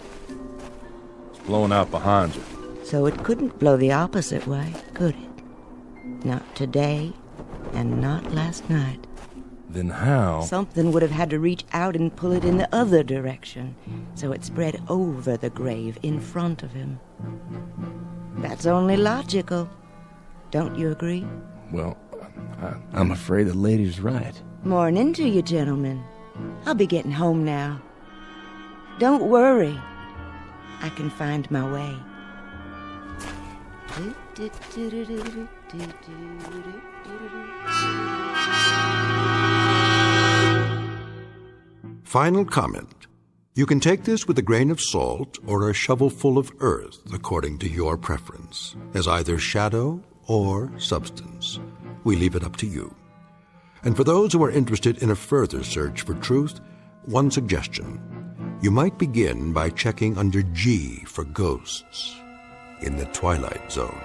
It's blowing out behind you. So it couldn't blow the opposite way, could it? Not today, and not last night. Then how? Something would have had to reach out and pull it in the other direction, so it spread over the grave in front of him. That's only logical. Don't you agree? Well, I'm afraid the lady's right. Morning to you, gentlemen. I'll be getting home now. Don't worry. I can find my way. Final comment. You can take this with a grain of salt or a shovelful of earth, according to your preference, as either shadow or substance. We leave it up to you. And for those who are interested in a further search for truth, one suggestion. You might begin by checking under G for ghosts in the Twilight Zone.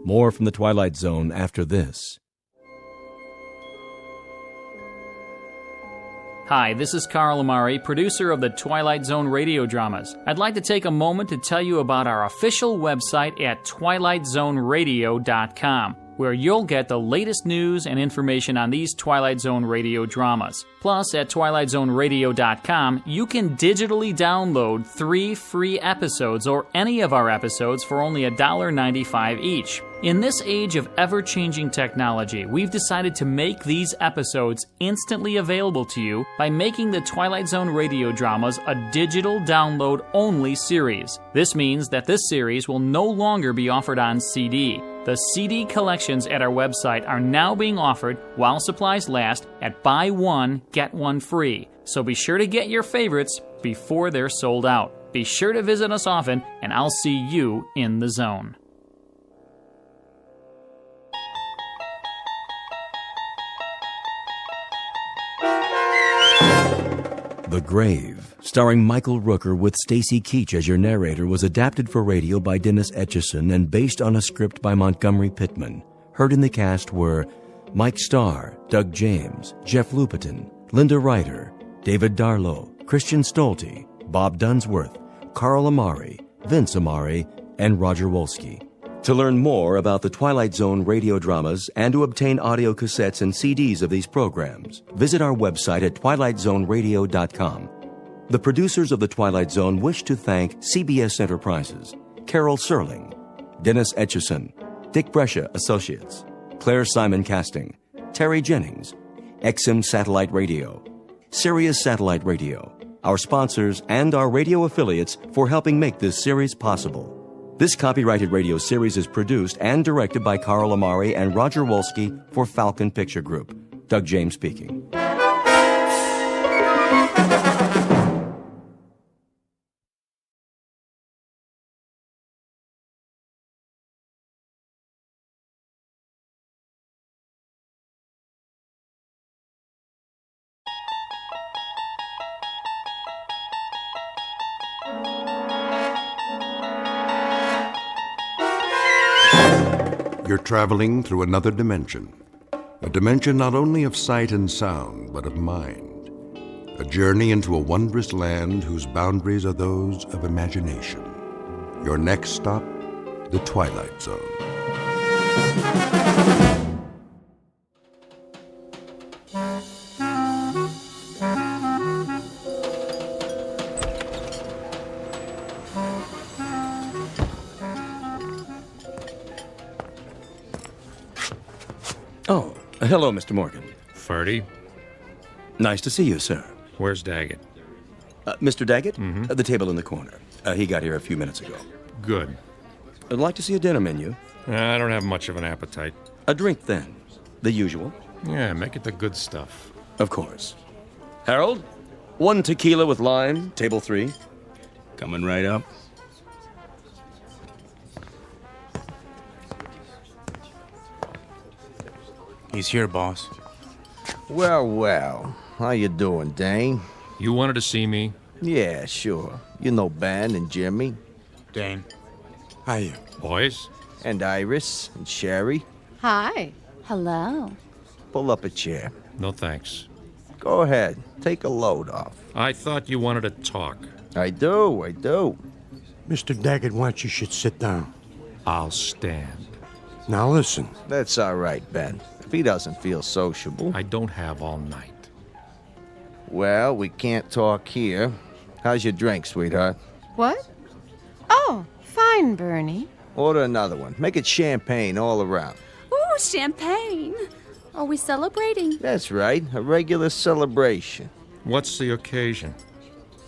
More from the Twilight Zone after this. Hi, this is Carl Amari, producer of the Twilight Zone Radio Dramas. I'd like to take a moment to tell you about our official website at twilightzoneradio.com, where you'll get the latest news and information on these Twilight Zone Radio dramas. Plus, at twilightzoneradio.com, you can digitally download 3 free episodes or any of our episodes for only $1.95 each. In this age of ever-changing technology, we've decided to make these episodes instantly available to you by making the Twilight Zone Radio Dramas a digital download-only series. This means that this series will no longer be offered on CD. The CD collections at our website are now being offered, while supplies last, at buy one, get one free. So be sure to get your favorites before they're sold out. Be sure to visit us often, and I'll see you in the zone. The Grave, starring Michael Rooker with Stacy Keach as your narrator, was adapted for radio by Dennis Etchison and based on a script by Montgomery Pittman. Heard in the cast were Mike Starr, Doug James, Jeff Lupetin, Linda Ryder, David Darlow, Christian Stolte, Bob Dunsworth, Carl Amari, Vince Amari, and Roger Wolski. To learn more about the Twilight Zone radio dramas and to obtain audio cassettes and CDs of these programs, visit our website at twilightzoneradio.com. The producers of The Twilight Zone wish to thank CBS Enterprises, Carol Serling, Dennis Etchison, Dick Brescia Associates, Claire Simon Casting, Terry Jennings, XM Satellite Radio, Sirius Satellite Radio, our sponsors, and our radio affiliates for helping make this series possible. This copyrighted radio series is produced and directed by Carl Amari and Roger Wolski for Falcon Picture Group. Doug James speaking. You're traveling through another dimension. A dimension not only of sight and sound, but of mind. A journey into a wondrous land whose boundaries are those of imagination. Your next stop, the Twilight Zone. Oh, hello, Mr. Morgan. Ferdy. Nice to see you, sir. Where's Daggett? Mr. Daggett? Mm-hmm. The table in the corner. He got here a few minutes ago. Good. I'd like to see a dinner menu. I don't have much of an appetite. A drink, then. The usual. Yeah, make it the good stuff. Of course. Harold, 1 tequila with lime, table 3. Coming right up. He's here, boss. Well, well. How you doing, Dane? You wanted to see me? Yeah, sure. You know Ben and Jimmy. Dane. Hiya. Boys? And Iris and Sherry. Hi. Hello. Pull up a chair. No thanks. Go ahead. Take a load off. I thought you wanted to talk. I do. Mr. Daggett wants you should sit down. I'll stand. Now listen. That's all right, Ben. If he doesn't feel sociable. I don't have all night. Well, we can't talk here. How's your drink, sweetheart? What? Oh, fine, Bernie. Order another one. Make it champagne all around. Ooh, champagne. Are we celebrating? That's right. A regular celebration. What's the occasion?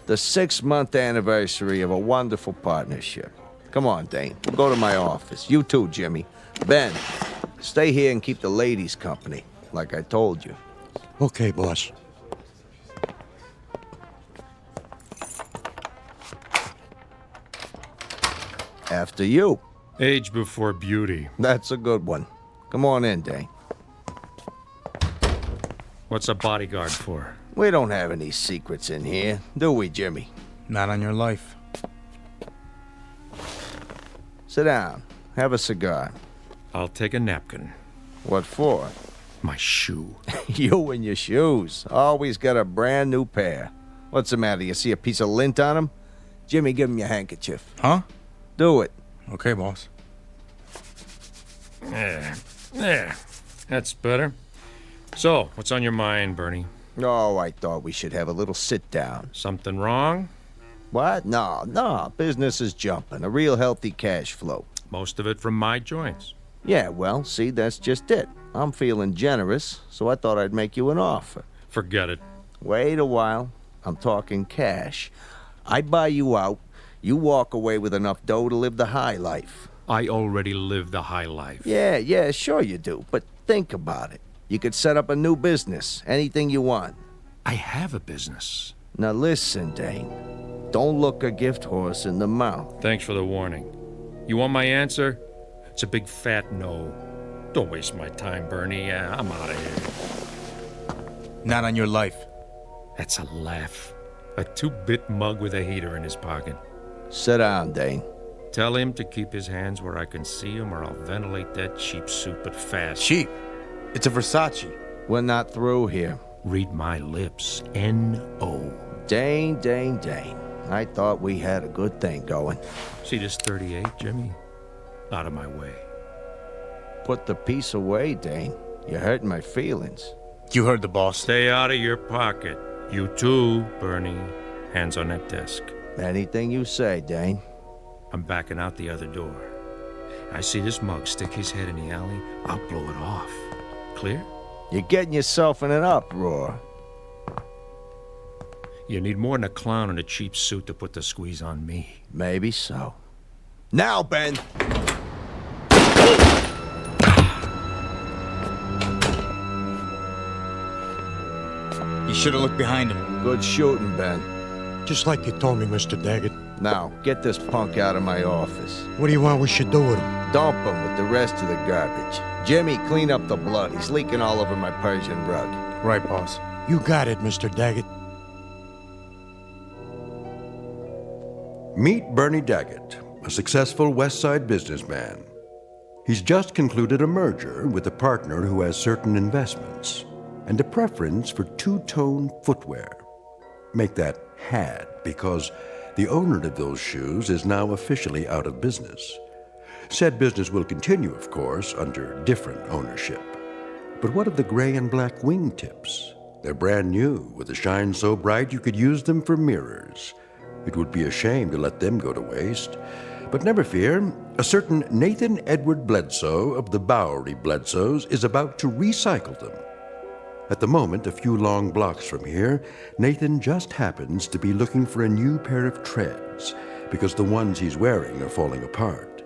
The 6-month anniversary of a wonderful partnership. Come on, Dane. We'll go to my office. You too, Jimmy. Ben, stay here and keep the ladies company, like I told you. Okay, boss. After you. Age before beauty. That's a good one. Come on in, Dane. What's a bodyguard for? We don't have any secrets in here, do we, Jimmy? Not on your life. Sit down. Have a cigar. I'll take a napkin. What for? My shoe. You and your shoes. Always got a brand new pair. What's the matter? You see a piece of lint on them? Jimmy, give him your handkerchief. Huh? Do it. Okay, boss. There. That's better. So, what's on your mind, Bernie? Oh, I thought we should have a little sit down. Something wrong? What? No. Business is jumping. A real healthy cash flow. Most of it from my joints. Yeah, well, see, that's just it. I'm feeling generous, so I thought I'd make you an offer. Forget it. Wait a while. I'm talking cash. I buy you out. You walk away with enough dough to live the high life. I already live the high life. Yeah, sure you do. But think about it. You could set up a new business. Anything you want. I have a business. Now listen, Dane. Don't look a gift horse in the mouth. Thanks for the warning. You want my answer? It's a big fat no. Don't waste my time, Bernie. Yeah, I'm out of here. Not on your life. That's a laugh. A 2-bit mug with a heater in his pocket. Sit down, Dane. Tell him to keep his hands where I can see him, or I'll ventilate that cheap suit, but fast. Cheap? It's a Versace. We're not through here. Read my lips. N-O. Dane. I thought we had a good thing going. See this 38, Jimmy? Out of my way. Put the piece away, Dane. You're hurting my feelings. You heard the boss. Stay out of your pocket. You too, Bernie. Hands on that desk. Anything you say, Dane. I'm backing out the other door. I see this mug stick his head in the alley. I'll blow it off. Clear? You're getting yourself in an uproar. You need more than a clown in a cheap suit to put the squeeze on me. Maybe so. Now, Ben! You should have looked behind him. Good shooting, Ben. Just like you told me, Mr. Daggett. Now, get this punk out of my office. What do you want we should do with him? Dump him with the rest of the garbage. Jimmy, clean up the blood. He's leaking all over my Persian rug. Right, boss. You got it, Mr. Daggett. Meet Bernie Daggett, a successful West Side businessman. He's just concluded a merger with a partner who has certain investments and a preference for two-tone footwear. Make that had, because the owner of those shoes is now officially out of business. Said business will continue, of course, under different ownership. But what of the gray and black wingtips? They're brand new, with a shine so bright you could use them for mirrors. It would be a shame to let them go to waste. But never fear, a certain Nathan Edward Bledsoe of the Bowery Bledsoes is about to recycle them. At the moment, a few long blocks from here, Nathan just happens to be looking for a new pair of treads, because the ones he's wearing are falling apart.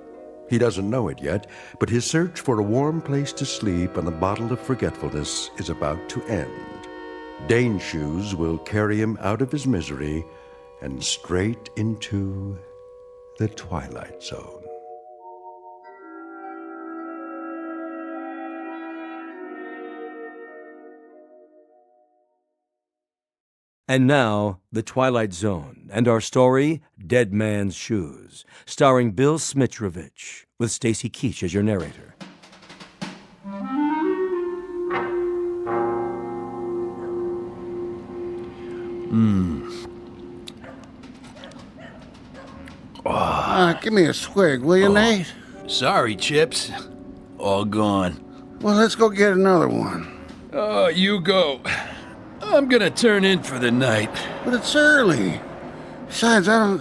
He doesn't know it yet, but his search for a warm place to sleep and a bottle of forgetfulness is about to end. Dane's shoes will carry him out of his misery and straight into the Twilight Zone. And now, The Twilight Zone, and our story, Dead Man's Shoes, starring Bill Smitrovich, with Stacy Keach as your narrator. Give me a swig, will you, Nate? Sorry, Chips. All gone. Well, let's go get another one. Oh, you go. I'm gonna turn in for the night. But it's early. Besides, I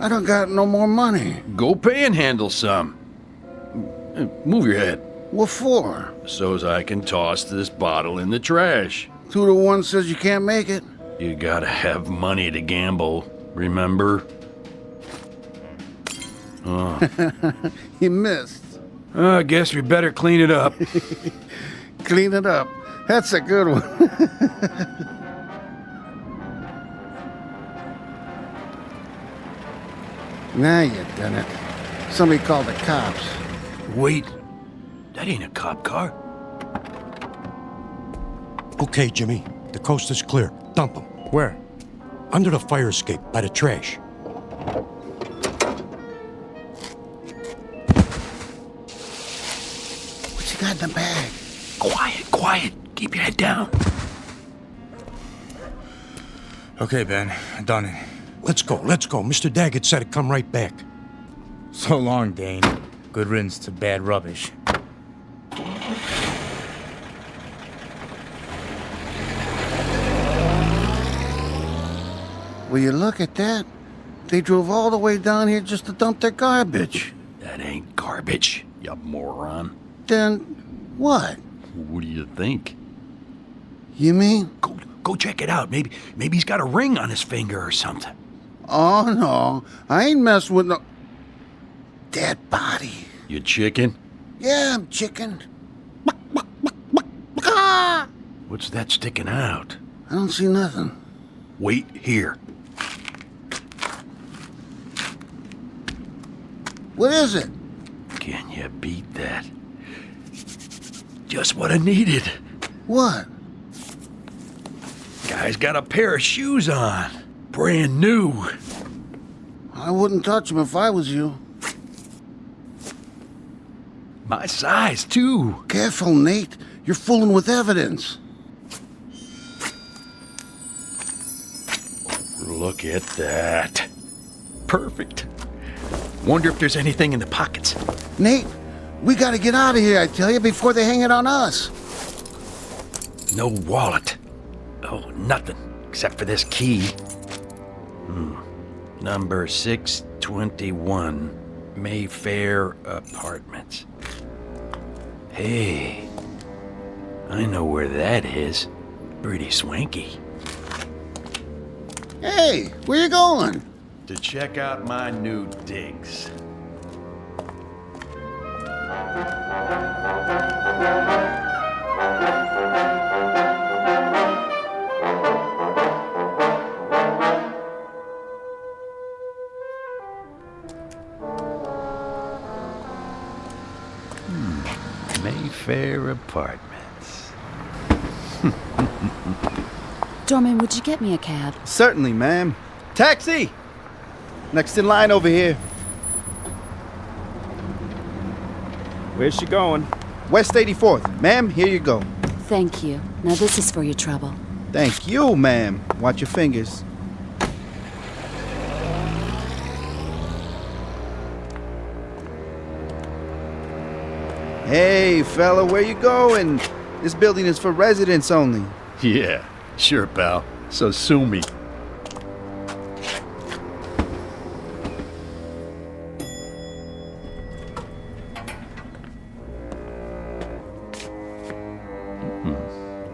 don't got no more money. Go panhandle some. Move your head. What for? So's I can toss this bottle in the trash. 2 to 1 says you can't make it. You gotta have money to gamble, remember? Oh. You missed. I guess we better clean it up. Clean it up. That's a good one. Now you done it. Somebody called the cops. Wait. That ain't a cop car. Okay, Jimmy. The coast is clear. Dump him. Where? Under the fire escape, by the trash. What you got in the bag? Quiet. Keep your head down. Okay, Ben. Done it. Let's go. Mr. Daggett said to come right back. So long, Dane. Good riddance to bad rubbish. Will you look at that? They drove all the way down here just to dump their garbage. That ain't garbage, you moron. Then what? What do you think? You mean? Go check it out. Maybe he's got a ring on his finger or something. Oh, no. I ain't messing with no... dead body. You chicken? Yeah, I'm chicken. What's that sticking out? I don't see nothing. Wait here. What is it? Can you beat that? Just what I needed. What? Guy's got a pair of shoes on. Brand new. I wouldn't touch them if I was you. My size, too. Careful, Nate. You're fooling with evidence. Look at that. Perfect. Wonder if there's anything in the pockets. Nate, we gotta get out of here, I tell you, before they hang it on us. No wallet. Oh, nothing. Except for this key. Number 621. Mayfair Apartments. Hey. I know where that is. Pretty swanky. Hey, where you going? To check out my new digs. Mayfair Apartments. Dorman, would you get me a cab? Certainly, ma'am. Taxi! Next in line over here. Where's she going? West 84th. Ma'am, here you go. Thank you. Now this is for your trouble. Thank you, ma'am. Watch your fingers. Hey, fella, where you going? This building is for residents only. Yeah, sure, pal. So sue me.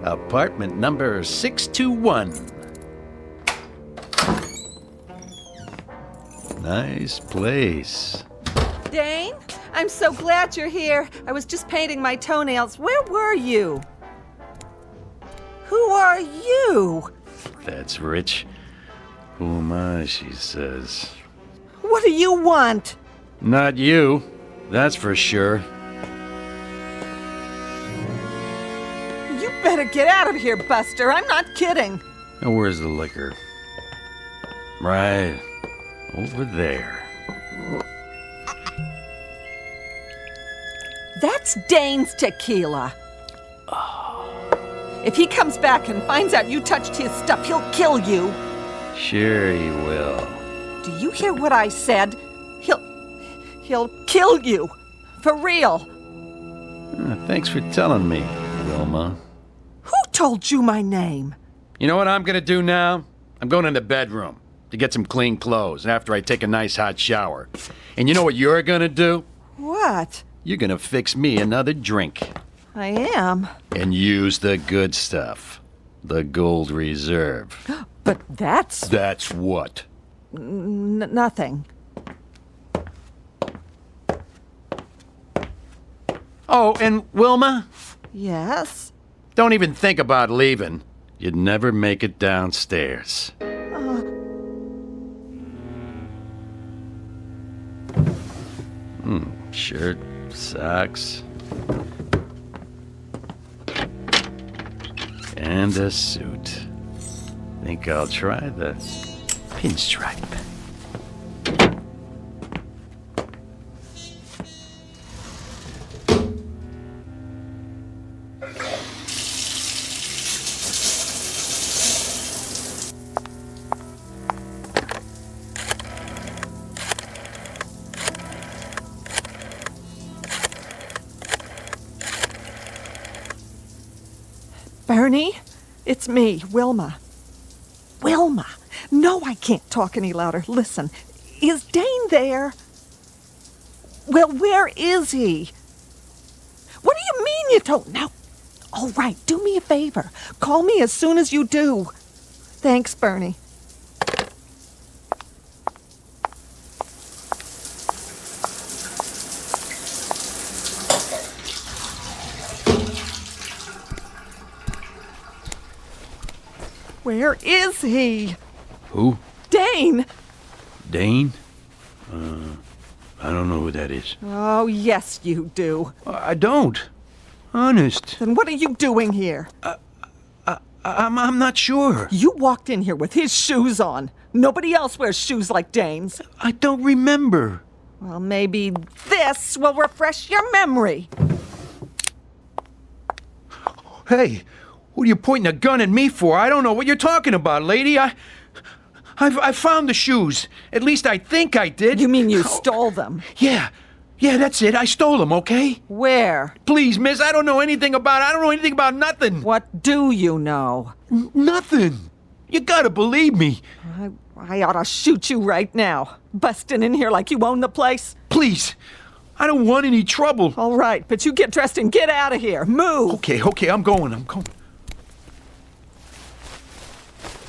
Apartment number 621. Nice place. Dane, I'm so glad you're here. I was just painting my toenails. Where were you? Who are you? That's rich. Who am I, she says. What do you want? Not you, that's for sure. You better get out of here, Buster. I'm not kidding. Now, where's the liquor? Right over there. That's Dane's tequila. If he comes back and finds out you touched his stuff, he'll kill you. Sure he will. Do you hear what I said? He'll kill you. For real. Thanks for telling me, Wilma. Who told you my name? You know what I'm gonna do now? I'm going in the bedroom to get some clean clothes after I take a nice hot shower. And you know what you're gonna do? What? You're gonna fix me another drink. I am. And use the good stuff. The Gold Reserve. But that's... That's what? Nothing. Oh, and Wilma? Yes? Don't even think about leaving. You'd never make it downstairs. Shirt, socks, and a suit. Think I'll try the pinstripe. Bernie, it's me, Wilma. Wilma! No, I can't talk any louder. Listen, is Dane there? Well, where is he? What do you mean you don't know? All right, do me a favor. Call me as soon as you do. Thanks, Bernie. Where is he? Who? Dane! Dane? I don't know who that is. Oh, yes, you do. I don't. Honest. Then what are you doing here? I'm not sure. You walked in here with his shoes on. Nobody else wears shoes like Dane's. I don't remember. Well, maybe this will refresh your memory. Hey, what are you pointing a gun at me for? I don't know what you're talking about, lady. I found the shoes. At least I think I did. You mean you stole them? Yeah, that's it. I stole them, okay? Where? Please, miss, I don't know anything about nothing. What do you know? Nothing. You gotta believe me. I ought to shoot you right now. Busting in here like you own the place. Please, I don't want any trouble. All right, but you get dressed and get out of here. Move. Okay, I'm going.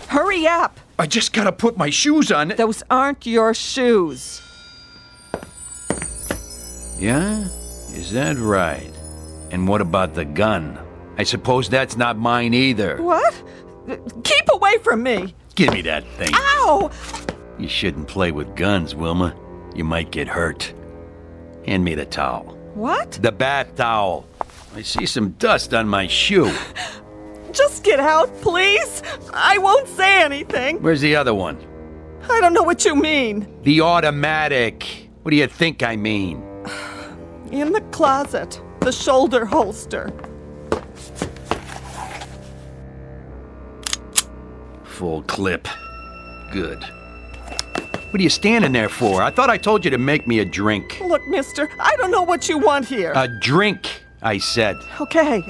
Hurry up. I just gotta put my shoes on. Those aren't your shoes. Yeah? Is that right? And what about the gun? I suppose that's not mine either. What? Keep away from me. Give me that thing. Ow! You shouldn't play with guns, Wilma. You might get hurt. Hand me the towel. What? The bath towel. I see some dust on my shoe. Just get out, please. I won't say anything. Where's the other one? I don't know what you mean. The automatic. What do you think I mean? In the closet. The shoulder holster. Full clip. Good. What are you standing there for? I thought I told you to make me a drink. Look, mister, I don't know what you want here. A drink, I said. Okay.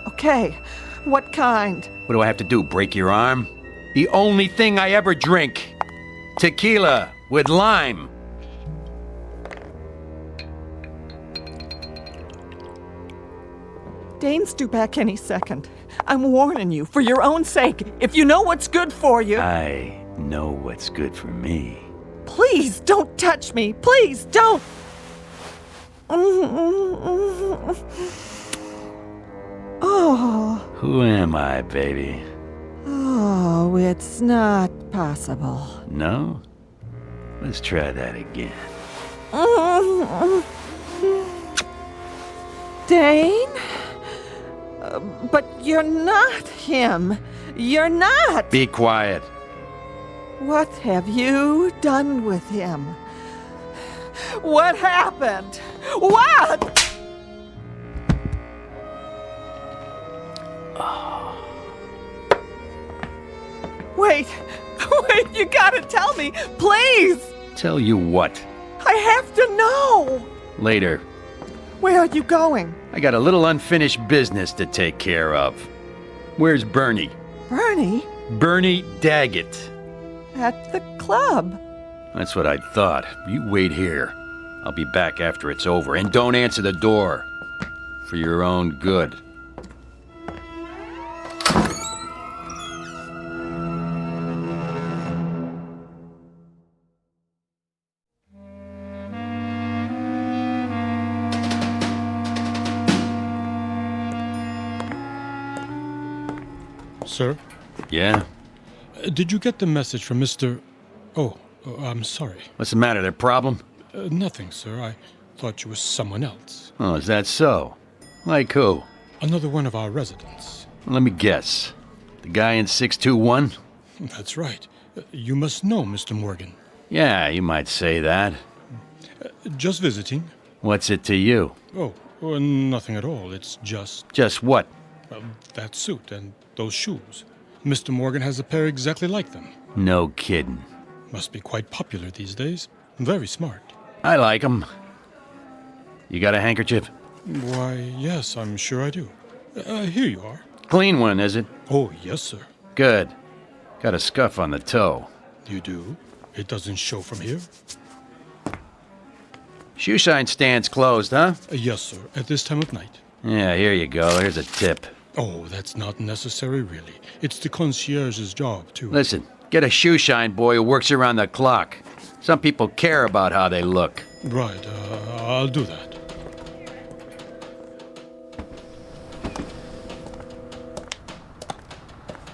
What kind? What do I have to do, break your arm? The only thing I ever drink. Tequila with lime. Dane's due back any second. I'm warning you, for your own sake. If you know what's good for you... I know what's good for me. Please, don't touch me. Please, don't. Oh. Who am I, baby? Oh, it's not possible. No? Let's try that again. Dane? But you're not him. You're not. Be quiet. What have you done with him? What happened? What? Wait, you gotta tell me, please! Tell you what? I have to know! Later. Where are you going? I got a little unfinished business to take care of. Where's Bernie? Bernie? Bernie Daggett. At the club. That's what I thought. You wait here. I'll be back after it's over. And don't answer the door. For your own good. Sir? Yeah? Did you get the message from Mr... Oh, I'm sorry. What's the matter? There problem? Nothing, sir. I thought you were someone else. Oh, is that so? Like who? Another one of our residents. Let me guess. The guy in 621? That's right. You must know Mr. Morgan. Yeah, you might say that. Just visiting. What's it to you? Oh, nothing at all. It's just... Just what? That suit and those shoes. Mr. Morgan has a pair exactly like them. No kidding. Must be quite popular these days. Very smart. I like them. You got a handkerchief? Why, yes, I'm sure I do. Here you are. Clean one, is it? Oh, yes, sir. Good. Got a scuff on the toe. You do? It doesn't show from here? Shoe shine stand's closed, huh? Yes, sir. At this time of night. Yeah, here you go. Here's a tip. Oh, that's not necessary, really. It's the concierge's job, too. Listen, get a shoe shine boy who works around the clock. Some people care about how they look. Right, I'll do that.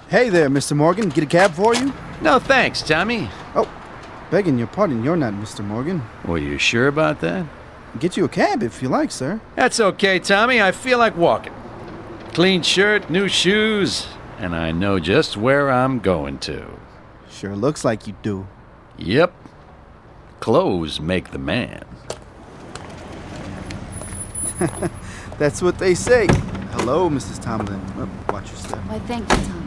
Hey there, Mr. Morgan. Get a cab for you? No thanks, Tommy. Oh, begging your pardon, you're not Mr. Morgan. Well, you sure about that? Get you a cab if you like, sir. That's okay, Tommy. I feel like walking. Clean shirt, new shoes, and I know just where I'm going to. Sure looks like you do. Yep. Clothes make the man. That's what they say. Hello, Mrs. Tomlin. Oh, watch your step. Why, thank you, Thomas.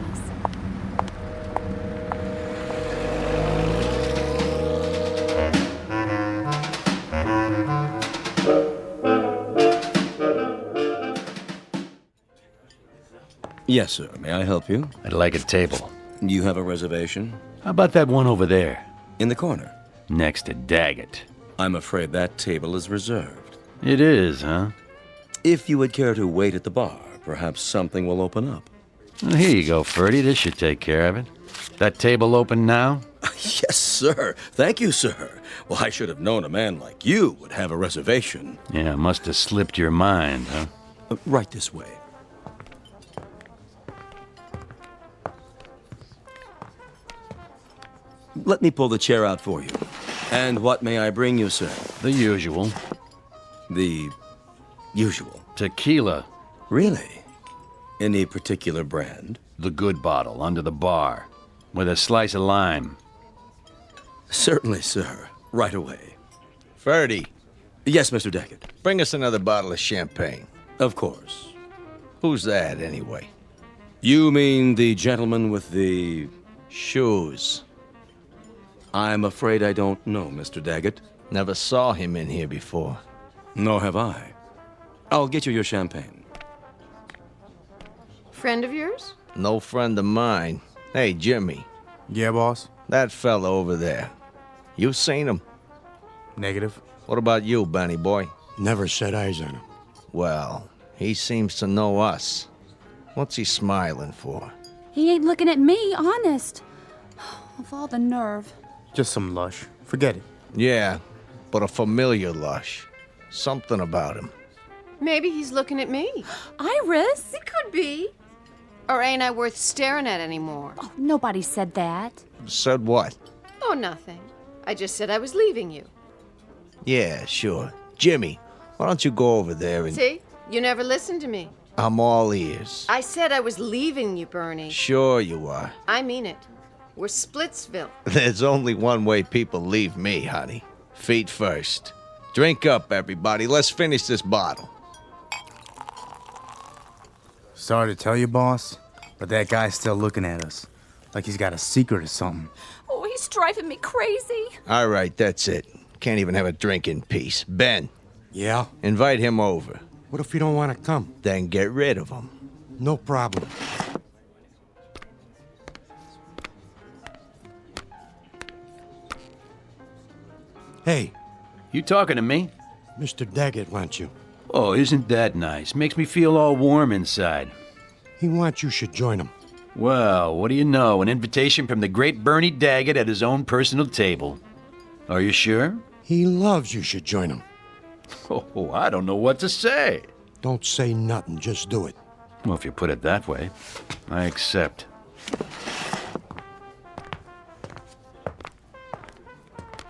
Yes, sir. May I help you? I'd like a table. You have a reservation? How about that one over there? In the corner. Next to Daggett. I'm afraid that table is reserved. It is, huh? If you would care to wait at the bar, perhaps something will open up. Well, here you go, Ferdy. This should take care of it. That table open now? Yes, sir. Thank you, sir. Well, I should have known a man like you would have a reservation. Yeah, must have slipped your mind, huh? Right this way. Let me pull the chair out for you. And what may I bring you, sir? The usual. The usual? Tequila. Really? Any particular brand? The good bottle, under the bar. With a slice of lime. Certainly, sir. Right away. Ferdy. Yes, Mr. Daggett. Bring us another bottle of champagne. Of course. Who's that, anyway? You mean the gentleman with the... shoes. I'm afraid I don't know, Mr. Daggett. Never saw him in here before. Nor have I. I'll get you your champagne. Friend of yours? No friend of mine. Hey, Jimmy. Yeah, boss? That fella over there. You seen him? Negative. What about you, Benny boy? Never set eyes on him. Well, he seems to know us. What's he smiling for? He ain't looking at me, honest. Of all the nerve. Just some lush. Forget it. Yeah, but a familiar lush. Something about him. Maybe he's looking at me. Iris? It could be. Or ain't I worth staring at anymore? Oh, nobody said that. Said what? Oh, nothing. I just said I was leaving you. Yeah, sure. Jimmy, why don't you go over there and... See? You never listened to me. I'm all ears. I said I was leaving you, Bernie. Sure you are. I mean it. We're Splitsville. There's only one way people leave me, honey. Feet first. Drink up, everybody. Let's finish this bottle. Sorry to tell you, boss, but that guy's still looking at us. Like he's got a secret or something. Oh, he's driving me crazy. All right, that's it. Can't even have a drink in peace. Ben. Yeah? Invite him over. What if you don't want to come? Then get rid of him. No problem. Hey, you talking to me? Mr. Daggett wants you. Oh, isn't that nice? Makes me feel all warm inside. He wants you should join him. Well, what do you know? An invitation from the great Bernie Daggett at his own personal table. Are you sure? He loves you should join him. Oh, I don't know what to say. Don't say nothing, just do it. Well, if you put it that way, I accept.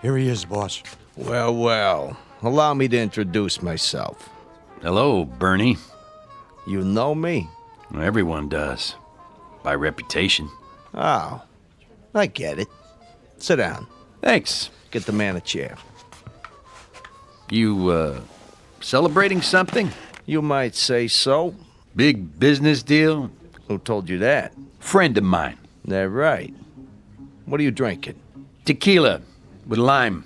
Here he is, boss. Well, well. Allow me to introduce myself. Hello, Bernie. You know me? Everyone does. By reputation. Oh, I get it. Sit down. Thanks. Get the man a chair. You, celebrating something? You might say so. Big business deal? Who told you that? Friend of mine. That right. What are you drinking? Tequila. With lime.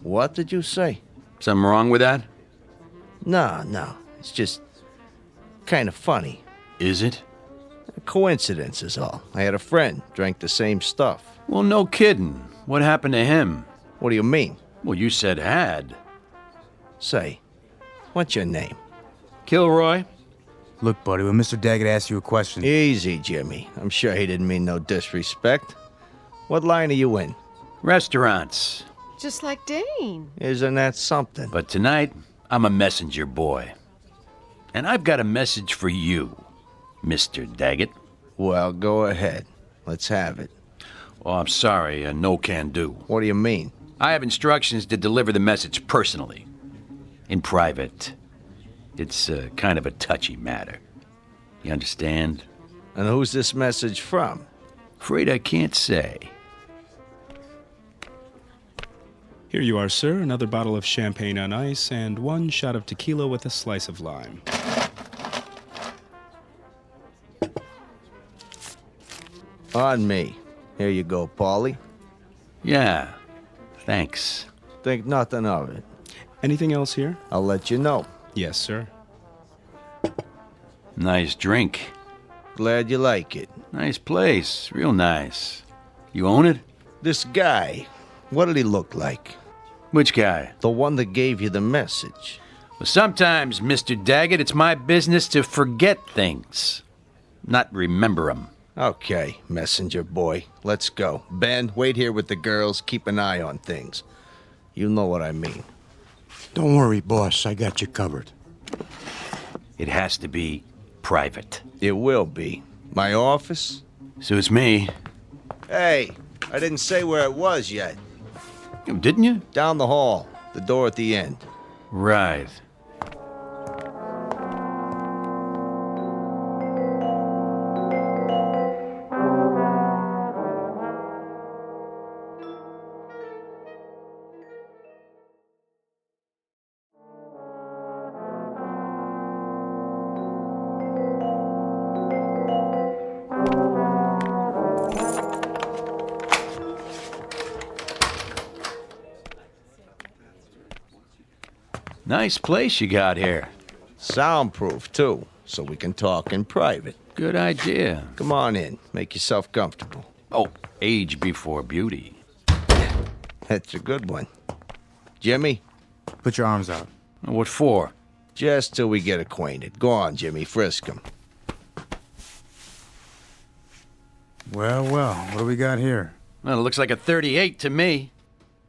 What did you say? Something wrong with that? No. It's just kind of funny. Is it? coincidence is all. I had a friend, drank the same stuff. Well, no kidding. What happened to him? What do you mean? Well, you said had. Say, what's your name? Kilroy? Look, buddy, when Mr. Daggett asks you a question... Easy, Jimmy. I'm sure he didn't mean no disrespect. What line are you in? Restaurants. Just like Dane. Isn't that something? But tonight, I'm a messenger boy. And I've got a message for you, Mr. Daggett. Well, go ahead. Let's have it. Oh, I'm sorry, no can do. What do you mean? I have instructions to deliver the message personally. In private. It's kind of a touchy matter. You understand? And who's this message from? Afraid I can't say. Here you are, sir. Another bottle of champagne on ice and 1 shot of tequila with a slice of lime. On me. Here you go, Paulie. Yeah, thanks. Think nothing of it. Anything else here? I'll let you know. Yes, sir. Nice drink. Glad you like it. Nice place. Real nice. You own it? This guy, what did he look like? Which guy? The one that gave you the message. Well, sometimes, Mr. Daggett, it's my business to forget things. Not remember them. Okay, messenger boy. Let's go. Ben, wait here with the girls. Keep an eye on things. You know what I mean. Don't worry, boss. I got you covered. It has to be private. It will be. My office? Suits me. Hey, I didn't say where it was yet. Didn't you? Down the hall. The door at the end. Right. Nice place you got here. Soundproof, too, so we can talk in private. Good idea. Come on in. Make yourself comfortable. Oh, age before beauty. That's a good one. Jimmy? Put your arms out. What for? Just till we get acquainted. Go on, Jimmy. Frisk him. Well, what do we got here? Well, it looks like a 38 to me.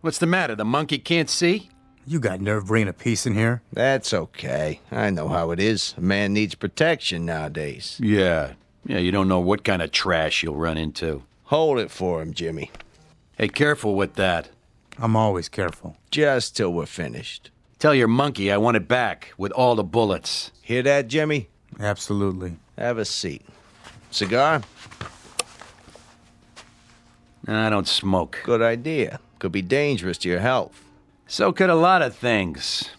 What's the matter? The monkey can't see? You got nerve bringing a piece in here? That's okay. I know how it is. A man needs protection nowadays. Yeah, you don't know what kind of trash you'll run into. Hold it for him, Jimmy. Hey, careful with that. I'm always careful. Just till we're finished. Tell your monkey I want it back with all the bullets. Hear that, Jimmy? Absolutely. Have a seat. Cigar? I don't smoke. Good idea. Could be dangerous to your health. So could a lot of things.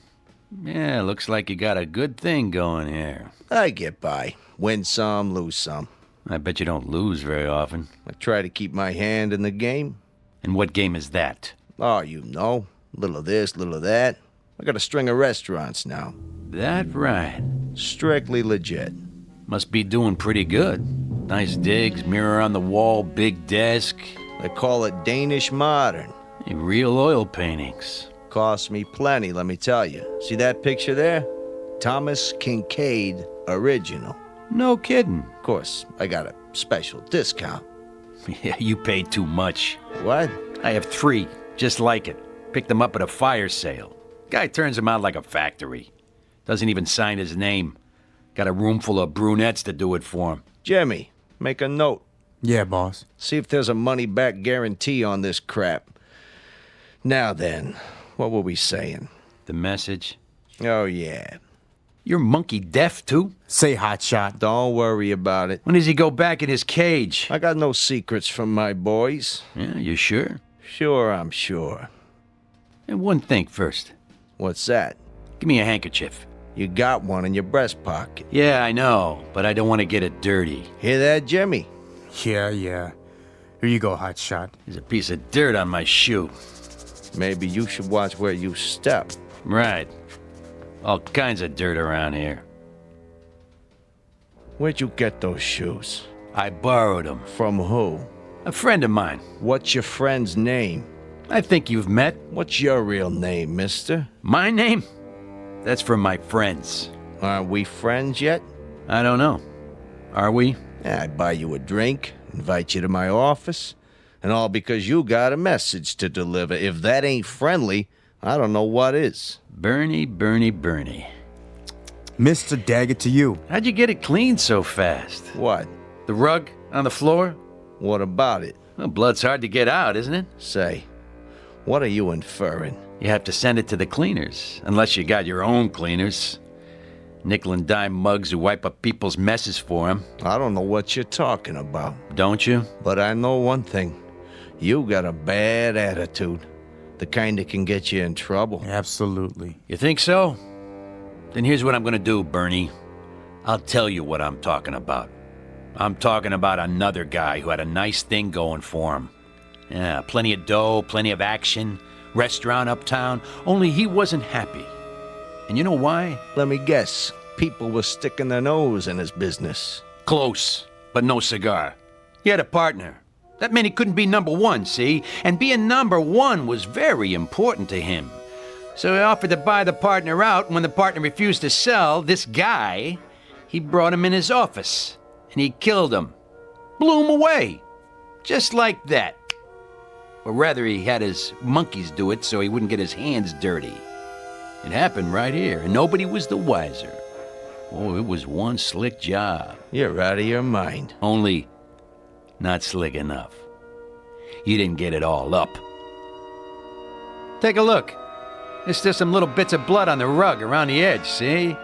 Yeah, looks like you got a good thing going here. I get by. Win some, lose some. I bet you don't lose very often. I try to keep my hand in the game. And what game is that? Oh, you know. Little of this, little of that. I got a string of restaurants now. That right. Strictly legit. Must be doing pretty good. Nice digs, mirror on the wall, big desk. They call it Danish modern. Hey, real oil paintings. Cost me plenty, let me tell you. See that picture there? Thomas Kincaid original. No kidding. Of course, I got a special discount. Yeah, you paid too much. What? I have 3, just like it. Picked them up at a fire sale. Guy turns them out like a factory. Doesn't even sign his name. Got a room full of brunettes to do it for him. Jimmy, make a note. Yeah, boss. See if there's a money-back guarantee on this crap. Now then, what were we saying? The message? Oh, yeah. You're monkey deaf, too? Say, hotshot. Don't worry about it. When does he go back in his cage? I got no secrets from my boys. Yeah, you sure? Sure, I'm sure. And one thing first. What's that? Give me a handkerchief. You got one in your breast pocket. Yeah, I know, but I don't want to get it dirty. Hear that, Jimmy? Yeah. Here you go, hotshot. There's a piece of dirt on my shoe. Maybe you should watch where you step. Right. All kinds of dirt around here. Where'd you get those shoes? I borrowed them. From who? A friend of mine. What's your friend's name? I think you've met. What's your real name, mister? My name? That's from my friends. Aren't we friends yet? I don't know. Are we? Yeah, I'd buy you a drink, invite you to my office, and all because you got a message to deliver. If that ain't friendly, I don't know what is. Bernie. Mr. Daggett, to you. How'd you get it cleaned so fast? What? The rug on the floor? What about it? Well, blood's hard to get out, isn't it? Say, what are you inferring? You have to send it to the cleaners, unless you got your own cleaners. Nickel and dime mugs who wipe up people's messes for them. I don't know what you're talking about. Don't you? But I know one thing. You got a bad attitude. The kind that can get you in trouble. Absolutely. You think so? Then here's what I'm gonna do, Bernie. I'll tell you what I'm talking about. I'm talking about another guy who had a nice thing going for him. Yeah, plenty of dough, plenty of action, restaurant uptown, only he wasn't happy. And you know why? Let me guess. People were sticking their nose in his business. Close, but no cigar. He had a partner. That meant he couldn't be number one, see? And being number one was very important to him. So he offered to buy the partner out, and when the partner refused to sell, this guy, he brought him in his office, and he killed him. Blew him away. Just like that. Or rather, he had his monkeys do it so he wouldn't get his hands dirty. It happened right here, and nobody was the wiser. Oh, it was one slick job. You're out of your mind. Only not slick enough. You didn't get it all up. Take a look. There's still some little bits of blood on the rug around the edge, see?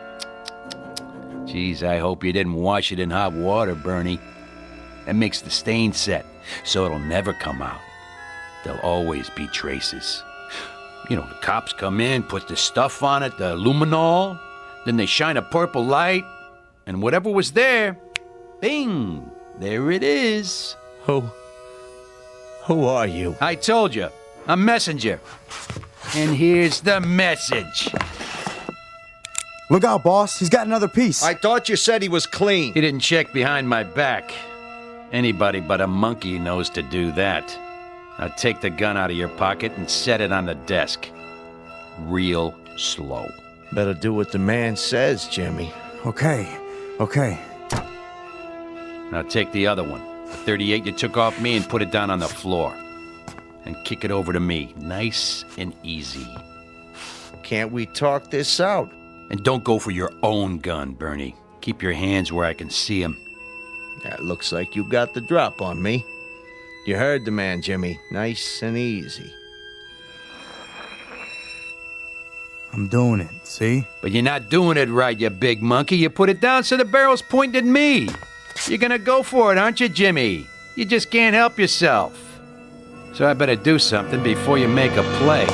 Geez, I hope you didn't wash it in hot water, Bernie. That makes the stain set, so it'll never come out. There'll always be traces. You know, the cops come in, put the stuff on it, the luminol, then they shine a purple light, and whatever was there, bing, there it is. Who are you? I told you, a messenger. And here's the message. Look out, boss. He's got another piece. I thought you said he was clean. He didn't check behind my back. Anybody but a monkey knows to do that. Now take the gun out of your pocket and set it on the desk. Real slow. Better do what the man says, Jimmy. Okay. Now take the other one, the 38 you took off me, and put it down on the floor. And kick it over to me, nice and easy. Can't we talk this out? And don't go for your own gun, Bernie. Keep your hands where I can see them. That looks like you got the drop on me. You heard the man, Jimmy. Nice and easy. I'm doing it, see? But you're not doing it right, you big monkey. You put it down so the barrel's pointed at me. You're gonna go for it, aren't you, Jimmy? You just can't help yourself. So I better do something before you make a play.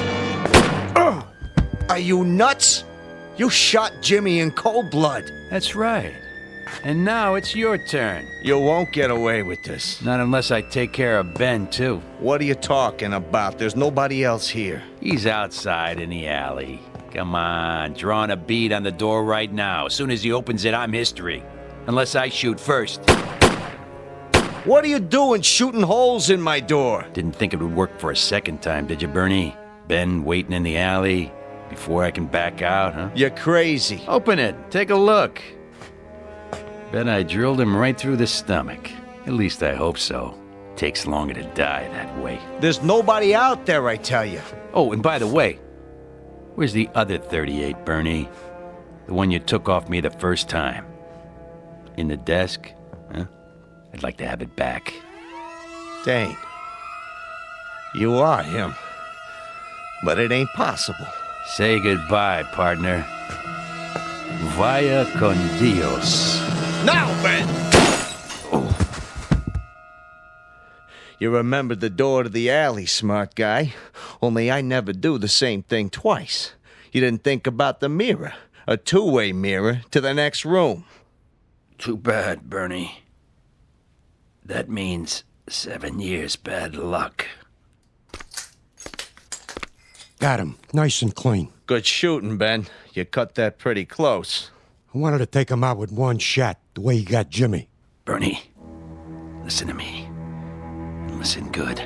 Are you nuts? You shot Jimmy in cold blood. That's right. And now it's your turn. You won't get away with this. Not unless I take care of Ben, too. What are you talking about? There's nobody else here. He's outside in the alley. Come on, drawing a bead on the door right now. As soon as he opens it, I'm history. Unless I shoot first. What are you doing shooting holes in my door? Didn't think it would work for a second time, did you, Bernie? Ben waiting in the alley before I can back out, huh? You're crazy. Open it. Take a look. Bet I drilled him right through the stomach. At least I hope so. Takes longer to die that way. There's nobody out there, I tell you. Oh, and by the way, where's the other 38, Bernie? The one you took off me the first time. In the desk? Huh? I'd like to have it back. Dang. You are him. But it ain't possible. Say goodbye, partner. Vaya con Dios. Now, Ben! You remember the door to the alley, smart guy. Only I never do the same thing twice. You didn't think about the mirror. A two-way mirror to the next room. Too bad, Bernie. That means 7 years bad luck. Got him. Nice and clean. Good shooting, Ben. You cut that pretty close. I wanted to take him out with one shot, the way he got Jimmy. Bernie, Listen to me. Listen good.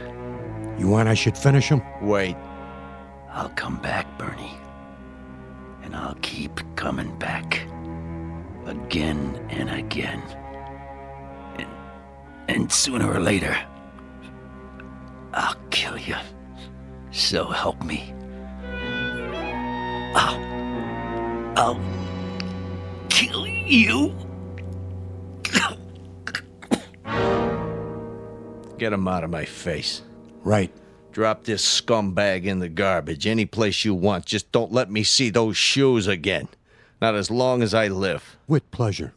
You want I should finish him? Wait. I'll come back, Bernie. And I'll keep coming back. Again and again. And sooner or later, I'll kill you. So help me. I'll kill you. Get him out of my face. Right. Drop this scumbag in the garbage. Any place you want. Just don't let me see those shoes again. Not as long as I live. With pleasure.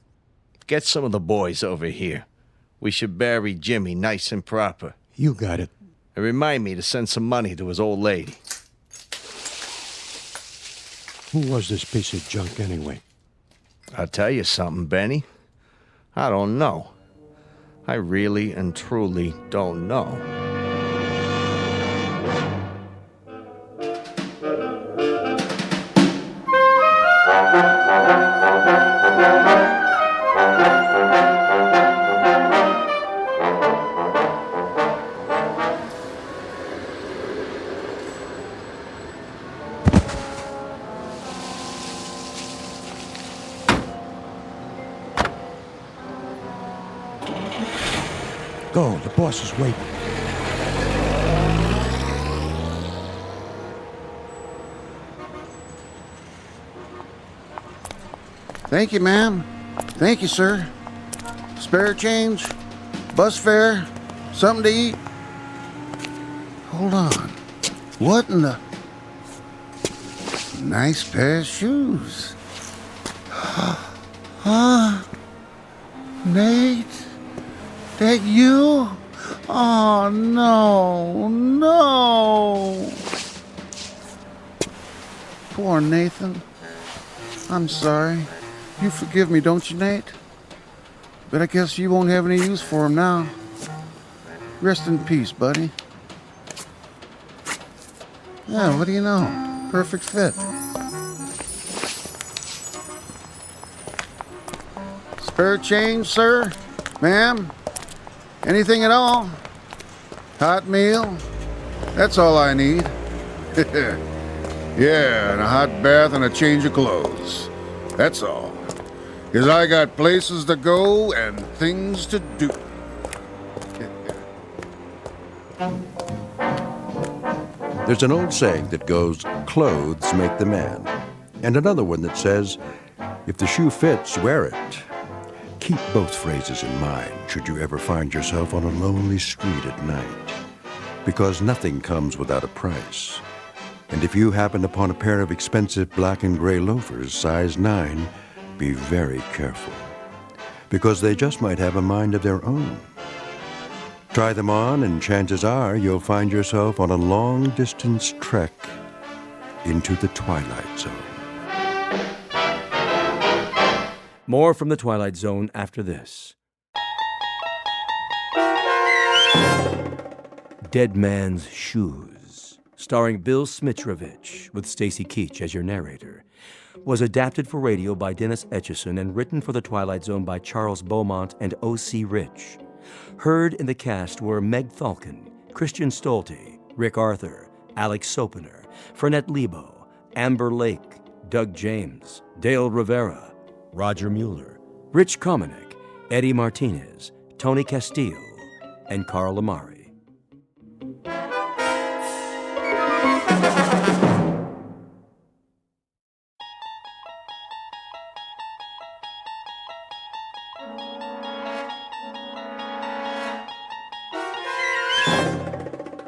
Get some of the boys over here. We should bury Jimmy nice and proper. You got it. And remind me to send some money to his old lady. Who was this piece of junk anyway? I'll tell you something, Benny. I don't know. I really and truly don't know. Go, the boss is waiting. Thank you, ma'am. Thank you, sir. Spare change? Bus fare? Something to eat? Hold on. What in the... Nice pair of shoes. Huh? Nate? That you? Oh, no, no. Poor Nathan. I'm sorry. You forgive me, don't you, Nate? But I guess you won't have any use for him now. Rest in peace, buddy. Yeah, what do you know? Perfect fit. Spare change, sir? Ma'am? Anything at all? Hot meal? That's all I need. Yeah, and a hot bath and a change of clothes. That's all. 'Cause I got places to go and things to do. There's an old saying that goes, clothes make the man. And another one that says, if the shoe fits, wear it. Keep both phrases in mind should you ever find yourself on a lonely street at night. Because nothing comes without a price. And if you happen upon a pair of expensive black and gray loafers, size 9, be very careful. Because they just might have a mind of their own. Try them on, and chances are you'll find yourself on a long-distance trek into the Twilight Zone. More from the Twilight Zone after this. Dead Man's Shoes, starring Bill Smitrovich, with Stacy Keach as your narrator, was adapted for radio by Dennis Etchison and written for the Twilight Zone by Charles Beaumont and O.C. Rich. Heard in the cast were Meg Falcon, Christian Stolte, Rick Arthur, Alex Sopener, Fernette Lebo, Amber Lake, Doug James, Dale Rivera, Roger Mueller, Rich Komanek, Eddie Martinez, Tony Castillo, and Carl Amari.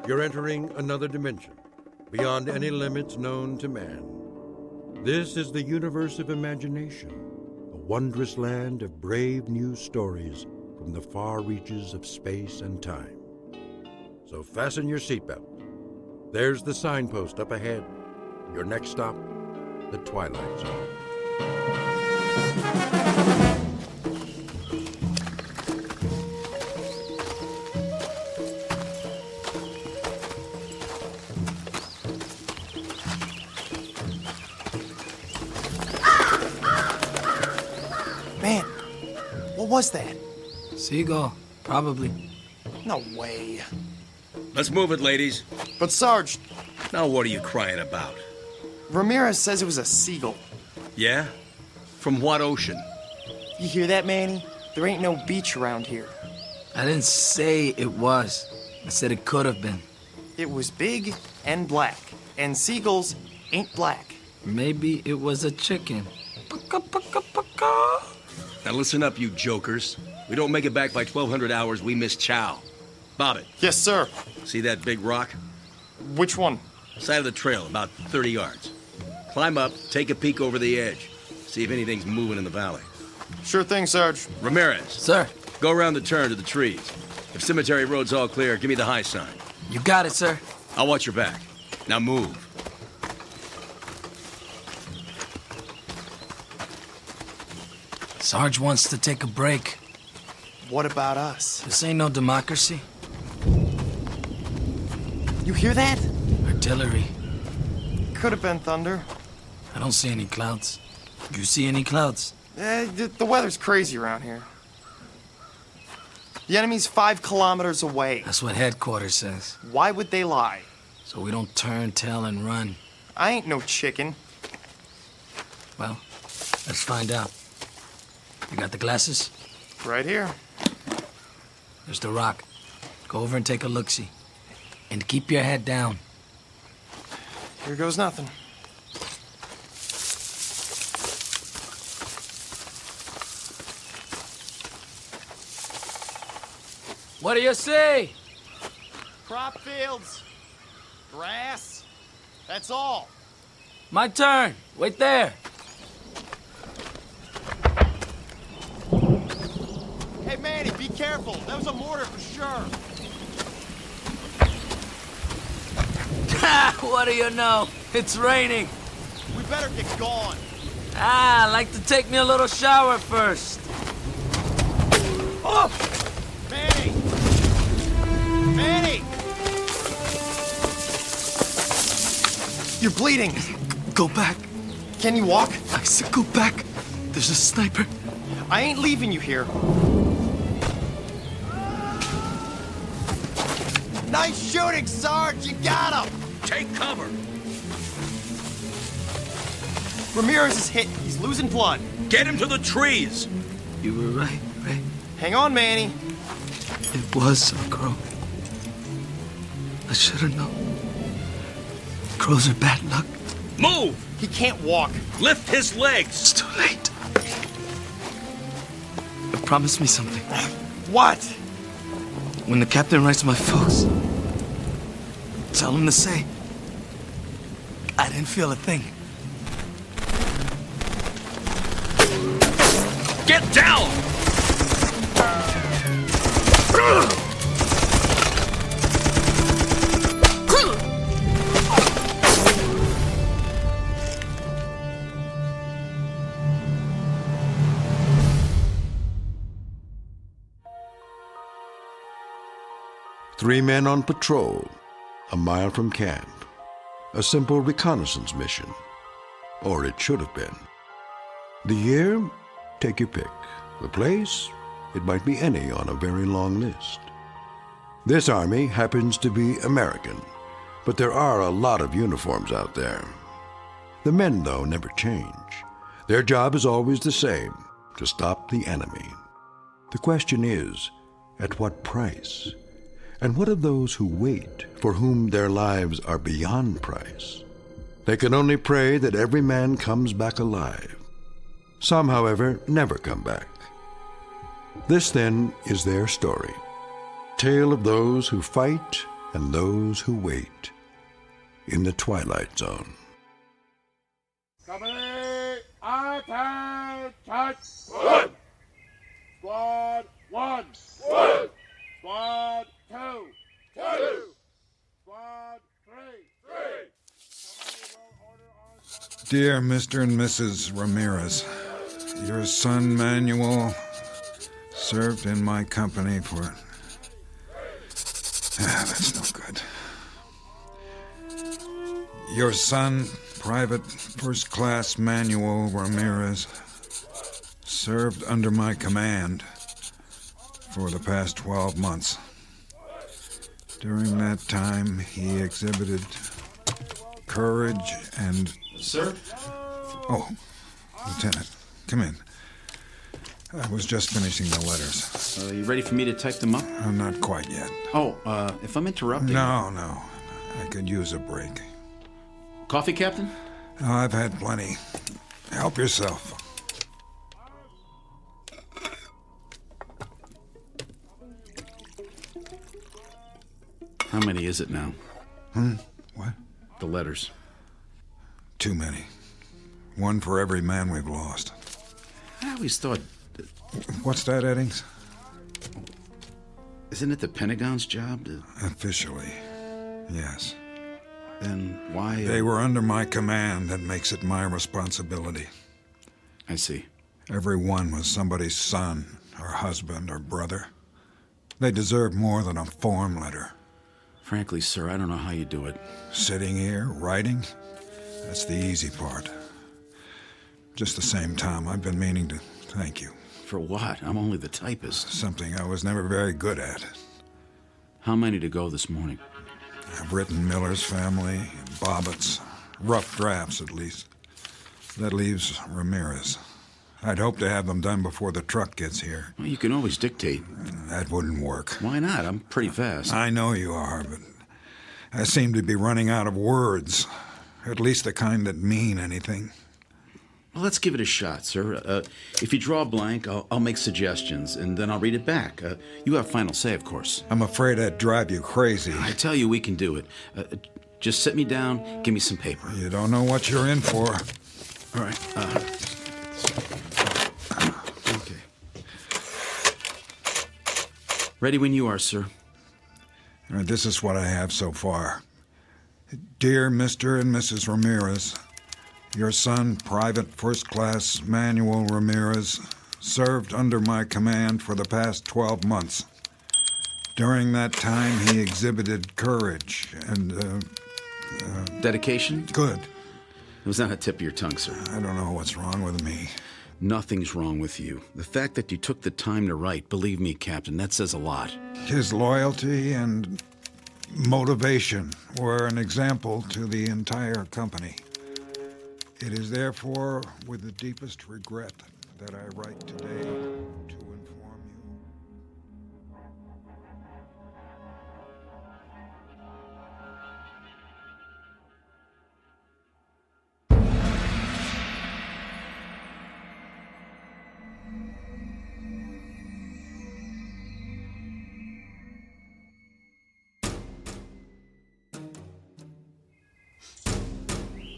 You're entering another dimension, beyond any limits known to man. This is the universe of imagination, a wondrous land of brave new stories from the far reaches of space and time. So fasten your seatbelt. There's the signpost up ahead. Your next stop, the Twilight Zone. Man, what was that? Seagull. Probably. No way. Let's move it, ladies. But Sarge... Now what are you crying about? Ramirez says it was a seagull. Yeah? From what ocean? You hear that, Manny? There ain't no beach around here. I didn't say it was. I said it could have been. It was big and black, and seagulls ain't black. Maybe it was a chicken. Now listen up, you jokers. We don't make it back by 1200 hours, we miss chow. Bob it. Yes, sir. See that big rock? Which one? Side of the trail, about 30 yards. Climb up, take a peek over the edge. See if anything's moving in the valley. Sure thing, Sarge. Ramirez. Sir. Go around the turn to the trees. If cemetery road's all clear, give me the high sign. You got it, sir. I'll watch your back. Now move. Sarge wants to take a break. What about us? This ain't no democracy. You hear that? Artillery. Could have been thunder. I don't see any clouds. You see any clouds? The weather's crazy around here. The enemy's 5 kilometers away. That's what headquarters says. Why would they lie? So we don't turn, tail, and run. I ain't no chicken. Well, let's find out. You got the glasses? Right here. There's the rock. Go over and take a look-see. And keep your head down. Here goes nothing. What do you see? Crop fields. Grass. That's all. My turn. Wait there. Hey, Manny, be careful. That was a mortar for sure. What do you know? It's raining. We better get going. I'd like to take me a little shower first. Oh! Manny! Manny! You're bleeding. Go back. Can you walk? I said go back. There's a sniper. I ain't leaving you here. Nice shooting, Sarge. You got him. Take cover. Ramirez is hit. He's losing blood. Get him to the trees. You were right, Ray. Hang on, Manny. It was a crow. I should have known. Crows are bad luck. Move! He can't walk. Lift his legs. It's too late. Promise me something. What? When the captain writes my folks, tell him to say, I didn't feel a thing. Get down! 3 men on patrol, a mile from camp. A simple reconnaissance mission. Or it should have been. The year? Take your pick. The place? It might be any on a very long list. This army happens to be American, but there are a lot of uniforms out there. The men, though, never change. Their job is always the same, to stop the enemy. The question is, at what price? And what of those who wait, for whom their lives are beyond price? They can only pray that every man comes back alive. Some, however, never come back. This, then, is their story. Tale of those who fight and those who wait in the Twilight Zone. Company, attention! Wood! Squad 1! Wood! Squad 2! 2! Squad 3! Dear Mr. and Mrs. Ramirez, your son Manuel served in my company for... that's no good. Your son, Private First Class Manuel Ramirez, served under my command for the past 12 months. During that time, he exhibited courage and... Sir? Oh, Lieutenant, come in. I was just finishing the letters. You ready for me to type them up? Not quite yet. Oh, if I'm interrupting... No. I could use a break. Coffee, Captain? Oh, I've had plenty. Help yourself. How many is it now? What? The letters. Too many. One for every man we've lost. I always thought... What's that, Eddings? Isn't it the Pentagon's job to... Officially, yes. Then why... They were under my command. That makes it my responsibility. I see. Every one was somebody's son, or husband, or brother. They deserve more than a form letter. Frankly, sir, I don't know how you do it. Sitting here, writing? That's the easy part. Just the same time, I've been meaning to thank you. For what? I'm only the typist. Something I was never very good at. How many to go this morning? I've written Miller's family, Bobbitt's. Rough drafts, at least. That leaves Ramirez. I'd hope to have them done before the truck gets here. Well, you can always dictate. That wouldn't work. Why not? I'm pretty fast. I know you are, but I seem to be running out of words. At least the kind that mean anything. Well, let's give it a shot, sir. If you draw a blank, I'll make suggestions, and then I'll read it back. You have final say, of course. I'm afraid I'd drive you crazy. I tell you, we can do it. Just sit me down, give me some paper. You don't know what you're in for. All right. Okay. Ready when you are, sir. All right, this is what I have so far. Dear Mr. and Mrs. Ramirez, your son, Private First Class Manuel Ramirez, served under my command for the past 12 months. During that time, he exhibited courage and, Dedication? Good. It was not a tip of your tongue, sir. I don't know what's wrong with me. Nothing's wrong with you. The fact that you took the time to write, believe me, Captain, that says a lot. His loyalty and motivation were an example to the entire company. It is therefore with the deepest regret that I write today to inform you.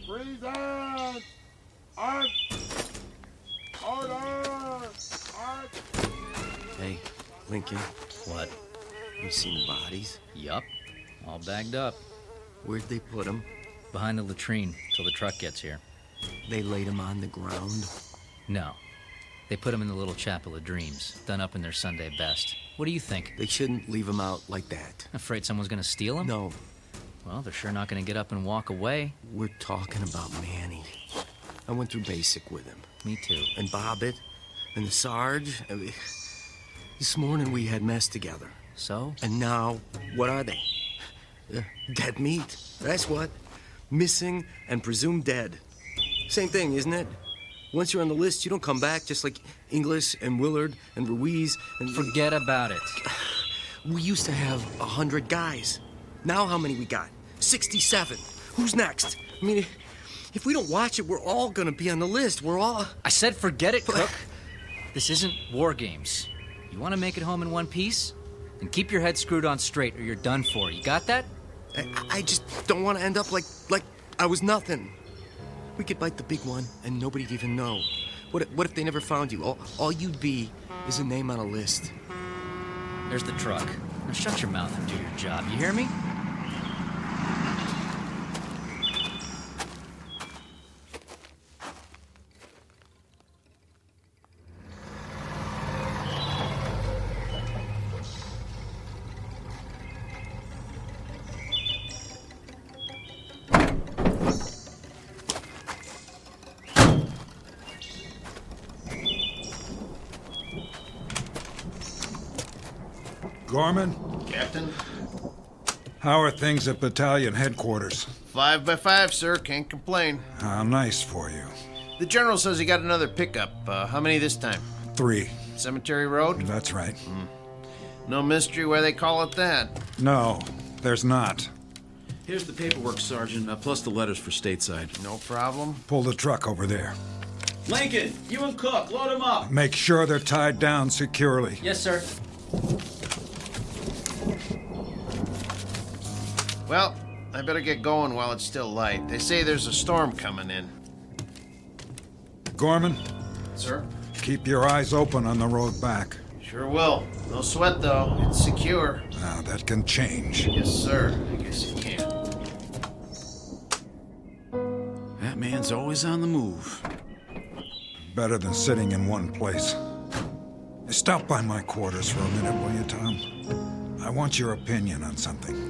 Present! Art! Order! Art! Hey, Lincoln. What? You seen the bodies? Yup. All bagged up. Where'd they put them? Behind the latrine, till the truck gets here. They laid them on the ground? No. They put them in the little chapel of dreams, done up in their Sunday best. What do you think? They shouldn't leave them out like that. Afraid someone's gonna steal them? No. Well, they're sure not gonna get up and walk away. We're talking about Manny. I went through basic with him. Me too. And Bobbitt, and the Sarge. This morning we had mess together. So? And now, what are they? Dead meat. That's what. Missing and presumed dead. Same thing, isn't it? Once you're on the list, you don't come back, just like Inglis and Willard and Ruiz and... Forget about it. We used to have 100 guys. Now how many we got? 67. Who's next? I mean, if we don't watch it, we're all gonna be on the list. We're all... I said forget it, Cook. This isn't war games. You want to make it home in one piece? Then keep your head screwed on straight or you're done for. You got that? I just don't want to end up like I was nothing. We could bite the big one and nobody'd even know. What if they never found you? All you'd be is a name on a list. There's the truck. Now shut your mouth and do your job. You hear me? Gorman? Captain? How are things at battalion headquarters? 5 by 5, sir. Can't complain. How nice for you. The general says he got another pickup. How many this time? 3. Cemetery Road? That's right. No mystery why they call it that. No, there's not. Here's the paperwork, Sergeant, plus the letters for stateside. No problem. Pull the truck over there. Lincoln, you and Cook, load them up. Make sure they're tied down securely. Yes, sir. Well, I better get going while it's still light. They say there's a storm coming in. Gorman? Sir? Keep your eyes open on the road back. Sure will. No sweat, though. It's secure. Now, that can change. Yes, sir. I guess it can. That man's always on the move. Better than sitting in one place. Stop by my quarters for a minute, will you, Tom? I want your opinion on something.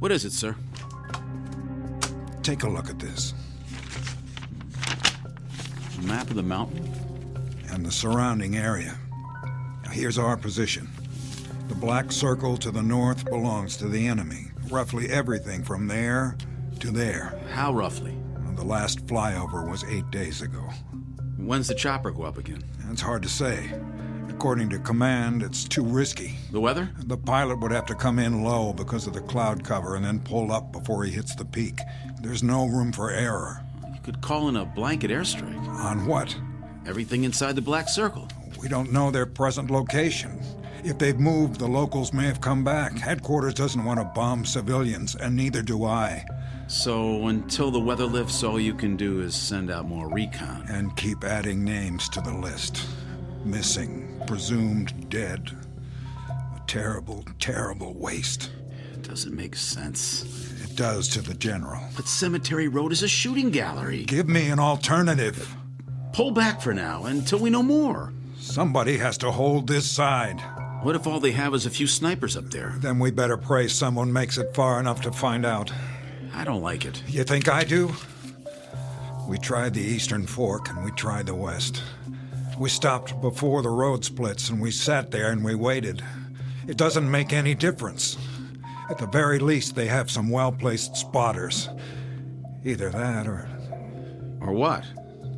What is it, sir? Take a look at this. A map of the mountain? And the surrounding area. Now, here's our position. The black circle to the north belongs to the enemy. Roughly everything from there to there. How roughly? The last flyover was 8 days ago. When's the chopper go up again? It's hard to say. According to command, it's too risky. The weather? The pilot would have to come in low because of the cloud cover and then pull up before he hits the peak. There's no room for error. You could call in a blanket airstrike. On what? Everything inside the black circle. We don't know their present location. If they've moved, the locals may have come back. Headquarters doesn't want to bomb civilians, and neither do I. So until the weather lifts, all you can do is send out more recon. And keep adding names to the list. Missing, presumed dead. A terrible, terrible waste. It doesn't make sense. It does to the general. But Cemetery Road is a shooting gallery. Give me an alternative. Pull back for now, until we know more. Somebody has to hold this side. What if all they have is a few snipers up there? Then we better pray someone makes it far enough to find out. I don't like it. You think I do? We tried the Eastern Fork and we tried the West. We stopped before the road splits and we sat there and we waited. It doesn't make any difference. At the very least, they have some well-placed spotters. Either that or... Or what?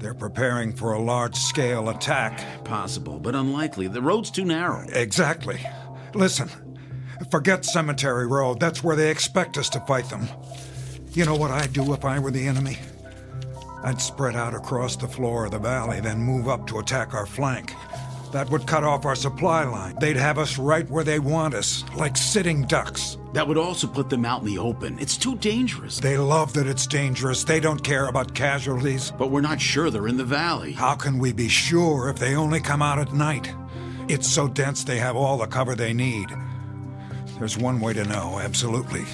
They're preparing for a large-scale attack. Possible, but unlikely. The road's too narrow. Exactly. Listen, forget Cemetery Road. That's where they expect us to fight them. You know what I'd do if I were the enemy? I'd spread out across the floor of the valley, then move up to attack our flank. That would cut off our supply line. They'd have us right where they want us, like sitting ducks. That would also put them out in the open. It's too dangerous. They love that it's dangerous. They don't care about casualties. But we're not sure they're in the valley. How can we be sure if they only come out at night? It's so dense they have all the cover they need. There's one way to know, absolutely.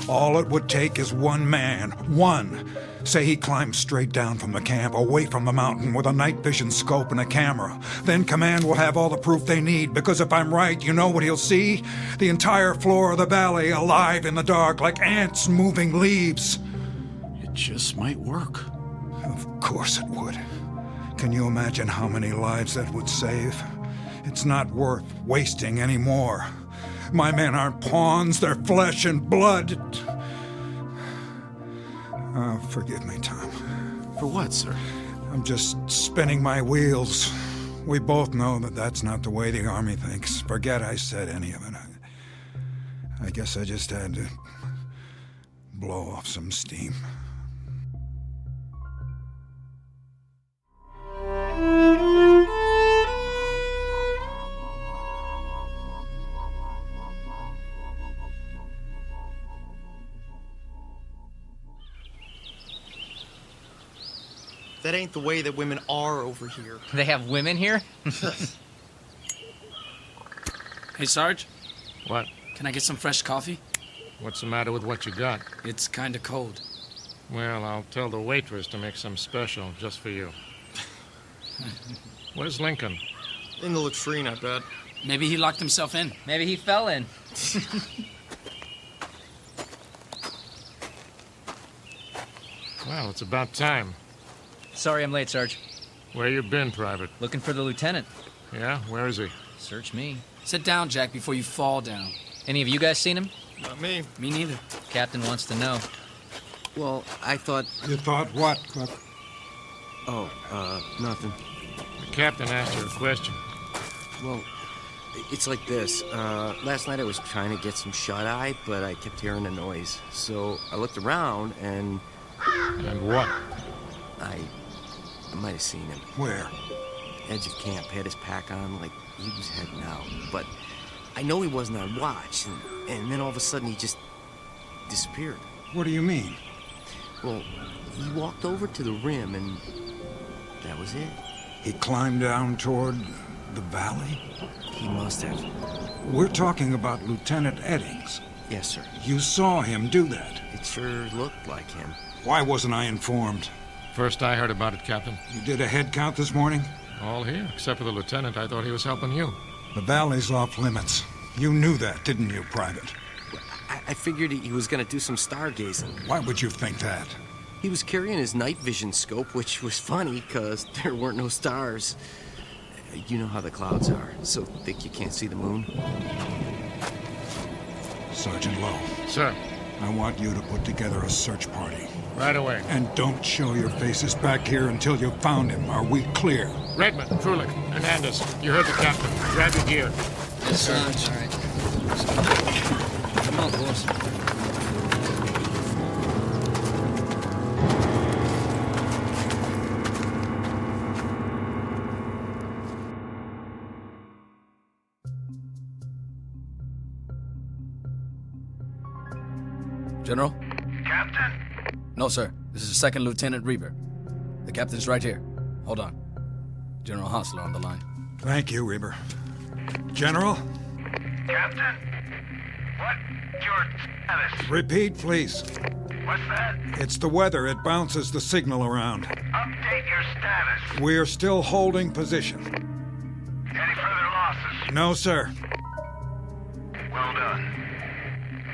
All it would take is one man. One. Say he climbs straight down from the camp, away from the mountain, with a night vision scope and a camera. Then command will have all the proof they need, because if I'm right, you know what he'll see? The entire floor of the valley alive in the dark, like ants moving leaves. It just might work. Of course it would. Can you imagine how many lives that would save? It's not worth wasting any more. My men aren't pawns, they're flesh and blood. Oh, forgive me, Tom. For what, sir? I'm just spinning my wheels. We both know that that's not the way the Army thinks. Forget I said any of it. I guess I just had to blow off some steam. That ain't the way that women are over here. They have women here? Hey, Sarge. What? Can I get some fresh coffee? What's the matter with what you got? It's kinda cold. Well, I'll tell the waitress to make some special just for you. Where's Lincoln? In the latrine, I bet. Maybe he locked himself in. Maybe he fell in. Well, it's about time. Sorry I'm late, Sarge. Where you been, Private? Looking for the lieutenant. Yeah? Where is he? Search me. Sit down, Jack, before you fall down. Any of you guys seen him? Not me. Me neither. Captain wants to know. Well, I thought... You thought what, Cook? Oh, nothing. The captain asked you a question. Well, it's like this. Last night I was trying to get some shut-eye, but I kept hearing a noise. So I looked around and... And what? I might have seen him. Where? Edge of camp, had his pack on, like he was heading out. But I know he wasn't on watch, and then all of a sudden he just disappeared. What do you mean? Well, he walked over to the rim, and that was it. He climbed down toward the valley? He must have. We're talking about Lieutenant Eddings. Yes, sir. You saw him do that. It sure looked like him. Why wasn't I informed? First I heard about it, Captain. You did a head count this morning? All here, except for the lieutenant. I thought he was helping you. The valley's off limits. You knew that, didn't you, Private? I figured he was going to do some stargazing. Why would you think that? He was carrying his night vision scope, which was funny, because there weren't no stars. You know how the clouds are, so thick you can't see the moon. Sergeant Lowe. Sir. I want you to put together a search party. Right away. And don't show your faces back here until you've found him. Are we clear? Redmond, Trulick, Hernandez, you heard the captain. Grab your gear. Yes, sir. All right. Come on, boys. General? Captain? No, sir. This is Second Lieutenant Reaver. The captain's right here. Hold on. General Hostler on the line. Thank you, Reaver. General? Captain? What's your status? Repeat, please. What's that? It's the weather. It bounces the signal around. Update your status. We're still holding position. Any further losses? No, sir. Well done.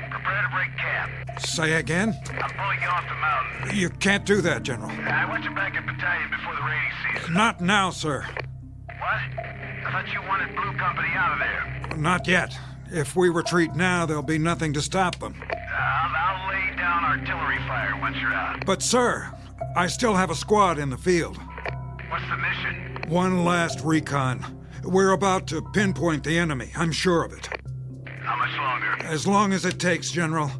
Prepare to break camp. Say again? I'm pulling you off the mountain. You can't do that, General. I want you back at battalion before the rainy season. Not now, sir. What? I thought you wanted Blue Company out of there. Not yet. If we retreat now, there'll be nothing to stop them. I'll lay down artillery fire once you're out. But, sir, I still have a squad in the field. What's the mission? One last recon. We're about to pinpoint the enemy. I'm sure of it. How much longer? As long as it takes, General.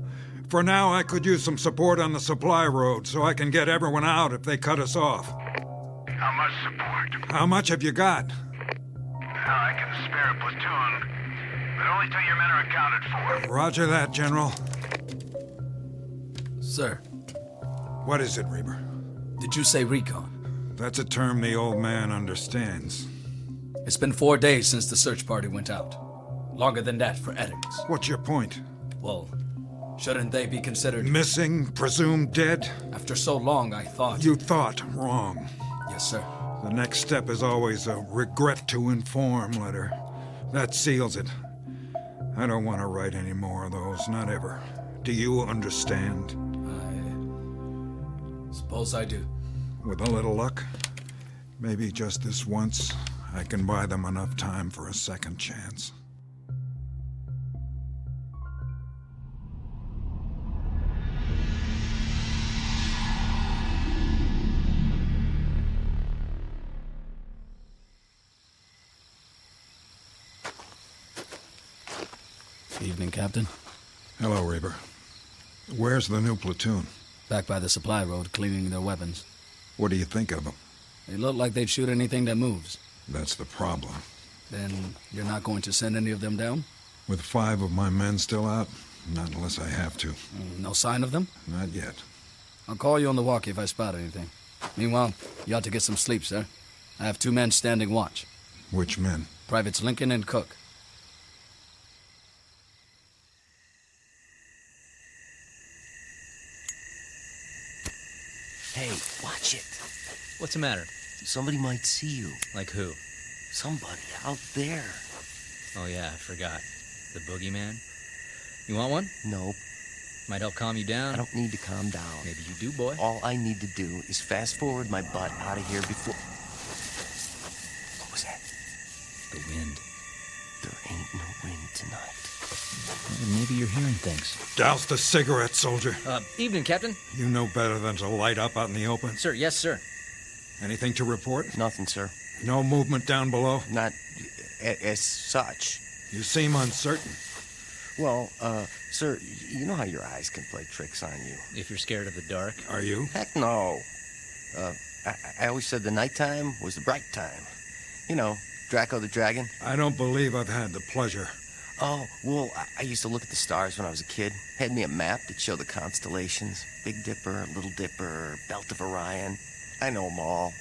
For now, I could use some support on the supply road so I can get everyone out if they cut us off. How much support? How much have you got? I can spare a platoon, but only till your men are accounted for. Roger that, General. Sir. What is it, Reaver? Did you say recon? That's a term the old man understands. It's been 4 days since the search party went out. Longer than that for Eddings. What's your point? Well, shouldn't they be considered... Missing, presumed dead? After so long, I thought... You thought wrong. Yes, sir. The next step is always a regret to inform letter. That seals it. I don't want to write any more of those, not ever. Do you understand? I suppose I do. With a little luck, maybe just this once, I can buy them enough time for a second chance. Evening, Captain. Hello, Reaver. Where's the new platoon? Back by the supply road, cleaning their weapons. What do you think of them? They look like they'd shoot anything that moves. That's the problem. Then you're not going to send any of them down? With 5 of my men still out? Not unless I have to. No sign of them? Not yet. I'll call you on the walkie if I spot anything. Meanwhile, you ought to get some sleep, sir. I have 2 men standing watch. Which men? Privates Lincoln and Cook. Watch it. What's the matter? Somebody might see you. Like who? Somebody out there. Oh yeah, I forgot. The boogeyman? You want one? Nope. Might help calm you down. I don't need to calm down. Maybe you do, boy. All I need to do is fast forward my butt out of here before... What was that? The wind. There ain't no wind tonight. Maybe you're hearing things. Douse the cigarette, soldier. Evening, Captain. You know better than to light up out in the open. Sir, yes, sir. Anything to report? Nothing, sir. No movement down below? Not as such. You seem uncertain. Well, sir, you know how your eyes can play tricks on you. If you're scared of the dark. Are you? Heck no. I always said the nighttime was the bright time. You know, Draco the Dragon. I don't believe I've had the pleasure. Oh, well, I used to look at the stars when I was a kid. Had me a map that showed the constellations. Big Dipper, Little Dipper, Belt of Orion. I know them all.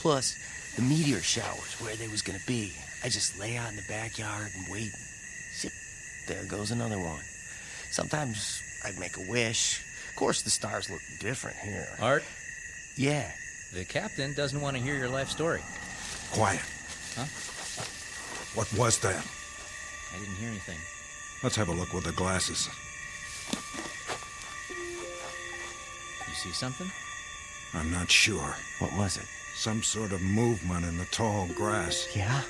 Plus, the meteor showers, where they was gonna be. I just lay out in the backyard and wait. Zip, there goes another one. Sometimes I'd make a wish. Of course, the stars look different here. Art? Yeah. The captain doesn't want to hear your life story. Quiet. Huh? What was that? I didn't hear anything. Let's have a look with the glasses. You see something? I'm not sure. What was it? Some sort of movement in the tall grass. Yeah?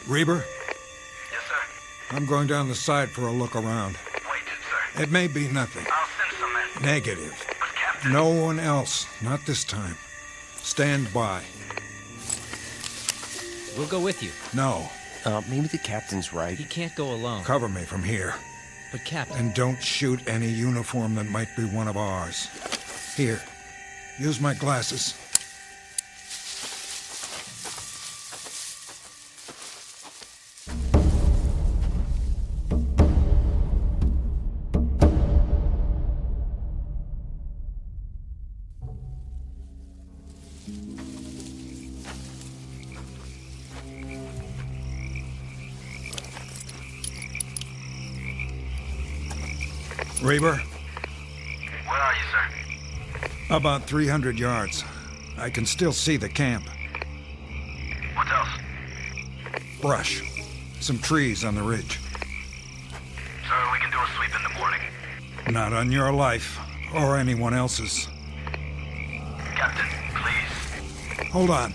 Reber? Yes, sir. I'm going down the side for a look around. Wait, sir. It may be nothing. I'll send some men. Negative. But, Captain... No one else. Not this time. Stand by. We'll go with you. No. Maybe the captain's right. He can't go alone. Cover me from here. But, Captain... And don't shoot any uniform that might be one of ours. Here. Use my glasses. Reber? Where are you, sir? About 300 yards. I can still see the camp. What else? Brush. Some trees on the ridge. Sir, we can do a sweep in the morning. Not on your life, or anyone else's. Captain, please. Hold on.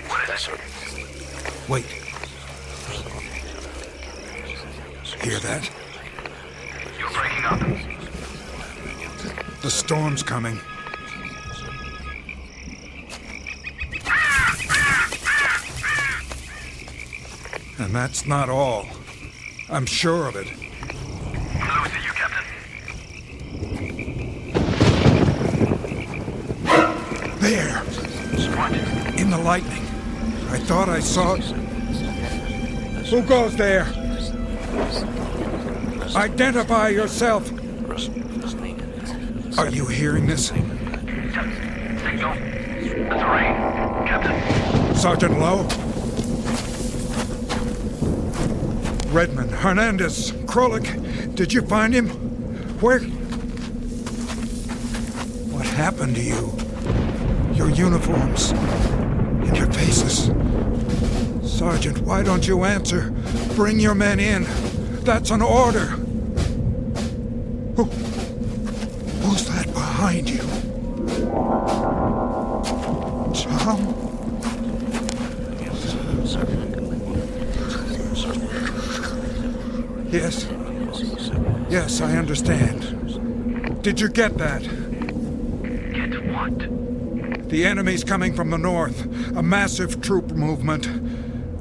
What is it? Wait. Hear that? You're breaking up. The storm's coming. And that's not all. I'm sure of it. I'm losing you, Captain. There! What? In the lightning. I thought I saw it. Who goes there? Identify yourself. Are you hearing this? Signal. That's a rain. Captain. Sergeant Lowe? Redmond, Hernandez, Krolik, did you find him? Where? What happened to you? Your uniforms and your faces. Sergeant, why don't you answer? Bring your men in. That's an order. Who's that behind you? Tom? Yes. Yes, I understand. Did you get that? Get what? The enemy's coming from the north. A massive troop movement.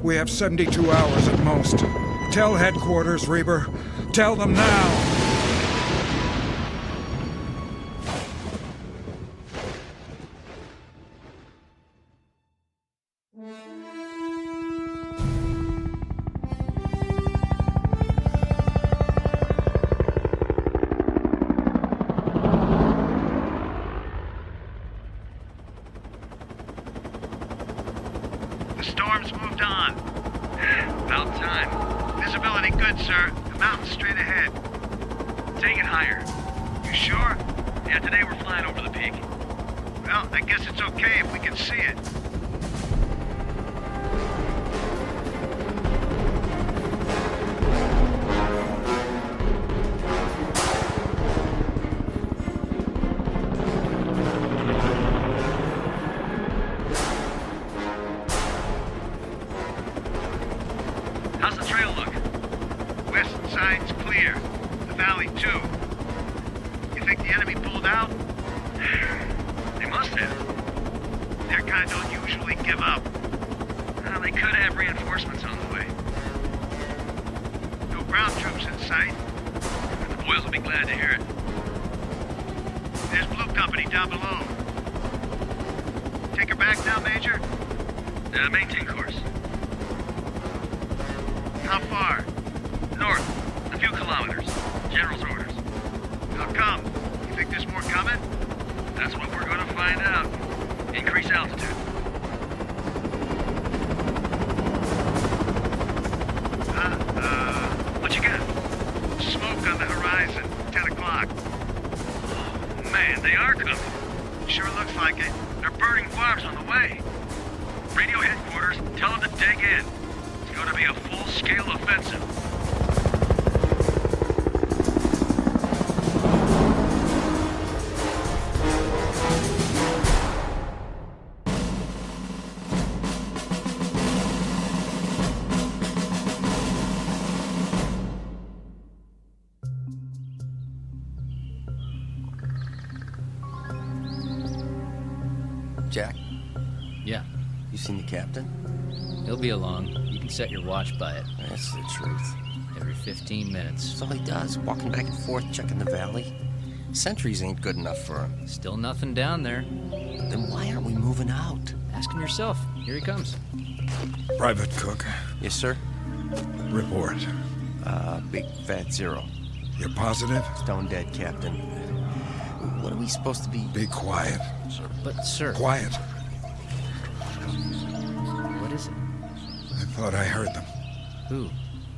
We have 72 hours at most. Tell headquarters, Reber. Tell them now. Take it higher. You sure? Yeah, today we're flying over the peak. Well, I guess it's okay if we can see it. How's the trail look? West side's clear. The valley, too. You think the enemy pulled out? They must have. Their kind don't usually give up. Well, they could have reinforcements on the way. No ground troops in sight. The boys will be glad to hear it. There's Blue Company down below. Take her back now, Major? Maintain course. How far? North. A few kilometers. General's orders. How come? You think there's more coming? That's what we're going to find out. Increase altitude. What you got? Smoke on the horizon. 10 o'clock. Oh, man, they are coming. Sure looks like it. They're burning farms on the way. Radio headquarters, tell them to dig in. It's going to be a full-scale offensive. Jack? Yeah. You seen the captain? He'll be along. You can set your watch by it. That's the truth. Every 15 minutes. That's all he does, walking back and forth, checking the valley. Sentries ain't good enough for him. Still nothing down there. Then why aren't we moving out? Ask him yourself. Here he comes. Private Cook. Yes, sir? Report. Big fat zero. You're positive? Stone dead, Captain. What are we supposed to be? Be quiet. But, sir... Quiet. What is it? I thought I heard them. Who?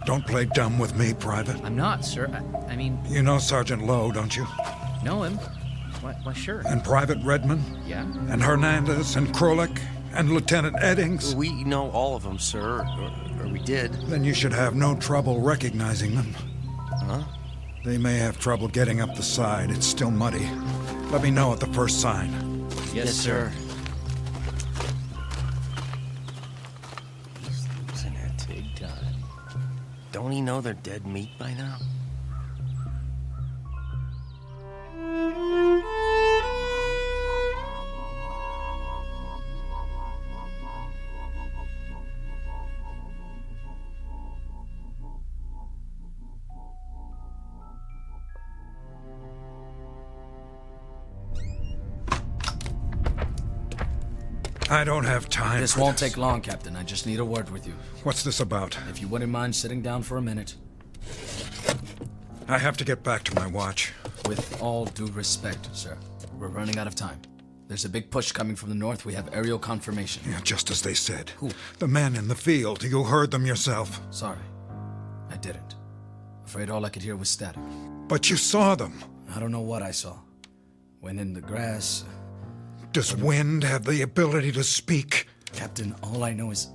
Don't play dumb with me, Private. I'm not, sir. I mean... You know Sergeant Lowe, don't you? Know him? Why, sure. And Private Redmond? Yeah? And Hernandez and Krolik and Lieutenant Eddings? We know all of them, sir. Or we did. Then you should have no trouble recognizing them. Huh? They may have trouble getting up the side. It's still muddy. Let me know at the first sign. Yes, sir. He's losing it. Big time. Don't he know they're dead meat by now? I don't have time. This won't take long, Captain. I just need a word with you. What's this about? If you wouldn't mind sitting down for a minute. I have to get back to my watch. With all due respect, sir, we're running out of time. There's a big push coming from the north. We have aerial confirmation. Yeah, just as they said. Who? The men in the field. You heard them yourself. Sorry. I didn't. Afraid all I could hear was static. But you saw them. I don't know what I saw. When in the grass... Does wind have the ability to speak? Captain, all I know is...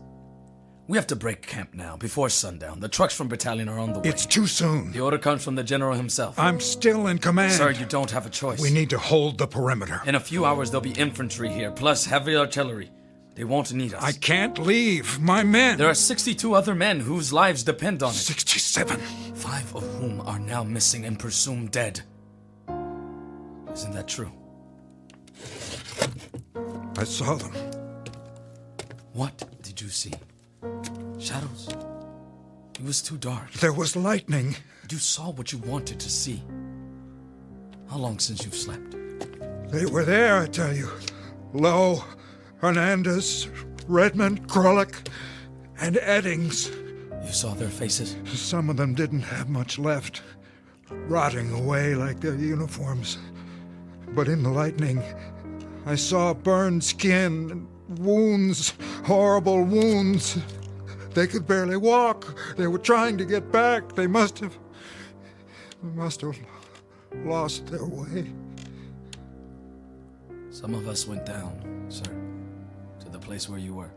We have to break camp now, before sundown. The trucks from battalion are on the way. It's too soon. The order comes from the general himself. I'm still in command. Sir, you don't have a choice. We need to hold the perimeter. In a few hours, there'll be infantry here, plus heavy artillery. They won't need us. I can't leave. My men. There are 62 other men whose lives depend on it. 67. 5 of whom are now missing and presumed dead. Isn't that true? I saw them. What did you see? Shadows? It was too dark. There was lightning. You saw what you wanted to see. How long since you've slept? They were there, I tell you. Lowe, Hernandez, Redmond, Krolik, and Eddings. You saw their faces? Some of them didn't have much left, rotting away like their uniforms. But in the lightning, I saw burned skin and wounds, horrible wounds. They could barely walk. They were trying to get back. They must have lost their way. Some of us went down, sir, to the place where you were.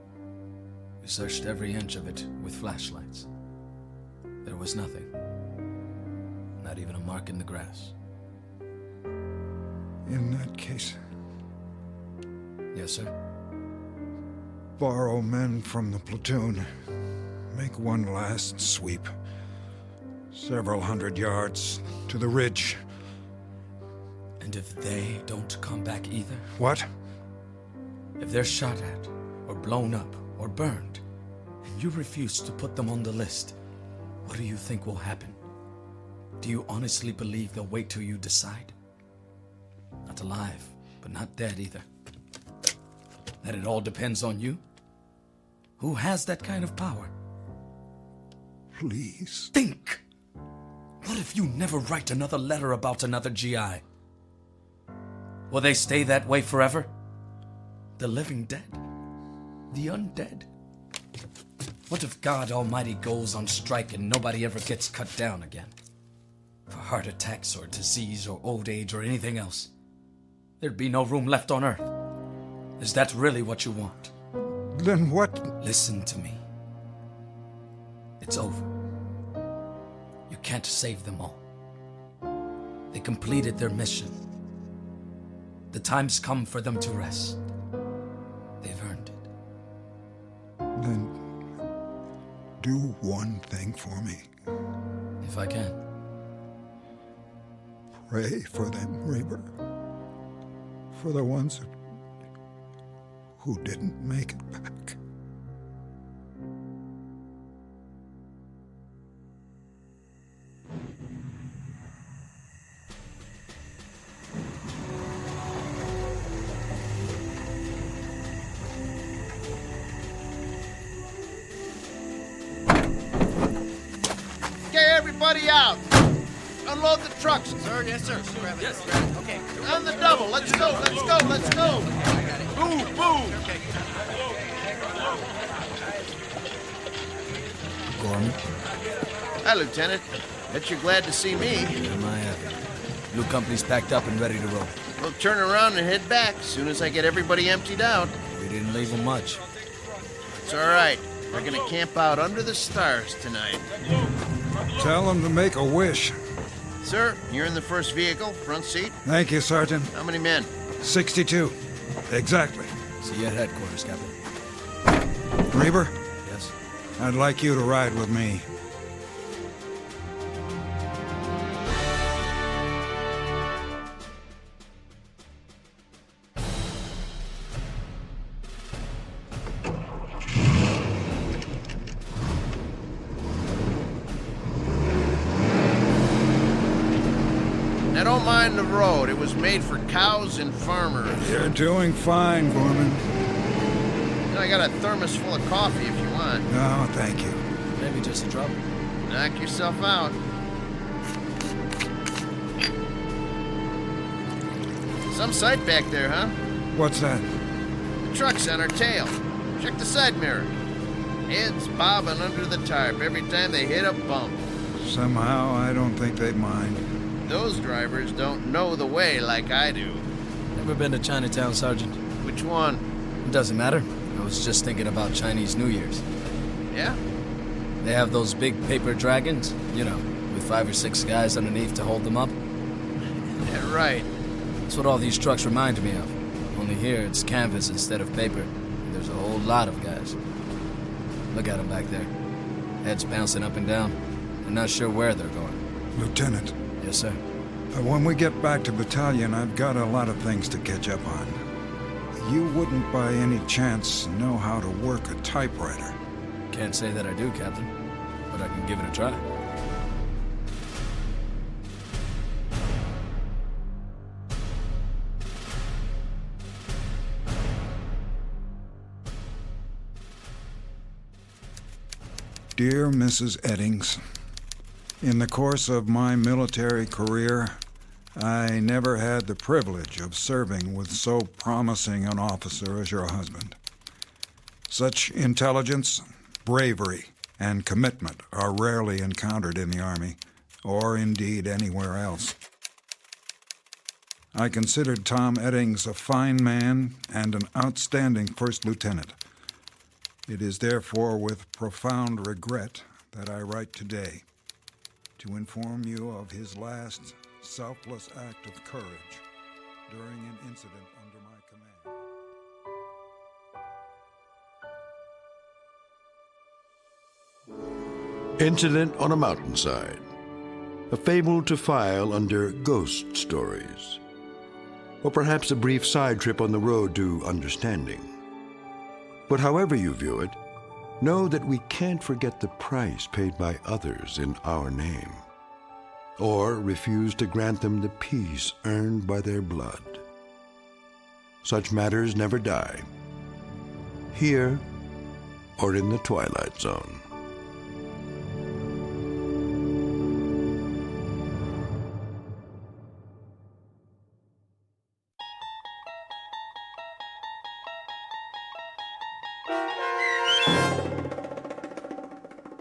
We searched every inch of it with flashlights. There was nothing. Not even a mark in the grass. In that case, Yes, sir. borrow men from the platoon. Make one last sweep. Several hundred yards to the ridge. And if they don't come back either? What? If they're shot at, or blown up, or burned, and you refuse to put them on the list, what do you think will happen? Do you honestly believe they'll wait till you decide? Not alive, but not dead either. That it all depends on you? Who has that kind of power? Please. Think! What if you never write another letter about another GI? Will they stay that way forever? The living dead? The undead? What if God Almighty goes on strike and nobody ever gets cut down again? For heart attacks or disease or old age or anything else? There'd be no room left on Earth. Is that really what you want? Then what? Listen to me. It's over. You can't save them all. They completed their mission. The time's come for them to rest. They've earned it. Then do one thing for me. If I can. Pray for them, Reaper. For the ones who didn't make it back. Okay, everybody out. Unload the trucks. Sir, yes, sir. Grab it. Yes. Grab it. Okay. On the double. Let's go. Let's go. Let's go. Move, move. Gorman? Hi, Lieutenant. Bet you're glad to see me. Am I happy? New company's packed up and ready to roll. We'll turn around and head back as soon as I get everybody emptied out. We didn't leave them much. It's all right. We're gonna camp out under the stars tonight. Tell them to make a wish. Sir, you're in the first vehicle, front seat. Thank you, Sergeant. How many men? 62. Exactly. See you at headquarters, Captain. Reaver? Yes? I'd like you to ride with me. Now don't mind the road. It was made for cows and farmers. You're doing fine, Gorman. And I got a thermos full of coffee if you want. No, thank you. Maybe just a drop. Knock yourself out. Some sight back there, huh? What's that? The truck's on our tail. Check the side mirror. Heads bobbing under the tarp every time they hit a bump. Somehow, I don't think they'd mind. Those drivers don't know the way like I do. Ever been to Chinatown, Sergeant? Which one? It doesn't matter. I was just thinking about Chinese New Year's. Yeah? They have those big paper dragons, you know, with 5 or 6 guys underneath to hold them up. Yeah, right. That's what all these trucks remind me of. Only here it's canvas instead of paper. And there's a whole lot of guys. Look at them back there. Heads bouncing up and down. They're not sure where they're going. Lieutenant. Yes, sir. When we get back to battalion, I've got a lot of things to catch up on. You wouldn't by any chance know how to work a typewriter. Can't say that I do, Captain. But I can give it a try. Dear Mrs. Eddings, in the course of my military career, I never had the privilege of serving with so promising an officer as your husband. Such intelligence, bravery, and commitment are rarely encountered in the Army, or indeed anywhere else. I considered Tom Eddings a fine man and an outstanding first lieutenant. It is therefore with profound regret that I write today to inform you of his last selfless act of courage during an incident under my command. Incident on a Mountainside, a fable to file under ghost stories, or perhaps a brief side trip on the road to understanding. But however you view it, know that we can't forget the price paid by others in our name, or refuse to grant them the peace earned by their blood. Such matters never die, here or in the Twilight Zone.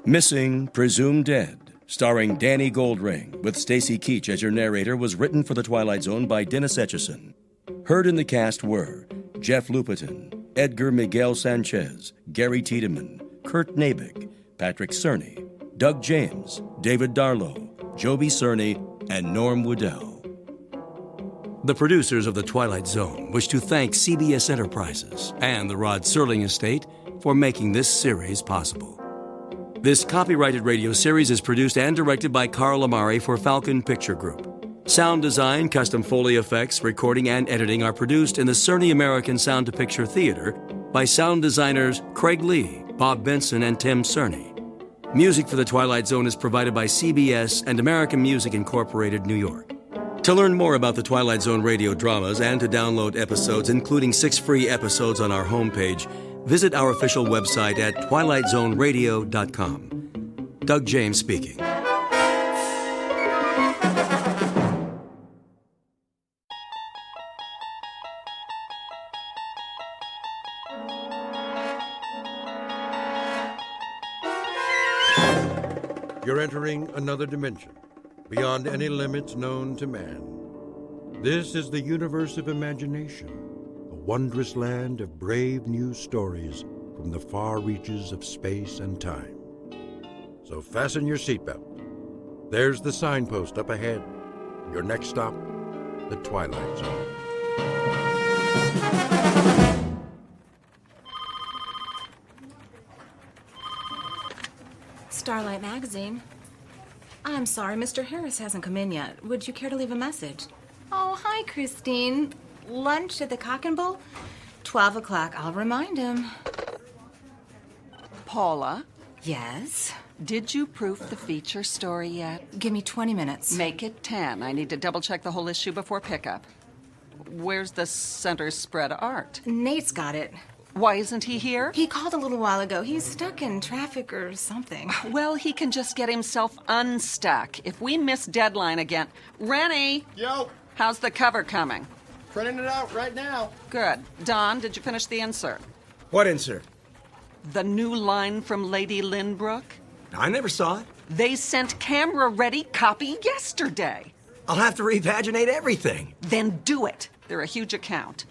Missing, Presumed Dead, starring Danny Goldring, with Stacy Keach as your narrator, was written for The Twilight Zone by Dennis Etchison. Heard in the cast were Jeff Lupetin, Edgar Miguel Sanchez, Gary Tiedemann, Kurt Nabik, Patrick Cerny, Doug James, David Darlow, Joby Cerny, and Norm Woodell. The producers of The Twilight Zone wish to thank CBS Enterprises and the Rod Serling Estate for making this series possible. This copyrighted radio series is produced and directed by Carl Amari for Falcon Picture Group. Sound design, custom Foley effects, recording, and editing are produced in the Cerny American Sound to Picture Theater by sound designers Craig Lee, Bob Benson, and Tim Cerny. Music for The Twilight Zone is provided by CBS and American Music Incorporated, New York. To learn more about the Twilight Zone radio dramas and to download episodes, including 6 free episodes on our homepage, visit our official website at twilightzoneradio.com. Doug James speaking. You're entering another dimension, beyond any limits known to man. This is the universe of imagination, a wondrous land of brave new stories from the far reaches of space and time. So fasten your seatbelt. There's the signpost up ahead. Your next stop, the Twilight Zone. Starlight Magazine. I'm sorry, Mr. Harris hasn't come in yet. Would you care to leave a message? Oh, hi, Christine. Lunch at the Cock and Bull? 12 o'clock. I'll remind him. Paula? Yes? Did you proof the feature story yet? Give me 20 minutes. Make it 10. I need to double-check the whole issue before pickup. Where's the center spread art? Nate's got it. Why isn't he here? He called a little while ago. He's stuck in traffic or something. Well, he can just get himself unstuck. If we miss deadline again... Rennie! Yo! How's the cover coming? Printing it out right now. Good. Don, did you finish the insert? What insert? The new line from Lady Lynbrook? I never saw it. They sent camera-ready copy yesterday. I'll have to repaginate everything. Then do it. They're a huge account.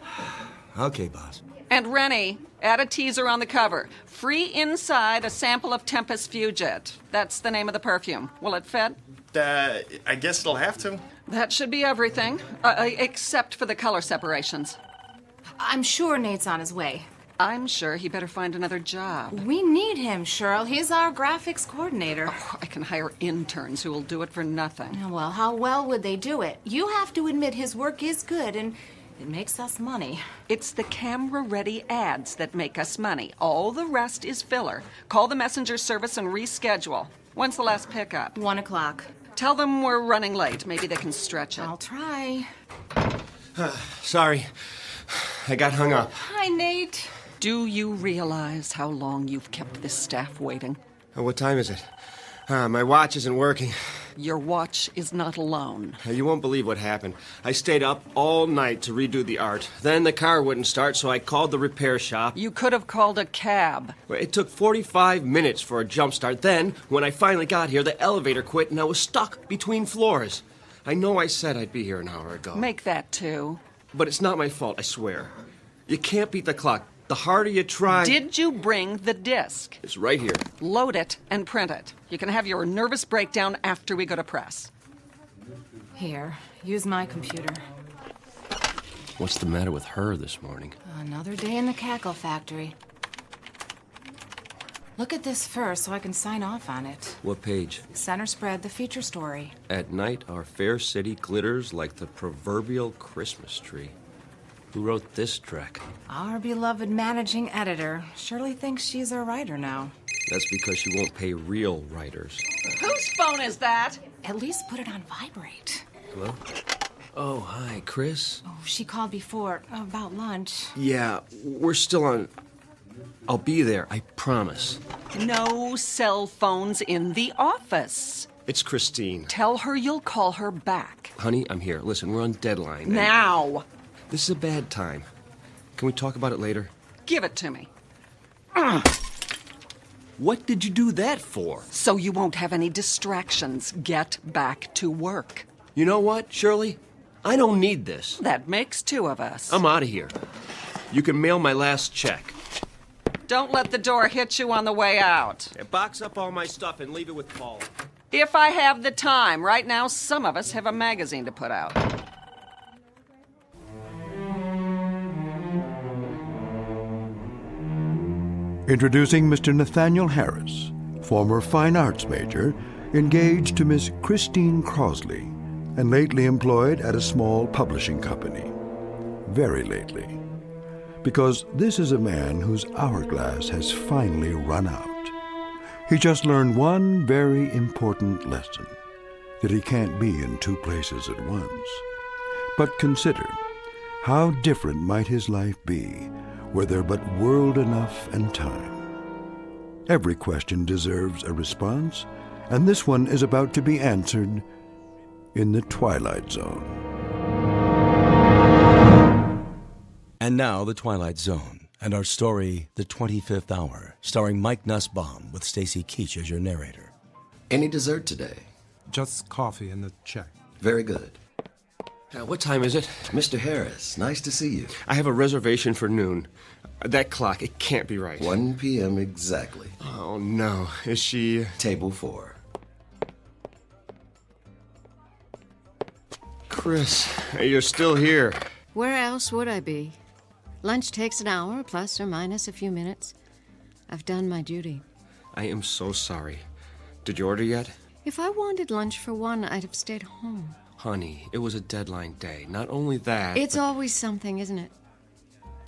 Okay, boss. And Rennie, add a teaser on the cover. Free inside a sample of Tempest Fugit. That's the name of the perfume. Will it fit? I guess it'll have to. That should be everything, except for the color separations. I'm sure Nate's on his way. I'm sure he better find another job. We need him, Cheryl. He's our graphics coordinator. Oh, I can hire interns who will do it for nothing. Well, how well would they do it? You have to admit his work is good, and it makes us money. It's the camera-ready ads that make us money. All the rest is filler. Call the messenger service and reschedule. When's the last pickup? 1 o'clock. Tell them we're running late. Maybe they can stretch it. I'll try. Sorry. I got hung up. Hi, Nate. Do you realize how long you've kept this staff waiting? What time is it? My watch isn't working. Your watch is not alone. You won't believe what happened. I stayed up all night to redo the art. Then the car wouldn't start, so I called the repair shop. You could have called a cab. It took 45 minutes for a jump start. Then, when I finally got here, the elevator quit and I was stuck between floors. I know I said I'd be here an hour ago. Make that 2. But it's not my fault, I swear. You can't beat the clock. The harder you try... Did you bring the disc? It's right here. Load it and print it. You can have your nervous breakdown after we go to press. Here, use my computer. What's the matter with her this morning? Another day in the cackle factory. Look at this first so I can sign off on it. What page? Center spread, the feature story. At night, our fair city glitters like the proverbial Christmas tree. Who wrote this track? Our beloved managing editor. Shirley thinks she's a writer now. That's because she won't pay real writers. Whose phone is that? At least put it on vibrate. Hello? Oh, hi, Chris. Oh, she called before about lunch. Yeah, we're still on... I'll be there, I promise. No cell phones in the office. It's Christine. Tell her you'll call her back. Honey, I'm here. Listen, we're on deadline. Now! This is a bad time. Can we talk about it later? Give it to me. What did you do that for? So you won't have any distractions. Get back to work. You know what, Shirley? I don't need this. That makes 2 of us. I'm out of here. You can mail my last check. Don't let the door hit you on the way out. Yeah, box up all my stuff and leave it with Paula. If I have the time. Right now, some of us have a magazine to put out. Introducing Mr. Nathaniel Harris, former fine arts major, engaged to Miss Christine Crosley, and lately employed at a small publishing company. Very lately. Because this is a man whose hourglass has finally run out. He just learned one very important lesson, that he can't be in 2 places at once. But consider, how different might his life be were there but world enough and time. Every question deserves a response, and this one is about to be answered in the Twilight Zone. And now, The Twilight Zone, and our story, The 25th Hour, starring Mike Nussbaum with Stacy Keach as your narrator. Any dessert today? Just coffee and the check. Very good. What time is it? Mr. Harris, nice to see you. I have a reservation for noon. That clock, it can't be right. 1 p.m. exactly. Oh, no. Is she... Table 4. Chris, you're still here. Where else would I be? Lunch takes an hour, plus or minus a few minutes. I've done my duty. I am so sorry. Did you order yet? If I wanted lunch for 1, I'd have stayed home. Honey, it was a deadline day. Not only that... It's always something, isn't it?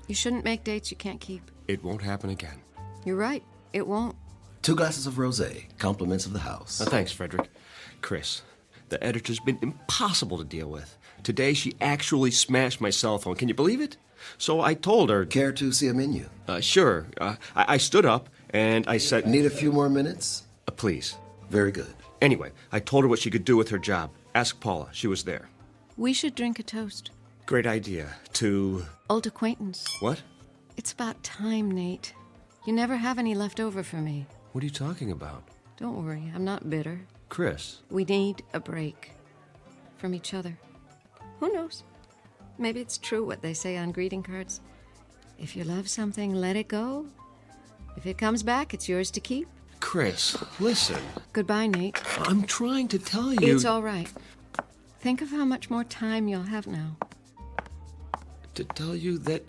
You shouldn't make dates you can't keep. It won't happen again. You're right. It won't. 2 glasses of rosé, compliments of the house. Thanks, Frederick. Chris, the editor's been impossible to deal with. Today, she actually smashed my cell phone. Can you believe it? So I told her... Care to see a menu? Sure. I stood up, and I said... Need a few more minutes? Please. Very good. Anyway, I told her what she could do with her job. Ask Paula. She was there. We should drink a toast. Great idea. To... Old acquaintance. What? It's about time, Nate. You never have any left over for me. What are you talking about? Don't worry, I'm not bitter. Chris. We need a break. From each other. Who knows? Maybe it's true what they say on greeting cards. If you love something, let it go. If it comes back, it's yours to keep. Chris, listen. Goodbye, Nate. I'm trying to tell you... It's all right. Think of how much more time you'll have now. To tell you that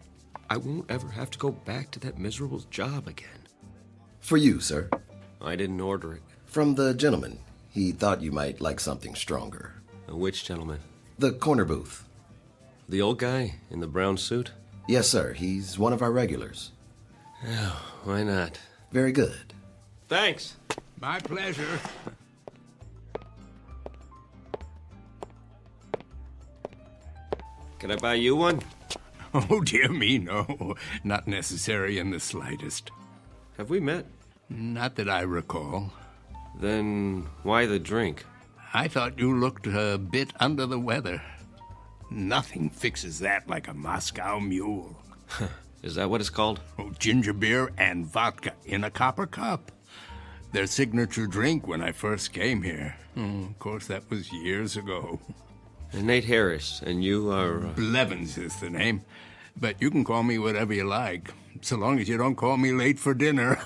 I won't ever have to go back to that miserable job again. For you, sir. I didn't order it. From the gentleman. He thought you might like something stronger. Which gentleman? The corner booth. The old guy in the brown suit? Yes, sir. He's one of our regulars. Oh, why not? Very good. Thanks. My pleasure. Can I buy you one? Oh, dear me, no. Not necessary in the slightest. Have we met? Not that I recall. Then why the drink? I thought you looked a bit under the weather. Nothing fixes that like a Moscow mule. Is that what it's called? Oh, ginger beer and vodka in a copper cup. Their signature drink when I first came here. Of course, that was years ago. Nate Harris, and you are... Blevins is the name. But you can call me whatever you like, so long as you don't call me late for dinner.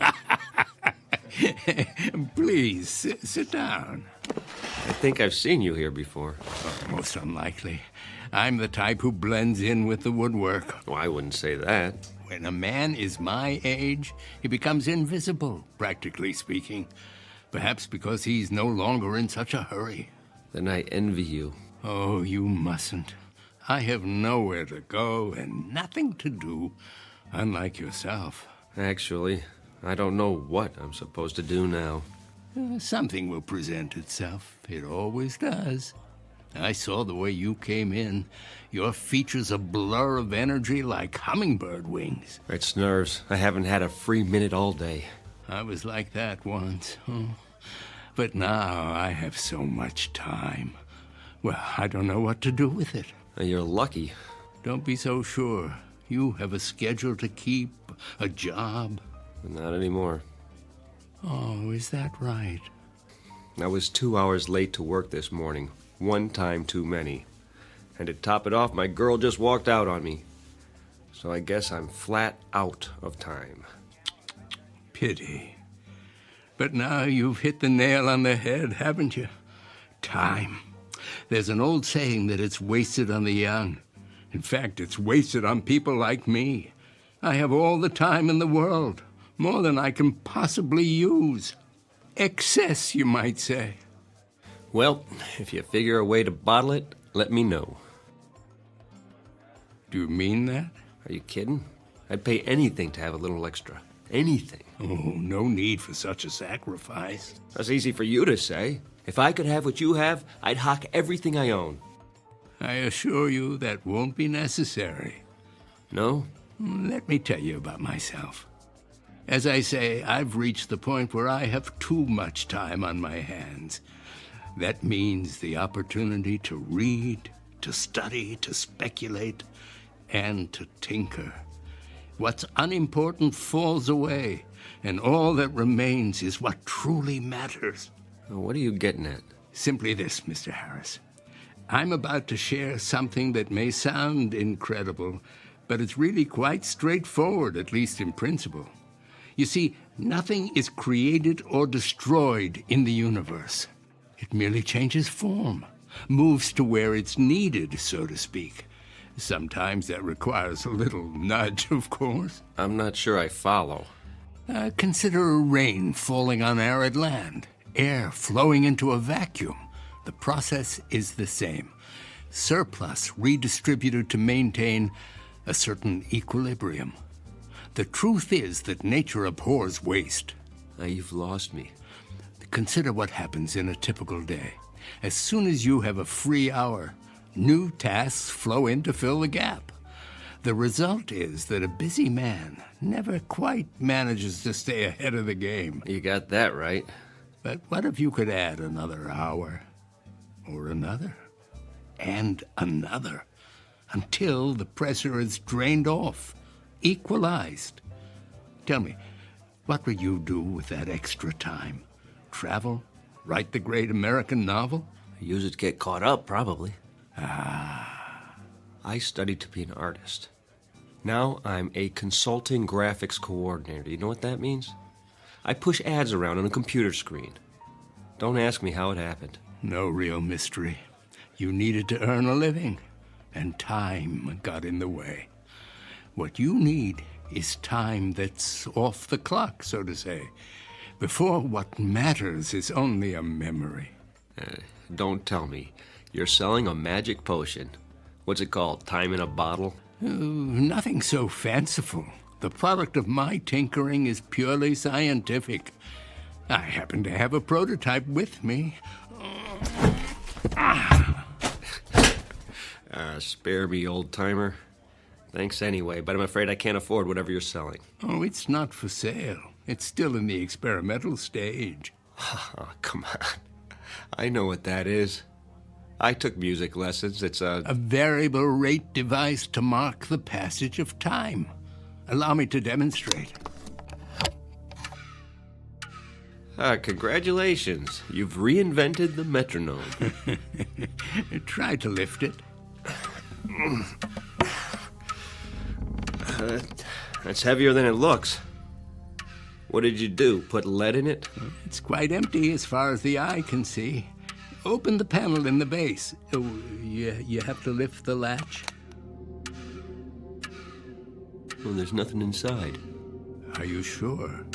Please, sit down. I think I've seen you here before. Oh, most unlikely. I'm the type who blends in with the woodwork. Well, I wouldn't say that. When a man is my age, he becomes invisible, practically speaking. Perhaps because he's no longer in such a hurry. Then I envy you. Oh, you mustn't. I have nowhere to go and nothing to do, unlike yourself. Actually, I don't know what I'm supposed to do now. Something will present itself. It always does. I saw the way you came in. Your features a blur of energy like hummingbird wings. It's nerves. I haven't had a free minute all day. I was like that once. But now I have so much time. Well, I don't know what to do with it. You're lucky. Don't be so sure. You have a schedule to keep, a job. Not anymore. Oh, is that right? I was 2 hours late to work this morning. One time too many. And to top it off, my girl just walked out on me. So I guess I'm flat out of time. Pity. But now you've hit the nail on the head, haven't you? Time. There's an old saying that it's wasted on the young. In fact, it's wasted on people like me. I have all the time in the world, more than I can possibly use. Excess, you might say. Well, if you figure a way to bottle it, let me know. Do you mean that? Are you kidding? I'd pay anything to have a little extra. Anything. Oh, no need for such a sacrifice. That's easy for you to say. If I could have what you have, I'd hock everything I own. I assure you that won't be necessary. No? Let me tell you about myself. As I say, I've reached the point where I have too much time on my hands. That means the opportunity to read, to study, to speculate, and to tinker. What's unimportant falls away, and all that remains is what truly matters. What are you getting at? Simply this, Mr. Harris. I'm about to share something that may sound incredible, but it's really quite straightforward, at least in principle. You see, nothing is created or destroyed in the universe. It merely changes form, moves to where it's needed, so to speak. Sometimes that requires a little nudge, of course. I'm not sure I follow. Consider rain falling on arid land, air flowing into a vacuum. The process is the same. Surplus redistributed to maintain a certain equilibrium. The truth is that nature abhors waste. You've lost me. Consider what happens in a typical day. As soon as you have a free hour, new tasks flow in to fill the gap. The result is that a busy man never quite manages to stay ahead of the game. You got that right. But what if you could add another hour, or another, and another, until the pressure is drained off, equalized? Tell me, what would you do with that extra time? Travel? Write the great American novel? Use it to get caught up, probably. I studied to be an artist. Now I'm a consulting graphics coordinator. You know what that means? I push ads around on a computer screen. Don't ask me how it happened. No real mystery. You needed to earn a living, and time got in the way. What you need is time that's off the clock, so to say, before what matters is only a memory. Don't tell me. You're selling a magic potion. What's it called? Time in a bottle? Nothing so fanciful. The product of my tinkering is purely scientific. I happen to have a prototype with me. Spare me, old-timer. Thanks anyway, but I'm afraid I can't afford whatever you're selling. Oh, it's not for sale. It's still in the experimental stage. Oh, come on. I know what that is. I took music lessons. It's a variable rate device to mark the passage of time. Allow me to demonstrate. Congratulations. You've reinvented the metronome. Try to lift it. That's heavier than it looks. What did you do? Put lead in it? It's quite empty as far as the eye can see. Open the panel in the base. Oh, you have to lift the latch. Well, there's nothing inside. Are you sure?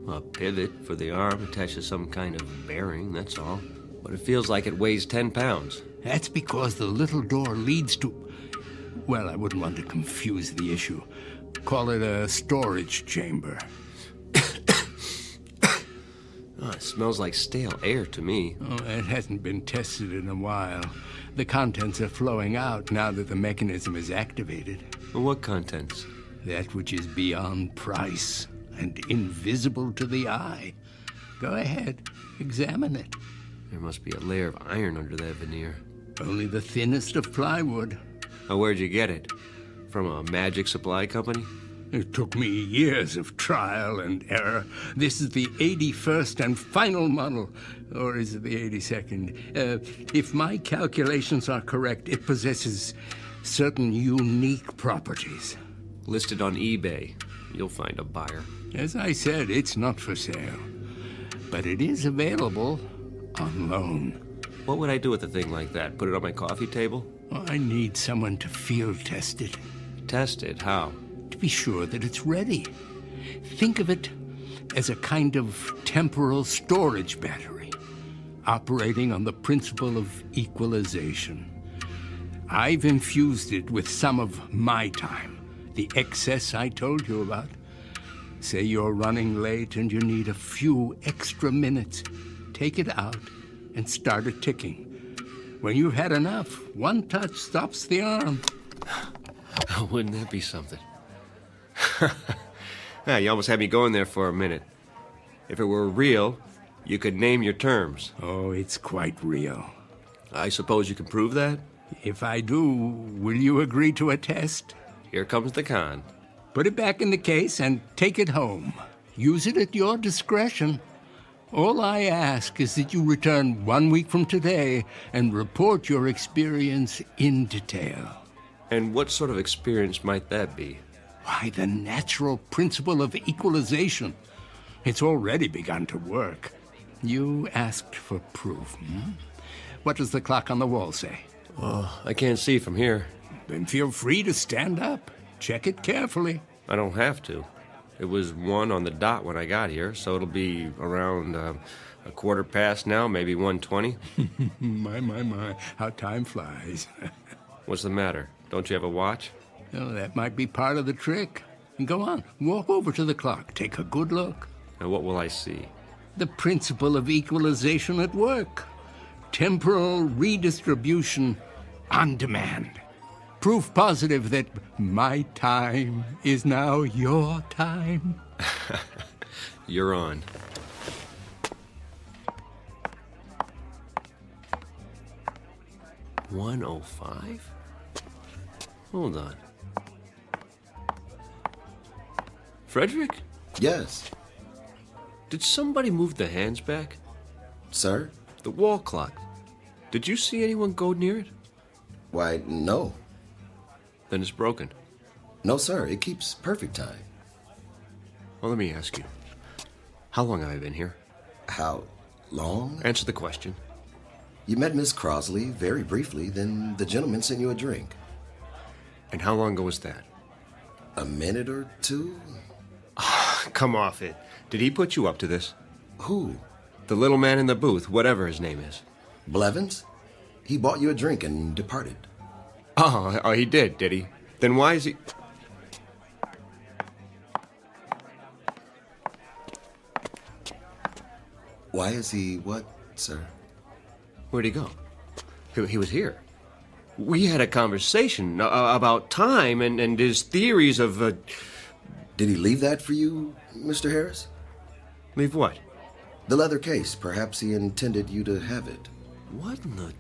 A pivot for the arm attached to some kind of bearing, that's all. But it feels like it weighs 10 pounds. That's because the little door leads to... Well, I wouldn't want to confuse the issue. Call it a storage chamber. Oh, it smells like stale air to me. Oh, it hasn't been tested in a while. The contents are flowing out now that the mechanism is activated. Well, what contents? That which is beyond price and invisible to the eye. Go ahead, examine it. There must be a layer of iron under that veneer. Only the thinnest of plywood. Oh, where'd you get it? From a magic supply company? It took me years of trial and error. This is the 81st and final model. Or is it the 82nd? If my calculations are correct, it possesses certain unique properties. Listed on eBay. You'll find a buyer. As I said, it's not for sale. But it is available on loan. What would I do with a thing like that? Put it on my coffee table? Well, I need someone to field test it. Test it? How? To be sure that it's ready. Think of it as a kind of temporal storage battery, operating on the principle of equalization. I've infused it with some of my time, the excess I told you about. Say you're running late and you need a few extra minutes. Take it out and start it ticking. When you've had enough, one touch stops the arm. Wouldn't that be something? Yeah, you almost had me going there for a minute. If it were real, you could name your terms. Oh, it's quite real. I suppose you can prove that? If I do, will you agree to a test? Here comes the con. Put it back in the case and take it home. Use it at your discretion. All I ask is that you return 1 week from today and report your experience in detail. And what sort of experience might that be? Why, the natural principle of equalization. It's already begun to work. You asked for proof, What does the clock on the wall say? Oh, I can't see from here. Then feel free to stand up. Check it carefully. I don't have to. It was 1 on the dot when I got here, so it'll be around a quarter past now, maybe 1:20. My, how time flies. What's the matter? Don't you have a watch? Oh, that might be part of the trick. Go on, walk over to the clock. Take a good look. And what will I see? The principle of equalization at work. Temporal redistribution on demand. Proof positive that my time is now your time. You're on. $105? Hold on. Frederick? Yes. Did somebody move the hands back? Sir? The wall clock. Did you see anyone go near it? Why, no. Then it's broken. No, sir. It keeps perfect time. Well, let me ask you. How long have I been here? How long? Answer the question. You met Miss Crosley very briefly, then the gentleman sent you a drink. And how long ago was that? A minute or two? Come off it. Did he put you up to this? Who? The little man in the booth, whatever his name is. Blevins? He bought you a drink and departed. Oh, he did he? Then why is he... Why is he what, sir? Where'd he go? He was here. We had a conversation about time and his theories of... Did he leave that for you, Mr. Harris? Leave what? The leather case. Perhaps he intended you to have it. What in the...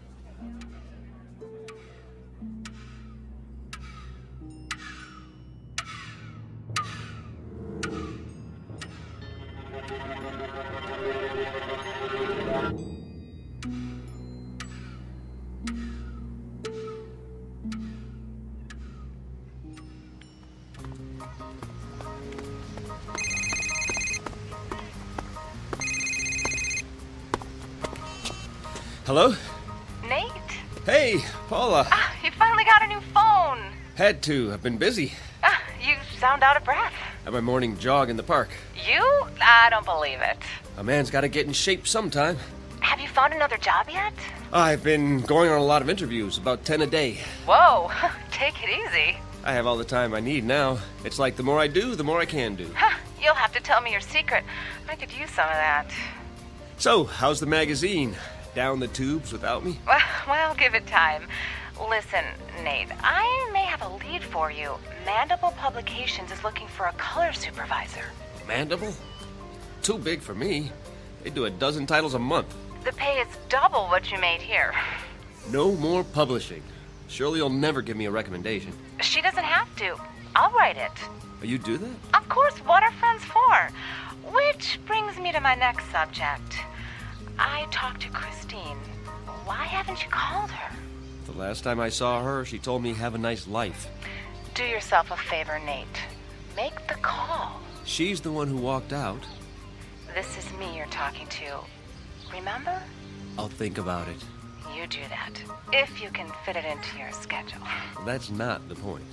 Hello? Nate? Hey, Paula. You finally got a new phone. Had to. I've been busy. You sound out of breath. At my morning jog in the park. You? I don't believe it. A man's got to get in shape sometime. Have you found another job yet? I've been going on a lot of interviews, about 10 a day. Whoa, take it easy. I have all the time I need now. It's like the more I do, the more I can do. You'll have to tell me your secret. I could use some of that. So, how's the magazine? Down the tubes without me? Well, give it time. Listen, Nate, I may have a lead for you. Mandible Publications is looking for a color supervisor. Mandible? Too big for me. They do a dozen titles a month. The pay is double what you made here. No more publishing. Surely you'll never give me a recommendation. She doesn't have to. I'll write it. Oh, you do that? Of course, what are friends for? Which brings me to my next subject. I talked to Christine. Why haven't you called her? The last time I saw her, she told me have a nice life. Do yourself a favor, Nate. Make the call. She's the one who walked out. This is me you're talking to. Remember? I'll think about it. You do that. If you can fit it into your schedule. Well, that's not the point.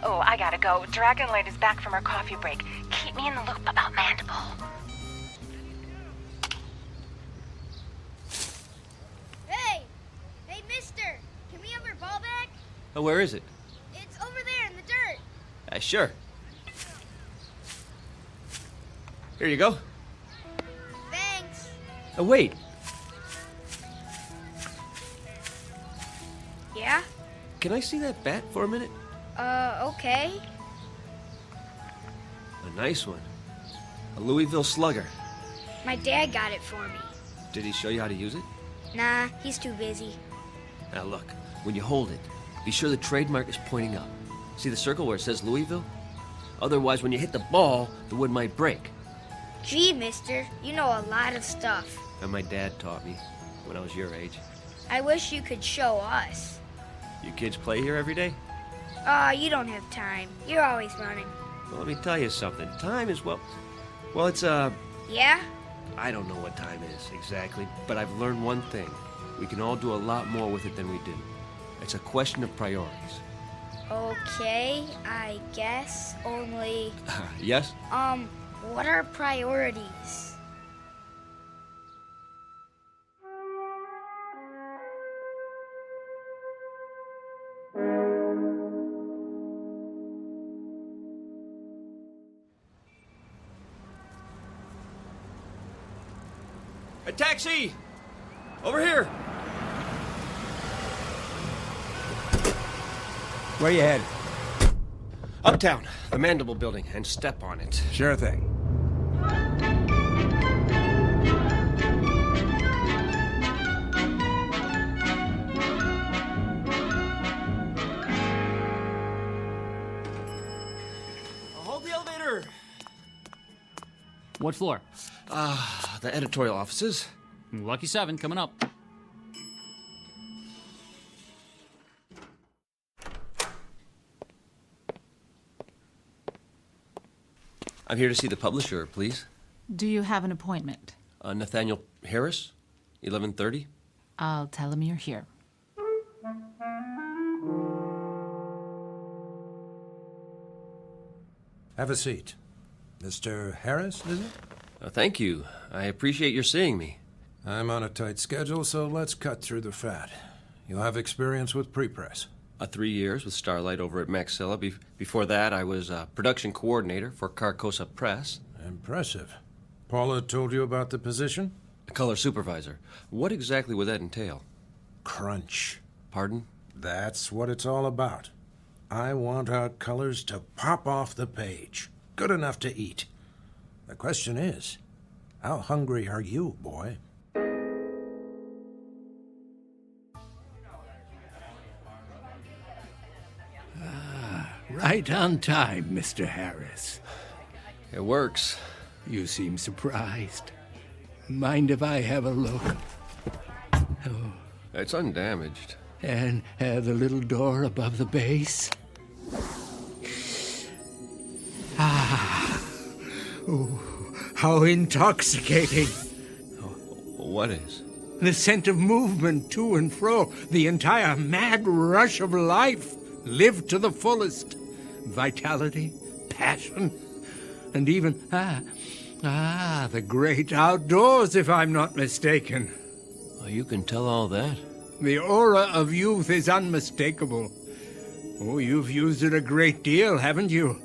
Oh, I gotta go. Dragon Lady's back from her coffee break. Keep me in the loop about Mandible. Hey! Hey, mister! Can we have our ball back? Oh, where is it? It's over there in the dirt. Sure. Here you go. Thanks. Oh, wait. Yeah? Can I see that bat for a minute? Okay. A nice one. A Louisville Slugger. My dad got it for me. Did he show you how to use it? Nah, he's too busy. Now look, when you hold it, be sure the trademark is pointing up. See the circle where it says Louisville? Otherwise, when you hit the ball, the wood might break. Gee, mister, you know a lot of stuff. And my dad taught me when I was your age. I wish you could show us. You kids play here every day? You don't have time. You're always running. Well, let me tell you something. Time is, well, it's, Yeah? I don't know what time is exactly, but I've learned one thing. We can all do a lot more with it than we do. It's a question of priorities. Okay, I guess, only... Yes? What are priorities? A taxi! Over here! Where you headed? Uptown, the Mandible Building, and step on it. Sure thing. Hold the elevator! What floor? The editorial offices. Lucky 7 coming up. I'm here to see the publisher, please. Do you have an appointment? Nathaniel Harris, 11:30. I'll tell him you're here. Have a seat. Mr. Harris, is it? Thank you. I appreciate your seeing me. I'm on a tight schedule, so let's cut through the fat. You'll have experience with prepress. 3 years with Starlight over at Maxilla. Before that, I was production coordinator for Carcosa Press. Impressive. Paula told you about the position? A color supervisor. What exactly would that entail? Crunch. Pardon? That's what it's all about. I want our colors to pop off the page. Good enough to eat. The question is, how hungry are you, boy? Right on time, Mr. Harris. It works. You seem surprised. Mind if I have a look? Oh. It's undamaged. And the little door above the base? Oh, how intoxicating. What is? The scent of movement to and fro, the entire mad rush of life lived to the fullest. Vitality, passion, and even, the great outdoors, if I'm not mistaken. Oh, you can tell all that? The aura of youth is unmistakable. Oh, you've used it a great deal, haven't you?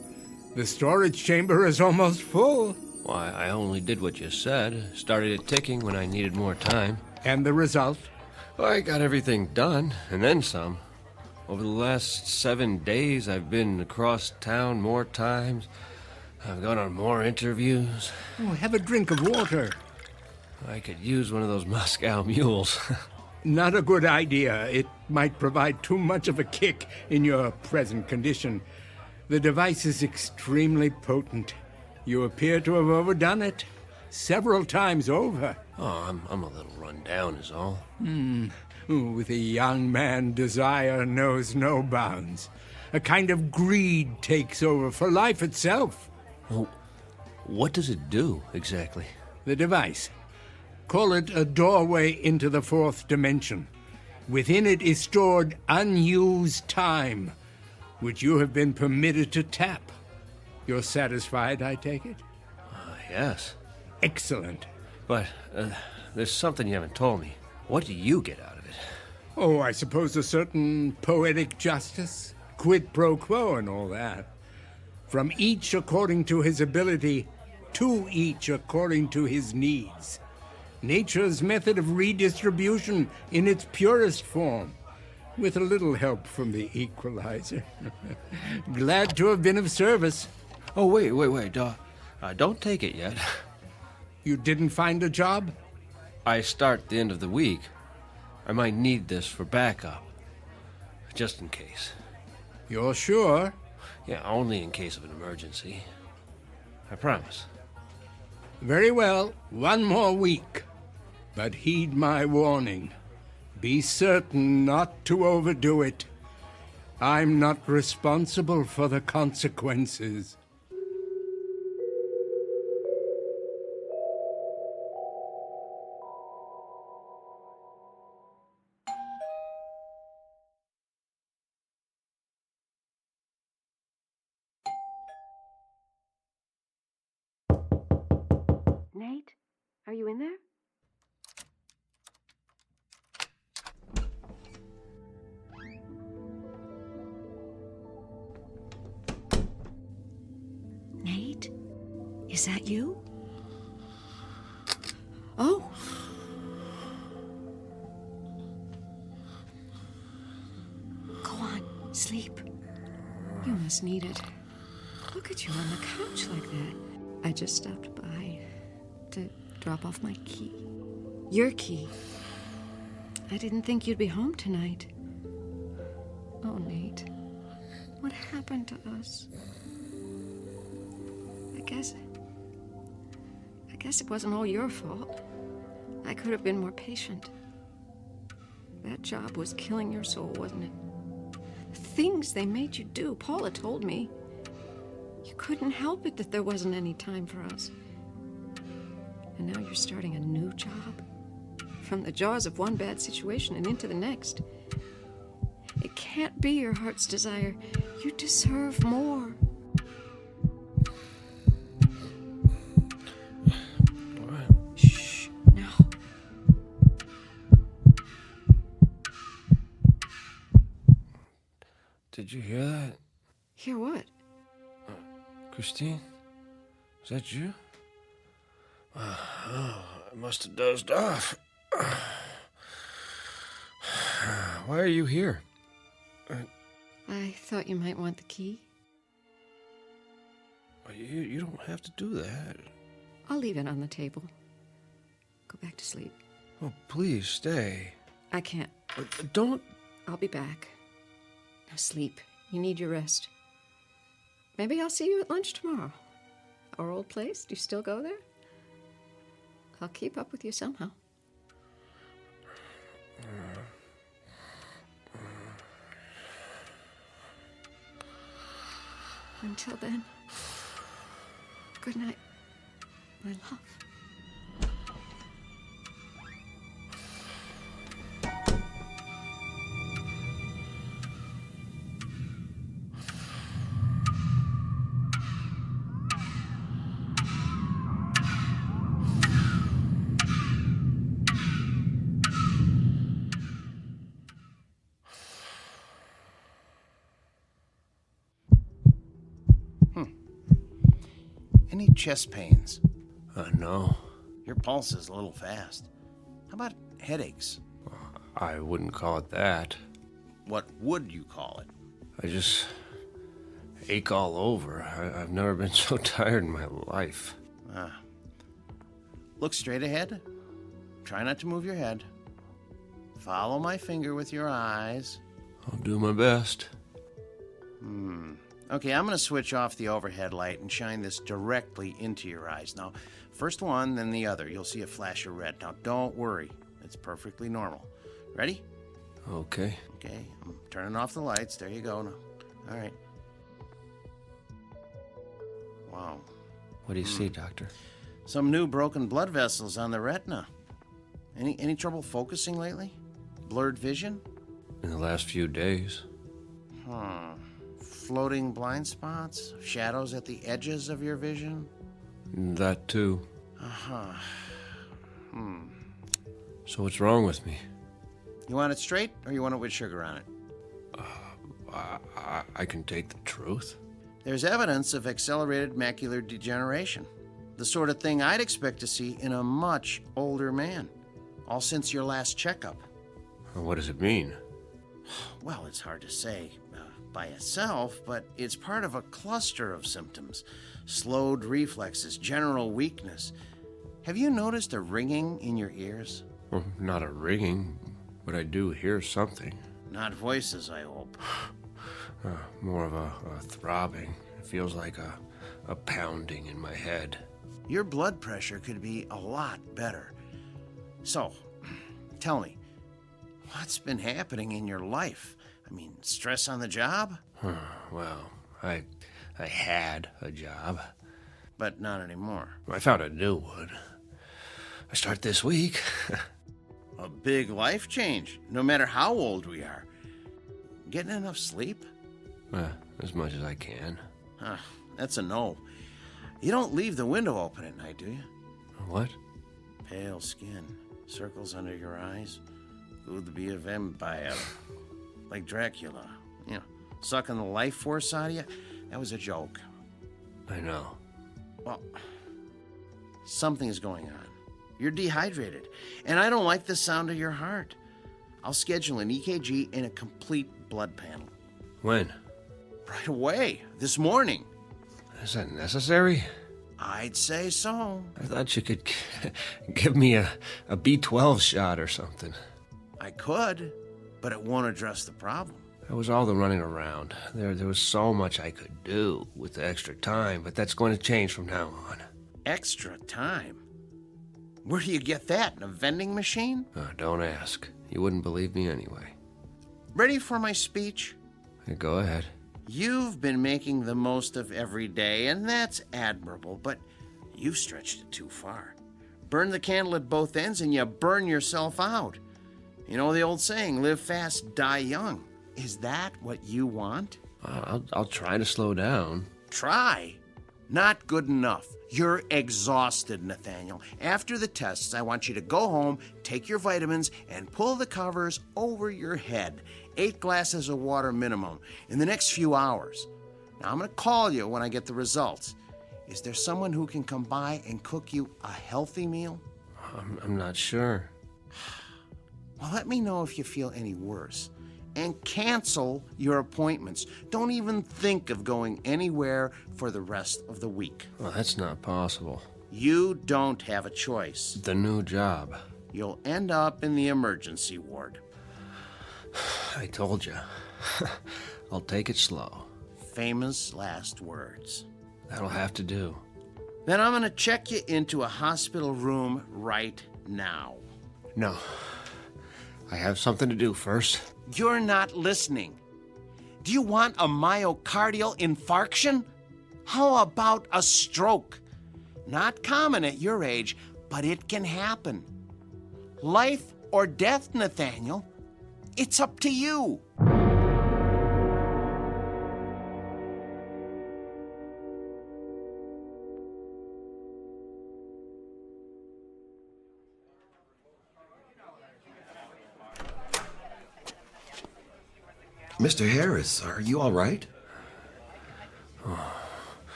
The storage chamber is almost full. Why, I only did what you said. Started it ticking when I needed more time. And the result? Well, I got everything done, and then some. Over the last 7 days, I've been across town more times. I've gone on more interviews. Oh, have a drink of water. I could use one of those Moscow mules. Not a good idea. It might provide too much of a kick in your present condition. The device is extremely potent. You appear to have overdone it. Several times over. Oh, I'm a little run down is all. With a young man, desire knows no bounds. A kind of greed takes over for life itself. Well, what does it do, exactly? The device. Call it a doorway into the fourth dimension. Within it is stored unused time, which you have been permitted to tap. You're satisfied, I take it? Yes. Excellent. But there's something you haven't told me. What do you get out of it? Oh, I suppose a certain poetic justice, quid pro quo and all that. From each according to his ability, to each according to his needs. Nature's method of redistribution in its purest form, with a little help from the equalizer. Glad to have been of service. Oh, wait. Don't take it yet. You didn't find a job? I start the end of the week. I might need this for backup. Just in case. You're sure? Yeah, only in case of an emergency. I promise. Very well. 1 more week. But heed my warning. Be certain not to overdo it. I'm not responsible for the consequences. Nate, are you in there? Nate? Is that you? Oh. Go on, sleep. You must need it. Look at you on the couch like that. I just stopped by to drop off my key. Your key. I didn't think you'd be home tonight. Oh, Nate. What happened to us? I guess it wasn't all your fault. I could have been more patient. That job was killing your soul, wasn't it? The things they made you do, Paula told me. You couldn't help it that there wasn't any time for us. And now you're starting a new job. From the jaws of one bad situation and into the next. It can't be your heart's desire. You deserve more. Shh, no. Did you hear that? Hear what? Christine? Is that you? I must have dozed off. Why are you here? I thought you might want the key. You don't have to do that. I'll leave it on the table. Go back to sleep. Oh, please stay. I can't. Don't. I'll be back. Now sleep. You need your rest. Maybe I'll see you at lunch tomorrow. Our old place. Do you still go there? I'll keep up with you somehow. Until then, good night, my love. Any chest pains? No. Your pulse is a little fast. How about headaches? I wouldn't call it that. What would you call it? I just ache all over. I've never been so tired in my life. Look straight ahead. Try not to move your head. Follow my finger with your eyes. I'll do my best. Okay, I'm going to switch off the overhead light and shine this directly into your eyes. Now, first one, then the other. You'll see a flash of red. Now, don't worry. It's perfectly normal. Ready? Okay. Okay, I'm turning off the lights. There you go. Now. All right. Wow. What do you see, Doctor? Some new broken blood vessels on the retina. Any trouble focusing lately? Blurred vision? In the last few days. Floating blind spots? Shadows at the edges of your vision? That too. So what's wrong with me? You want it straight, or you want it with sugar on it? I can take the truth. There's evidence of accelerated macular degeneration. The sort of thing I'd expect to see in a much older man. All since your last checkup. What does it mean? Well, it's hard to say by itself, but it's part of a cluster of symptoms. Slowed reflexes, general weakness. Have you noticed a ringing in your ears? Well, not a ringing, but I do hear something. Not voices, I hope. More of a throbbing. It feels like a pounding in my head. Your blood pressure could be a lot better. So, tell me, what's been happening in your life? I mean, stress on the job? Well, I had a job. But not anymore. I found a new one. I start this week. A big life change, no matter how old we are. Getting enough sleep? As much as I can. That's a no. You don't leave the window open at night, do you? What? Pale skin, circles under your eyes. Could be a vampire. Like Dracula. You know, sucking the life force out of you. That was a joke. I know. Well, something's going on. You're dehydrated, and I don't like the sound of your heart. I'll schedule an EKG and a complete blood panel. When? Right away, this morning. Is that necessary? I'd say so. I thought you could give me a B12 shot or something. I could, but it won't address the problem. That was all the running around. There was so much I could do with the extra time, but that's going to change from now on. Extra time? Where do you get that? In a vending machine? Don't ask. You wouldn't believe me anyway. Ready for my speech? Go ahead. You've been making the most of every day, and that's admirable, but you've stretched it too far. Burn the candle at both ends, and you burn yourself out. You know the old saying, live fast, die young. Is that what you want? I'll try to slow down. Try? Not good enough. You're exhausted, Nathaniel. After the tests, I want you to go home, take your vitamins, and pull the covers over your head. 8 glasses of water minimum in the next few hours. Now, I'm going to call you when I get the results. Is there someone who can come by and cook you a healthy meal? I'm not sure. Well, let me know if you feel any worse. And cancel your appointments. Don't even think of going anywhere for the rest of the week. Well, that's not possible. You don't have a choice. The new job. You'll end up in the emergency ward. I told you. I'll take it slow. Famous last words. That'll have to do. Then I'm going to check you into a hospital room right now. No. I have something to do first. You're not listening. Do you want a myocardial infarction? How about a stroke? Not common at your age, but it can happen. Life or death, Nathaniel. It's up to you. Mr. Harris, are you all right?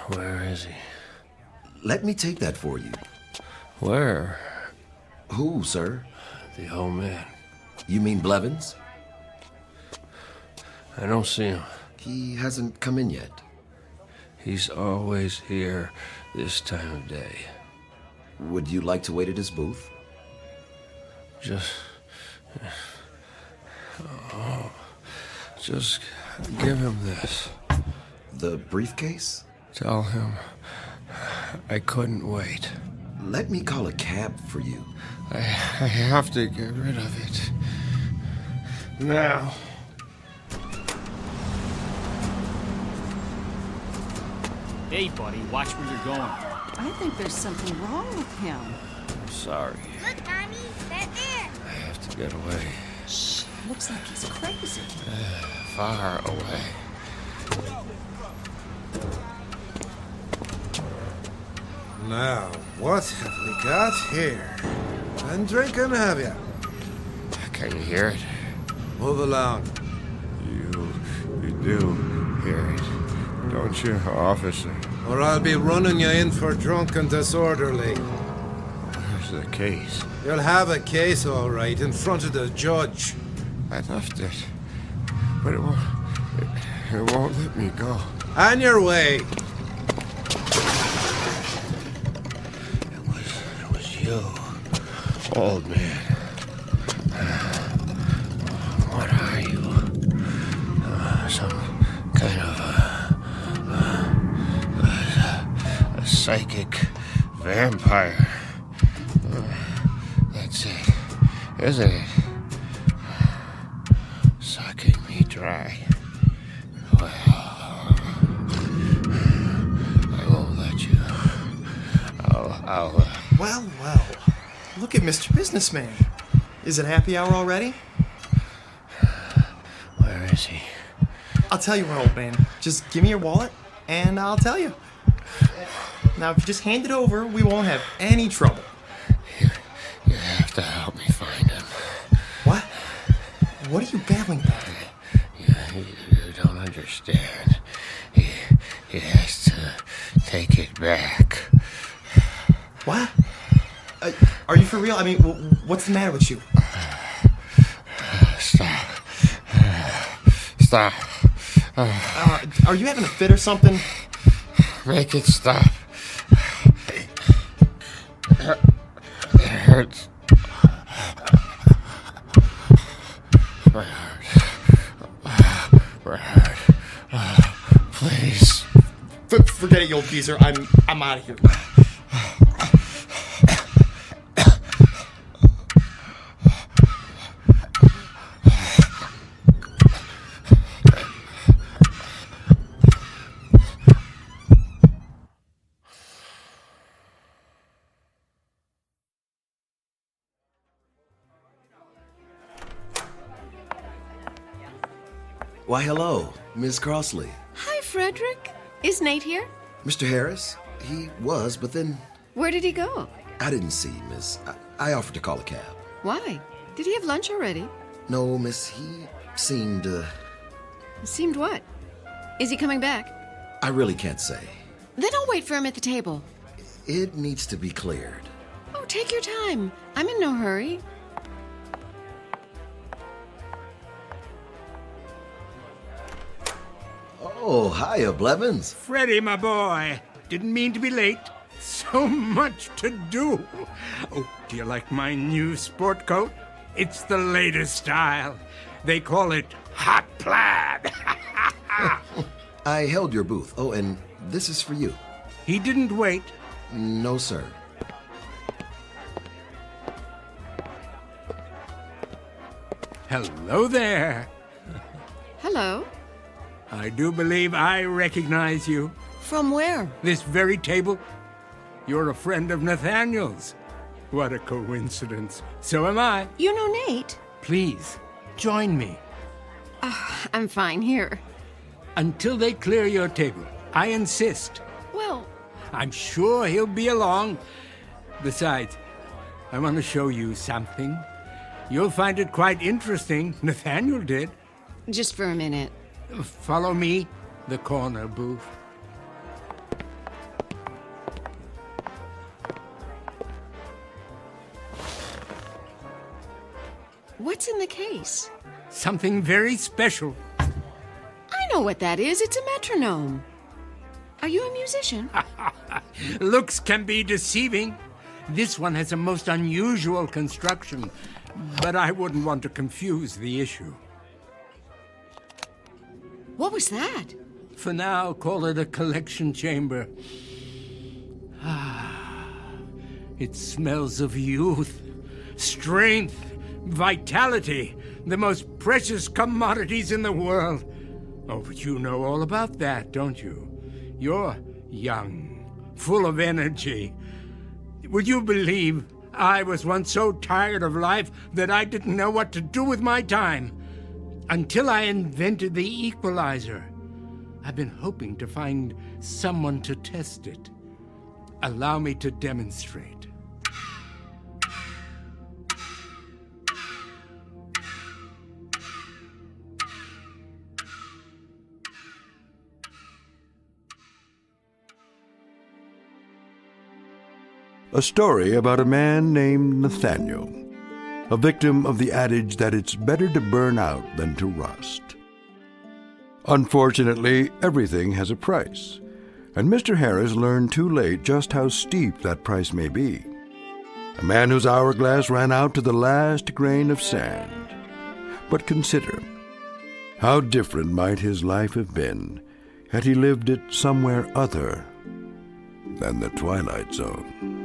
Where is he? Let me take that for you. Where? Who, sir? The old man. You mean Blevins? I don't see him. He hasn't come in yet. He's always here this time of day. Would you like to wait at his booth? Just give him this. The briefcase? Tell him I couldn't wait. Let me call a cab for you. I have to get rid of it. Now. Hey, buddy, watch where you're going. I think there's something wrong with him. I'm sorry. Look, Mommy, that man. I have to get away. Shh, looks like he's crazy. Far away. Now, what have we got here? Been drinking, have you? Can you hear it? Move along. You do hear it, don't you, officer? Or I'll be running you in for drunk and disorderly. Where's the case? You'll have a case, all right, in front of the judge. I left it, but it won't let me go. On your way. It was you, old man. What are you? Some kind of a psychic vampire. That's it, isn't it? Sucking me dry. Well, I won't let you. I'll Well. Look at Mr. Businessman. Is it happy hour already? Where is he? I'll tell you what, old man. Just give me your wallet, and I'll tell you. Now, if you just hand it over, we won't have any trouble. You have to help me find him. What? What are you babbling about? You don't understand. He has to take it back. What? Are you for real? I mean, what's the matter with you? Stop. Are you having a fit or something? Make it stop. It hurts. My heart. Please. Forget it, you old geezer. I'm out of here. Why, hello, Miss Crossley. Hi, Frederick. Is Nate here? Mr. Harris? He was, but then Where did he go? I didn't see, miss. I offered to call a cab. Why? Did he have lunch already? No, miss, he seemed, Seemed what? Is he coming back? I really can't say. Then I'll wait for him at the table. It needs to be cleared. Oh, take your time. I'm in no hurry. Oh, hiya, Blevins. Freddie, my boy. Didn't mean to be late. So much to do. Oh, do you like my new sport coat? It's the latest style. They call it hot plaid. I held your booth. Oh, and this is for you. He didn't wait. No, sir. Hello there. Hello. I do believe I recognize you. From where? This very table. You're a friend of Nathaniel's. What a coincidence. So am I. You know Nate? Please, join me. I'm fine here. Until they clear your table. I insist. Well, I'm sure he'll be along. Besides, I want to show you something. You'll find it quite interesting. Nathaniel did. just for a minute. Follow me, the corner booth. What's in the case? Something very special. I know what that is. It's a metronome. Are you a musician? Looks can be deceiving. This one has a most unusual construction, but I wouldn't want to confuse the issue. What was that? For now, call it a collection chamber. It smells of youth, strength, vitality, the most precious commodities in the world. Oh, but you know all about that, don't you? You're young, full of energy. Would you believe I was once so tired of life that I didn't know what to do with my time? Until I invented the equalizer. I've been hoping to find someone to test it. Allow me to demonstrate. A story about a man named Nathaniel, a victim of the adage that it's better to burn out than to rust. Unfortunately, everything has a price, and Mr. Harris learned too late just how steep that price may be. A man whose hourglass ran out to the last grain of sand. But consider, how different might his life have been had he lived it somewhere other than the Twilight Zone.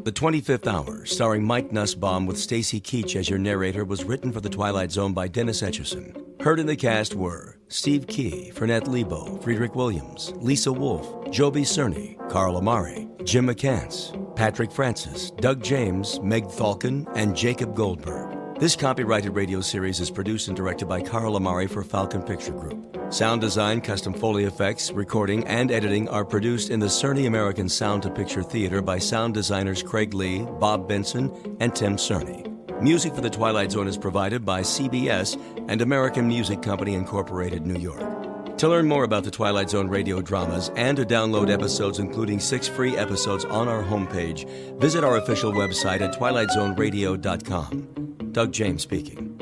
The 25th Hour, starring Mike Nussbaum with Stacy Keach as your narrator, was written for The Twilight Zone by Dennis Etchison. Heard in the cast were Steve Key, Fernette Lebo, Friedrich Williams, Lisa Wolfe, Joby Cerny, Carl Amari, Jim McCants, Patrick Francis, Doug James, Meg Falcon, and Jacob Goldberg. This copyrighted radio series is produced and directed by Carl Amari for Falcon Picture Group. Sound design, custom Foley effects, recording, and editing are produced in the Cerny American Sound to Picture Theater by sound designers Craig Lee, Bob Benson, and Tim Cerny. Music for The Twilight Zone is provided by CBS and American Music Company Incorporated, New York. To learn more about the Twilight Zone radio dramas and to download episodes, including 6 free episodes on our homepage, visit our official website at twilightzoneradio.com. Doug James speaking.